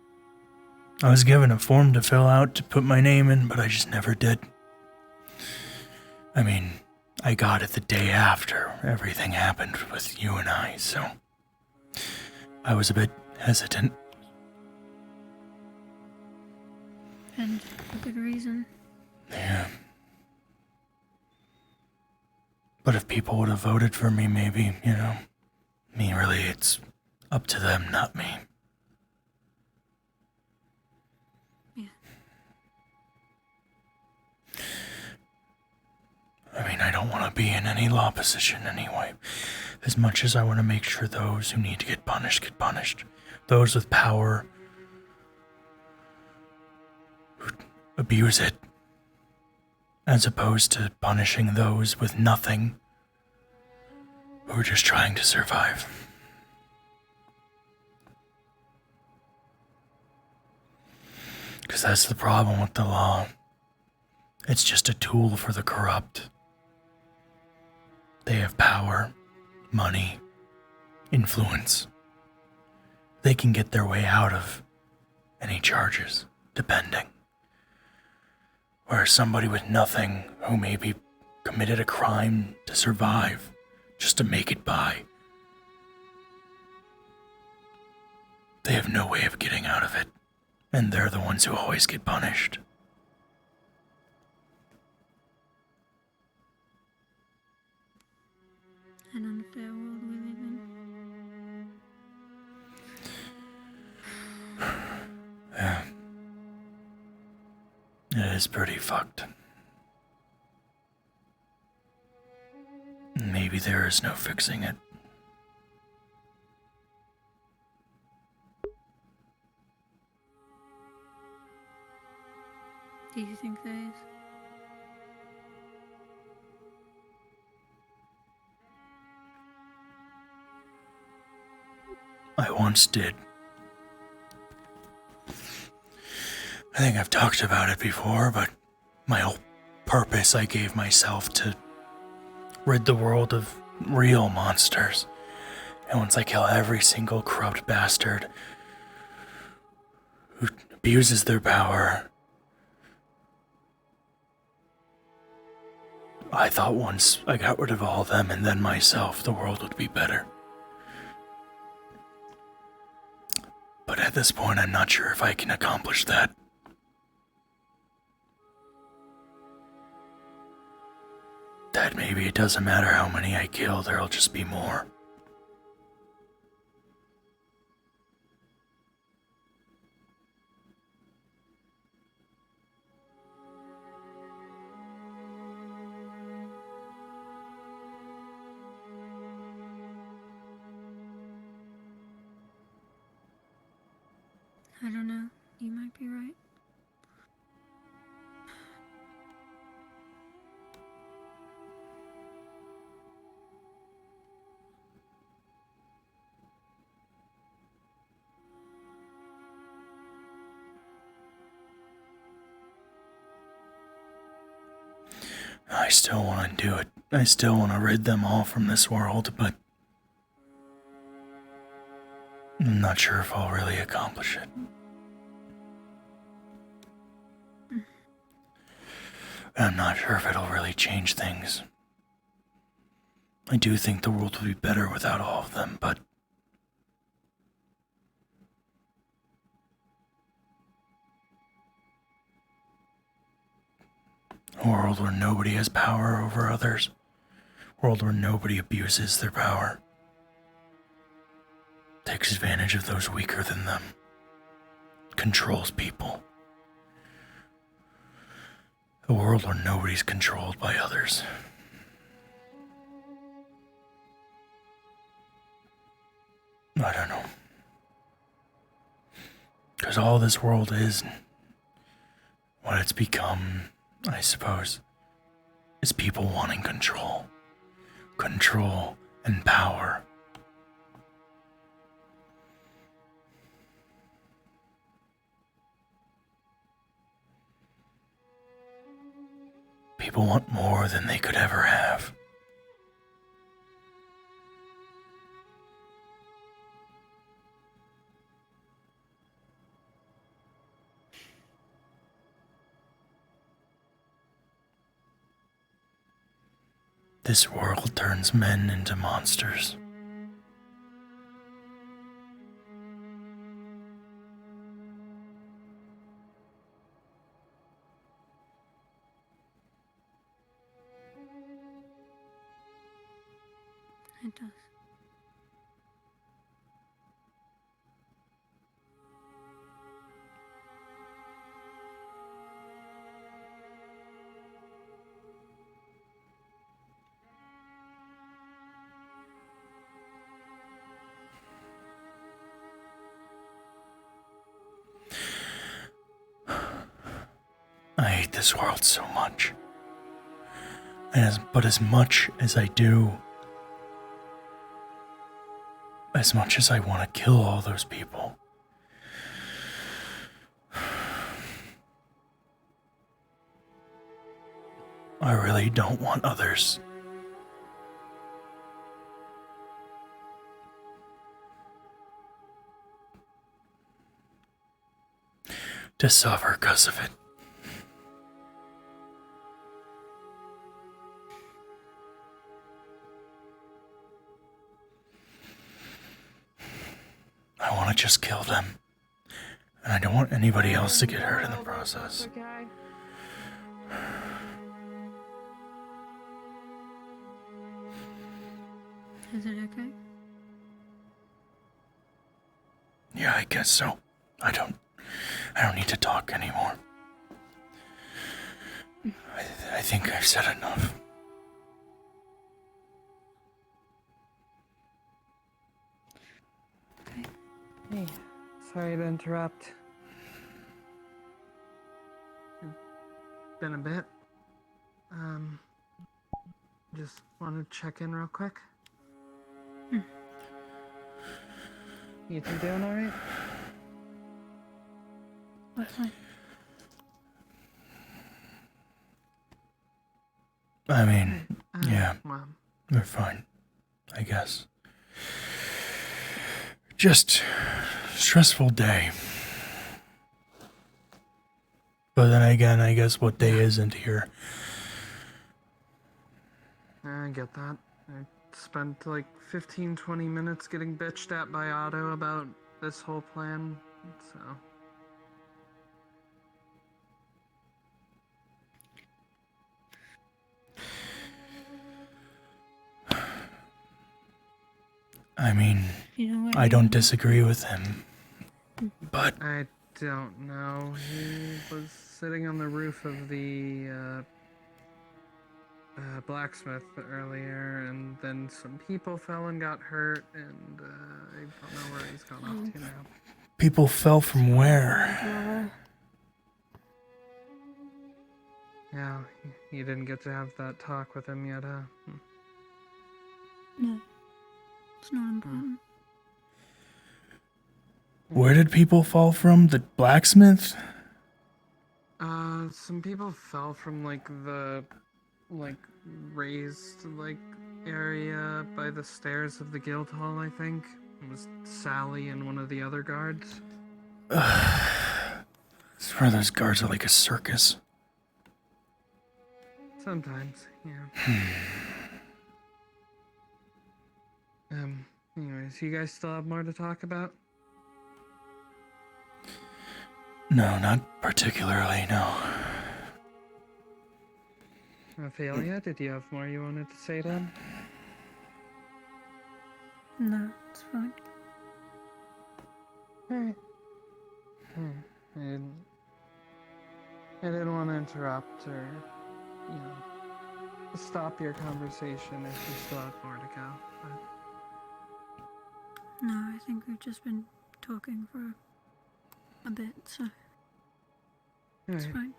I was given a form to fill out to put my name in, but I just never did. I mean, I got it the day after everything happened with you and I, so I was a bit hesitant. And for good reason. Yeah. But if people would have voted for me, maybe, you know, me really, it's up to them, not me. Yeah. I mean, I don't want to be in any law position anyway. As much as I want to make sure those who need to get punished, those with power who abuse it, as opposed to punishing those with nothing who are just trying to survive. Because that's the problem with the law. It's just a tool for the corrupt. They have power, money, influence. They can get their way out of any charges, depending. Whereas somebody with nothing who maybe committed a crime to survive, just to make it by, they have no way of getting out of it, and they're the ones who always get punished. an unfair world we live in. Yeah. It is pretty fucked. Maybe there is no fixing it. Do you think there is? I once did. I think I've talked about it before, but my whole purpose I gave myself to rid the world of real monsters. And once I kill every single corrupt bastard who abuses their power, I thought once I got rid of all of them and then myself, the world would be better. But at this point, I'm not sure if I can accomplish that. That maybe it doesn't matter how many I kill, there'll just be more. I don't know. You might be right. I still want to do it. I still want to rid them all from this world, but I'm not sure if I'll really accomplish it. I'm not sure if it'll really change things. I do think the world will be better without all of them, but a world where nobody has power over others. A world where nobody abuses their power. Takes advantage of those weaker than them. Controls people. A world where nobody's controlled by others. I don't know. Because all this world is, what it's become, I suppose, is people wanting control. Control and power. People want more than they could ever have. This world turns men into monsters. It does. I hate this world so much. But as much as I do, as much as I want to kill all those people, I really don't want others to suffer because of it. I want to just kill them. And I don't want anybody else to get hurt in the process. Okay. Is it okay? Yeah, I guess so. I don't need to talk anymore. I think I've said enough. Hey, sorry to interrupt. It's been a bit. Just wanted to check in real quick. You two doing alright? We're fine. I mean, yeah, Well, we're fine, I guess. Just stressful day. But then again, I guess what day isn't here? I get that. I spent like 15-20 minutes getting bitched at by Otto about this whole plan, so... I mean, I don't disagree with him. But I don't know. He was sitting on the roof of the blacksmith earlier, and then some people fell and got hurt, and I don't know where he's gone off to now. people fell from where? Yeah, you didn't get to have that talk with him yet, huh? No. It's not important. Where did people fall from? The blacksmith? Some people fell from, like, the, raised, area by the stairs of the guild hall, I think. It was Sally and one of the other guards. I swear those guards are like a circus. Sometimes, yeah. Anyways, you guys still have more to talk about? No, not particularly, no. Ophelia, did you have more you wanted to say to him? No, it's fine. Alright. I didn't want to interrupt or, stop your conversation if you still have more to go. But... No, I think we've just been talking for a bit, so it's Alright. fine.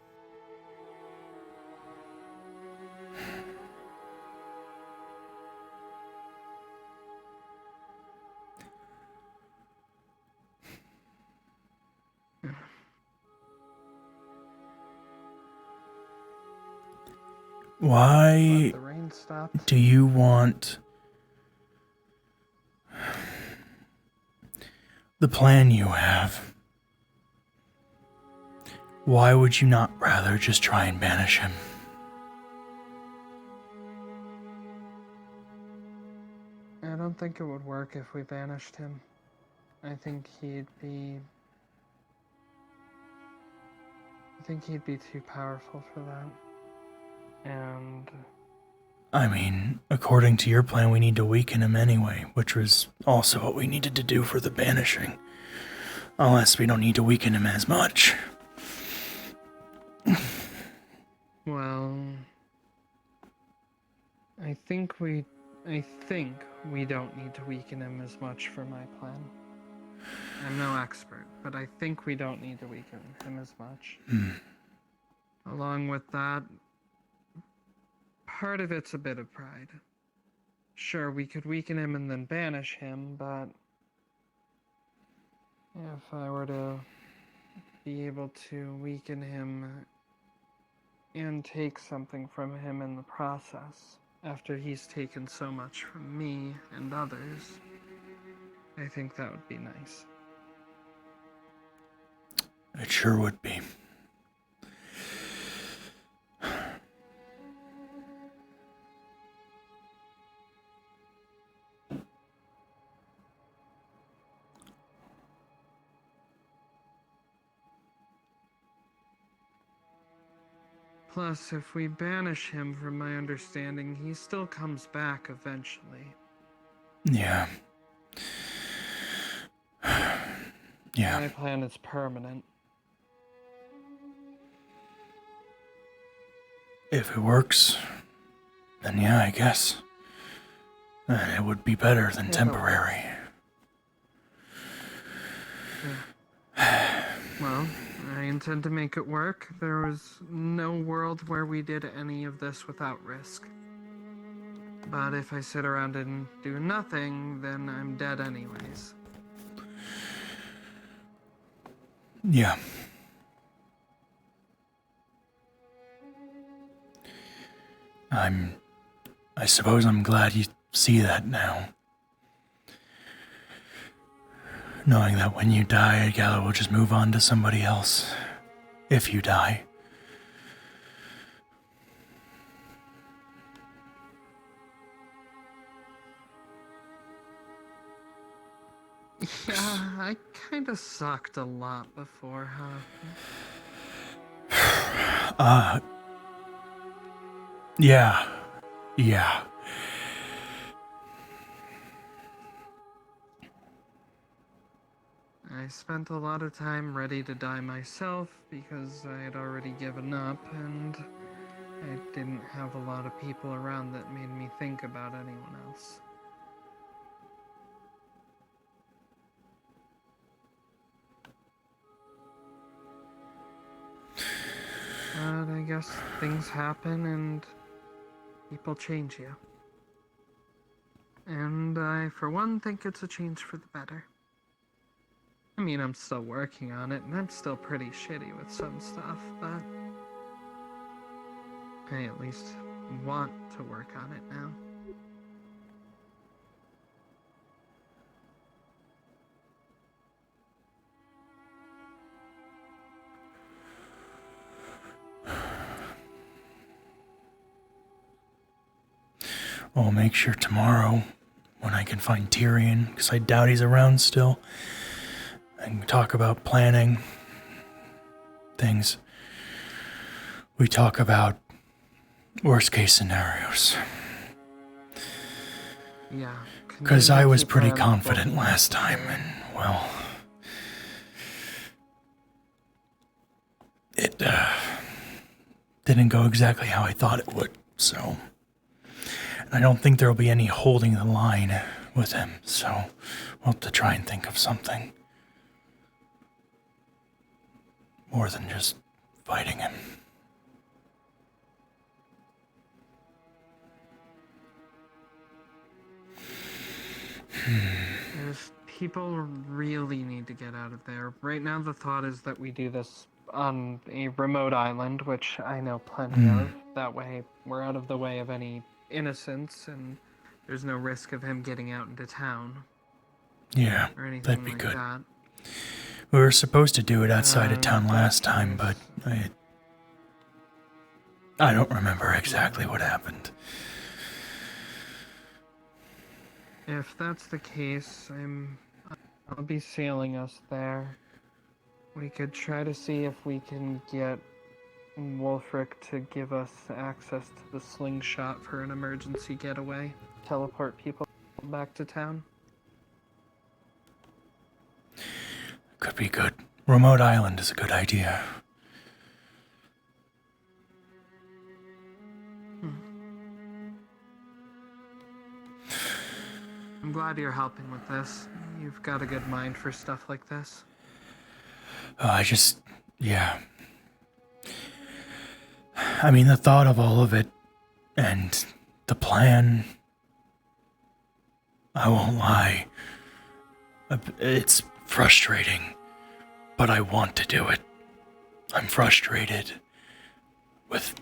Why The rain stopped. do you want the plan you have? Why would you not rather just try and banish him? I don't think it would work if we banished him. I think he'd be too powerful for that. And I mean, according to your plan, we need to weaken him anyway, which was also what we needed to do for the banishing. Unless we don't need to weaken him as much. well, I think we don't need to weaken him as much for my plan. I'm no expert, but I think we don't need to weaken him as much. Along with that, part of it's a bit of pride. Sure, we could weaken him and then banish him, but if I were to be able to weaken him and take something from him in the process, after he's taken so much from me and others, I think that would be nice. It sure would be. Plus, if we banish him, from my understanding, he still comes back eventually. Yeah. Yeah. My plan is permanent. If it works, then yeah, I guess. It would be better than temporary. Well, I intend to make it work. There was no world where we did any of this without risk. But if I sit around and do nothing, then I'm dead anyways. Yeah. I suppose I'm glad you see that now. Knowing that when you die, Gala will just move on to somebody else. If you die. Yeah, I kinda sucked a lot before, huh? Yeah. Yeah. I spent a lot of time ready to die myself because I had already given up and I didn't have a lot of people around that made me think about anyone else. But I guess things happen and people change you. And I, for one, think it's a change for the better. I mean, I'm still working on it, and I'm still pretty shitty with some stuff, but I at least want to work on it now. I'll make sure tomorrow, when I can find Tyrion, because I doubt he's around still, I can talk about planning things. We talk about worst case scenarios. Yeah. Because I was pretty contingency plan confident for- last time, and, well, it didn't go exactly how I thought it would, so. And I don't think there'll be any holding the line with him, so we'll have to try and think of something. More than just fighting him. If people really need to get out of there, right now the thought is that we do this on a remote island, which I know plenty of. That way, we're out of the way of any innocents, and there's no risk of him getting out into town. Yeah, Or anything that'd be like good. that. We were supposed to do it outside of town last time, but I don't remember exactly what happened. If that's the case, I'll be sailing us there. We could try to see if we can get Wolfric to give us access to the slingshot for an emergency getaway. Teleport people back to town. Could be good. Remote island is a good idea. I'm glad you're helping with this. You've got a good mind for stuff like this. Yeah. I mean, the thought of all of it and the plan, I won't lie, it's frustrating, but I want to do it. I'm frustrated with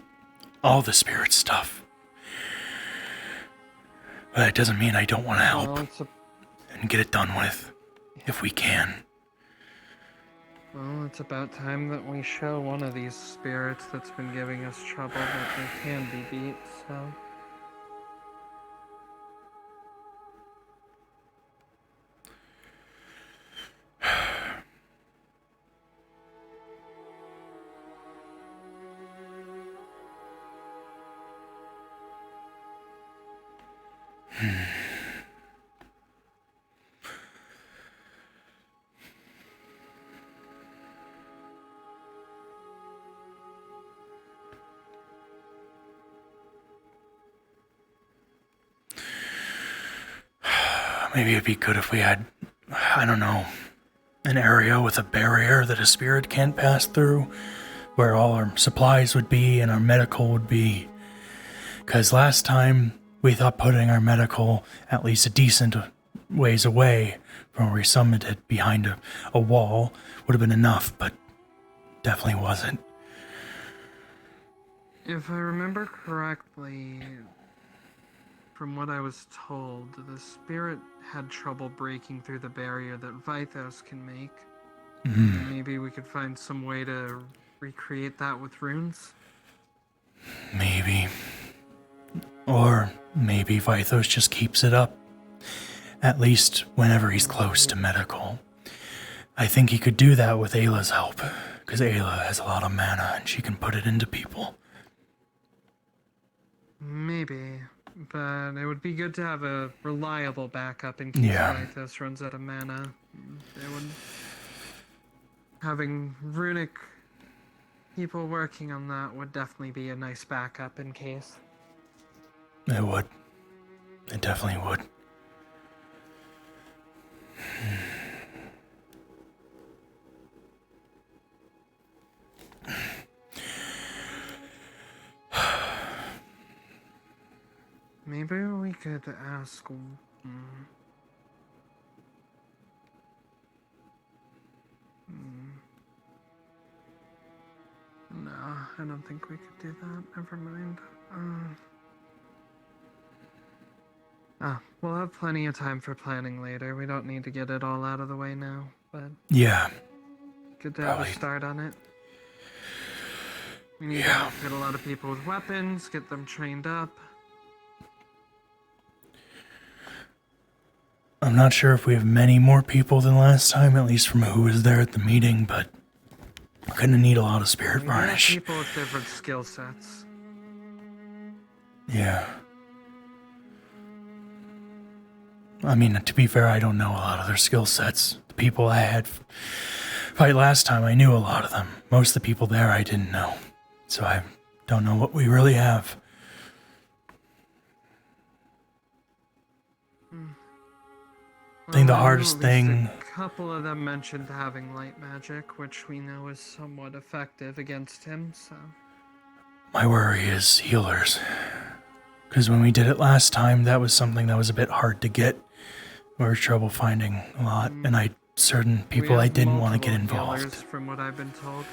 all the spirit stuff. But that doesn't mean I don't want to help and get it done with, if we can. Well, it's about time that we show one of these spirits that's been giving us trouble that they can be beat, so... Maybe it'd be good if we had, I don't know, an area with a barrier that a spirit can't pass through, where all our supplies would be and our medical would be. Because last time we thought putting our medical at least a decent ways away from where we summited behind a wall would have been enough, but definitely wasn't. If I remember correctly, from what I was told, the spirit had trouble breaking through the barrier that Vythos can make. Maybe we could find some way to recreate that with runes? Maybe. Or maybe Vythos just keeps it up. At least whenever he's close to medical. I think he could do that with Ayla's help, because Ayla has a lot of mana and she can put it into people. Maybe, but it would be good to have a reliable backup in case Vythos runs out of mana. Having runic people working on that would definitely be a nice backup in case. It would. It definitely would. Maybe we could ask. No, I don't think we could do that. Never mind. We'll have plenty of time for planning later. We don't need to get it all out of the way now, but... Yeah. Good to have a start on it. We need to outfit a lot of people with weapons, get them trained up. I'm not sure if we have many more people than last time, at least from who was there at the meeting, but we're gonna need a lot of spirit varnish. People with different skill sets. Yeah. I mean, to be fair, I don't know a lot of their skill sets. The people I had fight last time, I knew a lot of them. Most of the people there I didn't know. So I don't know what we really have. I think the hardest thing... A couple of them mentioned having light magic, which we know is somewhat effective against him, so... My worry is healers. Because when we did it last time, that was something that was a bit hard to get. We were trouble finding a lot, and certain people I didn't want to get involved. Healers, from what I've been told.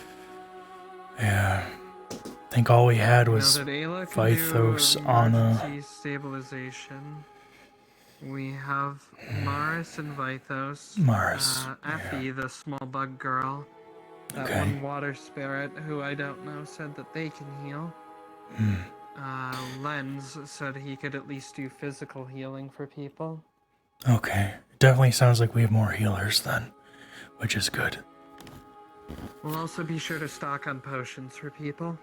Yeah. I think all we had was Vythos, Anna... Stabilization. We have Maris and Vythos. Maris. Effie, the small bug girl. That one water spirit, who I don't know, said that they can heal. Lens said he could at least do physical healing for people. Okay. It definitely sounds like we have more healers then, which is good. We'll also be sure to stock on potions for people.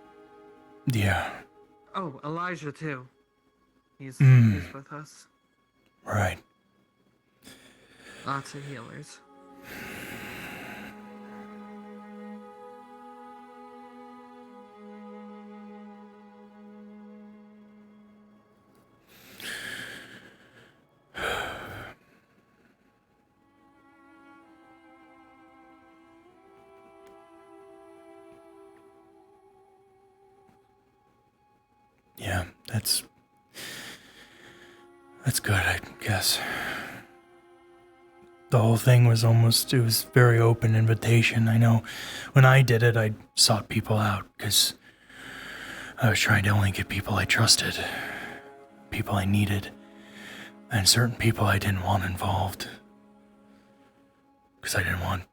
Yeah. Oh, Elijah too. He's with us. Right. Lots of healers. Yeah, that's good, I guess. The whole thing was it was very open invitation. I know when I did it, I sought people out because I was trying to only get people I trusted, people I needed, and certain people I didn't want involved because I didn't want.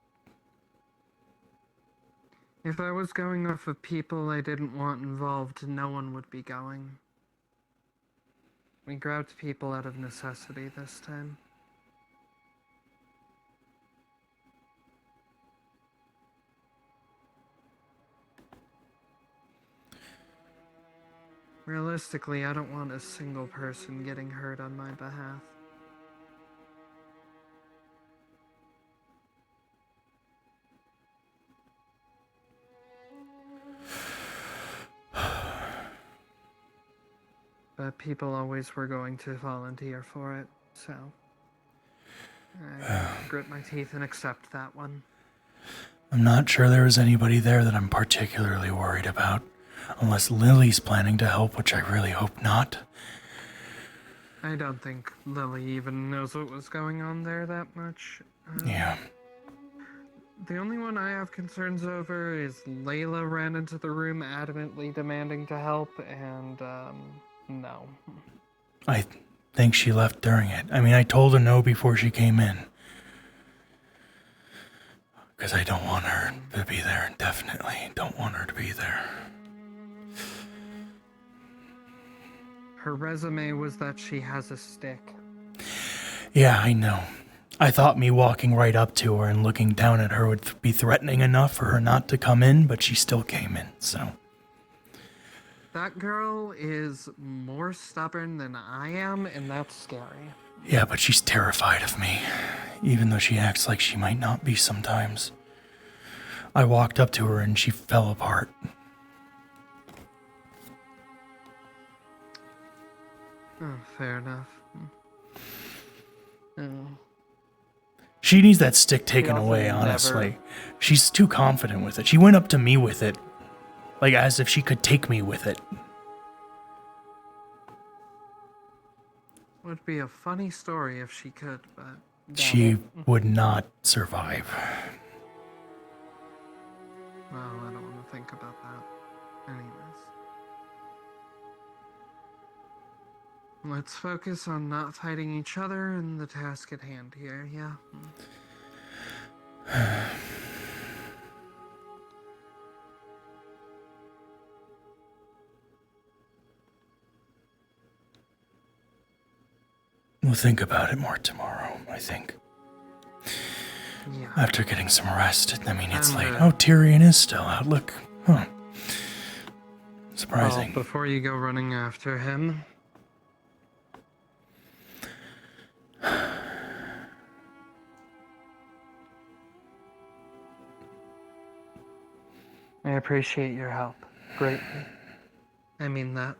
If I was going off of people I didn't want involved, no one would be going. We grabbed people out of necessity this time. Realistically, I don't want a single person getting hurt on my behalf. But people always were going to volunteer for it, so... I grit my teeth and accept that one. I'm not sure there was anybody there that I'm particularly worried about. Unless Lily's planning to help, which I really hope not. I don't think Lily even knows what was going on there that much. Yeah. The only one I have concerns over is Layla ran into the room adamantly demanding to help, and, no. I think she left during it. I mean, I told her no before she came in. Because I don't want her to be there, definitely. Don't want her to be there. Her resume was that she has a stick. Yeah, I know. I thought me walking right up to her and looking down at her would be threatening enough for her not to come in, but she still came in, so. That girl is more stubborn than I am, and that's scary. Yeah, but she's terrified of me, even though she acts like she might not be sometimes. I walked up to her and she fell apart. Oh, fair enough. Oh. She needs that stick taken also away, never- honestly. She's too confident with it. She went up to me with it, like as if she could take me with it. Would be a funny story if she could, but... doubt She it. would not survive. Well, I don't want to think about that. Anyways. Let's focus on not fighting each other and the task at hand here, yeah? We'll think about it more tomorrow, I think. Yeah. After getting some rest. I mean, it's And, late. Oh, Tyrion is still out. Look. Huh. Surprising. Well, before you go running after him... I appreciate your help greatly. I mean that.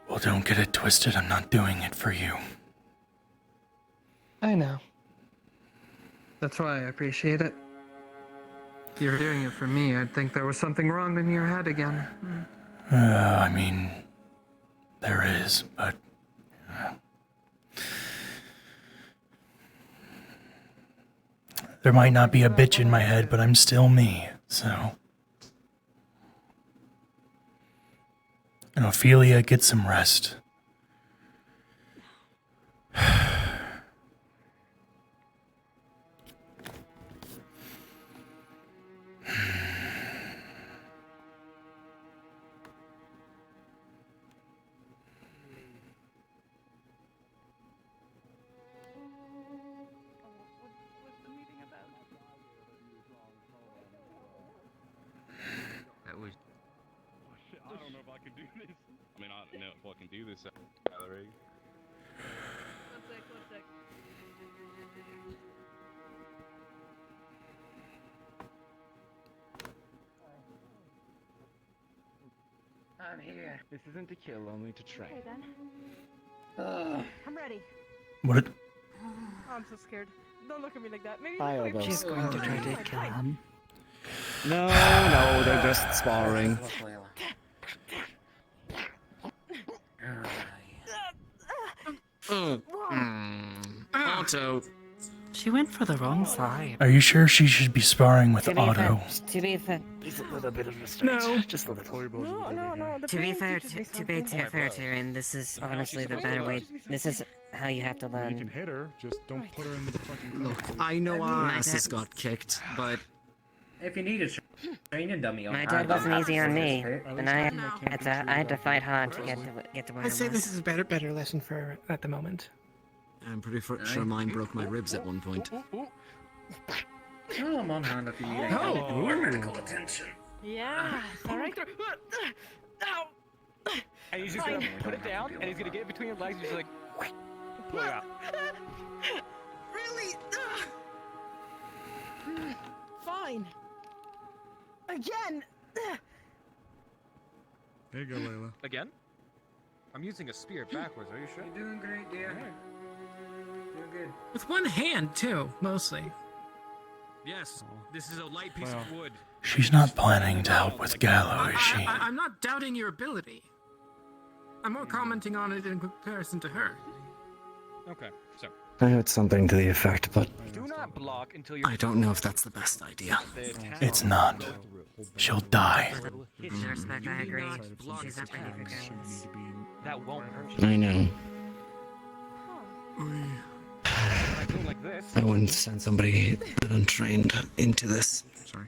Well, don't get it twisted. I'm not doing it for you. I know. That's why I appreciate it. If you're doing it for me, I'd think there was something wrong in your head again. I mean, there is, but... there might not be a bitch in my head, but I'm still me, so... And Ophelia, get some rest. That was. I don't know if I can do this. I mean, I don't know if I can do this, Valerie. One sec. I'm here. This isn't to kill, only to train. Okay then. I'm ready. What? Oh, I'm so scared. Don't look at me like that. Maybe Erebos. She's going to try to kill him. No, no, they're just sparring. Otto. She went for the wrong side. Are you sure she should be sparring with Otto? To be fair, He's a little bit of a stretch. No. Just a little. No. to be fair, Tyrion, this is honestly the better way. This is how you have to You can learn. hit her, just don't put her in the fucking. Look, I know our asses got kicked, but If you need a training dummy, My dad wasn't easy on me, and I had to fight hard to get to where I I'd say was. this is a better lesson for her at the moment. I'm pretty sure mine broke my ribs at one point. Oh, I'm on hand if you need Oh. medical attention. Yeah. All right. Ow. And he's just gonna put it down, and he's gonna get it between your legs, and he's like, pull you out. Really? Fine. Again. There you go, Layla. Again? I'm using a spear backwards. Are you sure? You're doing great, dear. Doing good. With one hand, too, mostly. Yes, this is a light piece of wood. She's not planning to help with Gallo, is she? I'm not doubting your ability. I'm more commenting on it in comparison to her. Okay, so. I heard something to the effect, but Do not block until you're. I don't know if that's the best idea. It's not. She'll die. In respect, I agree. She's not ready for guidance. That won't hurt you. I know. I go like this. I wouldn't send somebody that untrained into this. Sorry.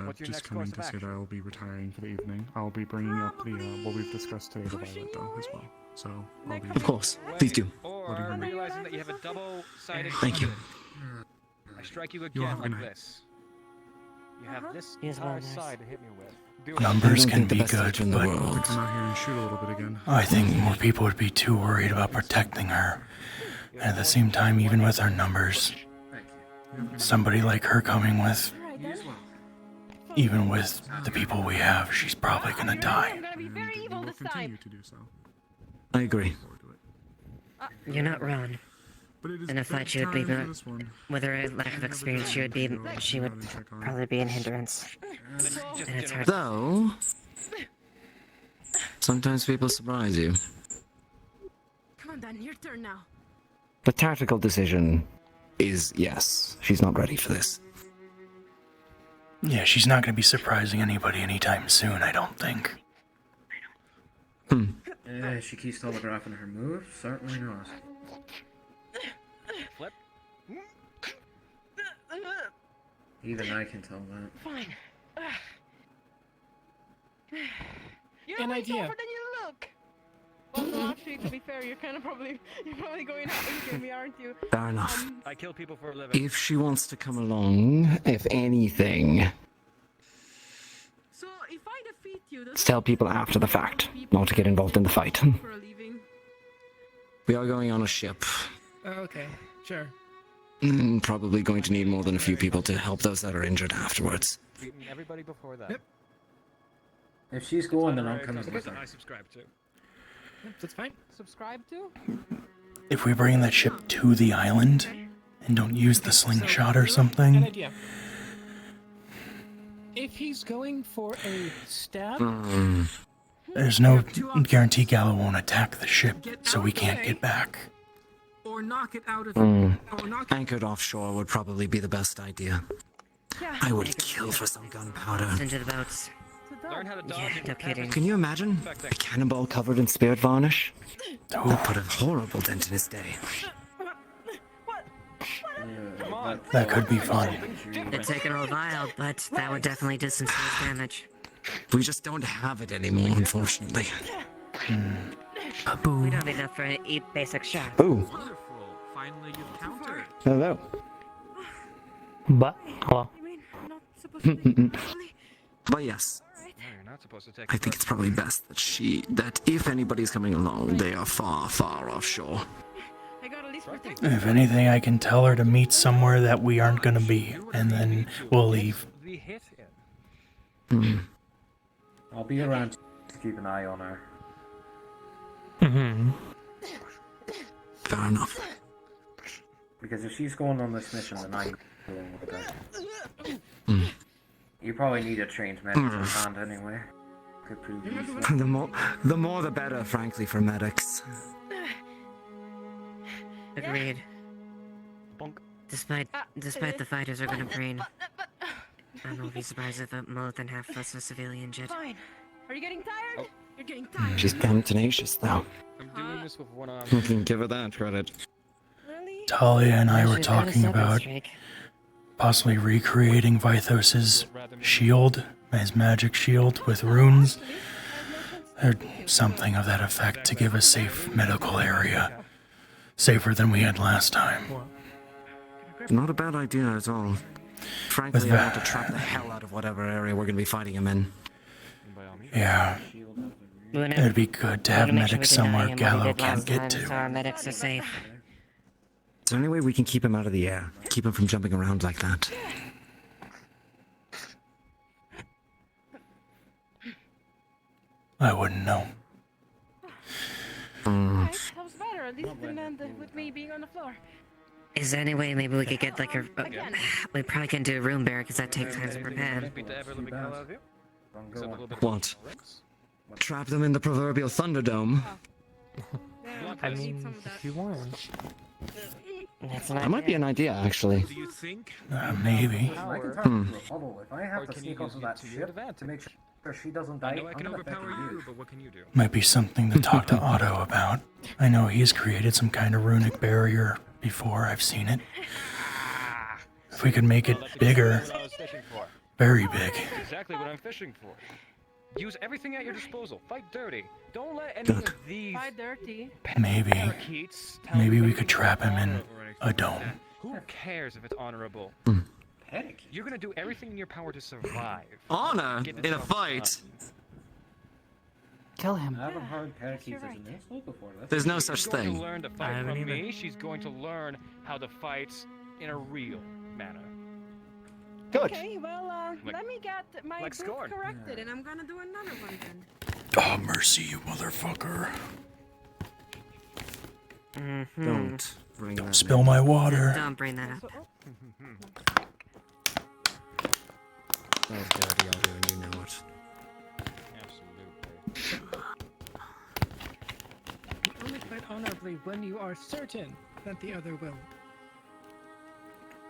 What's your Just next coming course to of say that action? I will be retiring for the evening. I'll be bringing up the what we've discussed today, the violet though, as well. So I'll be. Of course, please do. Or realizing that you have a double-sided. Thank you. I strike you You'll again have a good like night. this. You have this Yes, entire well, nice. side to hit me with. Do it. Numbers I don't can think the be best good, teacher in the but world. Come out here and shoot a little bit again. I think more people would be too worried about protecting her. And at the same time, even with our numbers, somebody like her coming with, even with the people we have, she's probably gonna die. I'm gonna be very evil this time. To do so. I agree. You're not wrong. But it is In a fight, she would be time for not. this one. With her lack of experience, she would probably be an hindrance. And it's hard. Though, sometimes people surprise you. Come on, Dan, your turn now. The tactical decision is yes, she's not ready for this. Yeah, she's not gonna be surprising anybody anytime soon, I don't think. She keeps telegraphing her moves? Certainly not. Flip. Even I can tell that. Fine. You're An way idea. tougher than you look. Well, no, actually, to be fair, you're probably going out and me, aren't you? Fair enough. I kill people for a living. If she wants to come along, if anything, So if I defeat you, does tell people after the fact, not to get involved in the fight. for a leaving? We are going on a ship. Okay, sure. Probably going to need more than a few people to help those that are injured afterwards. Beating everybody before that. Yep. If she's going, then I'm coming Because with I her. subscribe to. Yep, that's fine. Subscribe to? If we bring that ship to the island and don't use the slingshot or An something, idea. If he's going for a stab, there's no guarantee Gallo won't attack the ship, so we can't get back. or knock it out of or knock Anchored offshore would probably be the best idea. Yeah. I would kill for some gunpowder. Into the boats. Learn how to dodge. Yeah, and no kidding. Can you imagine a cannonball covered in spirit varnish? That put a horrible dent in his day. Come on. That could be fun. It'd take a while, but that would definitely distance his damage. We just don't have it anymore, unfortunately. We don't need enough for a basic shot. Ooh. Wonderful. Finally, you've countered. Hello. But, hello. You mean I'm not supposed to be But yes, No, you're not supposed to take. I think it's probably best that if anybody's coming along, they are far, far offshore. I got at least protect. If anything, I can tell her to meet somewhere that we aren't gonna be, and then we'll leave. The hit in. I'll be around to keep an eye on her. Fair enough. Because if she's going on this mission, then I'm dealing with her. You probably need a trained medic on hand anyway. Could prove useful. The more the better, frankly, for medics. Agreed. Despite the fighters are gonna brain, I won't be surprised if more than half of us are severely injured. Fine. Are you getting tired? You're getting tired. She's damn tenacious, though. I'm doing this with one arm. We can give her that credit. Talia and I were She's got a talking second about streak. possibly recreating Vithos's shield, his magic shield with runes, or something of that effect to give a safe medical area. Safer than we had last time. Not a bad idea at all. Frankly, With I want to trap the hell out of whatever area we're going to be fighting him in. Yeah. It'd be good to have medics somewhere Gallo can't get So to. our medics are safe. Is there any way we can keep him out of the air? Keep him from jumping around like that? I wouldn't know. Alright, that was better, at least than with me being on the floor. Is there any way maybe we could get like a... we probably can't do a room bear because that takes time to prepare. What? Trap them in the proverbial Thunderdome? I mean, if you want. That might be an idea, actually. Do you think? Maybe. I can turn into a bubble. If I have to sneak onto that ship to make sure she doesn't die, I know I can I'm gonna overpower fucking you, use. but what can you do? Might be something to talk to Otto about. I know he's created some kind of runic barrier before. I've seen it. If we could make it bigger, very big. That's exactly what I'm fishing for. Use everything at your disposal. Fight dirty. Don't let any of these Fight dirty. Maybe, parakeets tell maybe you we anything could trap him in or anything a like dome. that. Who cares if it's honorable? You're gonna do everything in your power to survive. Honor Get in a yourself fight? Kill him. I haven't heard parakeets as an insult before. There's no such She's going thing. to learn to fight from me. She's going to learn how to fight in a real manner. Good. Okay, well, let me get my like boot Scorn. corrected, and I'm gonna do another one then. Oh, mercy, you motherfucker. Don't bring Don't that spill up. my water. Don't bring that up. Oh, dirty Otto, and you know it. Absolutely. You only fight honorably when you are certain that the other will.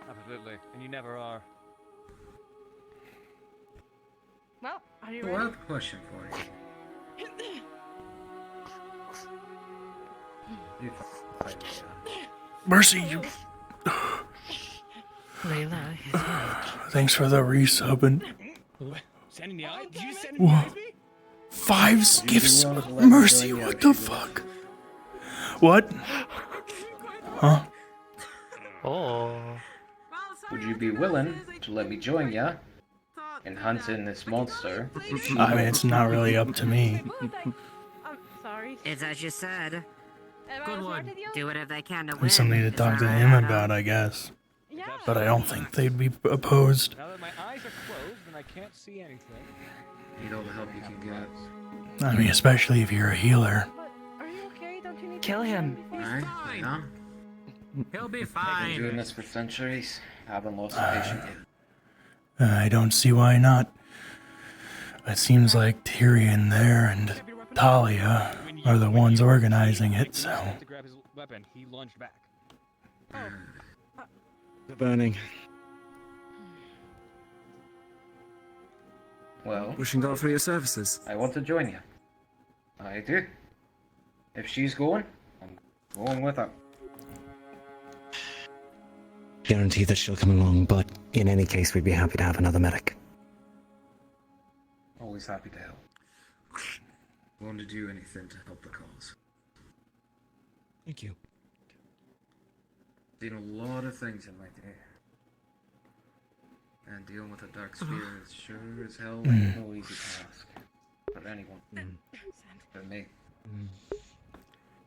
Absolutely. And you never are. Well, are you We're ready? pushing for you. You fight, Mercy, you. Layla, his head. Thanks for the resubbing. Send in the eye? Did you send in the Whoa. eyes me? 5 gifts. Mercy, what the fuck? What? Huh? Oh. Would you be willing to let me join ya in hunting this monster? I mean, it's not really up to me. I'm sorry. It's as you said. Good one. Do whatever they can to win. It's something to Is talk that to right, him Otto? about, I guess. Yeah. But I don't think they'd be opposed. Now that my eyes are closed and I can't see anything. Need all the help you can get. I mean, especially if you're a healer. Are you okay? Don't you need Kill him. Alright, yeah. He'll be I've been fine. doing this for centuries. I haven't lost a patient yet. I don't see why not. It seems like Tyrion there and Talia are the ones organizing it, so. To grab his weapon, he lunged back. The burning. Well, Wishing God for your services. I want to join you. I do. If she's going, I'm going with her. Guarantee that she'll come along, but in any case, we'd be happy to have another medic. Always happy to help. Willing to do anything to help the cause. Thank you. Seen a lot of things in my day. And dealing with a dark spirit is sure as hell ain't no easy task. For anyone. For me.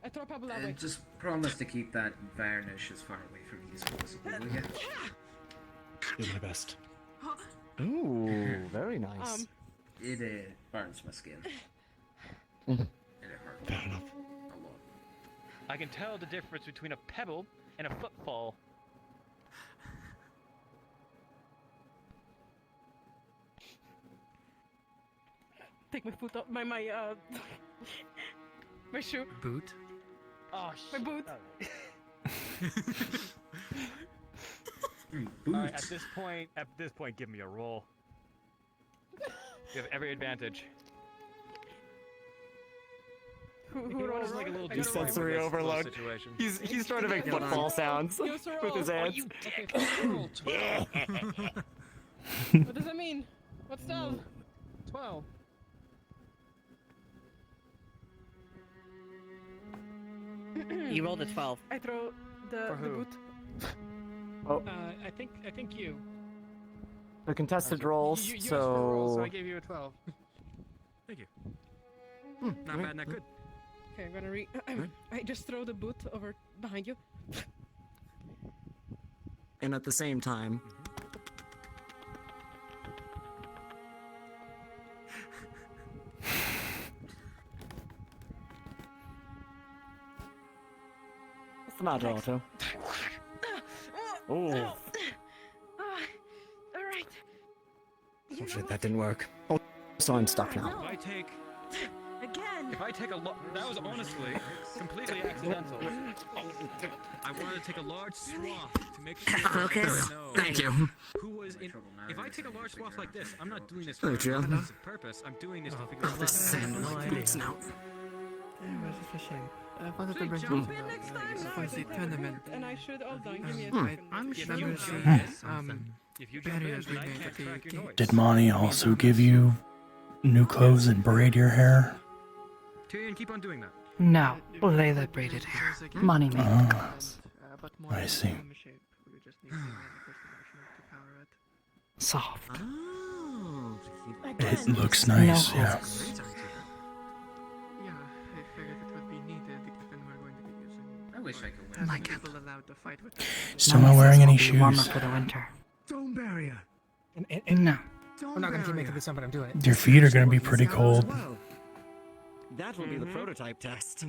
I throw Pablo that way. And just promise to keep that varnish as far away from you as possible, will ya? Do my best. Ooh, very nice. It burns my skin. Mhm. And it hurts. Fair enough. A lot. I can tell the difference between a pebble and a footfall. Take my foot off, my shoe. Boot. Oh, My boot. Alright, at this point, give me a roll. You have every advantage. Who rolls like a little I got a roll. Sensory overload. Situation. He's trying to make footfall sounds Give us a roll. with his hands. What does that mean? What's 12? 12. You rolled a 12. I throw the For who? boot. Oh, I think you. the contested rolls, You asked for a roll, so so... I gave you a 12. Thank you. Not bad, not good. Okay, I'm gonna I just throw the boot over behind you. And at the same time... my daughter. Oh. All right. Shit, that didn't work. Oh, so I'm stuck now. If I take Again. If I take a that was honestly completely accidental. I wanted to take a large swath to make sure Focus. Thank you. who was in. If I take a large swath like this, I'm not doing this Oh, for Jim. a sense of purpose. I'm doing this to figure out The sand boots now. Where's the fishing? I wanted to Should bring jump you in next time? for the tournament. And I should. Hold on. Give me a Right. second. I'm If sure you the jump in, barriers we then I made can't at the track your gate. noise. Did Monty also give you new clothes and braid your hair? Tyrion, keep on doing that. No, Layla braided hair. Money made the clothes. I see. Soft. Oh, It looks nice, No yeah. Yeah, I figured it would be needed given we're going to be using. I wish I could I win. like it. People allowed to fight with. Still not wearing any Be warmer shoes. for the winter. Stone barrier. No. I'm not gonna keep making this up, but I'm doing it. Your feet are gonna be pretty cold. That will be the prototype test.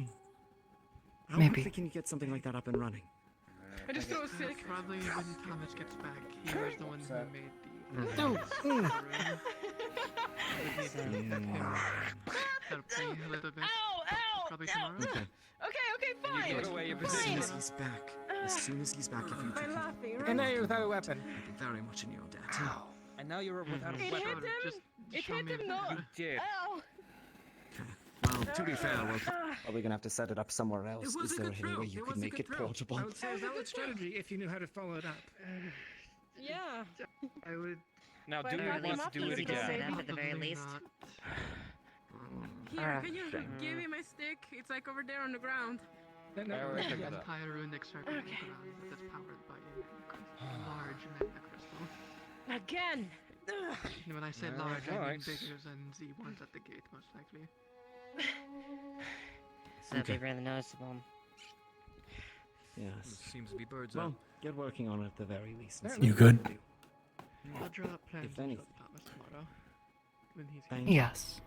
How Maybe. quickly can you get something like that up and running? I just feel sick. Probably when Thomas gets back, he was the one who made the. No. Help me a little bit. Ow! Probably tomorrow. Okay. Okay, fine. Give away your As soon position. as he's back, if you two By can laughing, right? And now you're without a weapon. be very much in your debt. And now you're without a It weapon. hit him. Just It show hit me him the- not. Did. Ow! Well, to be fair, we're probably gonna have to set it up somewhere else. It was Is a there good any throw. way you It could was a make good it throw. portable? I would say a valid strategy if you knew how to follow it up. Yeah. I would. Now, But do you apparently want to not do it easy to again? say. Set up at the very least. Here, can you give me my stick? It's like over there on the ground. No, I already the picked it up. entire runic circle on the ground that is powered by a large magna crystal. Again. Ugh. And when I say Yeah, large, I mean right. bigger than the ones at the gate, most likely. So it'll be really noticeable. Yes. Seems to be birds Well, eye. get working on it at the very least. and see You what we good? can do. I'll draw up plans If any. with Thomas tomorrow. When he's Thank here. you Yes.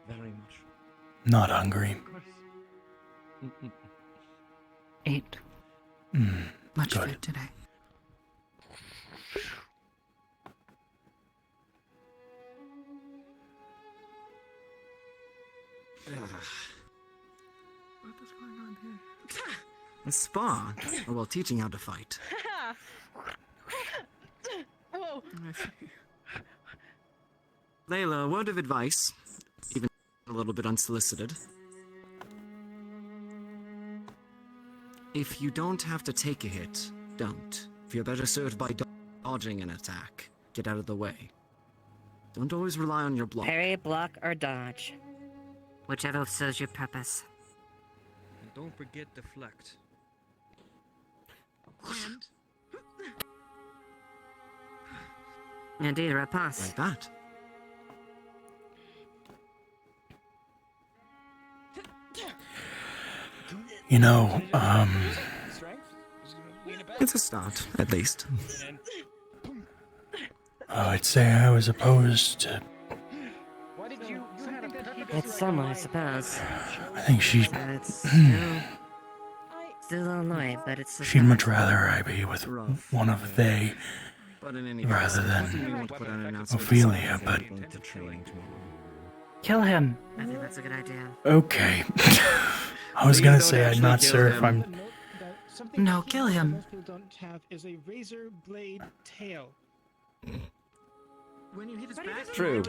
very much. Not hungry. Of course. Ate Mm, much good. food today. What is going on here? A spa? Or while teaching how to fight. Whoa. I see. Layla, a word of advice, even a little bit unsolicited. If you don't have to take a hit, don't. If you're better served by dodging an attack, get out of the way. Don't always rely on your block. Parry, block, or dodge. Whichever serves your purpose. And don't forget deflect. And Indeed, riposte. Like that. You know, It's a start, at least. I'd say I was opposed to. Why did you had a purpose? It's summer, I suppose. I think she. It's still a little annoying, but it's the She'd summer. much rather I be with one of they But in any rather case, than we won't put out an announcement Ophelia, but going to training tomorrow. Kill him. I think that's a good idea. okay. I was gonna say I'm not sure if I'm. No, kill him. Most people don't have is a razor blade tail. when you hit his back, True.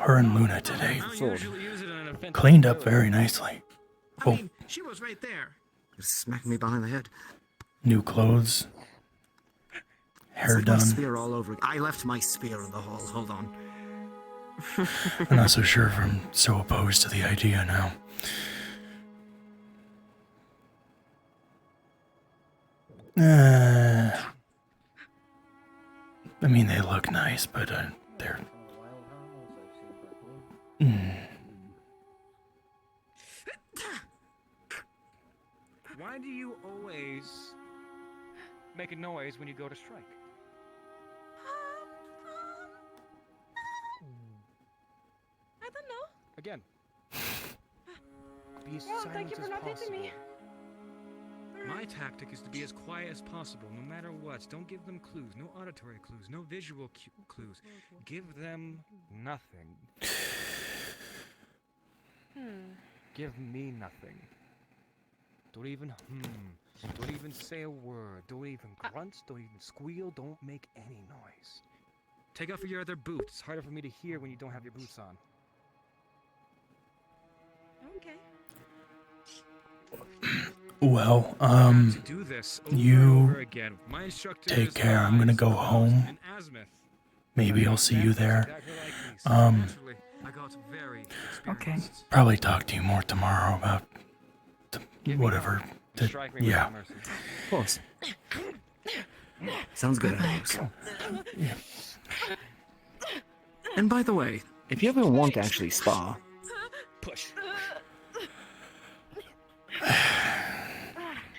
Her and Luna today I don't usually use it in an offensive cleaned up way. very nicely. I Well, mean, she was right there. Just smacked me behind the head. new clothes, hair It's like my done. spear all over. I left my spear in the hall. Hold on. I'm not so sure if I'm so opposed to the idea now. I mean, they look nice, but they're. Why do you always make a noise when you go to strike? I don't know. Again. Be as Well, silent thank you as for not hitting me. possible. My tactic is to be as quiet as possible, no matter what. Don't give them clues, no auditory clues, no visual clues. Give them nothing. Give me nothing. Don't even Don't even say a word. Don't even grunt. Don't even squeal. Don't make any noise. Take off your other boots. It's harder for me to hear when you don't have your boots on. Okay. Well, To do this over and you over again. My instructor take is care. I'm gonna go home. an azimuth. Maybe I'll see you there. Naturally, I got very Okay. Probably talk to you more tomorrow about whatever. Strike me with Yeah. mercy. Of course. Sounds good, Erebos. And by the way, if you ever want to actually spar, Push.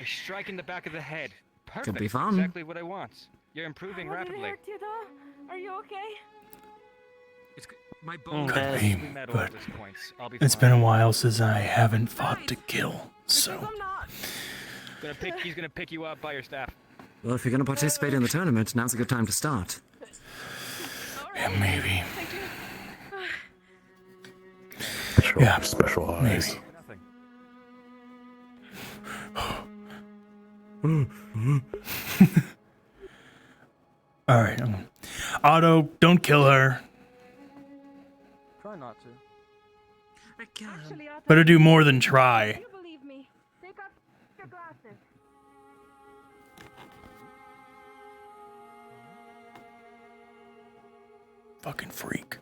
A strike in the back of the head. Perfect. Could be fun. Exactly what I want. You're improving rapidly. Hurt you though? Are you okay? My bones Could are be, mostly metal but at this point. I'll be it's fine. been a while since I haven't fought to kill, so. He's gonna pick you up by your staff. well, if you're going to participate in the tournament, now's a good time to start. Yeah, maybe. Special eyes. Alright, Otto, don't kill her. Try not to. Actually, Otto, Better do more than try. you believe me. Take off your glasses. Fucking freak.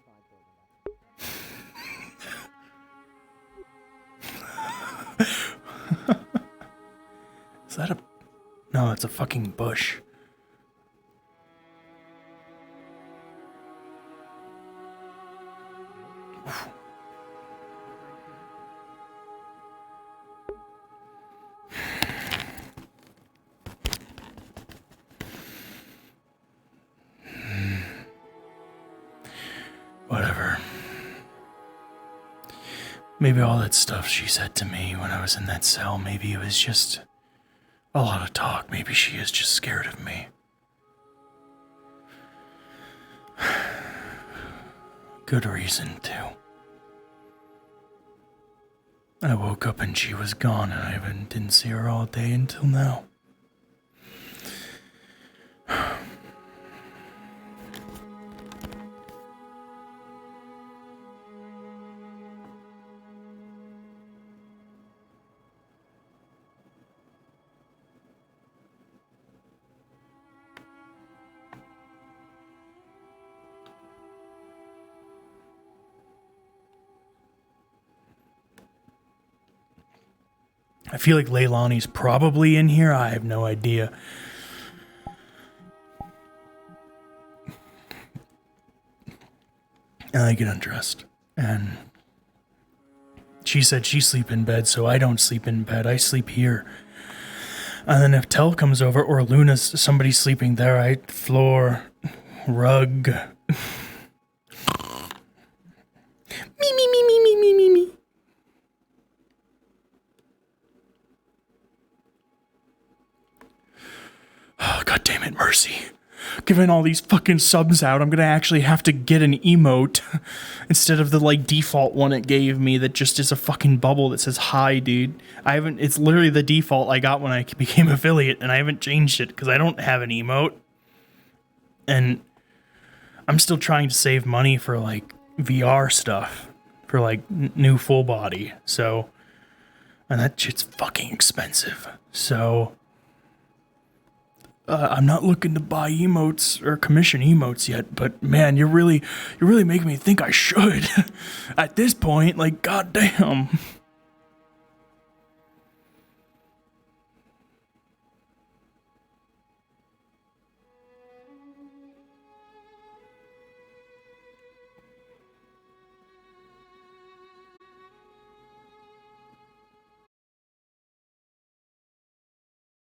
Is that a... No, it's a fucking bush. Whatever. Maybe all that stuff she said to me when I was in that cell, maybe it was just a lot of talk. Maybe she is just scared of me. Good reason, too. I woke up and she was gone, and I didn't see her all day until now. I feel like Leilani's probably in here. I have no idea. And I get undressed. And she said she sleep in bed, so I don't sleep in bed. I sleep here. And then if Tell comes over or Luna's somebody sleeping there, I floor, rug. Me, me, me, me, me, me, me, me. Oh, God damn it, Mercy. Giving all these fucking subs out, I'm gonna actually have to get an emote instead of the, like, default one it gave me that just is a fucking bubble that says hi, dude. It's literally the default I got when I became affiliate, and I haven't changed it because I don't have an emote. And I'm still trying to save money for, like, VR stuff, for, like, new full body, so, and that shit's fucking expensive, so... I'm not looking to buy emotes or commission emotes yet, but man, you're really making me think I should. At this point, like, goddamn.